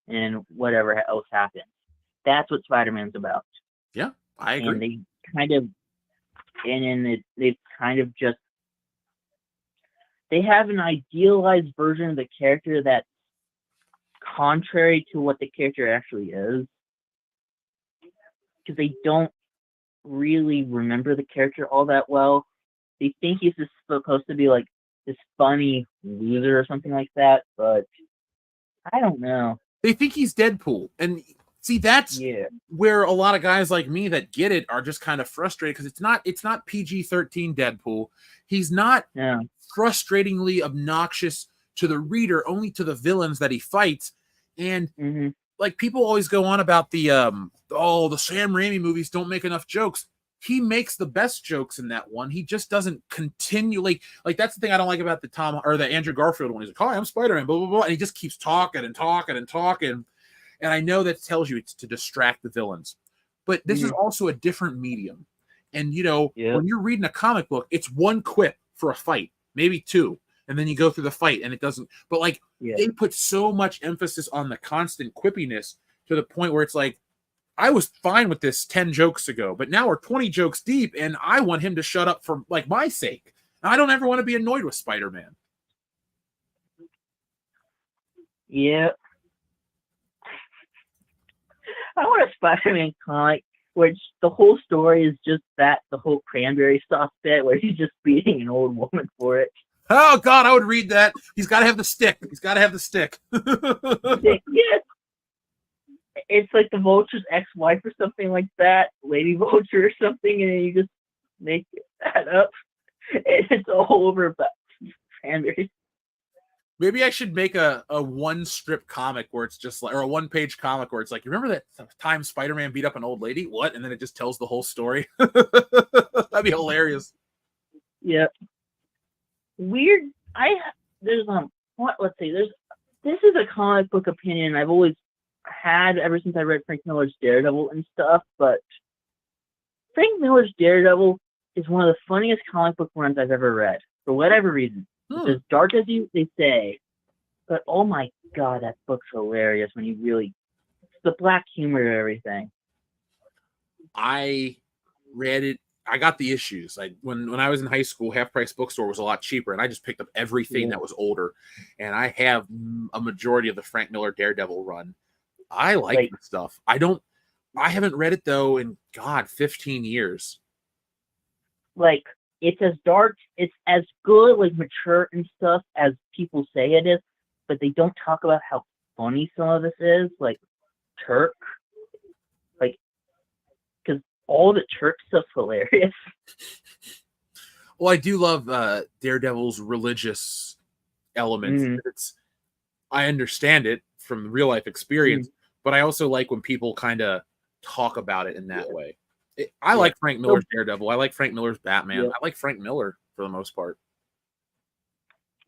And whatever else happens. That's what Spider-Man's about. Yeah, I agree. And they kind of they have an idealized version of the character that's contrary to what the character actually is, because they don't really remember the character all that well. They think he's just supposed to be like this funny loser or something like that, but I don't know. They think he's Deadpool, and see, that's where a lot of guys like me that get it are just kind of frustrated, because it's not PG-13 Deadpool. He's not frustratingly obnoxious to the reader, only to the villains that he fights. And like, people always go on about the Sam Raimi movies don't make enough jokes. He makes the best jokes in that one. He just doesn't continually, like, that's the thing I don't like about the Andrew Garfield one. He's like, hi, I'm Spider-Man, blah, blah, blah. And he just keeps talking and talking and talking. And I know that tells you it's to distract the villains. But this is also a different medium. And, you know, when you're reading a comic book, it's one quip for a fight, maybe two. And then you go through the fight and it doesn't. But, like, they put so much emphasis on the constant quippiness to the point where it's like, I was fine with this 10 jokes ago, but now we're 20 jokes deep and I want him to shut up for, like, my sake. I don't ever want to be annoyed with Spider-Man. Yeah. I want a Spider-Man comic where the whole story is just the whole cranberry sauce bit where he's just beating an old woman for it. Oh, God, I would read that. He's got to have the stick. Yes. it's like the Vulture's ex-wife or something like that, Lady Vulture or something, and you just make that up. It's all over fan base. Maybe I should make a one strip comic where it's just like, or a 1-page comic where it's like, you remember that time Spider-Man beat up an old lady? What? And then it just tells the whole story. That'd be hilarious. Yeah. Weird. There's let's see. This is a comic book opinion I've always had ever since I read Frank Miller's Daredevil and stuff, but Frank Miller's Daredevil is one of the funniest comic book runs I've ever read, for whatever reason. It's as dark as they say, but oh my god, that book's hilarious when you really, it's the black humor and everything. I read it. I got the issues. When I was in high school, Half Price Bookstore was a lot cheaper, and I just picked up everything that was older. And I have a majority of the Frank Miller Daredevil run. I like the stuff. I haven't read it though in 15 years. Like, it's as dark, it's as good, like mature and stuff as people say it is, but they don't talk about how funny some of this is, like Turk. Like, because all the Turk stuff's hilarious. Well, I do love Daredevil's religious elements. I understand it from real life experience, but I also like when people kind of talk about it in that way. I like Frank Miller's Daredevil. I like Frank Miller's Batman. I like Frank Miller for the most part.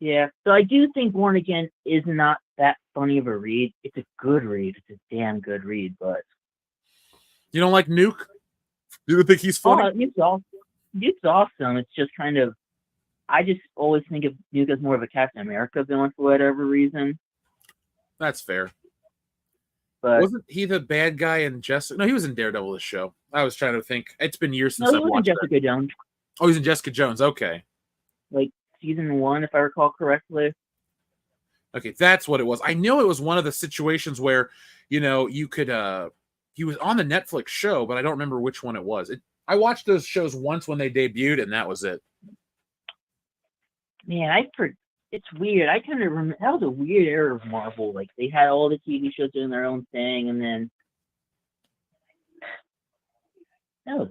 Yeah, so I do think Born Again is not that funny of a read. It's a good read. It's a damn good read, but... You don't like Nuke? You don't think he's funny? Nuke's awesome. It's just kind of... I just always think of Nuke as more of a Captain America villain for whatever reason. That's fair. But wasn't he the bad guy in Jessica? No, he was in Daredevil this show. I was trying to think. It's been years since I've watched Jessica Jones. Oh, he's in Jessica Jones. Okay. Like season 1, if I recall correctly. Okay, that's what it was. I know it was one of the situations where, you could he was on the Netflix show, but I don't remember which one it was. I watched those shows once when they debuted, and that was it. Man, it's weird. I kind of remember that was a weird era of Marvel. Like they had all the TV shows doing their own thing, and then well,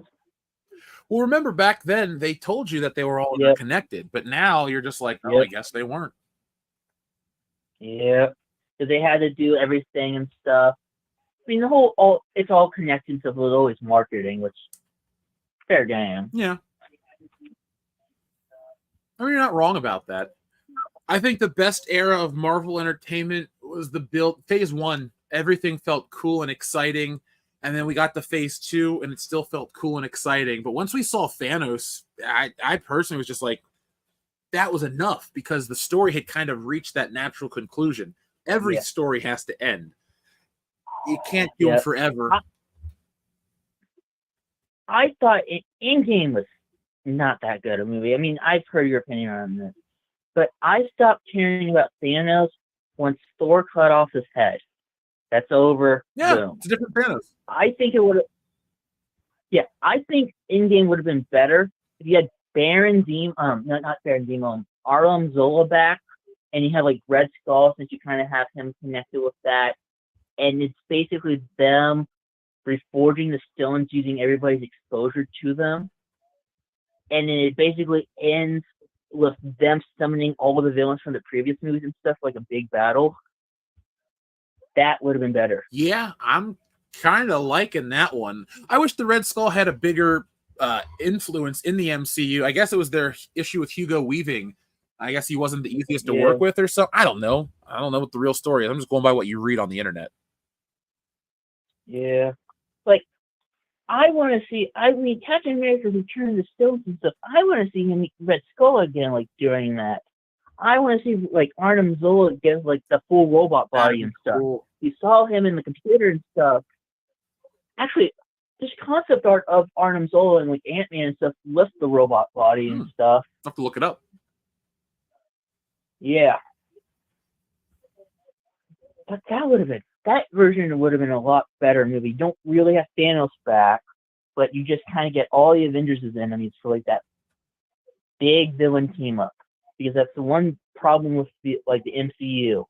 remember back then they told you that they were all interconnected, but now you're just like, I guess they weren't. Yeah, because they had to do everything and stuff. I mean, it's all connected, so it was always marketing, which fair game. Yeah. I mean, you're not wrong about that. I think the best era of Marvel Entertainment was the build. Phase 1, everything felt cool and exciting. And then we got to Phase 2, and it still felt cool and exciting. But once we saw Thanos, I personally was just like, that was enough, because the story had kind of reached that natural conclusion. Every story has to end. You can't do them forever. I thought Endgame was not that good a movie. I mean, I've heard your opinion on this. But I stopped caring about Thanos once Thor cut off his head. That's over. Yeah, boom. It's a different Thanos. I think it would have... Yeah, I think Endgame would have been better if you had Baron Zemo... not Baron Zemo. Arlem Zola back, and you have, like, Red Skull, since you kind of have him connected with that. And it's basically them reforging the stones using everybody's exposure to them. And then it basically ends with them summoning all of the villains from the previous movies and stuff, like a big battle. That would have been better. Yeah, I'm kind of liking that one. I wish the Red Skull had a bigger influence in the MCU. I guess it was their issue with Hugo Weaving. I guess he wasn't the easiest to work with or so. I don't know. I don't know what the real story is. I'm just going by what you read on the internet. Yeah. Like, I want to see, Captain America Return the Stones and stuff. I want to see him meet Red Skull again, like, during that. I want to see, like, Arnim Zola get, like, the full robot body and stuff. Cool. You saw him in the computer and stuff. Actually, this concept art of Arnim Zola and, like, Ant-Man and stuff lifts the robot body and stuff. I'll have to look it up. Yeah. But that version would have been a lot better movie. You don't really have Thanos back, but you just kind of get all the Avengers as enemies for like that big villain team up. Because that's the one problem with the MCU.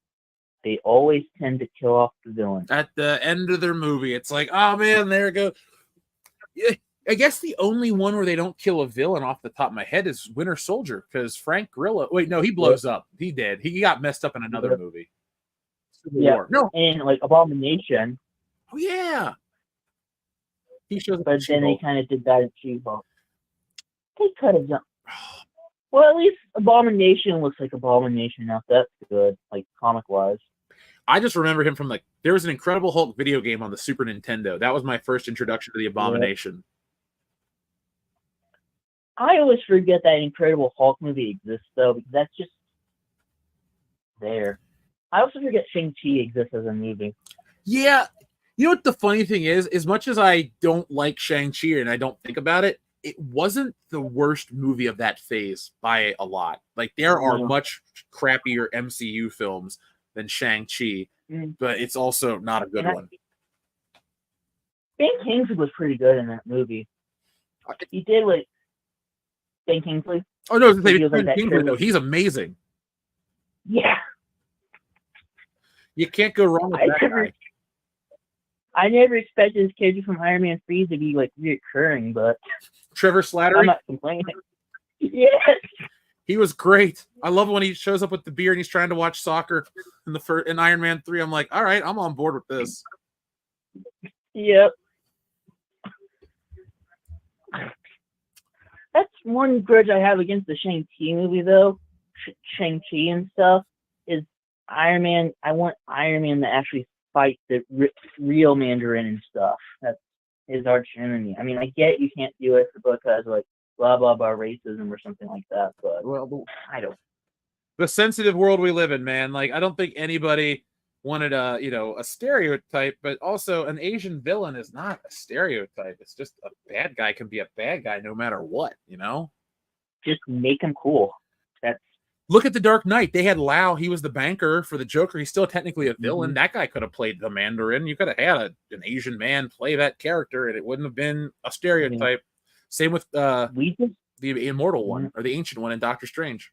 they always tend to kill off the villain. At the end of their movie, it's like, oh man, there it goes. Yeah, I guess the only one where they don't kill a villain off the top of my head is Winter Soldier, because Frank Grillo. Wait, no, he blows up. He did. He got messed up in another movie. Civil War. No. And like Abomination. Oh yeah. He shows up. But then they kind of did that in She-Hulk. They could have done. Well, at least Abomination looks like Abomination now. That's good, like comic-wise. I just remember him from there was an Incredible Hulk video game on the Super Nintendo. That was my first introduction to the Abomination. I always forget that Incredible Hulk movie exists, though, because that's just there. I also forget Shang-Chi exists as a movie. Yeah. You know what the funny thing is? As much as I don't like Shang-Chi and I don't think about it, it wasn't the worst movie of that phase by a lot. Like, there are much crappier MCU films than Shang-Chi, but it's also not a good one. Ben Kingsley was pretty good in that movie. He did like Ben Kingsley. Oh no, Ben Kingsley though, he's amazing. Yeah, you can't go wrong with that guy. I never expected his character from Iron Man 3 to be like reoccurring, but Trevor Slattery. I'm not complaining. Yes. He was great. I love when he shows up with the beer and he's trying to watch soccer in Iron Man 3. I'm like, all right, I'm on board with this. Yep. That's one grudge I have against the Shang-Chi movie, though. Shang-Chi and stuff is Iron Man. I want Iron Man to actually fight the real Mandarin and stuff. That's his arch enemy. I mean, I get you can't do it because like blah blah blah racism or something like that, but I don't. The sensitive world we live in, man. Like, I don't think anybody wanted a stereotype, but also an Asian villain is not a stereotype. It's just a bad guy can be a bad guy no matter what, Just make him cool. Look at The Dark Knight. They had Lau. He was the banker for the Joker. He's still technically a villain. That guy could have played the Mandarin. You could have had an Asian man play that character, and it wouldn't have been a stereotype. Same with the immortal one or the ancient one in Doctor Strange.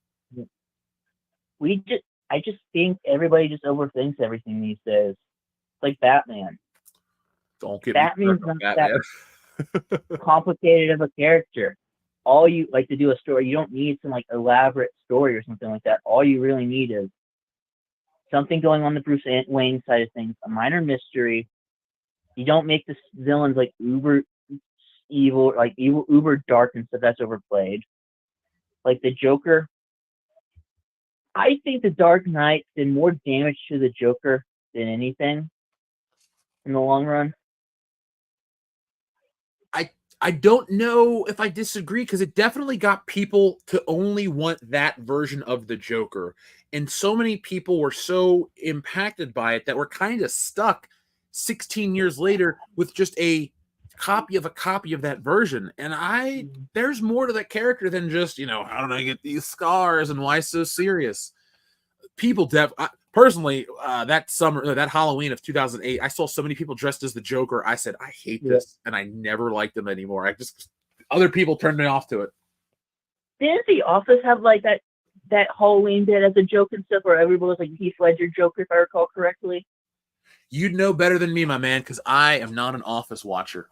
I just think everybody just overthinks everything these days. Like Batman. Don't get Batman's not that complicated of a character. All you like to do a story, you don't need some like elaborate story or something like that. All you really need is something going on the Bruce Wayne side of things, a minor mystery. You don't make the villains like uber evil, like uber dark and stuff that's overplayed. Like the Joker. I think the Dark Knight did more damage to the Joker than anything in the long run. I don't know if I disagree, because it definitely got people to only want that version of the Joker. And so many people were so impacted by it that we're kind of stuck 16 years later with just a copy of that version. And there's more to that character than just, how did I get these scars and why so serious? People personally, that Halloween of 2008, I saw so many people dressed as the Joker. I said, I hate this, and I never liked them anymore. Other people turned me off to it. Didn't The Office have like that Halloween bit as a joke and stuff, where everybody was like Heath Ledger Joker, if I recall correctly? You'd know better than me, my man, because I am not an Office watcher.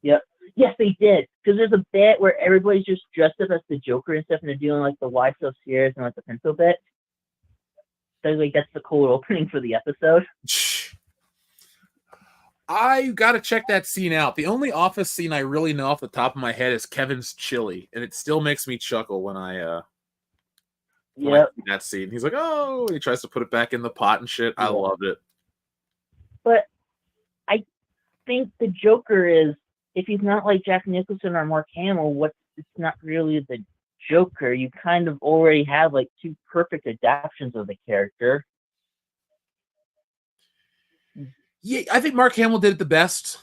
Yep. Yes, they did. Because there's a bit where everybody's just dressed up as the Joker and stuff, and they're doing like the why so serious and like the pencil bit. So like that's the cool opening for the episode. I gotta check that scene out. The only Office scene I really know off the top of my head is Kevin's chili, and it still makes me chuckle when I see that scene. He's like, "Oh," and he tries to put it back in the pot and shit. I loved it. But I think the Joker is, if he's not like Jack Nicholson or Mark Hamill, it's not really the Joker. You kind of already have like two perfect adaptations of the character. Yeah, I think Mark Hamill did it the best,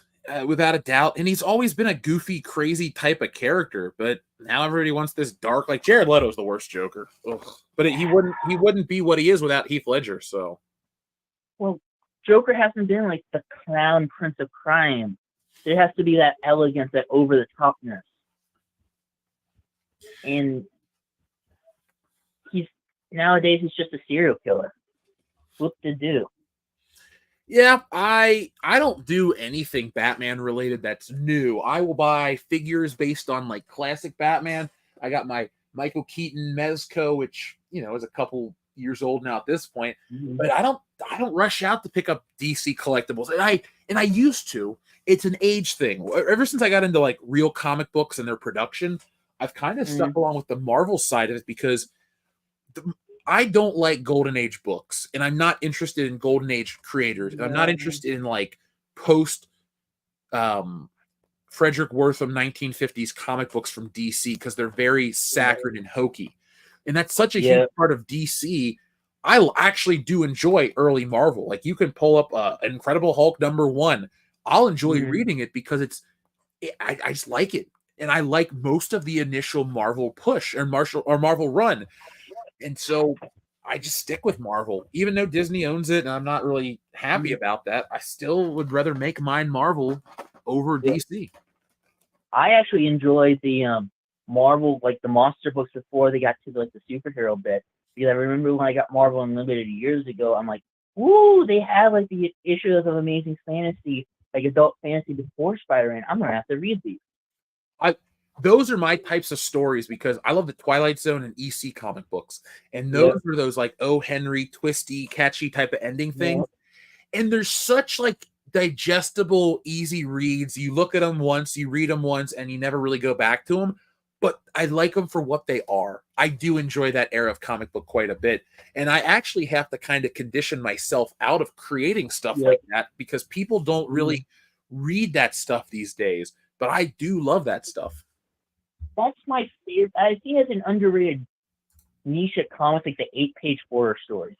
without a doubt. And he's always been a goofy, crazy type of character. But now everybody wants this dark. Like Jared Leto's the worst Joker. Ugh. But he wouldn't be what he is without Heath Ledger. So, well, Joker hasn't been like the clown prince of crime. There has to be that elegance, that over the topness. And nowadays he's just a serial killer. whoop to do. Yeah, I don't do anything Batman related that's new. I will buy figures based on like classic Batman. I got my Michael Keaton Mezco, which is a couple years old now at this point. Mhm. But I don't rush out to pick up DC collectibles. And I used to. It's an age thing. Ever since I got into like real comic books and their production, I've kind of stuck along with the Marvel side of it because I don't like Golden Age books, and I'm not interested in Golden Age creators, and I'm not interested in like post Frederick Wortham 1950s comic books from DC because they're very saccharine and hokey, and that's such a huge part of DC. I actually do enjoy early Marvel. Like you can pull up Incredible Hulk #1. I'll enjoy reading it because I just like it, and I like most of the initial Marvel push or Marvel run. And so I just stick with Marvel. Even though Disney owns it and I'm not really happy about that, I still would rather make mine Marvel over DC. I actually enjoyed the Marvel, like the monster books before they got to the superhero bit. Because I remember when I got Marvel Unlimited years ago, I'm like, woo, they have like the issues of Amazing Fantasy, like adult fantasy before Spider-Man. I'm going to have to read these. Those are my types of stories because I love the Twilight Zone and EC comic books. And those are those like O. Henry, twisty, catchy type of ending things. And there's such like digestible, easy reads. You look at them once, you read them once, and you never really go back to them. But I like them for what they are. I do enjoy that era of comic book quite a bit. And I actually have to kind of condition myself out of creating stuff like that because people don't really read that stuff these days. But I do love that stuff. That's my favorite. I see it as an underrated niche of comics, like the 8-page horror stories.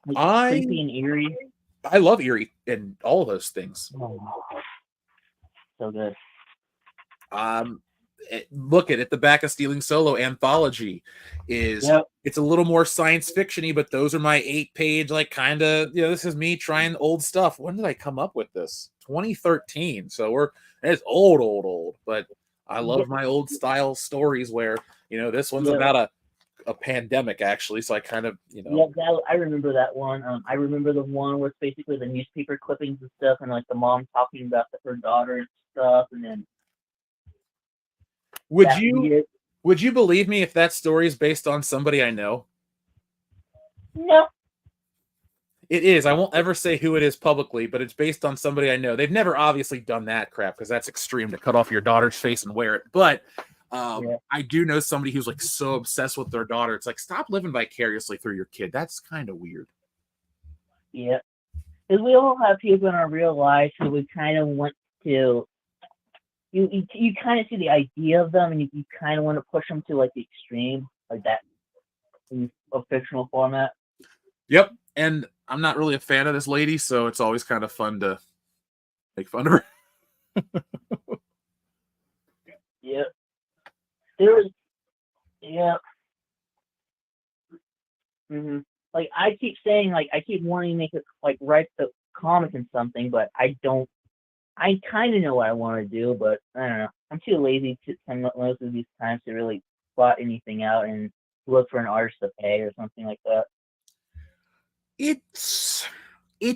Like creepy and eerie. I love eerie and all of those things. Oh, so good. Look at the back of Stealing Solo anthology is it's a little more science fiction-y, but those are my 8-page, like kind of, this is me trying old stuff. When did I come up with this? 2013. So it's old, but I love my old style stories where, this one's about a pandemic actually. So I kind of, I remember that one. I remember the one where it's basically the newspaper clippings and stuff, and like the mom talking about her daughter and stuff, and then would you believe me if that story is based on somebody I know? No. It is. I won't ever say who it is publicly, but it's based on somebody I know. They've never obviously done that crap because that's extreme to cut off your daughter's face and wear it. But I do know somebody who's like so obsessed with their daughter. It's like, stop living vicariously through your kid. That's kind of weird. Yeah. Because we all have people in our real life who we kind of want to, you kind of see the idea of them and you kind of want to push them to like the extreme, like that in a fictional format. Yep. And I'm not really a fan of this lady, so it's always kind of fun to make fun of her. Yeah. Like I keep saying, like I keep wanting to make it like write the comic and something, but I don't. I kind of know what I want to do, but I don't know. I'm too lazy to most of these times to really plot anything out and look for an artist to pay or something like that. It's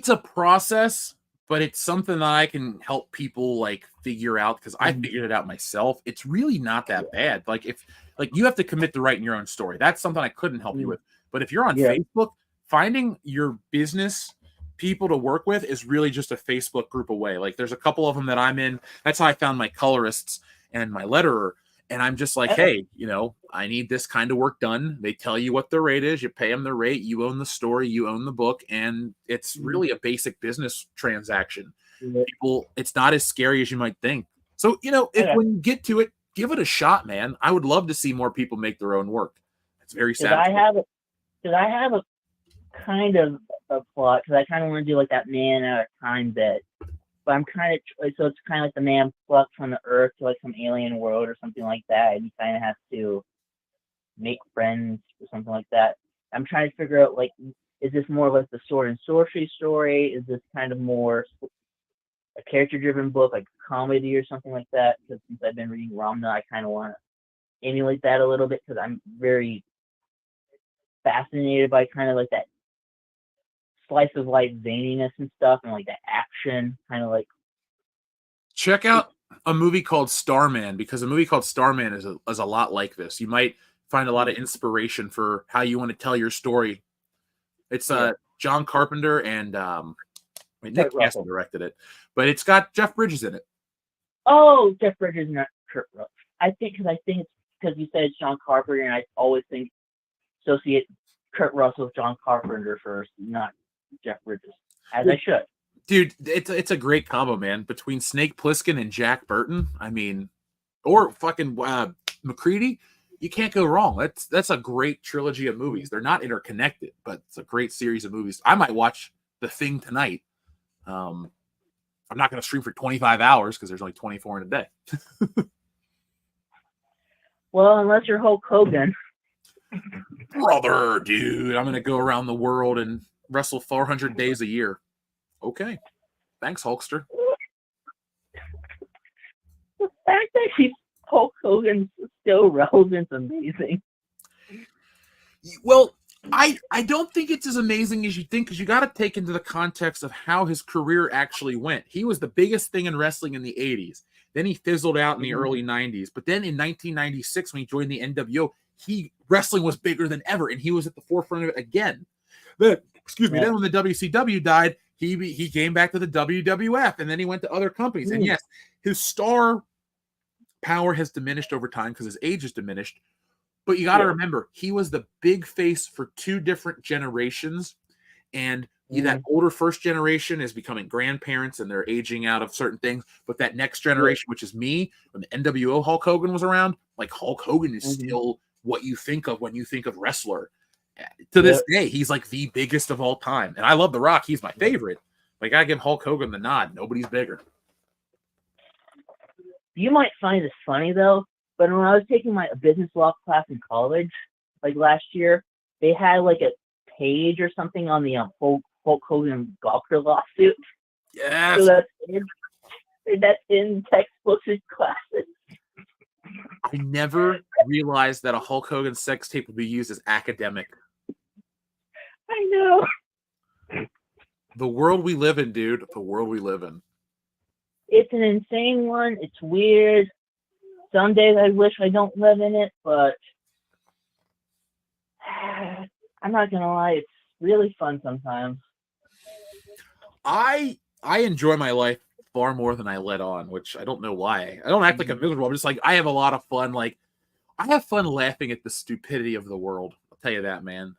a process, but it's something that I can help people like figure out because I figured it out myself. It's really not that bad. Like if you have to commit to writing your own story. That's something I couldn't help you with. But if you're on Facebook, finding your business people to work with is really just a Facebook group away. Like there's a couple of them that I'm in. That's how I found my colorists and my letterer. And I'm just like, hey, I need this kind of work done. They tell you what the rate is. You pay them the rate. You own the story. You own the book. And it's really a basic business transaction. People, it's not as scary as you might think. So, when you get to it, give it a shot, man. I would love to see more people make their own work. It's very sad. I have a kind of a plot because I kind of want to do like that man out of time bit. But I'm kind of, so it's kind of like the man plucked from the earth to like some alien world or something like that. And he kind of has to make friends or something like that. I'm trying to figure out, like, is this more like the sword and sorcery story? Is this kind of more a character-driven book, like comedy or something like that? Because since I've been reading Ramna, I kind of want to emulate that a little bit because I'm very fascinated by kind of like that slice of life zaniness and stuff, and like that action, kind of like. Check out a movie called Starman, because a movie called Starman is a lot like this. You might find a lot of inspiration for how you want to tell your story. It's John Carpenter and Nick Castle directed it, but it's got Jeff Bridges in it. Oh, Jeff Bridges, not Kurt Russell. I think it's because you said it's John Carpenter, and I always associate Kurt Russell with John Carpenter first, not Jeff Bridges, as I should. Dude, it's a great combo, man. Between Snake Plissken and Jack Burton, I mean, or fucking McCready, you can't go wrong. That's a great trilogy of movies. They're not interconnected, but it's a great series of movies. I might watch The Thing tonight. I'm not going to stream for 25 hours because there's only 24 in a day. Well, unless you're Hulk Hogan. Brother, dude, I'm going to go around the world and wrestle 400 days a year. Okay. Thanks, Hulkster. The fact that Hulk Hogan's still relevant is amazing. Well, I don't think it's as amazing as you think, because you got to take into the context of how his career actually went. He was the biggest thing in wrestling in the 80s. Then he fizzled out in the early 90s. But then in 1996, when he joined the NWO, wrestling was bigger than ever, and he was at the forefront of it again. Then when the WCW died, he came back to the WWF, and then he went to other companies. And yes, his star power has diminished over time because his age has diminished. But you got to remember, he was the big face for two different generations. And that older first generation is becoming grandparents and they're aging out of certain things. But that next generation, which is me, when the NWO Hulk Hogan was around, like Hulk Hogan is still what you think of when you think of wrestler. To this day, he's like the biggest of all time. And I love The Rock. He's my favorite. Like, I give Hulk Hogan the nod. Nobody's bigger. You might find this funny, though, but when I was taking my business law class in college, like last year, they had like a page or something on the Hulk Hogan Gawker lawsuit. Yes. So that's in textbooks and classes. I never realized that a Hulk Hogan sex tape would be used as academic. I know. The world we live in, dude. The world we live in. It's an insane one. It's weird. Some days I wish I don't live in it, but I'm not gonna lie, it's really fun sometimes. I enjoy my life far more than I let on, which I don't know why. I don't act like I'm miserable. I'm just like, I have a lot of fun. Like, I have fun laughing at the stupidity of the world. I'll tell you that, man.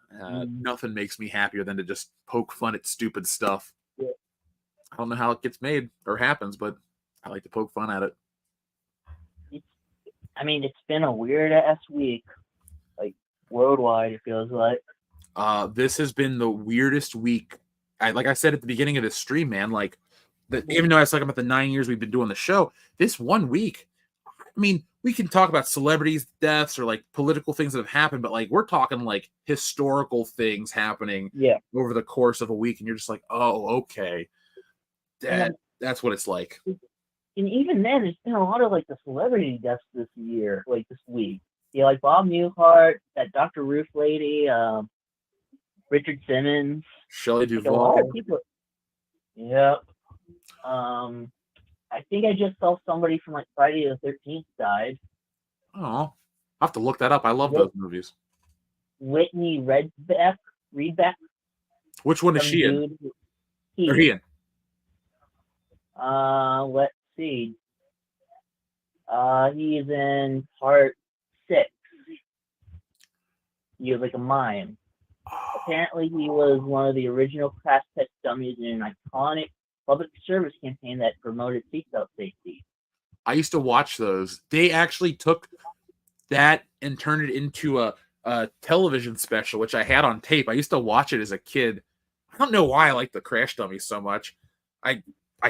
Nothing makes me happier than to just poke fun at stupid stuff. Yeah. I don't know how it gets made or happens, but I like to poke fun at it. It's been a weird ass week, like worldwide. It feels like. This has been the weirdest week. Like I said at the beginning of this stream, man. Like, even though I was talking about the 9 years we've been doing the show, this 1 week. I mean, we can talk about celebrities' deaths or like political things that have happened, but like we're talking like historical things happening over the course of a week, and you're just like, oh, okay, that's what it's like. And even then, there's been a lot of like the celebrity deaths this year, like this week. Yeah, like Bob Newhart, that Dr. Ruth lady, Richard Simmons, Shelley Duvall. Like a lot of people. Yep. I think I just saw somebody from like Friday the 13th died. Oh, I'll have to look that up. I love those movies. Whitney Reedbeck. Which one is she in? Or he in? Let's see. He's in part 6. He was like a mime. Apparently, he was one of the original crash test dummies in an iconic public service campaign that promoted seatbelt safety. I used to watch those. They actually took that and turned it into a television special, which I had on tape. I used to watch it as a kid. I don't know why I like the crash dummies so much. I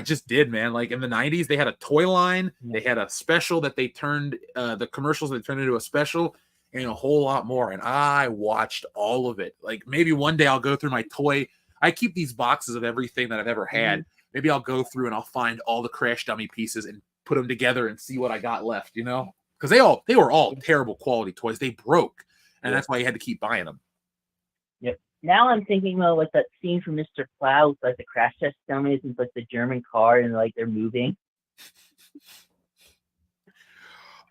just did, man. Like in the 90s, they had a toy line. They had a special that they turned, the commercials they turned into a special, and a whole lot more. And I watched all of it. Like maybe one day I'll go through my toy. I keep these boxes of everything that I've ever had. Maybe I'll go through and I'll find all the crash dummy pieces and put them together and see what I got left, you know? Because they were all terrible quality toys. They broke. And that's why you had to keep buying them. Yep. Now I'm thinking about like that scene from Mr. Plow with like the crash test dummies and like the German car and like they're moving.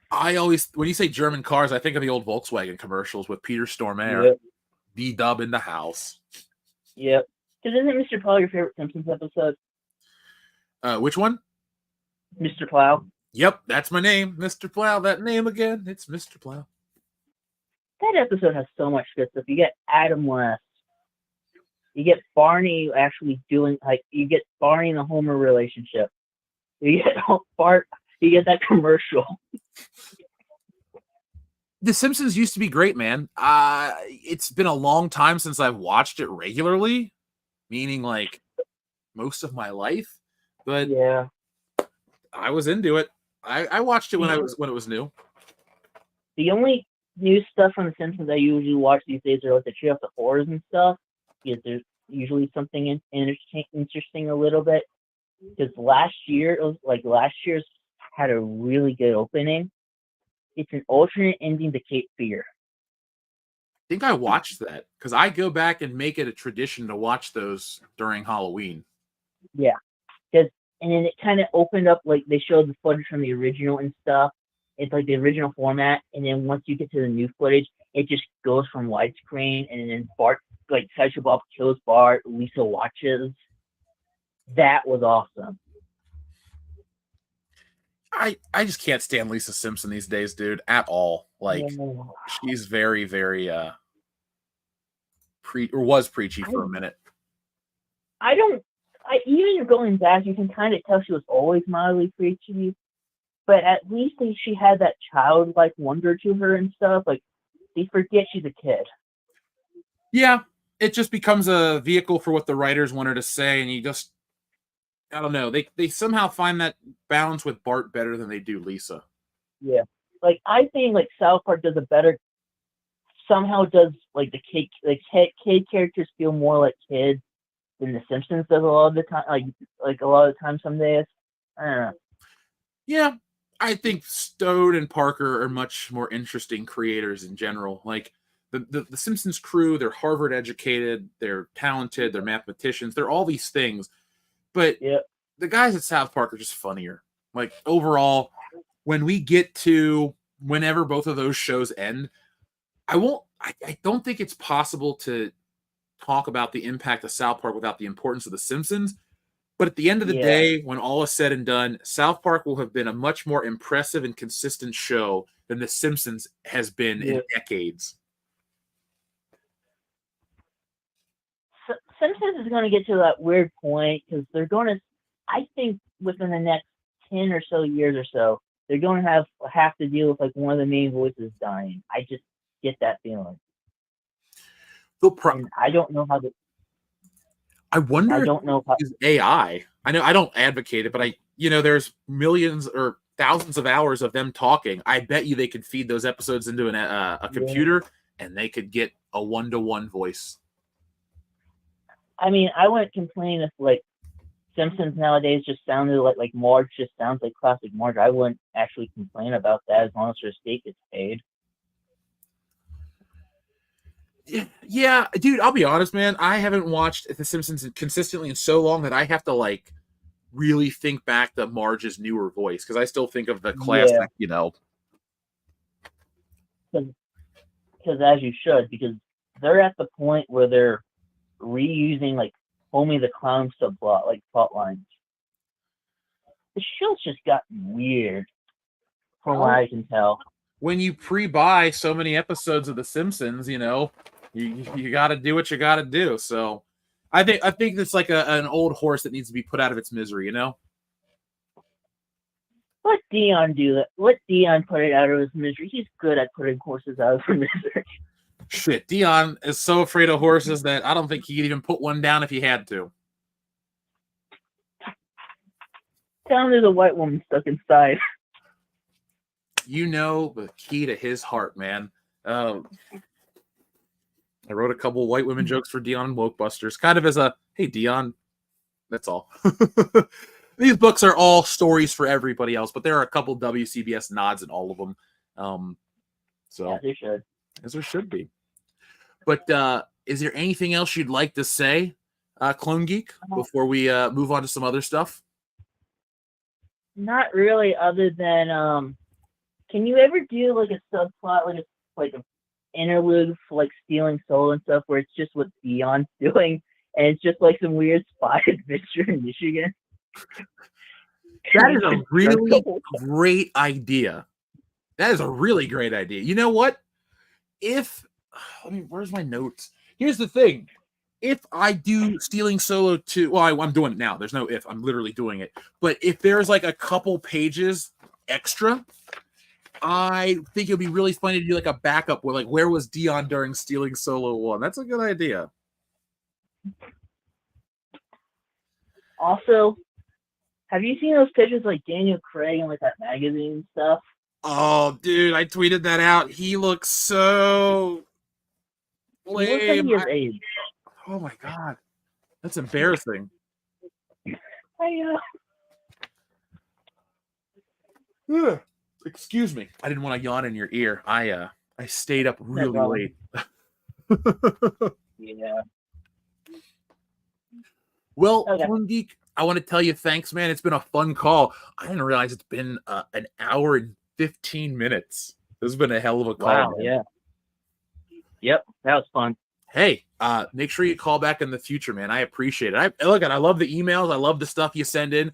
I always, when you say German cars, I think of the old Volkswagen commercials with Peter Stormare, Yep. D-Dub in the house. Yep. Because isn't Mr. Plow your favorite Simpsons episode? Which one? Mr. Plow. Yep, that's my name, Mr. Plow. That name again, it's Mr. Plow. That episode has so much good stuff. You get Adam West. You get Barney actually doing like you get Barney and the Homer relationship. You get Bart. You get that commercial. The Simpsons used to be great, man. It's been a long time since I've watched it regularly, meaning like most of my life. But yeah, I was into it. I watched it when it was new. The only new stuff from The Simpsons I usually watch these days are like the Tree of the Horrors and stuff, because there's usually something interesting a little bit. Because last year's had a really good opening. It's an alternate ending to Cape Fear. I think I watched that because I go back and make it a tradition to watch those during Halloween. Yeah, and then it kind of opened up, like they showed the footage from the original and stuff. It's like the original format, and then once you get to the new footage, it just goes from widescreen, and then Bart, like Sideshow Bob kills Bart, Lisa watches. That was awesome. I just can't stand Lisa Simpson these days, dude, at all. Like, she's very, very was preachy for a minute. Even going back, you can kind of tell she was always mildly preachy, but at least she had that childlike wonder to her and stuff. Like, they forget she's a kid. Yeah, it just becomes a vehicle for what the writers want her to say, and you just, I don't know. They somehow find that balance with Bart better than they do Lisa. Yeah, like I think like South Park does like the kid characters feel more like kids than The Simpsons does a lot of the time. Like a lot of the time, some days. I don't know. Yeah, I think Stone and Parker are much more interesting creators in general. Like the Simpsons crew, they're Harvard educated, they're talented, they're mathematicians, they're all these things. But the guys at South Park are just funnier. Like overall, when we get to whenever both of those shows end, I don't think it's possible to talk about the impact of South Park without the importance of The Simpsons. But at the end of the day, when all is said and done, South Park will have been a much more impressive and consistent show than The Simpsons has been in decades. Simpsons is going to get to that weird point because they're going to, I think within the next 10 or so years or so, they're going to have to deal with like one of the main voices dying. I just get that feeling. And I don't know how to. I wonder. I don't know if AI. I know I don't advocate it, but there's millions or thousands of hours of them talking. I bet you they could feed those episodes into a computer, and they could get a 1-to-1 voice. I mean, I wouldn't complain if like Simpsons nowadays just sounded like Marge just sounds like classic Marge. I wouldn't actually complain about that as long as her estate gets paid. Yeah, dude, I'll be honest, man. I haven't watched The Simpsons consistently in so long that I have to like really think back to Marge's newer voice because I still think of the classic, Because as you should, because they're at the point where they're reusing like Homie the Clown subplot, like plot lines. The show's just gotten weird, from what I can tell. When you pre-buy so many episodes of The Simpsons, you got to do what you got to do. So, I think it's like an old horse that needs to be put out of its misery. Let Dion do that. Let Dion put it out of his misery. He's good at putting horses out of their misery. Shit, Dion is so afraid of horses that I don't think he could even put one down if he had to. Tell him there's a white woman stuck inside. The key to his heart, man. I wrote a couple of white women jokes for Dion and Wokebusters, kind of as a, hey, Dion, that's all. These books are all stories for everybody else, but there are a couple WCBS nods in all of them. Yeah, they should. As there should be. But is there anything else you'd like to say, Clone Geek, before we move on to some other stuff? Not really, other than can you ever do like a subplot, like an interlude for like stealing soul and stuff, where it's just what Dion's doing, and it's just like some weird spy adventure in Michigan? That is a really great idea. That is a really great idea. You know what? Where's my notes? Here's the thing. If I do Stealing Solo 2, well, I'm doing it now. There's no if. I'm literally doing it. But if there's like a couple pages extra, I think it'd be really funny to do like a backup where, like, where was Dion during Stealing Solo 1? That's a good idea. Also, have you seen those pictures like Daniel Craig and like that magazine and stuff? Oh, dude, I tweeted that out. He looks so lame. He looks like he has AIDS. Oh my god, that's embarrassing. I know. Excuse me. I didn't want to yawn in your ear. I stayed up really late. Yeah. Well, Okay. Clone Geek, I want to tell you thanks, man. It's been a fun call. I didn't realize it's been an hour and 15 minutes. This has been a hell of a call. Wow, man. yeah. Yep, that was fun. Hey, make sure you call back in the future, man. I appreciate it. I love the emails. I love the stuff you send in.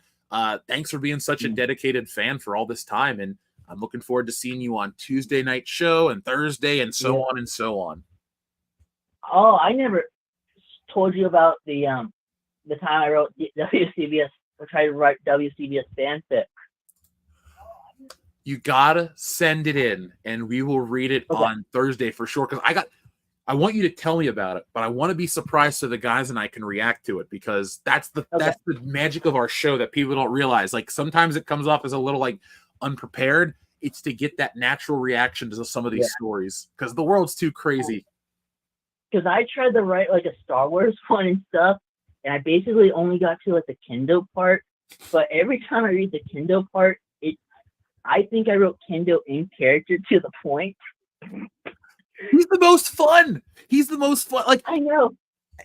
Thanks for being such a dedicated fan for all this time. And I'm looking forward to seeing you on Tuesday night show and Thursday and so on and so on. Oh, I never told you about the time I wrote WCBS, or tried to write WCBS fanfic. You gotta send it in, and we will read it on Thursday for sure. Because I want you to tell me about it, but I want to be surprised so the guys and I can react to it, because that's the magic of our show that people don't realize. Like, sometimes it comes off as a little like unprepared. It's to get that natural reaction to some of these stories, because the world's too crazy. Because I tried to write like a Star Wars one and stuff, and I basically only got to like the Kendo part. But every time I read the Kendo part, I think I wrote Kendo in character to the point. He's the most fun. Like, I know.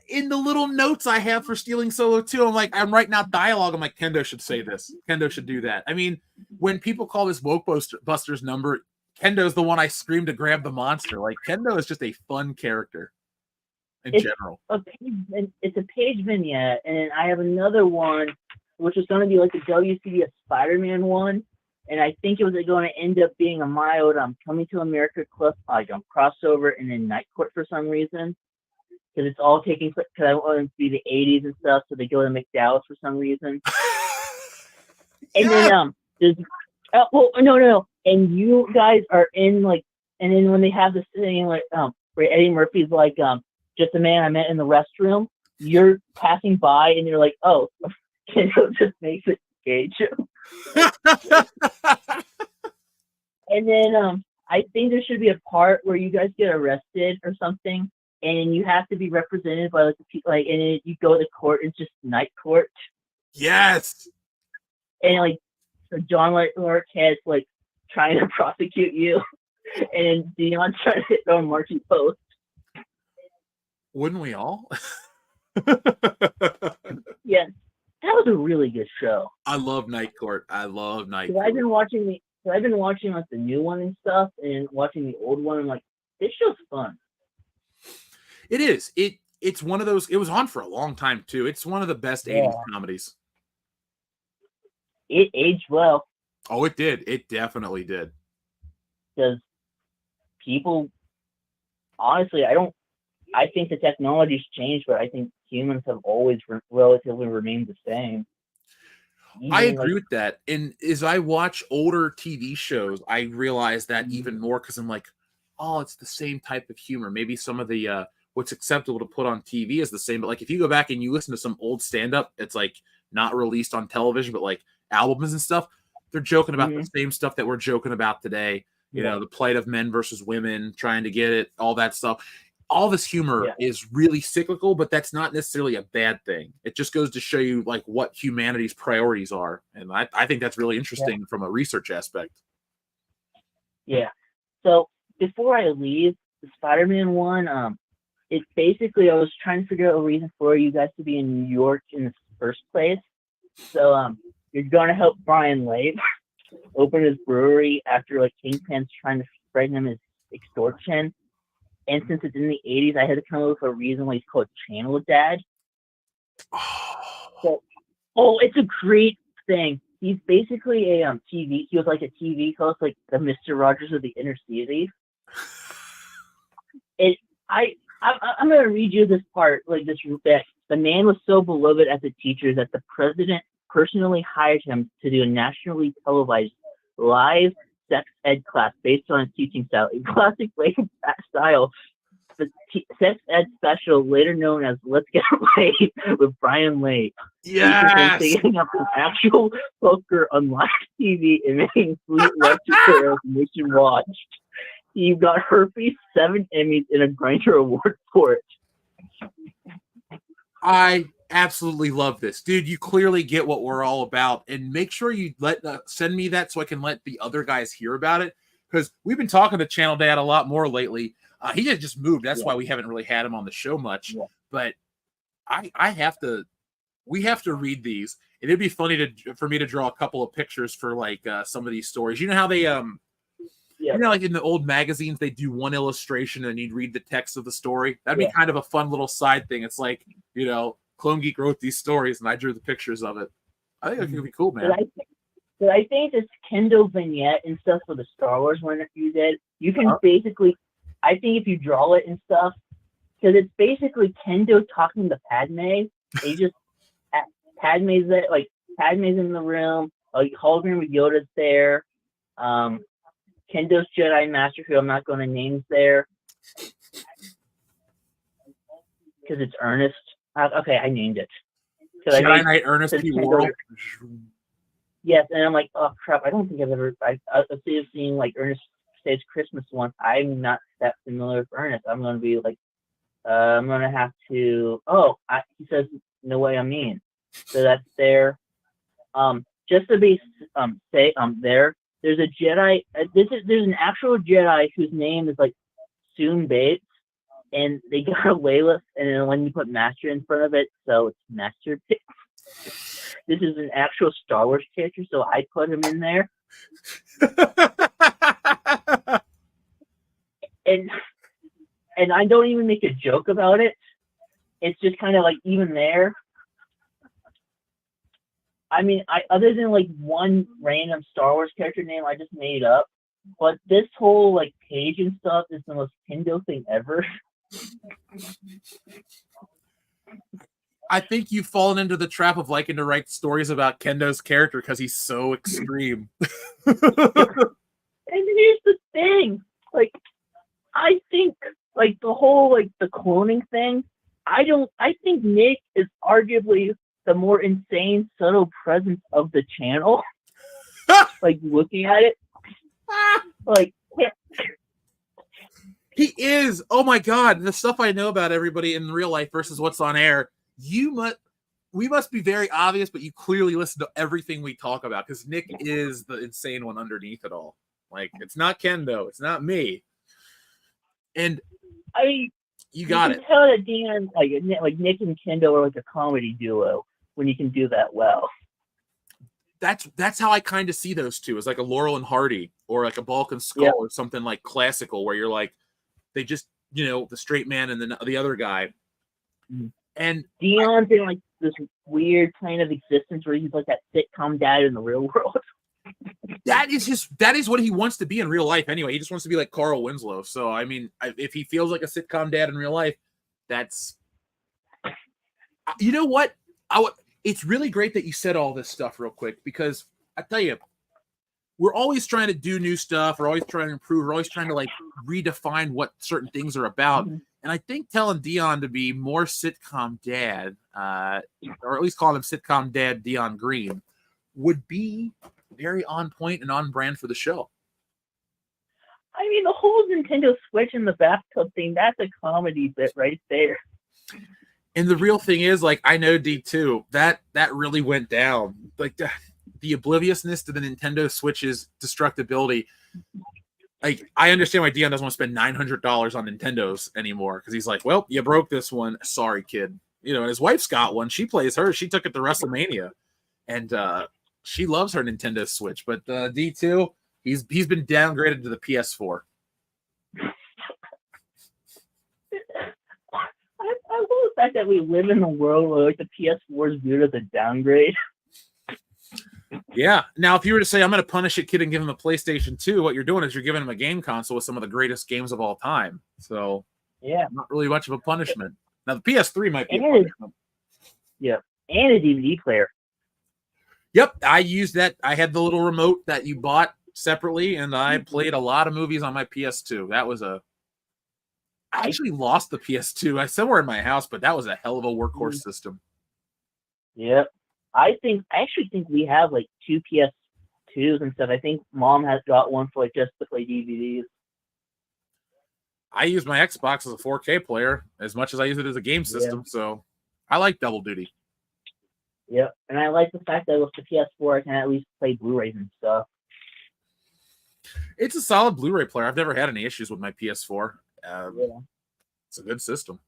In the little notes I have for Stealing Solo 2, I'm writing out dialogue. I'm like, Kendo should say this. Kendo should do that. I mean, when people call this Wokebusters number, Kendo's the one I scream to grab the monster. Like, Kendo is just a fun character in general. It's a page vignette, and I have another one, which is going to be like the WCBS Spider-Man one. And I think it was going to end up being a mild Coming to America crossover and then Night Court for some reason. Because it's all taking place, because I want it to be the 80s and stuff, so they go to McDowell's for some reason. And then, no. And you guys are in, like, and then when they have this thing, like, where Eddie Murphy's like, just a man I met in the restroom, you're passing by and you're like, oh, Kendo just makes it gay joke. And then I think there should be a part where you guys get arrested or something, and you have to be represented by like the people, like, and then you go to court. It's just Night Court. Yes. And like, so John Larroquette's like trying to prosecute you, and Dion's trying to hit on Marchie Post. Wouldn't we all? Yeah. That was a really good show. I love Night Court. I've been watching like the new one and stuff, and watching the old one. And like, this show's fun. It is. It's one of those. It was on for a long time too. It's one of the best 80s comedies. It aged well. Oh, it did. It definitely did. Because people, honestly, I think the technology's changed, but I think humans have always relatively remained the same. I agree with that. And as I watch older TV shows, I realize that even more, because I'm like, oh, it's the same type of humor. Maybe some of the what's acceptable to put on TV is the same. But like, if you go back and you listen to some old stand-up, it's like not released on television, but like albums and stuff, they're joking about the same stuff that we're joking about today. You know, the plight of men versus women, trying to get it, all that stuff. All this humor is really cyclical, but that's not necessarily a bad thing. It just goes to show you like what humanity's priorities are. And I think that's really interesting from a research aspect. Yeah. So before I leave, the Spider-Man one, It basically, I was trying to figure out a reason for you guys to be in New York in the first place. So you're gonna help Brian Lake open his brewery after like Kingpin's trying to threaten him his extortion. And since it's in the 80s, I had to come up with a reason why he's called Channel Dad. So, it's a great thing. He's basically a TV. He was like a TV host, like the Mister Rogers of the Inner City. I'm gonna read you this part, like this bit. The man was so beloved as a teacher that the president personally hired him to do a nationally televised live sex ed class based on his teaching style. In classic Lake style, the sex ed special, later known as "Let's Get Laid" with Brian Lake. Yes. Taking up an actual poker on live TV and making sweet love to girls nation watched. He got herpes, 7 Emmys, and a Grinder Award for it. I absolutely love this, dude. You clearly get what we're all about, and make sure you send me that so I can let the other guys hear about it, because we've been talking to Channel Dad a lot more lately. He just moved. That's why we haven't really had him on the show much. Yeah. But we have to read these. And it'd be funny for me to draw a couple of pictures for like some of these stories. You know how they you know, like in the old magazines, they do one illustration and you'd read the text of the story. That'd be kind of a fun little side thing. It's like, you know, Clone Geek wrote these stories and I drew the pictures of it. I think it could be cool, man. But I think this Kindle vignette and stuff for the Star Wars one that you did, you can basically, I think if you draw it and stuff, because it's basically Kendo talking to Padme. They just, Padme's there, like, Padme's in the room, like, hologram with Yoda's there, Kendo's Jedi Master, who I'm not going to name, there. Because it's Ernest. Okay, I named it. Jedi Knight Ernest P. Worrell. Yes, and I'm like, oh crap, I don't think I've ever, I've seen like Ernest Saves Christmas once. I'm not that familiar with Ernest. I'm going to be like, I'm going to have to, he says, no way, I mean. So that's there. Just to be, there's a Jedi, there's an actual Jedi whose name is like Soon Bates, and they got a Layla, and then when you put Master in front of it, so it's Master Bates. This is an actual Star Wars character, so I put him in there. and I don't even make a joke about it. It's just kind of like even there. I mean, other than like one random Star Wars character name I just made up, but this whole like page and stuff is the most Kendo thing ever. I think you've fallen into the trap of liking to write stories about Kendo's character because he's so extreme. And here's the thing, like, I think like the whole like the cloning thing, I think Nick is arguably the more insane, subtle presence of the channel. Like looking at it, like he is. Oh my god, the stuff I know about everybody in real life versus what's on air. We must be very obvious, but you clearly listen to everything we talk about because Nick is the insane one underneath it all. Like it's not Kendo, it's not me. And I mean, you got it. Tell that Dan, like Nick and Kendo are like a comedy duo when you can do that well. That's how I kind of see those two as like a Laurel and Hardy or like a Bulk and Skull or something like classical where you're like they just, you know, the straight man and the other guy. And Dion's in like this weird plane of existence where he's like that sitcom dad in the real world. That is what he wants to be in real life anyway. He just wants to be like Carl Winslow. So I mean, if he feels like a sitcom dad in real life, that's, you know what? It's really great that you said all this stuff real quick because I tell you, we're always trying to do new stuff. We're always trying to improve. We're always trying to like redefine what certain things are about. Mm-hmm. And I think telling Dion to be more sitcom dad, or at least calling him sitcom dad Dion Green, would be very on point and on brand for the show. I mean, the whole Nintendo Switch in the bathtub thing, that's a comedy bit right there. And the real thing is, like, I know D2, that really went down. Like, the obliviousness to the Nintendo Switch's destructibility. like I understand why Dion doesn't want to spend $900 on Nintendos anymore because he's like, well, you broke this one. Sorry, kid. You know, and his wife's got one. She plays hers. She took it to WrestleMania, and she loves her Nintendo Switch. But D2, he's been downgraded to the PS4. I love the fact that we live in a world where like the PS4 is viewed as a downgrade. Yeah. Now, if you were to say, I'm going to punish a kid and give him a PlayStation 2, what you're doing is you're giving him a game console with some of the greatest games of all time. So, yeah, not really much of a punishment. Now, the PS3 might be a And punishment. yeah, and a DVD player. Yep. I used that. I had the little remote that you bought separately, and I played a lot of movies on my PS2. That was a. I actually lost the PS2. I somewhere in my house, but that was a hell of a workhorse system. Yep. I actually think we have like 2 PS2s and stuff. I think Mom has got one for like just to play DVDs. I use my Xbox as a 4K player as much as I use it as a game system, so I like double duty. Yep. And I like the fact that with the PS4 I can at least play Blu-rays and stuff. It's a solid Blu-ray player. I've never had any issues with my PS4. It's a good system.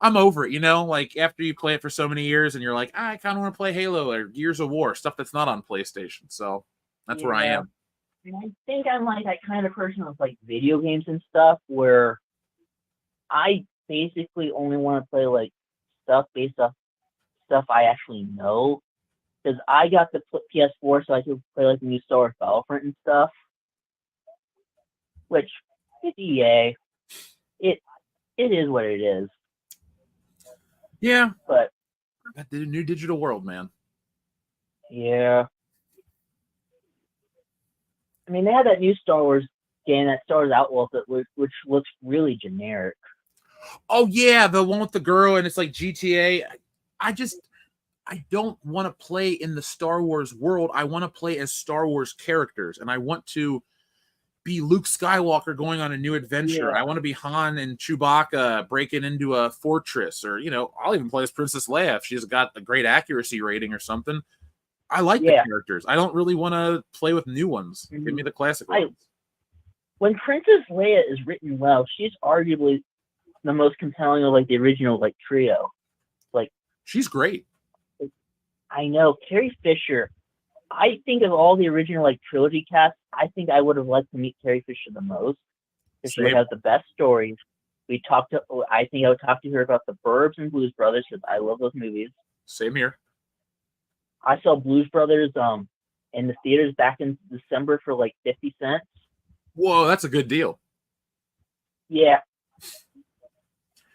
I'm over it, you know, like after you play it for so many years and you're like, I kind of want to play Halo or Gears of War, stuff that's not on PlayStation. So that's where I am. And I think I'm like that kind of person with like video games and stuff where I basically only want to play like stuff based off stuff I actually know. Because I got the PS4 so I could play like the new Star Wars Battlefront and stuff. Which, it's EA. It is what it is. Yeah. But that new digital world, man. Yeah. I mean, they had that new Star Wars game, that Star Wars Outlaws, which looks really generic. Oh, yeah, the one with the girl, and it's like GTA. I don't want to play in the Star Wars world. I want to play as Star Wars characters, and I want to be Luke Skywalker going on a new adventure. Yeah. I want to be Han and Chewbacca breaking into a fortress, or, you know, I'll even play as Princess Leia if she's got a great accuracy rating or something. I like the characters. I don't really want to play with new ones. Mm-hmm. Give me the classic ones. When Princess Leia is written well, she's arguably the most compelling of like the original like trio. Like, she's great. I know. Carrie Fisher, I think of all the original like trilogy cast, I think I would have liked to meet Carrie Fisher the most. Because she would have the best stories. I think I would talk to her about The Burbs and Blues Brothers because I love those movies. Same here. I saw Blues Brothers in the theaters back in December for like 50 cents. Whoa, that's a good deal. Yeah.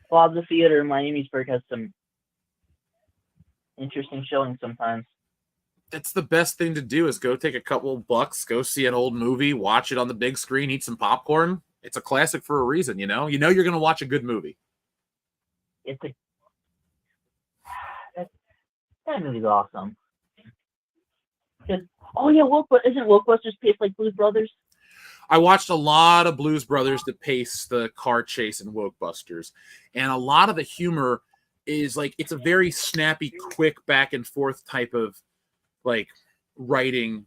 Plaza Theater in Miamisburg has some interesting showings sometimes. That's the best thing to do is go take a couple bucks, go see an old movie, watch it on the big screen, eat some popcorn. It's a classic for a reason, you know? You know you're going to watch a good movie. That movie's awesome. Oh yeah, isn't Wokebusters paced like Blues Brothers? I watched a lot of Blues Brothers to pace the car chase in Wokebusters. And a lot of the humor is like, it's a very snappy, quick back and forth type of like writing.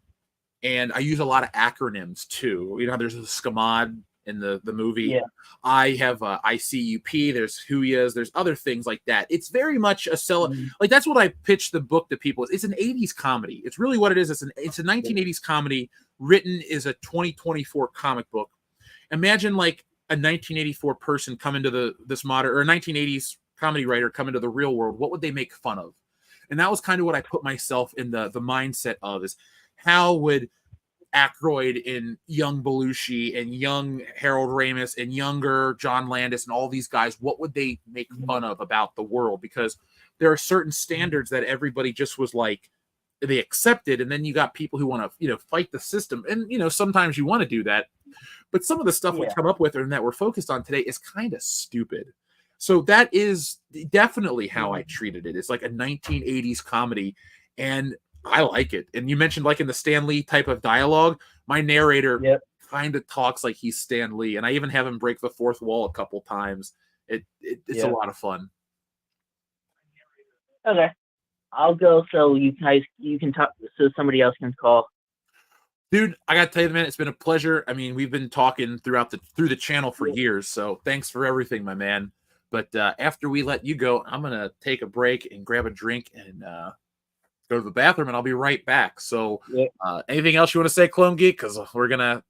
And I use a lot of acronyms too. You know, there's a SCMOD in the movie. Yeah. I have ICUP, there's HUYAs, there's other things like that. It's very much like that's what I pitch the book to people. It's an 80s comedy. It's really what it is. It's a 1980s comedy written as a 2024 comic book. Imagine like a 1984 person come into this modern, or a 1980s comedy writer come into the real world. What would they make fun of? And that was kind of what I put myself in the mindset of, is how would Aykroyd and young Belushi and young Harold Ramis and younger John Landis and all these guys, what would they make fun of about the world? Because there are certain standards that everybody just was like, they accepted. And then you got people who want to, you know, fight the system. And, you know, sometimes you want to do that. But some of the stuff we come up with and that we're focused on today is kind of stupid. So that is definitely how I treated it. It's like a 1980s comedy. And I like it. And you mentioned like in the Stan Lee type of dialogue, my narrator kind of talks like he's Stan Lee. And I even have him break the fourth wall a couple times. It's a lot of fun. Okay. I'll go so you can talk, so somebody else can call. Dude, I gotta tell you, man, it's been a pleasure. I mean, we've been talking through the channel for years, so thanks for everything, my man. But after we let you go, I'm gonna take a break and grab a drink and go to the bathroom, and I'll be right back. So, anything else you want to say, Clone Geek? Because we're gonna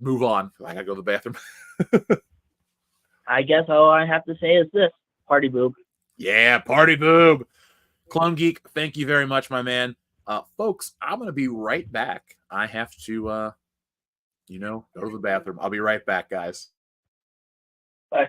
move on. I gotta go to the bathroom. I guess all I have to say is this: party boob. Yeah, party boob. Clone Geek, thank you very much, my man. Folks, I'm gonna be right back. I have to, go to the bathroom. I'll be right back, guys. Bye.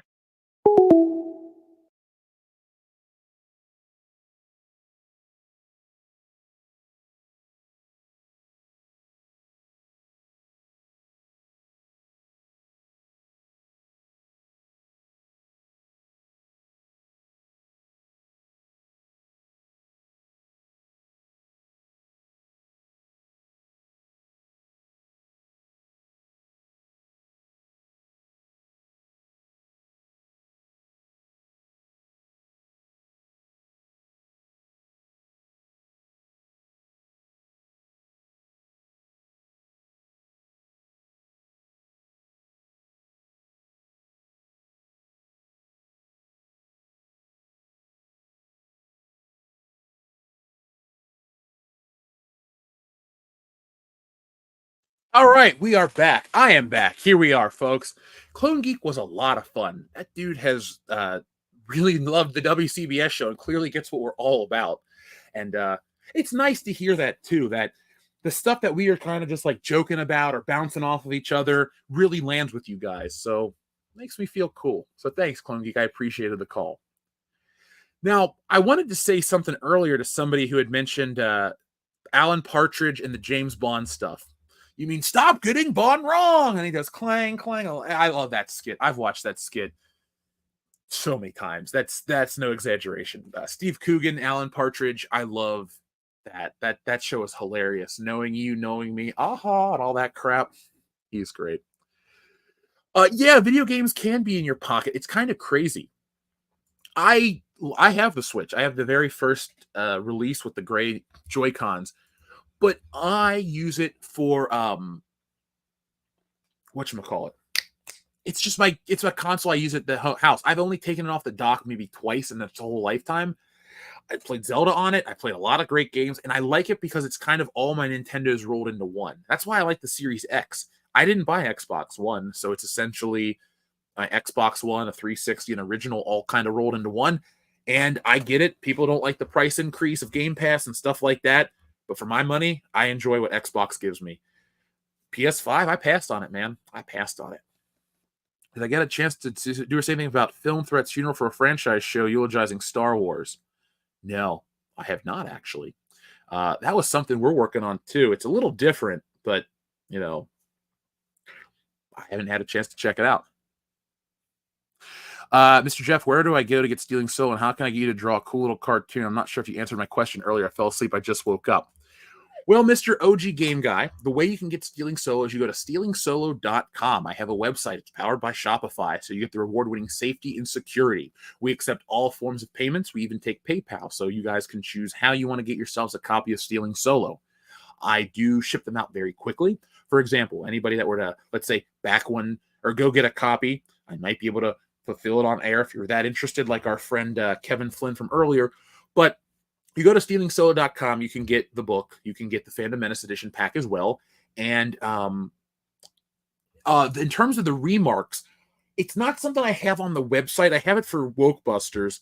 All right, we are back. I am back. Here we are, folks. Clone Geek was a lot of fun. That dude has really loved the WCBS show and clearly gets what we're all about. And it's nice to hear that too, that the stuff that we are kind of just like joking about or bouncing off of each other really lands with you guys. So makes me feel cool. So thanks, Clone Geek. I appreciated the call. Now, I wanted to say something earlier to somebody who had mentioned Alan Partridge and the James Bond stuff. You mean stop getting Bond wrong? And he does clang, clang. I love that skit. I've watched that skit so many times. That's no exaggeration. Steve Coogan, Alan Partridge. I love that. That show is hilarious. Knowing you, knowing me, aha, and all that crap. He's great. Yeah, video games can be in your pocket. It's kind of crazy. I have the Switch. I have the very first release with the gray Joy-Cons. But I use it for whatchamacallit. It's a console I use at the house. I've only taken it off the dock maybe twice in its whole lifetime. I played Zelda on it. I played a lot of great games, and I like it because it's kind of all my Nintendos rolled into one. That's why I like the Series X. I didn't buy Xbox One, so it's essentially an Xbox One, a 360, an original, all kind of rolled into one. And I get it. People don't like the price increase of Game Pass and stuff like that. But for my money, I enjoy what Xbox gives me. PS5, I passed on it, man. I passed on it. Did I get a chance to do anything about Film Threat's funeral for a franchise show eulogizing Star Wars? No, I have not actually. That was something we're working on too. It's a little different, but I haven't had a chance to check it out. Mr. Jeff, where do I go to get Stealing Solo, and how can I get you to draw a cool little cartoon? I'm not sure if you answered my question earlier. I fell asleep. I just woke up. Well, Mr. OG Game Guy, the way you can get Stealing Solo is you go to stealingsolo.com. I have a website. It's powered by Shopify, so you get the reward-winning safety and security. We accept all forms of payments. We even take PayPal, so you guys can choose how you want to get yourselves a copy of Stealing Solo. I do ship them out very quickly. For example, anybody that were to, let's say, back one or go get a copy, I might be able to fulfill it on air if you're that interested, like our friend Kevin Flynn from earlier. But you go to stealingsolo.com, you can get the book, you can get the Phantom Menace edition pack as well. And in terms of the remarks, it's not something I have on the website. I have it for Wokebusters.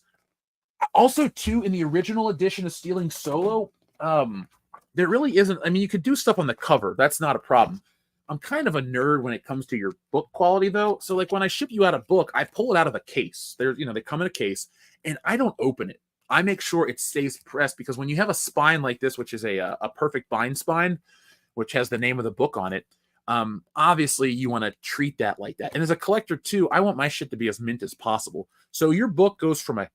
Also, too, in the original edition of Stealing Solo, there really isn't. I mean, you could do stuff on the cover. That's not a problem. I'm kind of a nerd when it comes to your book quality, though. So, like, when I ship you out a book, I pull it out of a case. They come in a case, and I don't open it. I make sure it stays pressed, because when you have a spine like this, which is a perfect bind spine, which has the name of the book on it, obviously you want to treat that like that. And as a collector too, I want my shit to be as mint as possible. So your book goes from a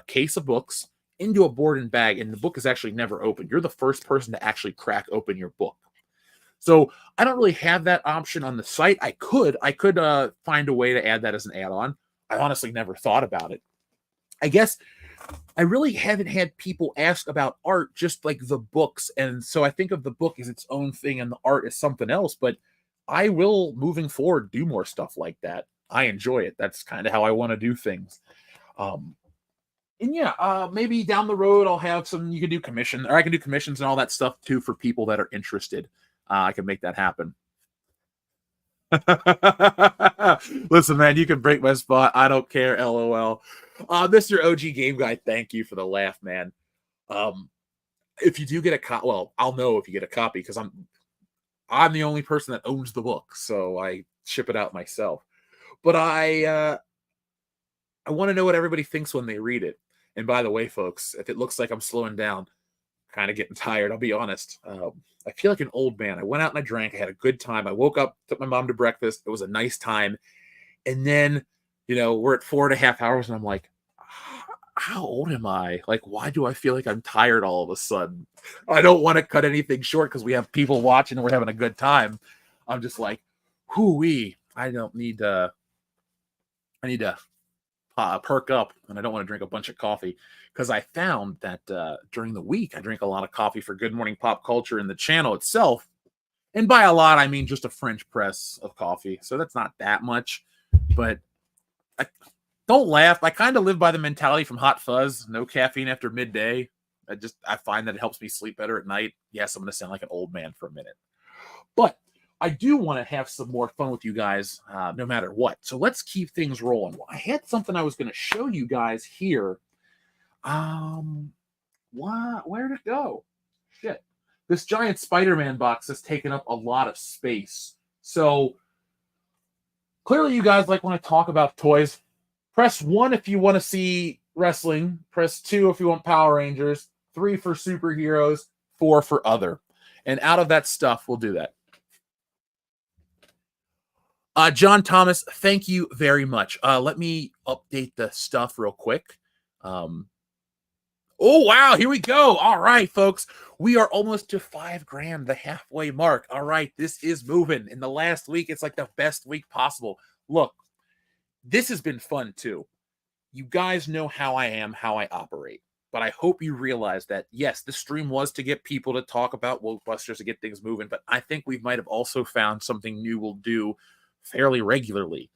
case of books into a board and bag, and the book is actually never opened. You're the first person to actually crack open your book. So I don't really have that option on the site. I could find a way to add that as an add-on. I honestly never thought about it. I guess I really haven't had people ask about art, just like the books. And so I think of the book as its own thing and the art as something else. But I will, moving forward, do more stuff like that. I enjoy it. That's kind of how I want to do things. Um, and yeah, maybe down the road I'll have some. You can do commission, or I can do commissions and all that stuff too for people that are interested. I can make that happen. Listen, man, you can break my spot. I don't care. LOL. Mr. OG Game Guy, thank you for the laugh, man. If you do get a copy, well, I'll know if you get a copy because I'm the only person that owns the book, so I ship it out myself. But I want to know what everybody thinks when they read it. And by the way, folks, if it looks like I'm slowing down, kind of getting tired, I'll be honest. I feel like an old man. I went out and I drank. I had a good time. I woke up, took my mom to breakfast. It was a nice time. And then, we're at 4.5 hours and I'm like, how old am I? Like, why do I feel like I'm tired all of a sudden? I don't want to cut anything short because we have people watching and we're having a good time. I'm just like, hoo-wee. I need to perk up, and I don't want to drink a bunch of coffee because I found that during the week I drink a lot of coffee for Good Morning Pop Culture and the channel itself. And by a lot, I mean just a French press of coffee. So that's not that much, but don't laugh. I kind of live by the mentality from Hot Fuzz, no caffeine after midday. I find that it helps me sleep better at night. Yes, I'm going to sound like an old man for a minute, but I do want to have some more fun with you guys, no matter what. So let's keep things rolling. Well, I had something I was going to show you guys here. Where'd it go? Shit. This giant Spider-Man box has taken up a lot of space. So clearly you guys like when I talk about toys. Press 1 if you want to see wrestling. Press 2 if you want Power Rangers. 3 for superheroes. 4 for other. And out of that stuff, we'll do that. John Thomas, thank you very much. Let me update the stuff real quick. Oh, wow. Here we go. All right, folks. We are almost to $5,000, the halfway mark. All right. This is moving. In the last week, it's like the best week possible. Look, this has been fun too. You guys know how I am, how I operate. But I hope you realize that, yes, the stream was to get people to talk about Wokebusters to get things moving. But I think we might have also found something new we'll do fairly regularly.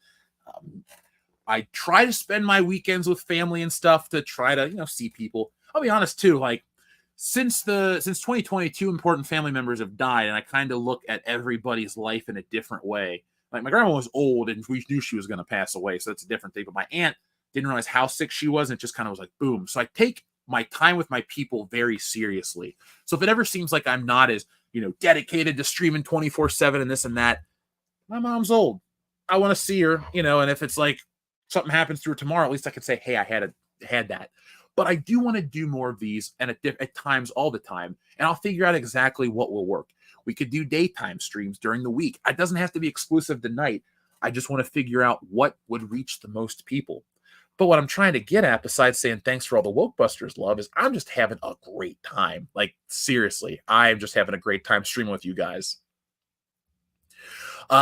I try to spend my weekends with family and stuff to try to, see people. I'll be honest too, like since 2022, important family members have died, and I kind of look at everybody's life in a different way. Like my grandma was old and we knew she was going to pass away, so that's a different thing. But my aunt didn't realize how sick she was, and it just kind of was like boom. So I take my time with my people very seriously. So if it ever seems like I'm not as, dedicated to streaming 24/7 and this and that, my mom's old. I want to see her, and if it's like something happens to her tomorrow, at least I can say, hey, I had that. But I do want to do more of these, and at times all the time, and I'll figure out exactly what will work. We could do daytime streams during the week. It doesn't have to be exclusive to night. I just want to figure out what would reach the most people. But what I'm trying to get at, besides saying thanks for all the Wokebusters love, is I'm just having a great time. Like, seriously, I'm just having a great time streaming with you guys.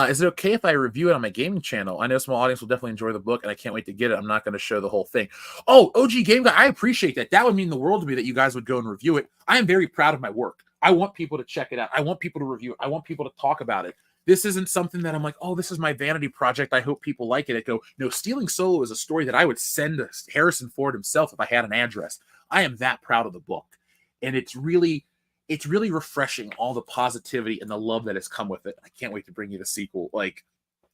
Is it okay if I review it on my gaming channel? I know a small audience will definitely enjoy the book, and I can't wait to get it. I'm not going to show the whole thing. Oh, OG Game Guy, I appreciate that. That would mean the world to me that you guys would go and review it. I am very proud of my work. I want people to check it out. I want people to review it. I want people to talk about it. This isn't something that I'm like, oh, this is my vanity project. I hope people like it. I go, no, Stealing Solo is a story that I would send to Harrison Ford himself if I had an address. I am that proud of the book. And it's really refreshing, all the positivity and the love that has come with it. I can't wait to bring you the sequel. Like,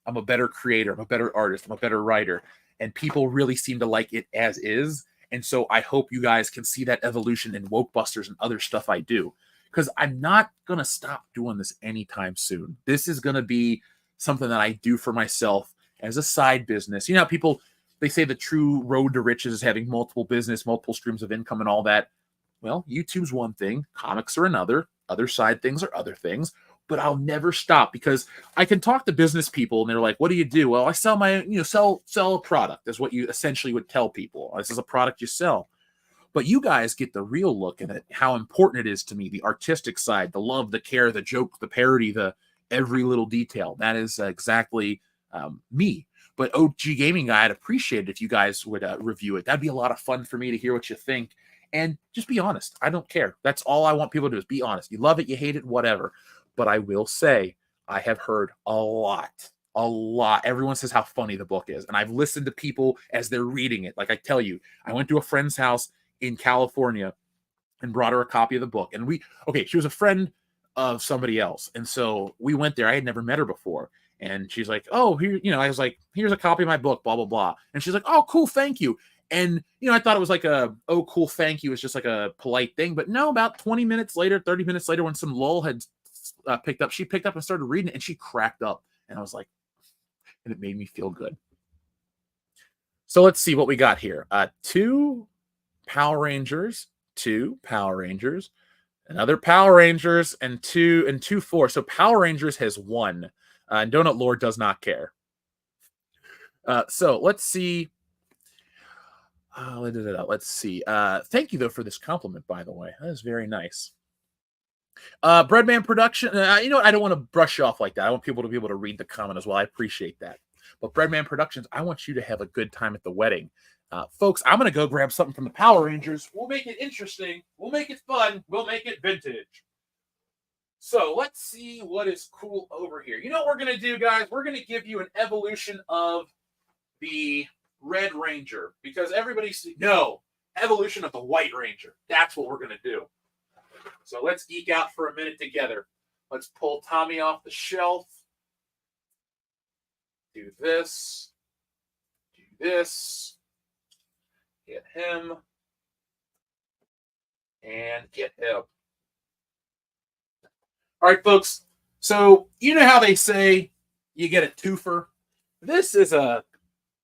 I'm a better creator. I'm a better artist. I'm a better writer. And people really seem to like it as is. And so I hope you guys can see that evolution in Wokebusters and other stuff I do. Because I'm not going to stop doing this anytime soon. This is going to be something that I do for myself as a side business. People, they say the true road to riches is having multiple business, multiple streams of income and all that. Well, YouTube's one thing, comics are another, other side things are other things, but I'll never stop because I can talk to business people and they're like, what do you do? Well, I sell sell a product is what you essentially would tell people. This is a product you sell. But you guys get the real look at it, how important it is to me, the artistic side, the love, the care, the joke, the parody, the every little detail. That is exactly me. But OG Gaming Guy, I'd appreciate it if you guys would review it. That'd be a lot of fun for me to hear what you think. And just be honest. I don't care. That's all I want people to do is be honest. You love it, you hate it, whatever. But I will say, I have heard a lot. Everyone says how funny the book is. And I've listened to people as they're reading it. Like I tell you, I went to a friend's house in California and brought her a copy of the book. And she was a friend of somebody else. And so we went there. I had never met her before. And she's like, oh, here, I was like, here's a copy of my book, blah, blah, blah. And she's like, oh, cool, thank you. And, I thought it was like oh, cool, thank you. It's just like a polite thing. But no, about 20 minutes later, 30 minutes later, when some lull had picked up, she picked up and started reading it, and she cracked up. And I was like, and it made me feel good. So let's see what we got here. 2 Power Rangers, another Power Rangers, and 2 4. So Power Rangers has won. And Donut Lord does not care. So let's see. Let's see. Thank you, though, for this compliment, by the way. That is very nice. Breadman Production. I don't want to brush you off like that. I want people to be able to read the comment as well. I appreciate that. But Breadman Productions, I want you to have a good time at the wedding. Folks, I'm going to go grab something from the Power Rangers. We'll make it interesting. We'll make it fun. We'll make it vintage. So let's see what is cool over here. You know what we're going to do, guys? We're going to give you an evolution of the Red Ranger. Because evolution of the White Ranger. That's what we're going to do. So let's geek out for a minute together. Let's pull Tommy off the shelf. Do this. Get him. And get him. All right, folks. So, you know how they say you get a twofer? This is a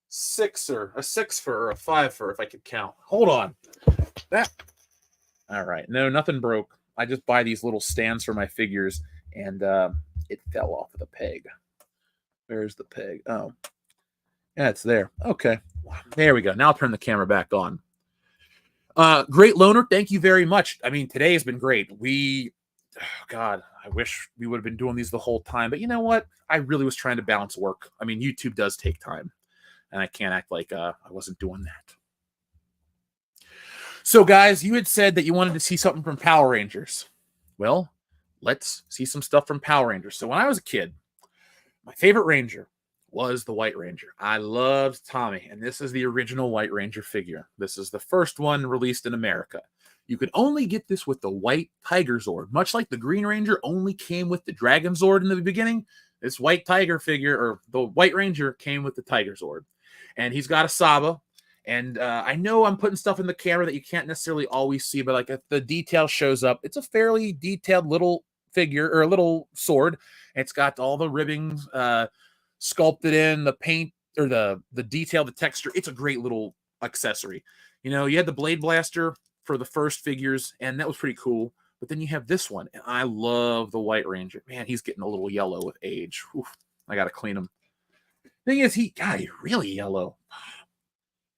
sixer, a or a fiver, if I could count. Hold on. All right. No, nothing broke. I just buy these little stands for my figures, and it fell off of the peg. Where's the peg? Oh. Yeah, it's there. Okay. There we go. Now I'll turn the camera back on. Great Loner, thank you very much. I mean, today has been great. God, I wish we would have been doing these the whole time. But you know what? I really was trying to balance work. I mean, YouTube does take time. And I can't act like I wasn't doing that. So, guys, you had said that you wanted to see something from Power Rangers. Well, let's see some stuff from Power Rangers. So when I was a kid, my favorite Ranger was the White Ranger. I loved Tommy, and this is the original White Ranger figure. This is the first one released in America. You could only get this with the White Tiger Zord. Much like the Green Ranger only came with the Dragon Zord in the beginning, this White Tiger figure, or the White Ranger, came with the Tiger Zord. And he's got a Saba. And I know I'm putting stuff in the camera that you can't necessarily always see, but like if the detail shows up, it's a fairly detailed little figure, or a little sword. It's got all the ribbings sculpted in, the paint, or the detail, the texture. It's a great little accessory. You had the Blade Blaster for the first figures, and that was pretty cool. But then you have this one, and I love the White Ranger. Man, he's getting a little yellow with age. Oof, I got to clean him. Thing is, he's really yellow.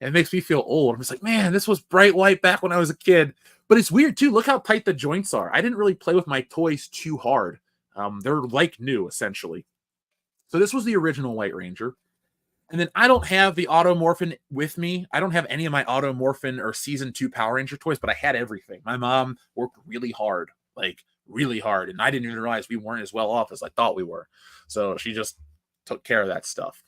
And it makes me feel old. I'm just like, man, this was bright white back when I was a kid. But it's weird, too. Look how tight the joints are. I didn't really play with my toys too hard. They're like new, essentially. So this was the original White Ranger. And then I don't have the Automorphin with me. I don't have any of my Automorphin or Season 2 Power Ranger toys, but I had everything. My mom worked really hard. And I didn't even realize we weren't as well off as I thought we were. So she just took care of that stuff.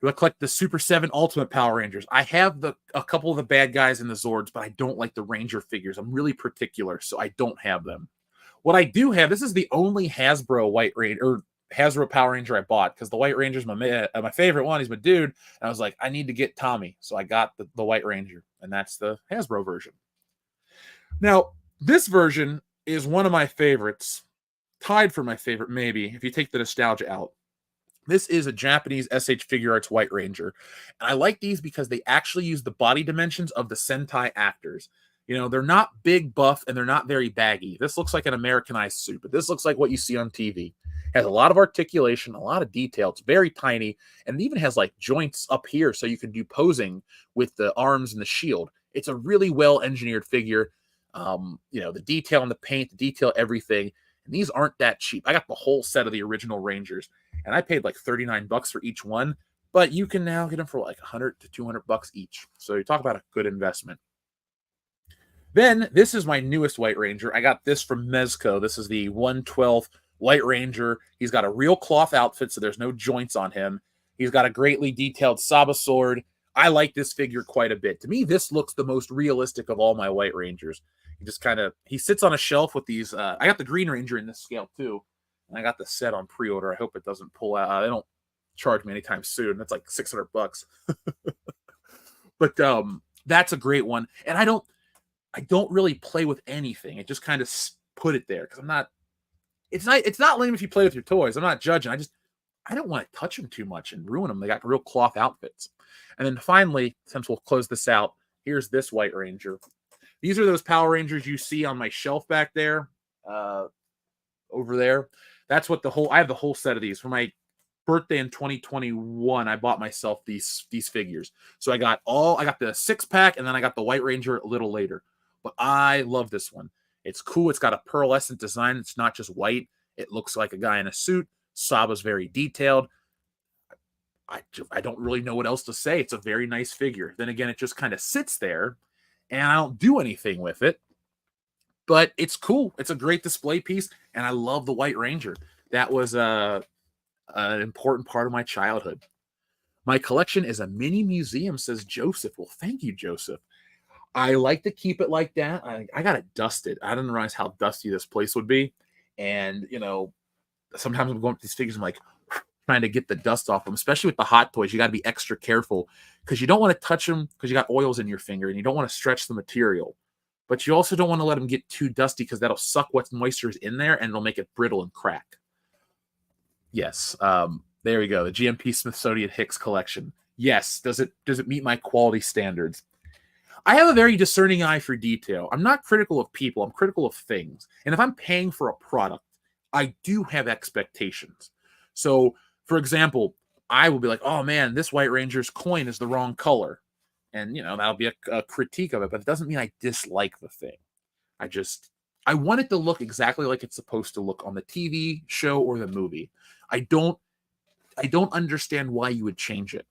Do I collect the Super 7 Ultimate Power Rangers? I have a couple of the bad guys in the Zords, but I don't like the Ranger figures. I'm really particular, so I don't have them. What I do have, this is the only Hasbro White Ranger, or Hasbro Power Ranger I bought, because the White Ranger's my favorite one. He's my dude. And I was like, I need to get Tommy. So I got the White Ranger, and that's the Hasbro version. Now, this version is one of my favorites, tied for my favorite, maybe, if you take the nostalgia out. This is a Japanese SH Figure Arts White Ranger. And I like these because they actually use the body dimensions of the Sentai actors. They're not big, buff, and they're not very baggy. This looks like an Americanized suit, but this looks like what you see on TV. It has a lot of articulation, a lot of detail. It's very tiny, and it even has like joints up here so you can do posing with the arms and the shield. It's a really well-engineered figure. The detail on the paint, the detail, everything. And these aren't that cheap. I got the whole set of the original Rangers, and I paid like $39 for each one. but you can now get them for like 100 to 200 bucks each. So you talk about a good investment. Then this is my newest White Ranger. I got this from Mezco. This is the 112th White Ranger. He's got a real cloth outfit, so there's no joints on him. He's got a greatly detailed Saba sword. I like this figure quite a bit. To me, this looks the most realistic of all my White Rangers. He sits on a shelf with these. I got the Green Ranger in this scale too, and I got the set on pre-order. I hope it doesn't pull out. They don't charge me anytime soon. That's like 600 bucks. But that's a great one. And I don't really play with anything. I just kind of put it there because it's not lame if you play with your toys. I'm not judging. I don't want to touch them too much and ruin them. They got real cloth outfits. And then finally, since we'll close this out, here's this White Ranger. These are those Power Rangers you see on my shelf back there, over there. That's what I have the whole set of these. For my birthday in 2021, I bought myself these figures. So I got the 6-pack, and then I got the White Ranger a little later. But I love this one. It's cool. It's got a pearlescent design. It's not just white. It looks like a guy in a suit. Saba's very detailed. I don't really know what else to say. It's a very nice figure. Then again, it just kind of sits there, and I don't do anything with it. But it's cool. It's a great display piece, and I love the White Ranger. That was an important part of my childhood. My collection is a mini museum, says Joseph. Well, thank you, Joseph. I like to keep it like that. I got it dusted. I didn't realize how dusty this place would be. And, sometimes I'm going with these figures, I'm like trying to get the dust off them, especially with the hot toys. You got to be extra careful because you don't want to touch them because you got oils in your finger and you don't want to stretch the material. But you also don't want to let them get too dusty because that'll suck what moisture is in there and it'll make it brittle and crack. Yes. There we go. The G.M.P. Smithsonian Hicks collection. Yes. Does it meet my quality standards? I have a very discerning eye for detail. I'm not critical of people. I'm critical of things. And if I'm paying for a product, I do have expectations. So, for example, I will be like, oh man, this White Ranger's coin is the wrong color. And, that'll be a critique of it, but it doesn't mean I dislike the thing. I want it to look exactly like it's supposed to look on the TV show or the movie. I don't understand why you would change it.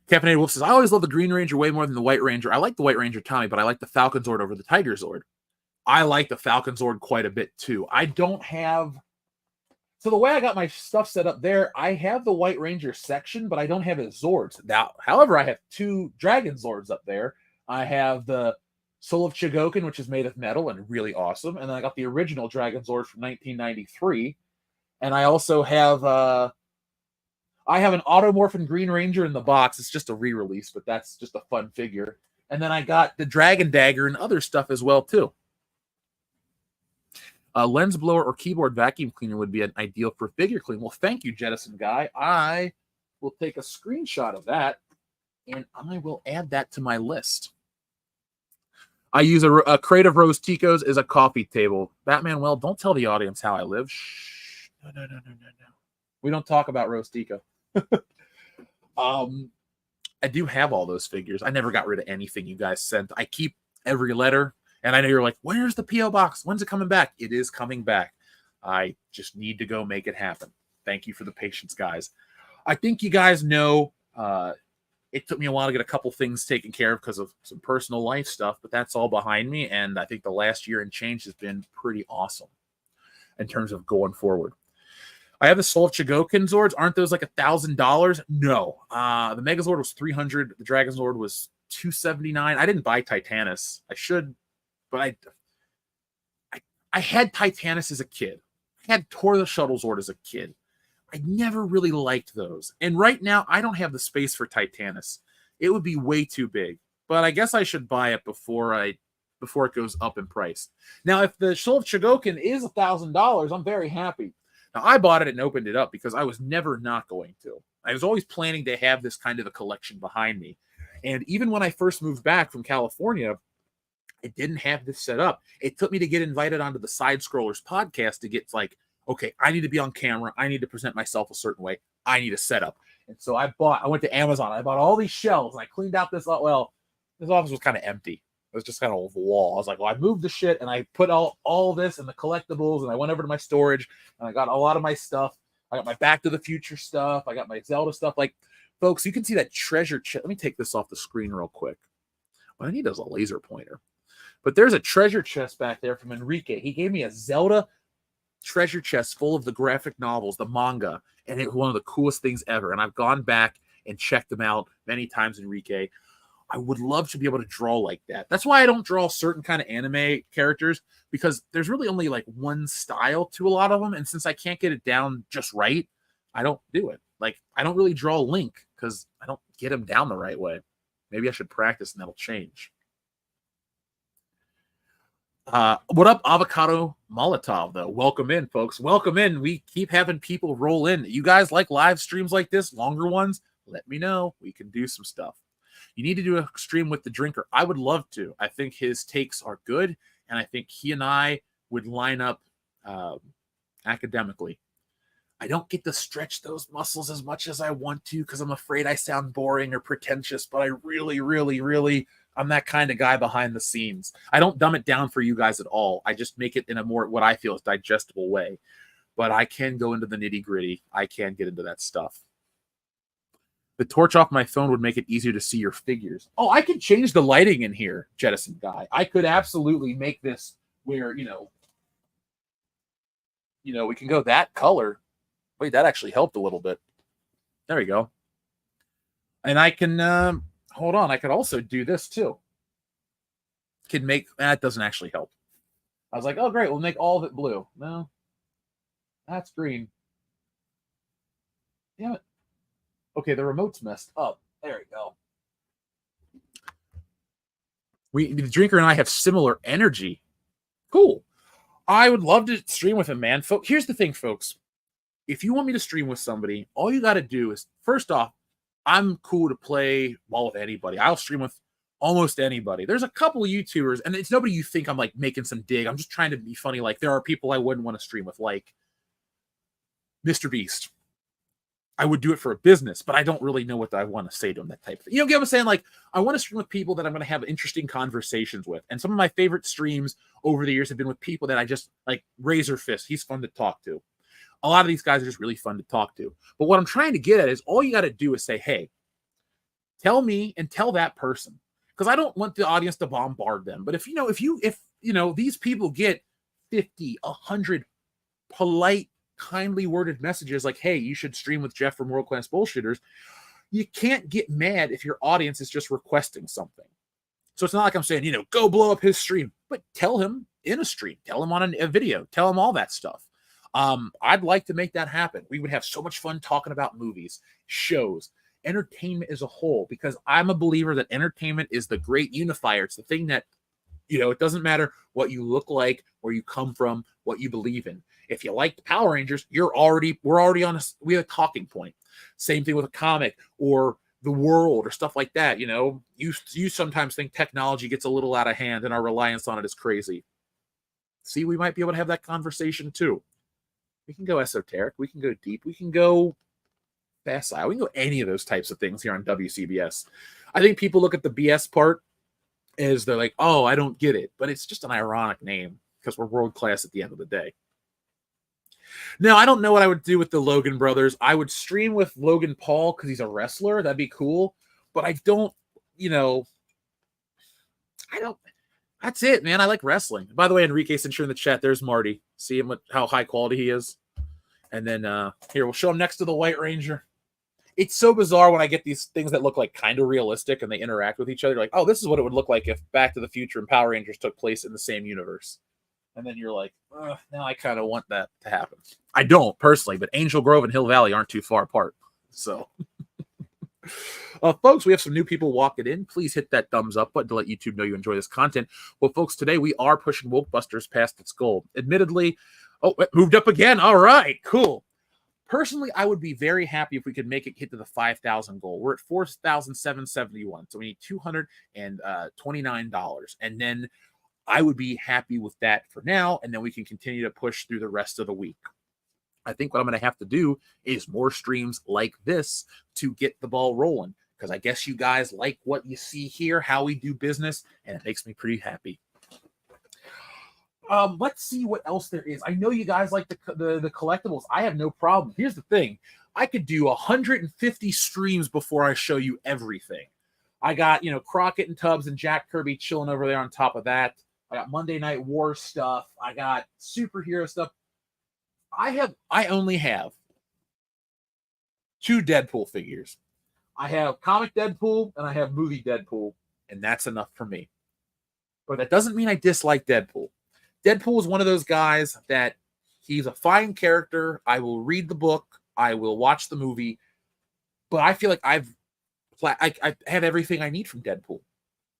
Caffeinated Wolf says, I always love the Green Ranger way more than the White Ranger. I like the White Ranger Tommy, but I like the Falcon Zord over the Tiger Zord. I like the Falcon Zord quite a bit too. So the way I got my stuff set up there, I have the White Ranger section, but I don't have his Zords. Now, however, I have 2 Dragon Zords up there. I have the Soul of Chogokin, which is made of metal and really awesome. And then I got the original Dragon Zord from 1993. And I also have I have an Automorphin Green Ranger in the box. It's just a re-release, but that's just a fun figure. And then I got the Dragon Dagger and other stuff as well, too. A lens blower or keyboard vacuum cleaner would be an ideal for figure cleaning. Well, thank you, Jettison Guy. I will take a screenshot of that, and I will add that to my list. I use a crate of Rose Ticos as a coffee table. Batman, well, don't tell the audience how I live. Shh. No. We don't talk about Rose Tico. I do have all those figures. I never got rid of anything you guys sent. I keep every letter. And I know you're like, where's the P.O. box? When's it coming back? It is coming back. I just need to go make it happen. Thank you for the patience, guys. I think you guys know it took me a while to get a couple things taken care of because of some personal life stuff, but that's all behind me. And I think the last year and change has been pretty awesome in terms of going forward. I have the Soul of Chogokin Zords. Aren't those like $1,000? No. The Megazord was $300. The Dragon Zord was $279. I didn't buy Titanus. I should. But I had Titanus as a kid. I had Tor the Shuttle Zord as a kid. I never really liked those. And right now, I don't have the space for Titanus. It would be way too big. But I guess I should buy it before it goes up in price. Now, if the Soul of Chogokin is $1,000, I'm very happy. Now, I bought it and opened it up because I was never not going to. I was always planning to have this kind of a collection behind me. And even when I first moved back from California, I didn't have this set up. It took me to get invited onto the Side Scrollers podcast to get like, okay, I need to be on camera. I need to present myself a certain way. I need a setup. And so I went to Amazon. I bought all these shelves and I cleaned out this. Well, this office was kind of empty. It was just kind of a wall. I was like, well, I moved the shit and I put all this in the collectibles and I went over to my storage and I got a lot of my stuff. I got my Back to the Future stuff. I got my Zelda stuff. Like, folks, you can see that treasure chest. Let me take this off the screen real quick. What I need is a laser pointer. But there's a treasure chest back there from Enrique. He gave me a Zelda treasure chest full of the graphic novels, the manga, and it was one of the coolest things ever. And I've gone back and checked them out many times, Enrique. I would love to be able to draw like that. That's why I don't draw certain kind of anime characters, because there's really only like one style to a lot of them. And since I can't get it down just right, I don't do it. Like, I don't really draw Link because I don't get him down the right way. Maybe I should practice and that'll change. What up, Avocado Molotov, though? Welcome in, folks. Welcome in. We keep having people roll in. You guys like live streams like this, longer ones? Let me know. We can do some stuff. You need to do a stream with the drinker. I would love to. I think his takes are good, and I think he and I would line up academically. I don't get to stretch those muscles as much as I want to because I'm afraid I sound boring or pretentious, but I really, really, really, I'm that kind of guy behind the scenes. I don't dumb it down for you guys at all. I just make it in a more, what I feel is digestible way. But I can go into the nitty gritty. I can get into that stuff. The torch off my phone would make it easier to see your figures. Oh, I could change the lighting in here, Jettison Guy. I could absolutely make this where, you know, we can go that color. Wait, that actually helped a little bit. There we go. And I can, hold on, I could also do this too. Can make, that doesn't actually help. I was like, oh, great, we'll make all of it blue. No, that's green. Damn it. Okay, the remote's messed up. There we go. The drinker and I have similar energy. Cool. I would love to stream with him, man. Here's the thing, folks. If you want me to stream with somebody, all you got to do is, first off, I'm cool to play ball with anybody. I'll stream with almost anybody. There's a couple of YouTubers, and it's nobody you think I'm like making some dig. I'm just trying to be funny. Like, there are people I wouldn't want to stream with, like Mr. Beast. I would do it for a business, but I don't really know what I want to say to him, that type of thing. You know, get what I'm saying? Like, I want to stream with people that I'm going to have interesting conversations with. And some of my favorite streams over the years have been with people that I just, like Razor Fist. He's fun to talk to. A lot of these guys are just really fun to talk to. But what I'm trying to get at is all you got to do is say, hey, tell me and tell that person. Because I don't want the audience to bombard them. But if these people get 50, 100 polite, kindly worded messages like, hey, you should stream with Jeff from World Class Bullshitters, you can't get mad if your audience is just requesting something. So it's not like I'm saying, go blow up his stream, but tell him in a stream, tell him on a video, tell him all that stuff. I'd like to make that happen. We would have so much fun talking about movies, shows, entertainment as a whole, because I'm a believer that entertainment is the great unifier. It's the thing that, it doesn't matter what you look like, where you come from, what you believe in. If you like the Power Rangers, we're already on we have a talking point. Same thing with a comic or the world or stuff like that. You sometimes think technology gets a little out of hand and our reliance on it is crazy. See, we might be able to have that conversation too. We can go esoteric. We can go deep. We can go facile. We can go any of those types of things here on WCBS. I think people look at the BS part as they're like, oh, I don't get it. But it's just an ironic name because we're world class at the end of the day. Now, I don't know what I would do with the Logan brothers. I would stream with Logan Paul because he's a wrestler. That'd be cool. But I don't, that's it, man. I like wrestling. By the way, Enrique, since you're in the chat, there's Marty. See him, how high quality he is. And then here, we'll show him next to the White Ranger. It's so bizarre when I get these things that look like kind of realistic and they interact with each other. You're like, oh, this is what it would look like if Back to the Future and Power Rangers took place in the same universe. And then you're like, now I kind of want that to happen. I don't personally, but Angel Grove and Hill Valley aren't too far apart. So, folks, we have some new people walking in. Please hit that thumbs up button to let YouTube know you enjoy this content. Well, folks, today we are pushing Wokebusters past its goal. Admittedly, it moved up again. All right, cool. Personally, I would be very happy if we could make it hit to the 5,000 goal. We're at 4,771, so we need $229, and then I would be happy with that for now, and then we can continue to push through the rest of the week. I think what I'm going to have to do is more streams like this to get the ball rolling, because I guess you guys like what you see here, how we do business, and it makes me pretty happy. Let's see what else there is. I know you guys like the collectibles. I have no problem. Here's the thing. I could do 150 streams before I show you everything. I got, Crockett and Tubbs and Jack Kirby chilling over there on top of that. I got Monday Night War stuff. I got superhero stuff. I only have 2 Deadpool figures. I have comic Deadpool and I have movie Deadpool, and that's enough for me. But that doesn't mean I dislike Deadpool. Deadpool is one of those guys that he's a fine character. I will read the book. I will watch the movie. But I feel like I have everything I need from Deadpool.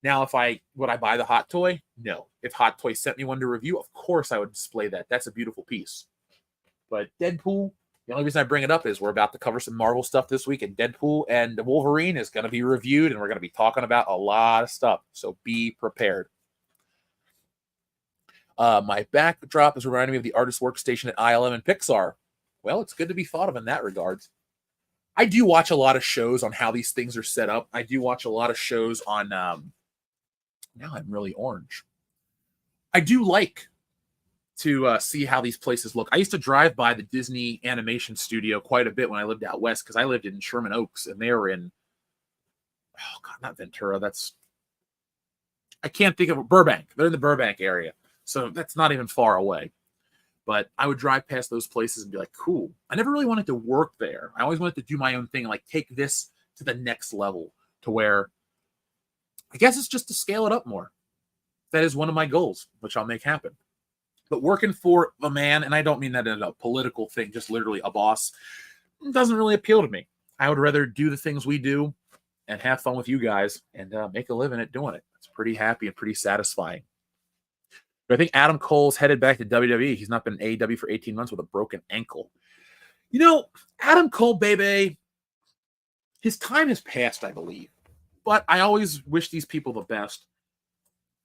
Now, would I buy the hot toy? No. If Hot Toy sent me one to review, of course I would display that. That's a beautiful piece. But Deadpool, the only reason I bring it up is we're about to cover some Marvel stuff this week, and Deadpool and Wolverine is going to be reviewed, and we're going to be talking about a lot of stuff. So be prepared. My backdrop is reminding me of the artist workstation at ILM and Pixar. Well, it's good to be thought of in that regards. I do watch a lot of shows on how these things are set up. I do watch a lot of shows on... now I'm really orange. I do like to see how these places look. I used to drive by the Disney animation studio quite a bit when I lived out west, because I lived in Sherman Oaks, and they were in... Oh, God, not Ventura. I can't think of... Burbank. They're in the Burbank area. So that's not even far away. But I would drive past those places and be like, cool. I never really wanted to work there. I always wanted to do my own thing, like take this to the next level, to where I guess it's just to scale it up more. That is one of my goals, which I'll make happen. But working for a man, and I don't mean that in a political thing, just literally a boss, doesn't really appeal to me. I would rather do the things we do and have fun with you guys and make a living at doing it. It's pretty happy and pretty satisfying. But I think Adam Cole's headed back to WWE. He's not been in AEW for 18 months with a broken ankle. Adam Cole, baby, his time has passed, I believe. But I always wish these people the best.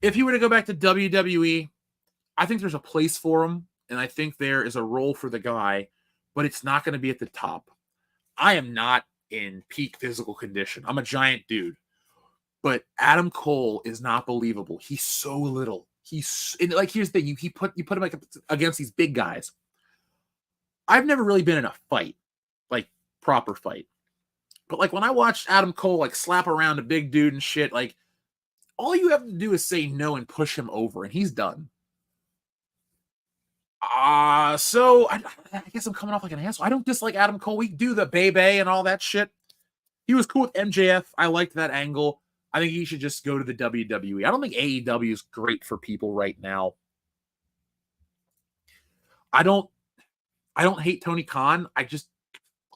If he were to go back to WWE, I think there's a place for him, and I think there is a role for the guy, but it's not going to be at the top. I am not in peak physical condition. I'm a giant dude. But Adam Cole is not believable. He's so little. Here's the thing. You put him like against these big guys. I've never really been in a fight, like proper fight. But like when I watched Adam Cole like slap around a big dude and shit, like all you have to do is say no and push him over, and he's done. So I guess I'm coming off like an asshole. I don't dislike Adam Cole. We do the baby and all that shit. He was cool with MJF. I liked that angle. I think he should just go to the WWE. I don't think AEW is great for people right now. I don't hate Tony Khan.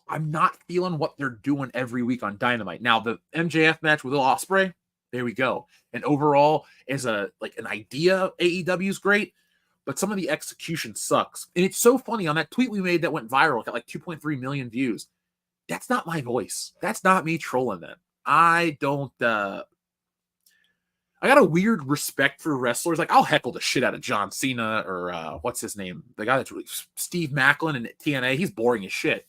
I'm not feeling what they're doing every week on Dynamite. Now, the MJF match with Will Ospreay, there we go. And overall, as an idea, AEW is great, but some of the execution sucks. And it's so funny, on that tweet we made that went viral, got like 2.3 million views. That's not my voice. That's not me trolling them. I got a weird respect for wrestlers. Like, I'll heckle the shit out of John Cena or what's his name? The guy that's really Steve Macklin in TNA. He's boring as shit.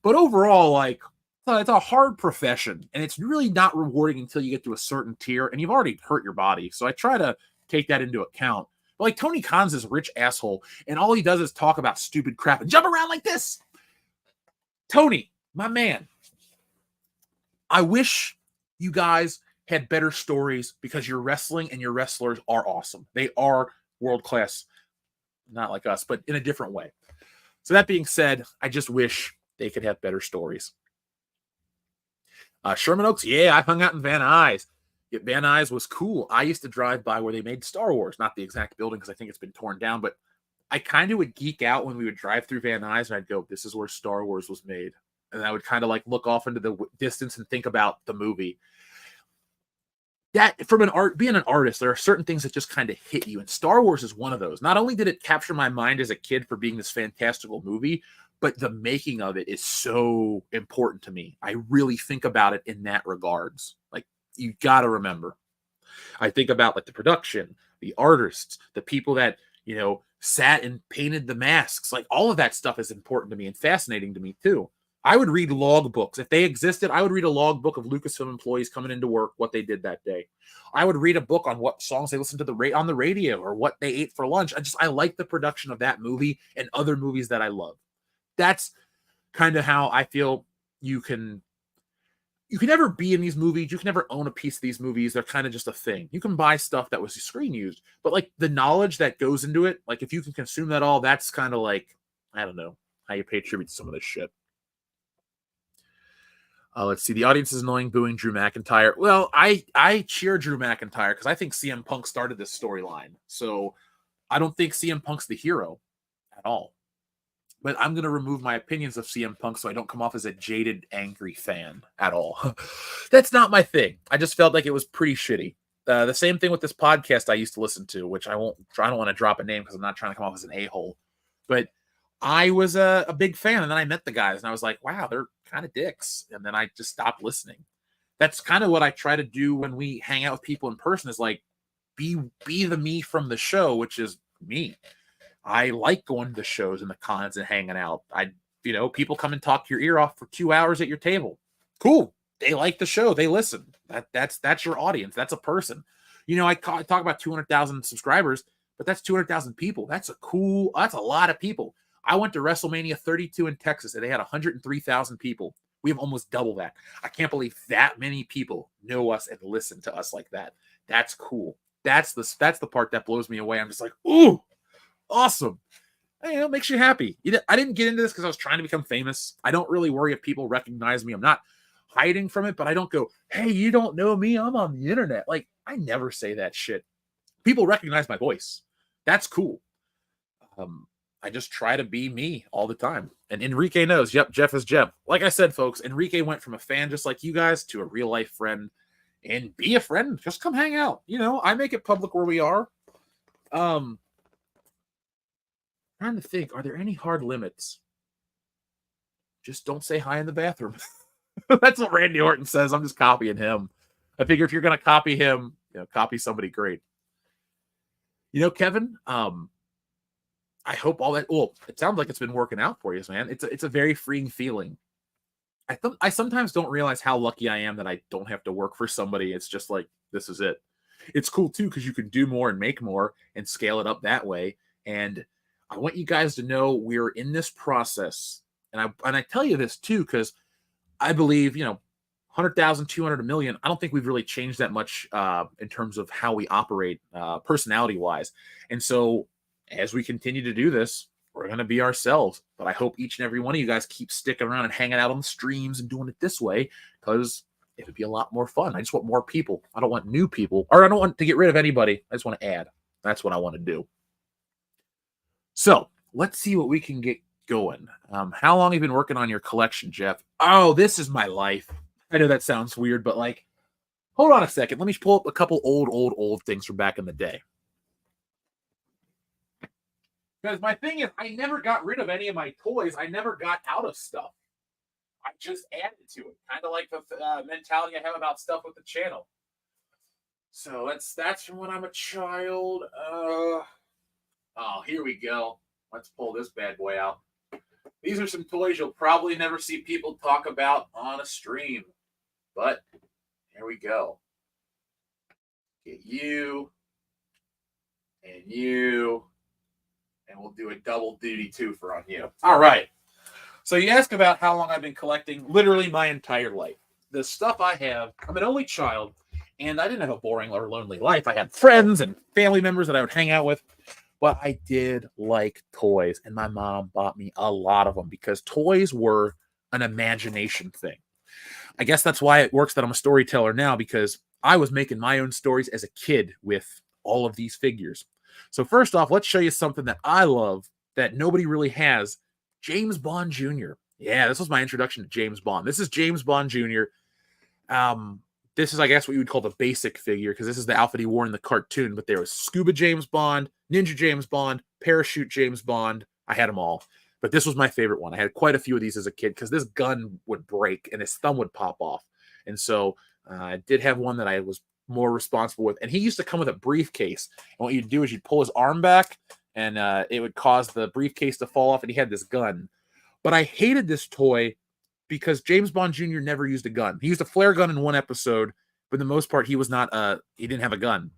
But overall, like, it's a hard profession, and it's really not rewarding until you get to a certain tier, and you've already hurt your body. So I try to take that into account. But like, Tony Khan's this rich asshole, and all he does is talk about stupid crap and jump around like this. Tony, my man, I wish you guys had better stories, because your wrestling and your wrestlers are awesome. They are world-class. Not like us, but in a different way. So that being said, I just wish they could have better stories. Sherman Oaks, yeah, I hung out in Van Nuys. Yeah, Van Nuys was cool. I used to drive by where they made Star Wars, not the exact building because I think it's been torn down, but I kind of would geek out when we would drive through Van Nuys, and I'd go, this is where Star Wars was made. And I would kind of like look off into the distance and think about the movie. That, from being an artist, there are certain things that just kind of hit you, and Star Wars is one of those. Not only did it capture my mind as a kid for being this fantastical movie, but the making of it is so important to me. I really think about it in that regards. Like, you got to remember. I think about like the production, the artists, the people that, sat and painted the masks. Like, all of that stuff is important to me and fascinating to me too. I would read log books. If they existed, I would read a log book of Lucasfilm employees coming into work, what they did that day. I would read a book on what songs they listened to on the radio or what they ate for lunch. I like the production of that movie and other movies that I love. That's kind of how I feel you can never be in these movies. You can never own a piece of these movies. They're kind of just a thing. You can buy stuff that was screen used, but like the knowledge that goes into it, like if you can consume that all, that's kind of like, I don't know how you pay tribute to some of this shit. Let's see. The audience is annoying, booing Drew McIntyre. Well, I cheer Drew McIntyre because I think CM Punk started this storyline. So I don't think CM Punk's the hero at all. But I'm going to remove my opinions of CM Punk so I don't come off as a jaded, angry fan at all. That's not my thing. I just felt like it was pretty shitty. The same thing with this podcast I used to listen to, which I don't want to drop a name because I'm not trying to come off as an a-hole. But I was a big fan, and then I met the guys, and I was like, wow, they're kind of dicks. And then I just stopped listening. That's kind of what I try to do when we hang out with people in person, is like, be the me from the show, which is me. I like going to the shows and the cons and hanging out. People come and talk your ear off for 2 hours at your table. Cool. They like the show. They listen. That's your audience. That's a person. I talk about 200,000 subscribers, but that's 200,000 people. That's a lot of people. I went to WrestleMania 32 in Texas, and they had 103,000 people. We have almost double that. I can't believe that many people know us and listen to us like that. That's cool. That's the part that blows me away. I'm just like, ooh, awesome. It makes you happy. I didn't get into this because I was trying to become famous. I don't really worry if people recognize me. I'm not hiding from it, but I don't go, hey, you don't know me, I'm on the internet. Like, I never say that shit. People recognize my voice. That's cool. I just try to be me all the time. And Enrique knows, yep, Jeff is Jeff. Like I said, folks, Enrique went from a fan just like you guys to a real life friend. And be a friend. Just come hang out. I make it public where we are. Trying to think, are there any hard limits? Just don't say hi in the bathroom. That's what Randy Orton says. I'm just copying him. I figure if you're going to copy him, copy somebody great. Kevin, I hope all that. Well, it sounds like it's been working out for you, man. It's a very freeing feeling. I sometimes don't realize how lucky I am that I don't have to work for somebody. It's just like, this is it. It's cool too because you can do more and make more and scale it up that way. And I want you guys to know we're in this process, and I tell you this too because I believe 100,000, 200, a million. I don't think we've really changed that much in terms of how we operate personality wise. And so as we continue to do this, we're going to be ourselves. But I hope each and every one of you guys keep sticking around and hanging out on the streams and doing it this way because it would be a lot more fun. I just want more people. I don't want new people, or I don't want to get rid of anybody. I just want to add. That's what I want to do. So let's see what we can get going. How long have you been working on your collection, Jeff? Oh, this is my life. I know that sounds weird, but like, hold on a second. Let me pull up a couple old things from back in the day. Because my thing is, I never got rid of any of my toys. I never got out of stuff. I just added to it. Kind of like the mentality I have about stuff with the channel. So that's from when I'm a child. Oh, here we go. Let's pull this bad boy out. These are some toys you'll probably never see people talk about on a stream. But here we go. Get you. And you. And we'll do a double duty twofer on you. All right. So you ask about how long I've been collecting. Literally my entire life. The stuff I have, I'm an only child, and I didn't have a boring or lonely life. I had friends and family members that I would hang out with. But I did like toys, and my mom bought me a lot of them because toys were an imagination thing. I guess that's why it works that I'm a storyteller now, because I was making my own stories as a kid with all of these figures. So first off, let's show you something that I love that nobody really has. James Bond Jr. Yeah, this was my introduction to James Bond. This is James Bond Jr. This is, I guess, what you would call the basic figure, because this is the outfit he wore in the cartoon. But there was Scuba James Bond, Ninja James Bond, Parachute James Bond. I had them all. But this was my favorite one. I had quite a few of these as a kid because this gun would break and his thumb would pop off. And so I did have one that I was more responsible with. And he used to come with a briefcase. And what you'd do is you'd pull his arm back and it would cause the briefcase to fall off. And he had this gun. But I hated this toy because James Bond Jr. never used a gun. He used a flare gun in one episode, but for the most part, he didn't have a gun.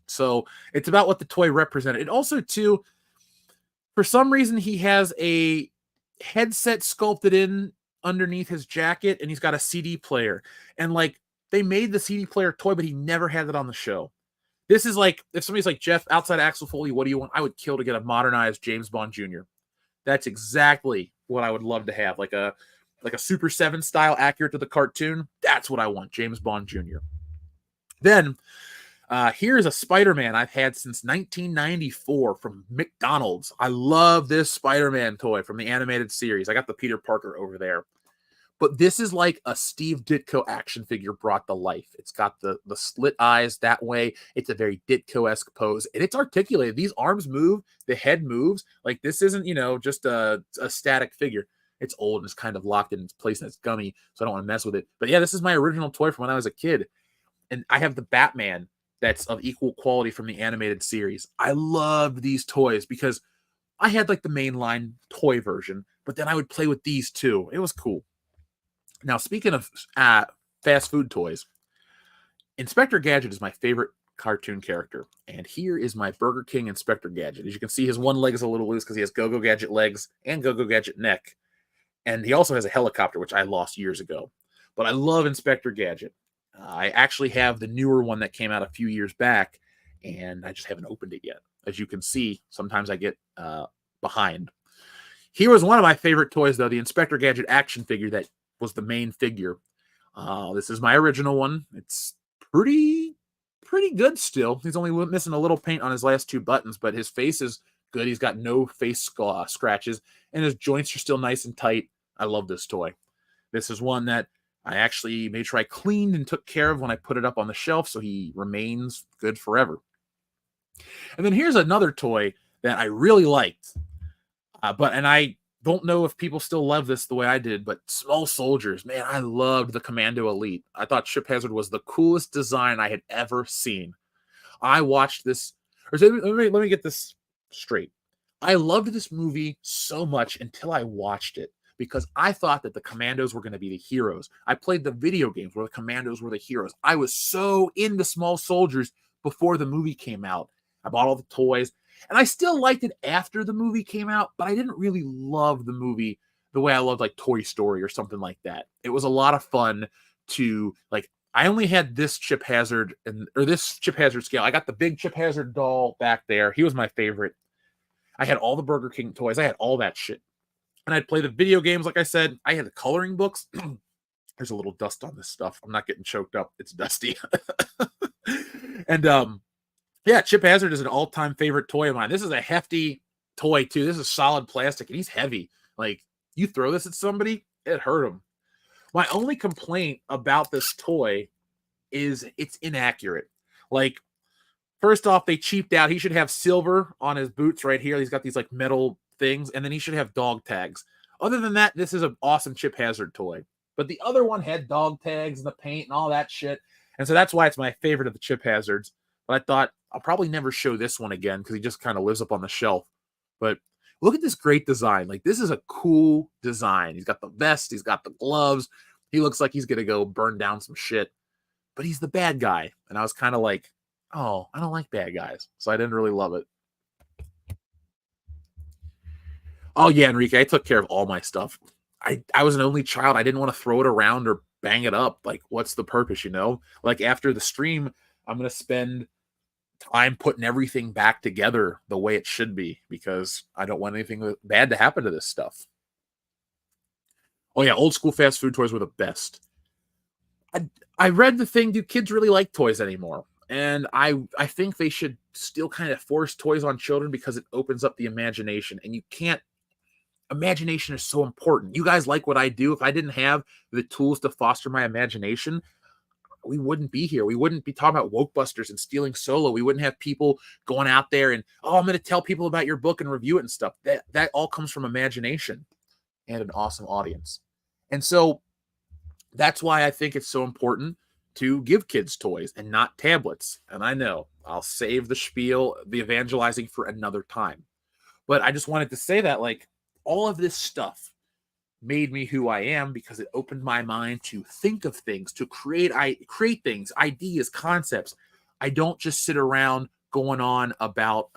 So it's about what the toy represented. And also, too, for some reason, he has a headset sculpted in underneath his jacket, and he's got a CD player. And like, they made the CD player toy, but he never had it on the show. This is like, if somebody's like, Jeff, outside Axel Foley, what do you want? I would kill to get a modernized James Bond Jr. That's exactly what I would love to have. Like a Super 7 style, accurate to the cartoon. That's what I want, James Bond Jr. Then, here's a Spider-Man I've had since 1994 from McDonald's. I love this Spider-Man toy from the animated series. I got the Peter Parker over there. But this is like a Steve Ditko action figure brought to life. It's got the slit eyes that way. It's a very Ditko-esque pose. And it's articulated. These arms move. The head moves. Like, this isn't, just a static figure. It's old and it's kind of locked in its place and it's gummy, so I don't want to mess with it. But yeah, this is my original toy from when I was a kid. And I have the Batman that's of equal quality from the animated series. I loved these toys because I had like the mainline toy version, but then I would play with these too. It was cool. Now, speaking of fast food toys, Inspector Gadget is my favorite cartoon character. And here is my Burger King Inspector Gadget. As you can see, his one leg is a little loose because he has Go-Go Gadget legs and Go-Go Gadget neck. And he also has a helicopter, which I lost years ago. But I love Inspector Gadget. I actually have the newer one that came out a few years back, and I just haven't opened it yet. As you can see, sometimes I get behind. Here was one of my favorite toys, though, the Inspector Gadget action figure that was the main figure. This is my original one. It's pretty good still. He's only missing a little paint on his last two buttons, but his face is good. He's got no face scratches, and his joints are still nice and tight. I love this toy. This is one that I actually made sure I cleaned and took care of when I put it up on the shelf, so he remains good forever. And then here's another toy that I really liked, and I don't know if people still love this the way I did, but Small Soldiers. Man, I loved the Commando Elite. I thought Chip Hazard was the coolest design I had ever seen. I watched this, let me get this straight. I loved this movie so much until I watched it, because I thought that the Commandos were going to be the heroes. I played the video games where the Commandos were the heroes. I was so into Small Soldiers before the movie came out. I bought all the toys, and I still liked it after the movie came out, but I didn't really love the movie the way I loved like Toy Story or something like that. It was a lot of fun to, like, I only had this Chip Hazard this Chip Hazard scale. I got the big Chip Hazard doll back there. He was my favorite. I had all the Burger King toys. I had all that shit. And I'd play the video games, like I said. I had the coloring books. There's a little dust on this stuff. I'm not getting choked up. It's dusty. And yeah, Chip Hazard is an all-time favorite toy of mine. This is a hefty toy, too. This is solid plastic, and he's heavy. Like, you throw this at somebody, it hurt him. My only complaint about this toy is it's inaccurate. Like, first off, they cheaped out. He should have silver on his boots right here. He's got these, like, metal things, and then he should have dog tags. Other than that, this is an awesome Chip Hazard toy. But the other one had dog tags and the paint and all that shit. And so that's why it's my favorite of the Chip Hazards. But I thought I'll probably never show this one again because he just kind of lives up on the shelf. But look at this great design. Like, this is a cool design. He's got the vest. He's got the gloves. He looks like he's going to go burn down some shit. But he's the bad guy. And I was kind of like, oh, I don't like bad guys. So I didn't really love it. Oh, yeah, Enrique, I took care of all my stuff. I was an only child. I didn't want to throw it around or bang it up. Like, what's the purpose, Like, after the stream, I'm going to spend time putting everything back together the way it should be because I don't want anything bad to happen to this stuff. Oh, yeah, old school fast food toys were the best. I read the thing, do kids really like toys anymore? And I think they should still kind of force toys on children because it opens up the imagination. And you can't, imagination is so important. You guys like what I do. If I didn't have the tools to foster my imagination, we wouldn't be here. We wouldn't be talking about Wokebusters and stealing Solo. We wouldn't have people going out there and, oh, I'm going to tell people about your book and review it and stuff. That all comes from imagination and an awesome audience. And so that's why I think it's so important to give kids toys and not tablets. And I know I'll save the spiel, the evangelizing for another time. But I just wanted to say that, like, all of this stuff, made me who I am because it opened my mind to think of things, to create things, ideas, concepts. I don't just sit around going on about,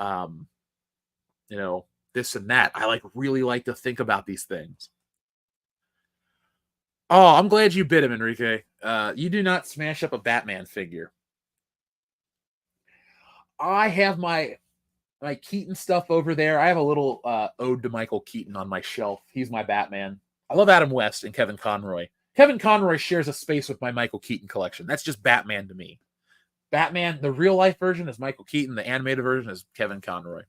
this and that. I really like to think about these things. Oh, I'm glad you bit him, Enrique. You do not smash up a Batman figure. I have my Keaton stuff over there. I have a little ode to Michael Keaton on my shelf. He's my Batman. I love Adam West and Kevin Conroy. Kevin Conroy shares a space with my Michael Keaton collection. That's just Batman to me. Batman, the real life version is Michael Keaton. The animated version is Kevin Conroy.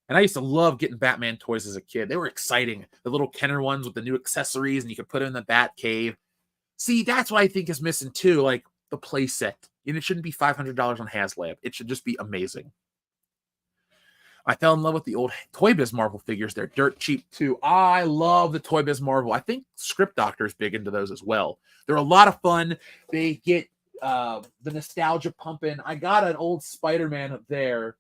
And I used to love getting Batman toys as a kid. They were exciting. The little Kenner ones with the new accessories, and you could put them in the Bat Cave. See, that's what I think is missing too, like the play set. And it shouldn't be $500 on HasLab. It should just be amazing. I fell in love with the old Toy Biz Marvel figures. They're dirt cheap too. I love the Toy Biz Marvel. I think Script Doctor is big into those as well. They're a lot of fun. They get the nostalgia pumping. I got an old Spider-Man up there.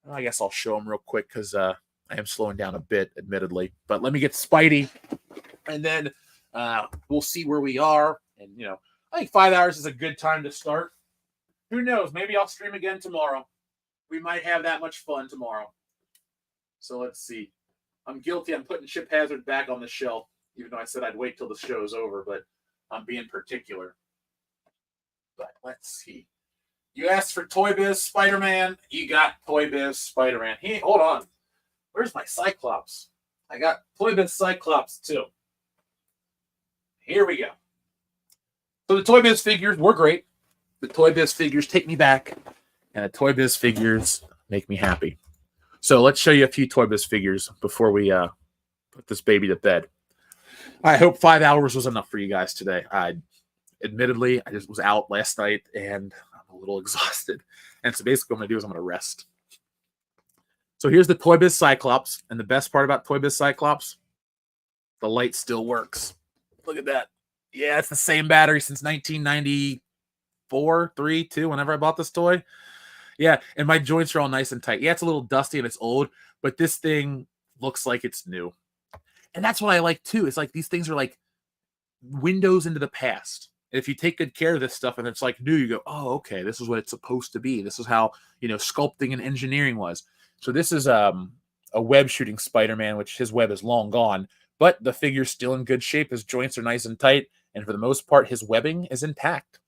I guess I'll show them real quick because I am slowing down a bit, admittedly. But let me get Spidey, and then we'll see where we are. And, I think 5 hours is a good time to start. Who knows? Maybe I'll stream again tomorrow. We might have that much fun tomorrow. So let's see. I'm guilty. I'm putting Chip Hazard back on the shelf, even though I said I'd wait till the show's over, but I'm being particular. But let's see. You asked for Toy Biz Spider-Man. You got Toy Biz Spider-Man. Hey, hold on. Where's my Cyclops? I got Toy Biz Cyclops too. Here we go. So the Toy Biz figures were great. The Toy Biz figures take me back, and the Toy Biz figures make me happy. So let's show you a few Toy Biz figures before we put this baby to bed. I hope 5 hours was enough for you guys today. Admittedly, I just was out last night, and I'm a little exhausted. And so basically what I'm going to do is I'm going to rest. So here's the Toy Biz Cyclops. And the best part about Toy Biz Cyclops, the light still works. Look at that. Yeah, it's the same battery since 1994, 3, 2, whenever I bought this toy. Yeah, and my joints are all nice and tight. Yeah, it's a little dusty and it's old, but this thing looks like it's new. And that's what I like too. It's like these things are like windows into the past. And if you take good care of this stuff and it's like new, you go, oh, okay, this is what it's supposed to be. This is how, sculpting and engineering was. So this is a web shooting Spider-Man, which his web is long gone, but the figure's still in good shape. His joints are nice and tight. And for the most part, his webbing is intact.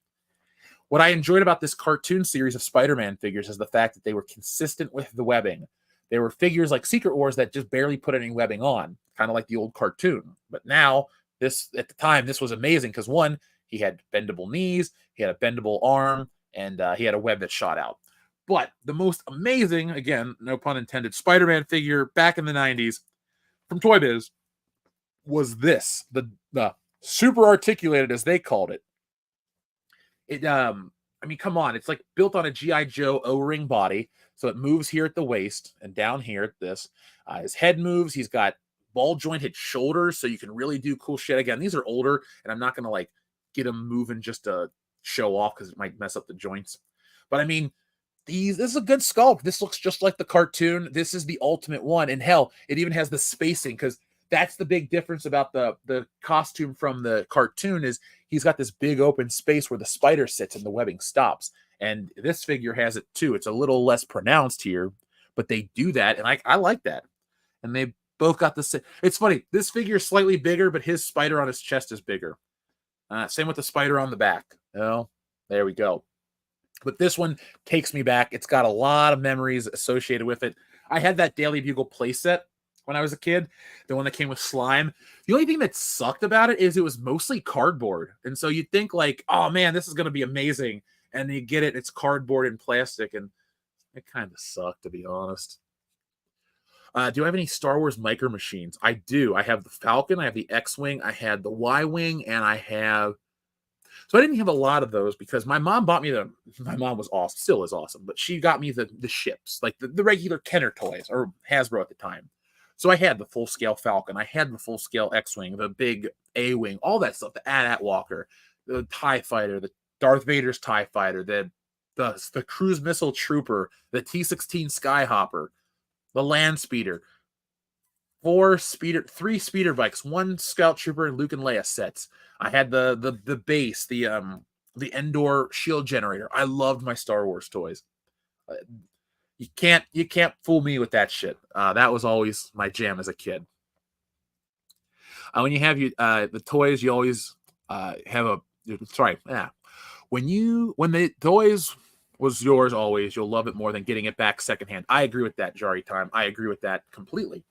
What I enjoyed about this cartoon series of Spider-Man figures is the fact that they were consistent with the webbing. There were figures like Secret Wars that just barely put any webbing on, kind of like the old cartoon. But now, at the time, this was amazing because one, he had bendable knees, he had a bendable arm, and he had a web that shot out. But the most amazing, again, no pun intended, Spider-Man figure back in the 90s from Toy Biz was this, the super articulated, as they called it. Come on, it's like built on a G.I. Joe O-ring body, so it moves here at the waist and down here at this. His head moves. He's got ball jointed shoulders, so you can really do cool shit. Again, these are older, and I'm not gonna get them moving just to show off because it might mess up the joints. But this is a good sculpt. This looks just like the cartoon. This is the ultimate one, and hell, it even has the spacing because that's the big difference about the costume from the cartoon is he's got this big open space where the spider sits and the webbing stops. And this figure has it too. It's a little less pronounced here, but they do that. And I like that. And they both got the same. It's funny. This figure is slightly bigger, but his spider on his chest is bigger. Same with the spider on the back. There we go. But this one takes me back. It's got a lot of memories associated with it. I had that Daily Bugle playset when I was a kid, the one that came with slime. The only thing that sucked about it is it was mostly cardboard. And so you'd think oh man, this is going to be amazing. And you get it, it's cardboard and plastic. And it kind of sucked, to be honest. Do I have any Star Wars micro machines? I do. I have the Falcon, I have the X-Wing, I had the Y-Wing, and I have... So I didn't have a lot of those because my mom bought me my mom was awesome, still is awesome, but she got me the ships, like the regular Kenner toys, or Hasbro at the time. So I had the full-scale Falcon. I had the full-scale X-Wing, the big A-Wing, all that stuff, the AT-AT Walker, the TIE Fighter, the Darth Vader's TIE Fighter, the Cruise Missile Trooper, the T-16 Skyhopper, the Land Speeder. three speeder bikes, one scout trooper, and Luke and Leia sets. I had the base, the Endor shield generator. I loved my Star Wars toys. You can't fool me with that shit. That was always my jam as a kid. When you have the toys, you always have a sorry, yeah. When the toys was yours always, you'll love it more than getting it back secondhand. I agree with that, Jari Time. I agree with that completely.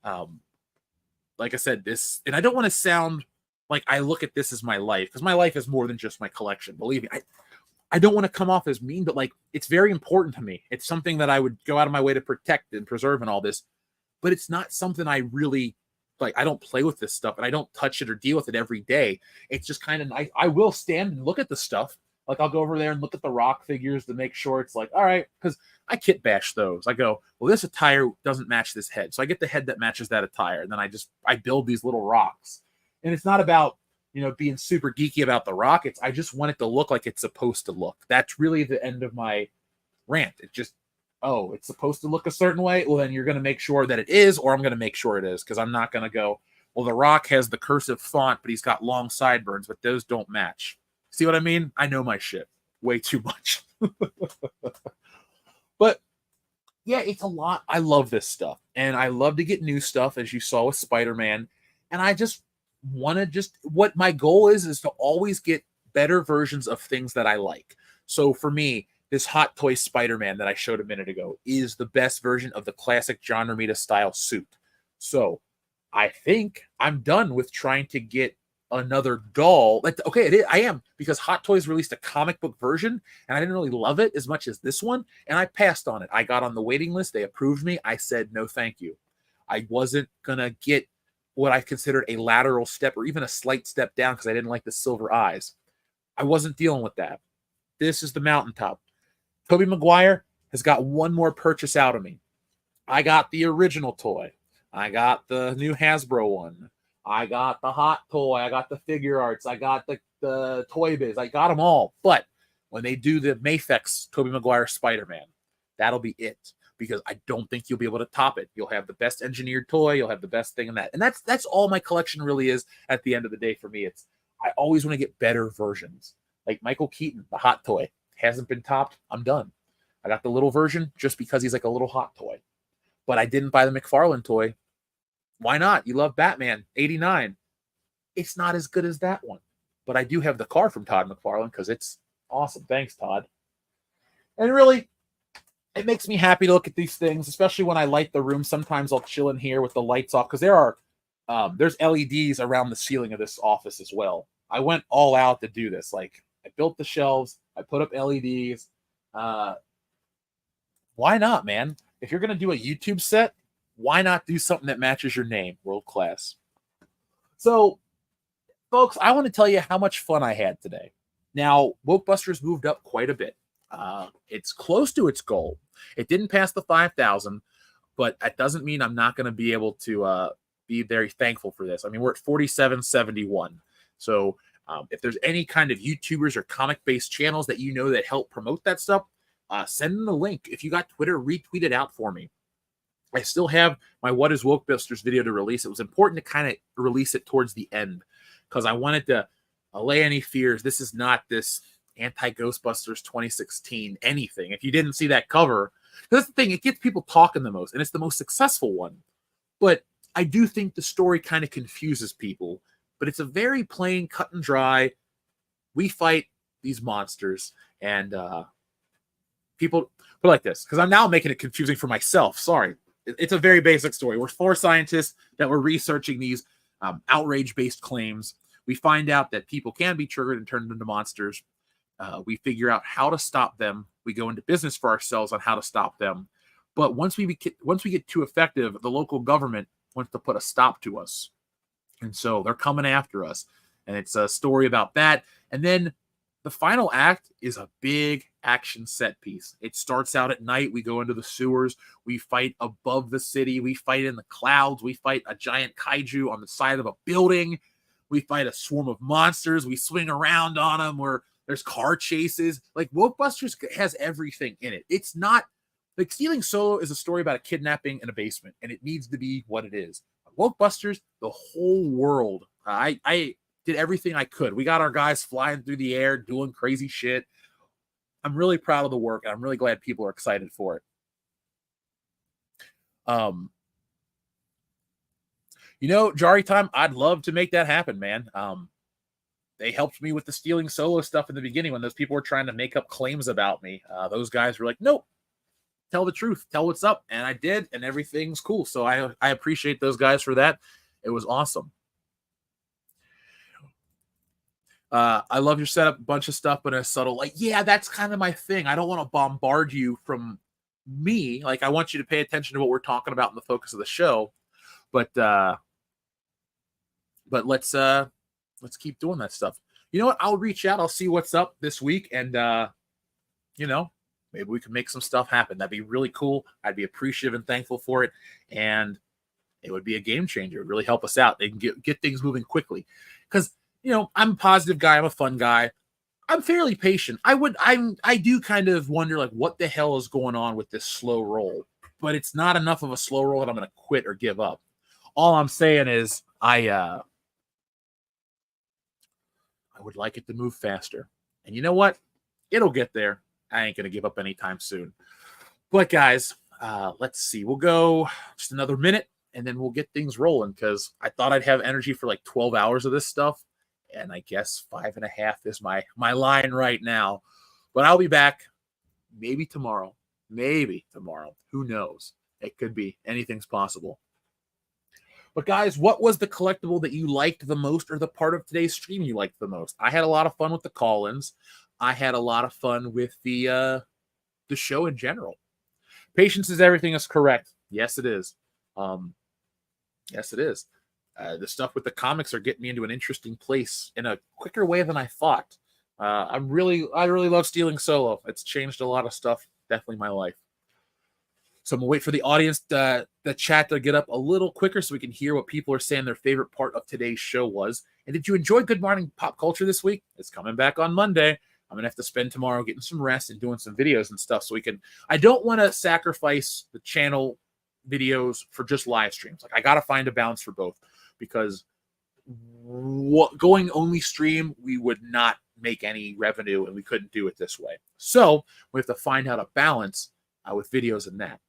Like I said, and I don't want to sound like I look at this as my life, because my life is more than just my collection. Believe me, I don't want to come off as mean, but like it's very important to me. It's something that I would go out of my way to protect and preserve and all this, but it's not something I really like. I don't play with this stuff and I don't touch it or deal with it every day. It's just kind of nice. I will stand and look at the stuff. Like I'll go over there and look at the rock figures to make sure it's like, all right, because I kit bash those. I go, well, this attire doesn't match this head. So I get the head that matches that attire. And then I build these little rocks. And it's not about, being super geeky about the rock. I just want it to look like it's supposed to look. That's really the end of my rant. It just, it's supposed to look a certain way. Well, then you're going to make sure that it is, or I'm going to make sure it is. Because I'm not going to go, well, the rock has the cursive font, but he's got long sideburns, but those don't match. See what I mean? I know my shit way too much. But yeah, it's a lot. I love this stuff. And I love to get new stuff, as you saw with Spider-Man. And I just want to what my goal is to always get better versions of things that I like. So for me, this Hot Toy Spider-Man that I showed a minute ago is the best version of the classic John Romita style suit. So I think I'm done with trying to get another doll. I am, because Hot Toys released a comic book version and I didn't really love it as much as this one, and I passed on it. I got on the waiting list. They approved me. I said no thank you. I wasn't gonna get what I considered a lateral step or even a slight step down because I didn't like the silver eyes. I wasn't dealing with that. This is the mountaintop. Tobey Maguire has got one more purchase out of me. I got the original toy. I got the new Hasbro one. I got the Hot Toy. I got the Figure Arts. I got the Toy Biz. I got them all. But when they do the Mafex Tobey Maguire Spider-Man, that'll be it. Because I don't think you'll be able to top it. You'll have the best engineered toy. You'll have the best thing in that. And that's all my collection really is at the end of the day for me. I always want to get better versions. Like Michael Keaton, the Hot Toy, hasn't been topped. I'm done. I got the little version just because he's like a little hot toy. But I didn't buy the McFarlane toy. Why not? You love Batman 89. It's not as good as that one. But I do have the car from Todd McFarlane because it's awesome. Thanks, Todd. And really, it makes me happy to look at these things, especially when I light the room. Sometimes I'll chill in here with the lights off because there's LEDs around the ceiling of this office as well. I went all out to do this. Like, I built the shelves. I put up LEDs. Why not, man? If you're going to do a YouTube set, why not do something that matches your name? World class. So, folks, I want to tell you how much fun I had today. Now, Wokebusters moved up quite a bit. It's close to its goal. It didn't pass the 5,000, but that doesn't mean I'm not going to be able to be very thankful for this. I mean, we're at 4771. So if there's any kind of YouTubers or comic-based channels that that help promote that stuff, send them the link. If you got Twitter, retweet it out for me. I still have my What is Wokebusters video to release. It was important to kind of release it towards the end because I wanted to allay any fears. This is not this anti-Ghostbusters 2016 anything. If you didn't see that cover, that's the thing. It gets people talking the most, and it's the most successful one. But I do think the story kind of confuses people. But it's a very plain, cut and dry. We fight these monsters, and people put it like this, because I'm now making it confusing for myself. Sorry. It's a very basic story. We're 4 scientists that were researching these outrage-based claims. We find out that people can be triggered and turned into monsters. We figure out how to stop them. We go into business for ourselves on how to stop them. But once we get too effective, the local government wants to put a stop to us. And so they're coming after us. And it's a story about that. And then the final act is a big action set piece. It starts out at night. We go into the sewers. We fight above the city. We fight in the clouds. We fight a giant kaiju on the side of a building. We fight a swarm of monsters. We swing around on them. There's car chases. Like, Wokebusters has everything in it. It's not Like, Stealing Solo is a story about a kidnapping in a basement, and it needs to be what it is. Wokebusters, the whole world. I did everything I could. We got our guys flying through the air, doing crazy shit. I'm really proud of the work, and I'm really glad people are excited for it. Jari Time, I'd love to make that happen, man. They helped me with the Stealing Solo stuff in the beginning when those people were trying to make up claims about me. Those guys were like, nope, tell the truth, tell what's up. And I did, and everything's cool. So I appreciate those guys for that. It was awesome. I love your setup, bunch of stuff, but in a subtle, like, yeah, that's kind of my thing. I don't want to bombard you from me. Like, I want you to pay attention to what we're talking about in the focus of the show. But let's keep doing that stuff. You know what? I'll reach out. I'll see what's up this week, and maybe we can make some stuff happen. That'd be really cool. I'd be appreciative and thankful for it, and it would be a game changer. It would really help us out. They can get things moving quickly, because I'm a positive guy. I'm a fun guy. I'm fairly patient. I do kind of wonder, like, what the hell is going on with this slow roll, but it's not enough of a slow roll that I'm going to quit or give up. All I'm saying is I would like it to move faster. And you know what? It'll get there. I ain't going to give up anytime soon. But guys, let's see. We'll go just another minute, and then we'll get things rolling, because I thought I'd have energy for like 12 hours of this stuff. And I guess 5.5 is my line right now. But I'll be back maybe tomorrow. Who knows? It could be. Anything's possible. But guys, what was the collectible that you liked the most, or the part of today's stream you liked the most? I had a lot of fun with the call-ins. I had a lot of fun with the show in general. Patience is everything is correct. Yes, it is. Yes, it is. The stuff with the comics are getting me into an interesting place in a quicker way than I thought. I really love Stealing Solo. It's changed a lot of stuff. Definitely my life. So I'm going to wait for the audience, the chat to get up a little quicker so we can hear what people are saying their favorite part of today's show was. And did you enjoy Good Morning Pop Culture this week? It's coming back on Monday. I'm going to have to spend tomorrow getting some rest and doing some videos and stuff so we can... I don't want to sacrifice the channel videos for just live streams. Like, I got to find a balance for both, because going only stream, we would not make any revenue, and we couldn't do it this way. So we have to find out a balance with videos and that.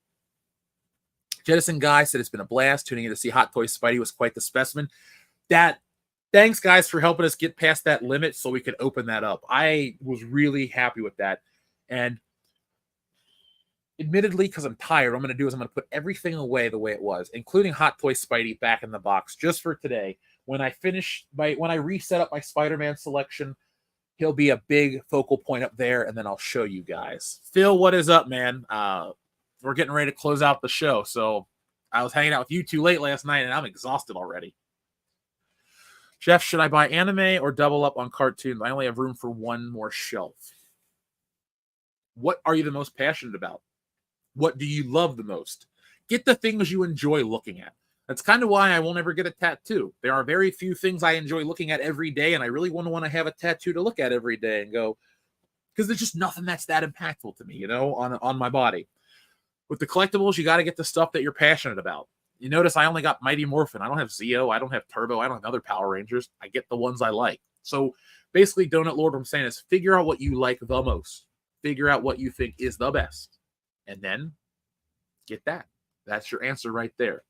Jettison Guy said it's been a blast. Tuning in to see Hot Toy Spidey was quite the specimen. Thanks, guys, for helping us get past that limit so we could open that up. I was really happy with that. And admittedly, because I'm tired, what I'm going to do is I'm going to put everything away the way it was, including Hot Toy Spidey, back in the box just for today. When I reset up my Spider-Man selection, he'll be a big focal point up there, and then I'll show you guys. Phil, what is up, man? We're getting ready to close out the show, so I was hanging out with you too late last night, and I'm exhausted already. Jeff, should I buy anime or double up on cartoons? I only have room for one more shelf. What are you the most passionate about? What do you love the most? Get the things you enjoy looking at. That's kind of why I won't ever get a tattoo. There are very few things I enjoy looking at every day, and I really want to have a tattoo to look at every day and go, because there's just nothing that's that impactful to me, on my body. With the collectibles, you got to get the stuff that you're passionate about. You notice I only got Mighty Morphin. I don't have Zeo. I don't have Turbo. I don't have other Power Rangers. I get the ones I like. So basically, Donut Lord, what I'm saying is figure out what you like the most. Figure out what you think is the best. And then get that. That's your answer right there.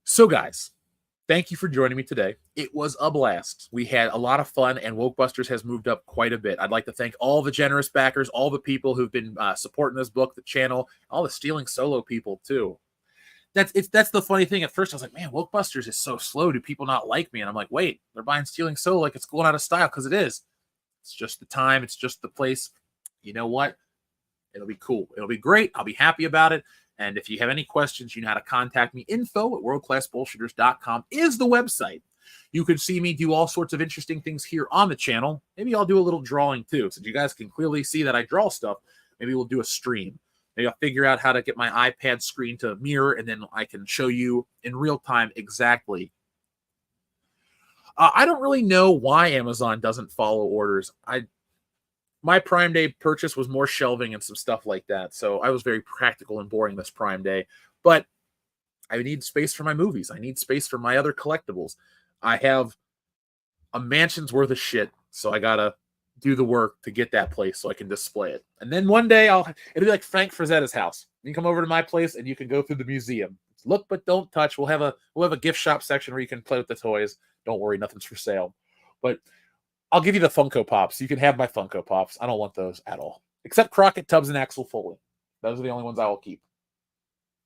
So, guys, thank you for joining me today. It was a blast. We had a lot of fun, and Wokebusters has moved up quite a bit. I'd like to thank all the generous backers, all the people who've been supporting this book, the channel, all the Stealing Solo people, too. That's the funny thing. At first, I was like, man, Wokebusters is so slow. Do people not like me? And I'm like, wait, they're buying Stealing Solo like it's going out of style, because it is. It's just the time. It's just the place. You know what? It'll be cool. It'll be great. I'll be happy about it. And if you have any questions, you know how to contact me. info@worldclassbullshitters.com is the website. You can see me do all sorts of interesting things here on the channel. Maybe I'll do a little drawing too, so you guys can clearly see that I draw stuff. Maybe we'll do a stream. Maybe I'll figure out how to get my iPad screen to mirror, and then I can show you in real time exactly. I don't really know why Amazon doesn't follow orders. my Prime Day purchase was more shelving and some stuff like that. So I was very practical and boring this Prime Day. But I need space for my movies. I need space for my other collectibles. I have a mansion's worth of shit, so I gotta do the work to get that place so I can display it. And then one day it'll be like Frank Frazetta's house. You can come over to my place and you can go through the museum. Look but don't touch. We'll have a gift shop section where you can play with the toys. Don't worry, nothing's for sale. But I'll give you the Funko Pops. You can have my Funko Pops. I don't want those at all. Except Crockett, Tubbs, and Axel Foley. Those are the only ones I will keep.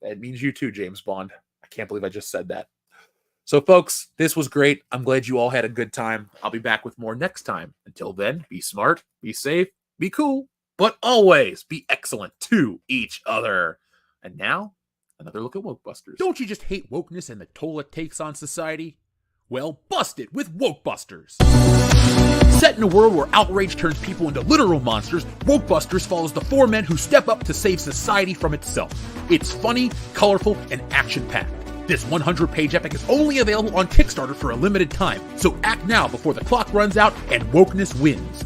It means you too, James Bond. I can't believe I just said that. So, folks, this was great. I'm glad you all had a good time. I'll be back with more next time. Until then, be smart, be safe, be cool, but always be excellent to each other. And now, another look at Wokebusters. Don't you just hate wokeness and the toll it takes on society? Well, bust it with Wokebusters. Set in a world where outrage turns people into literal monsters, Wokebusters follows the 4 men who step up to save society from itself. It's funny, colorful, and action-packed. This 100-page epic is only available on Kickstarter for a limited time, so act now before the clock runs out and wokeness wins.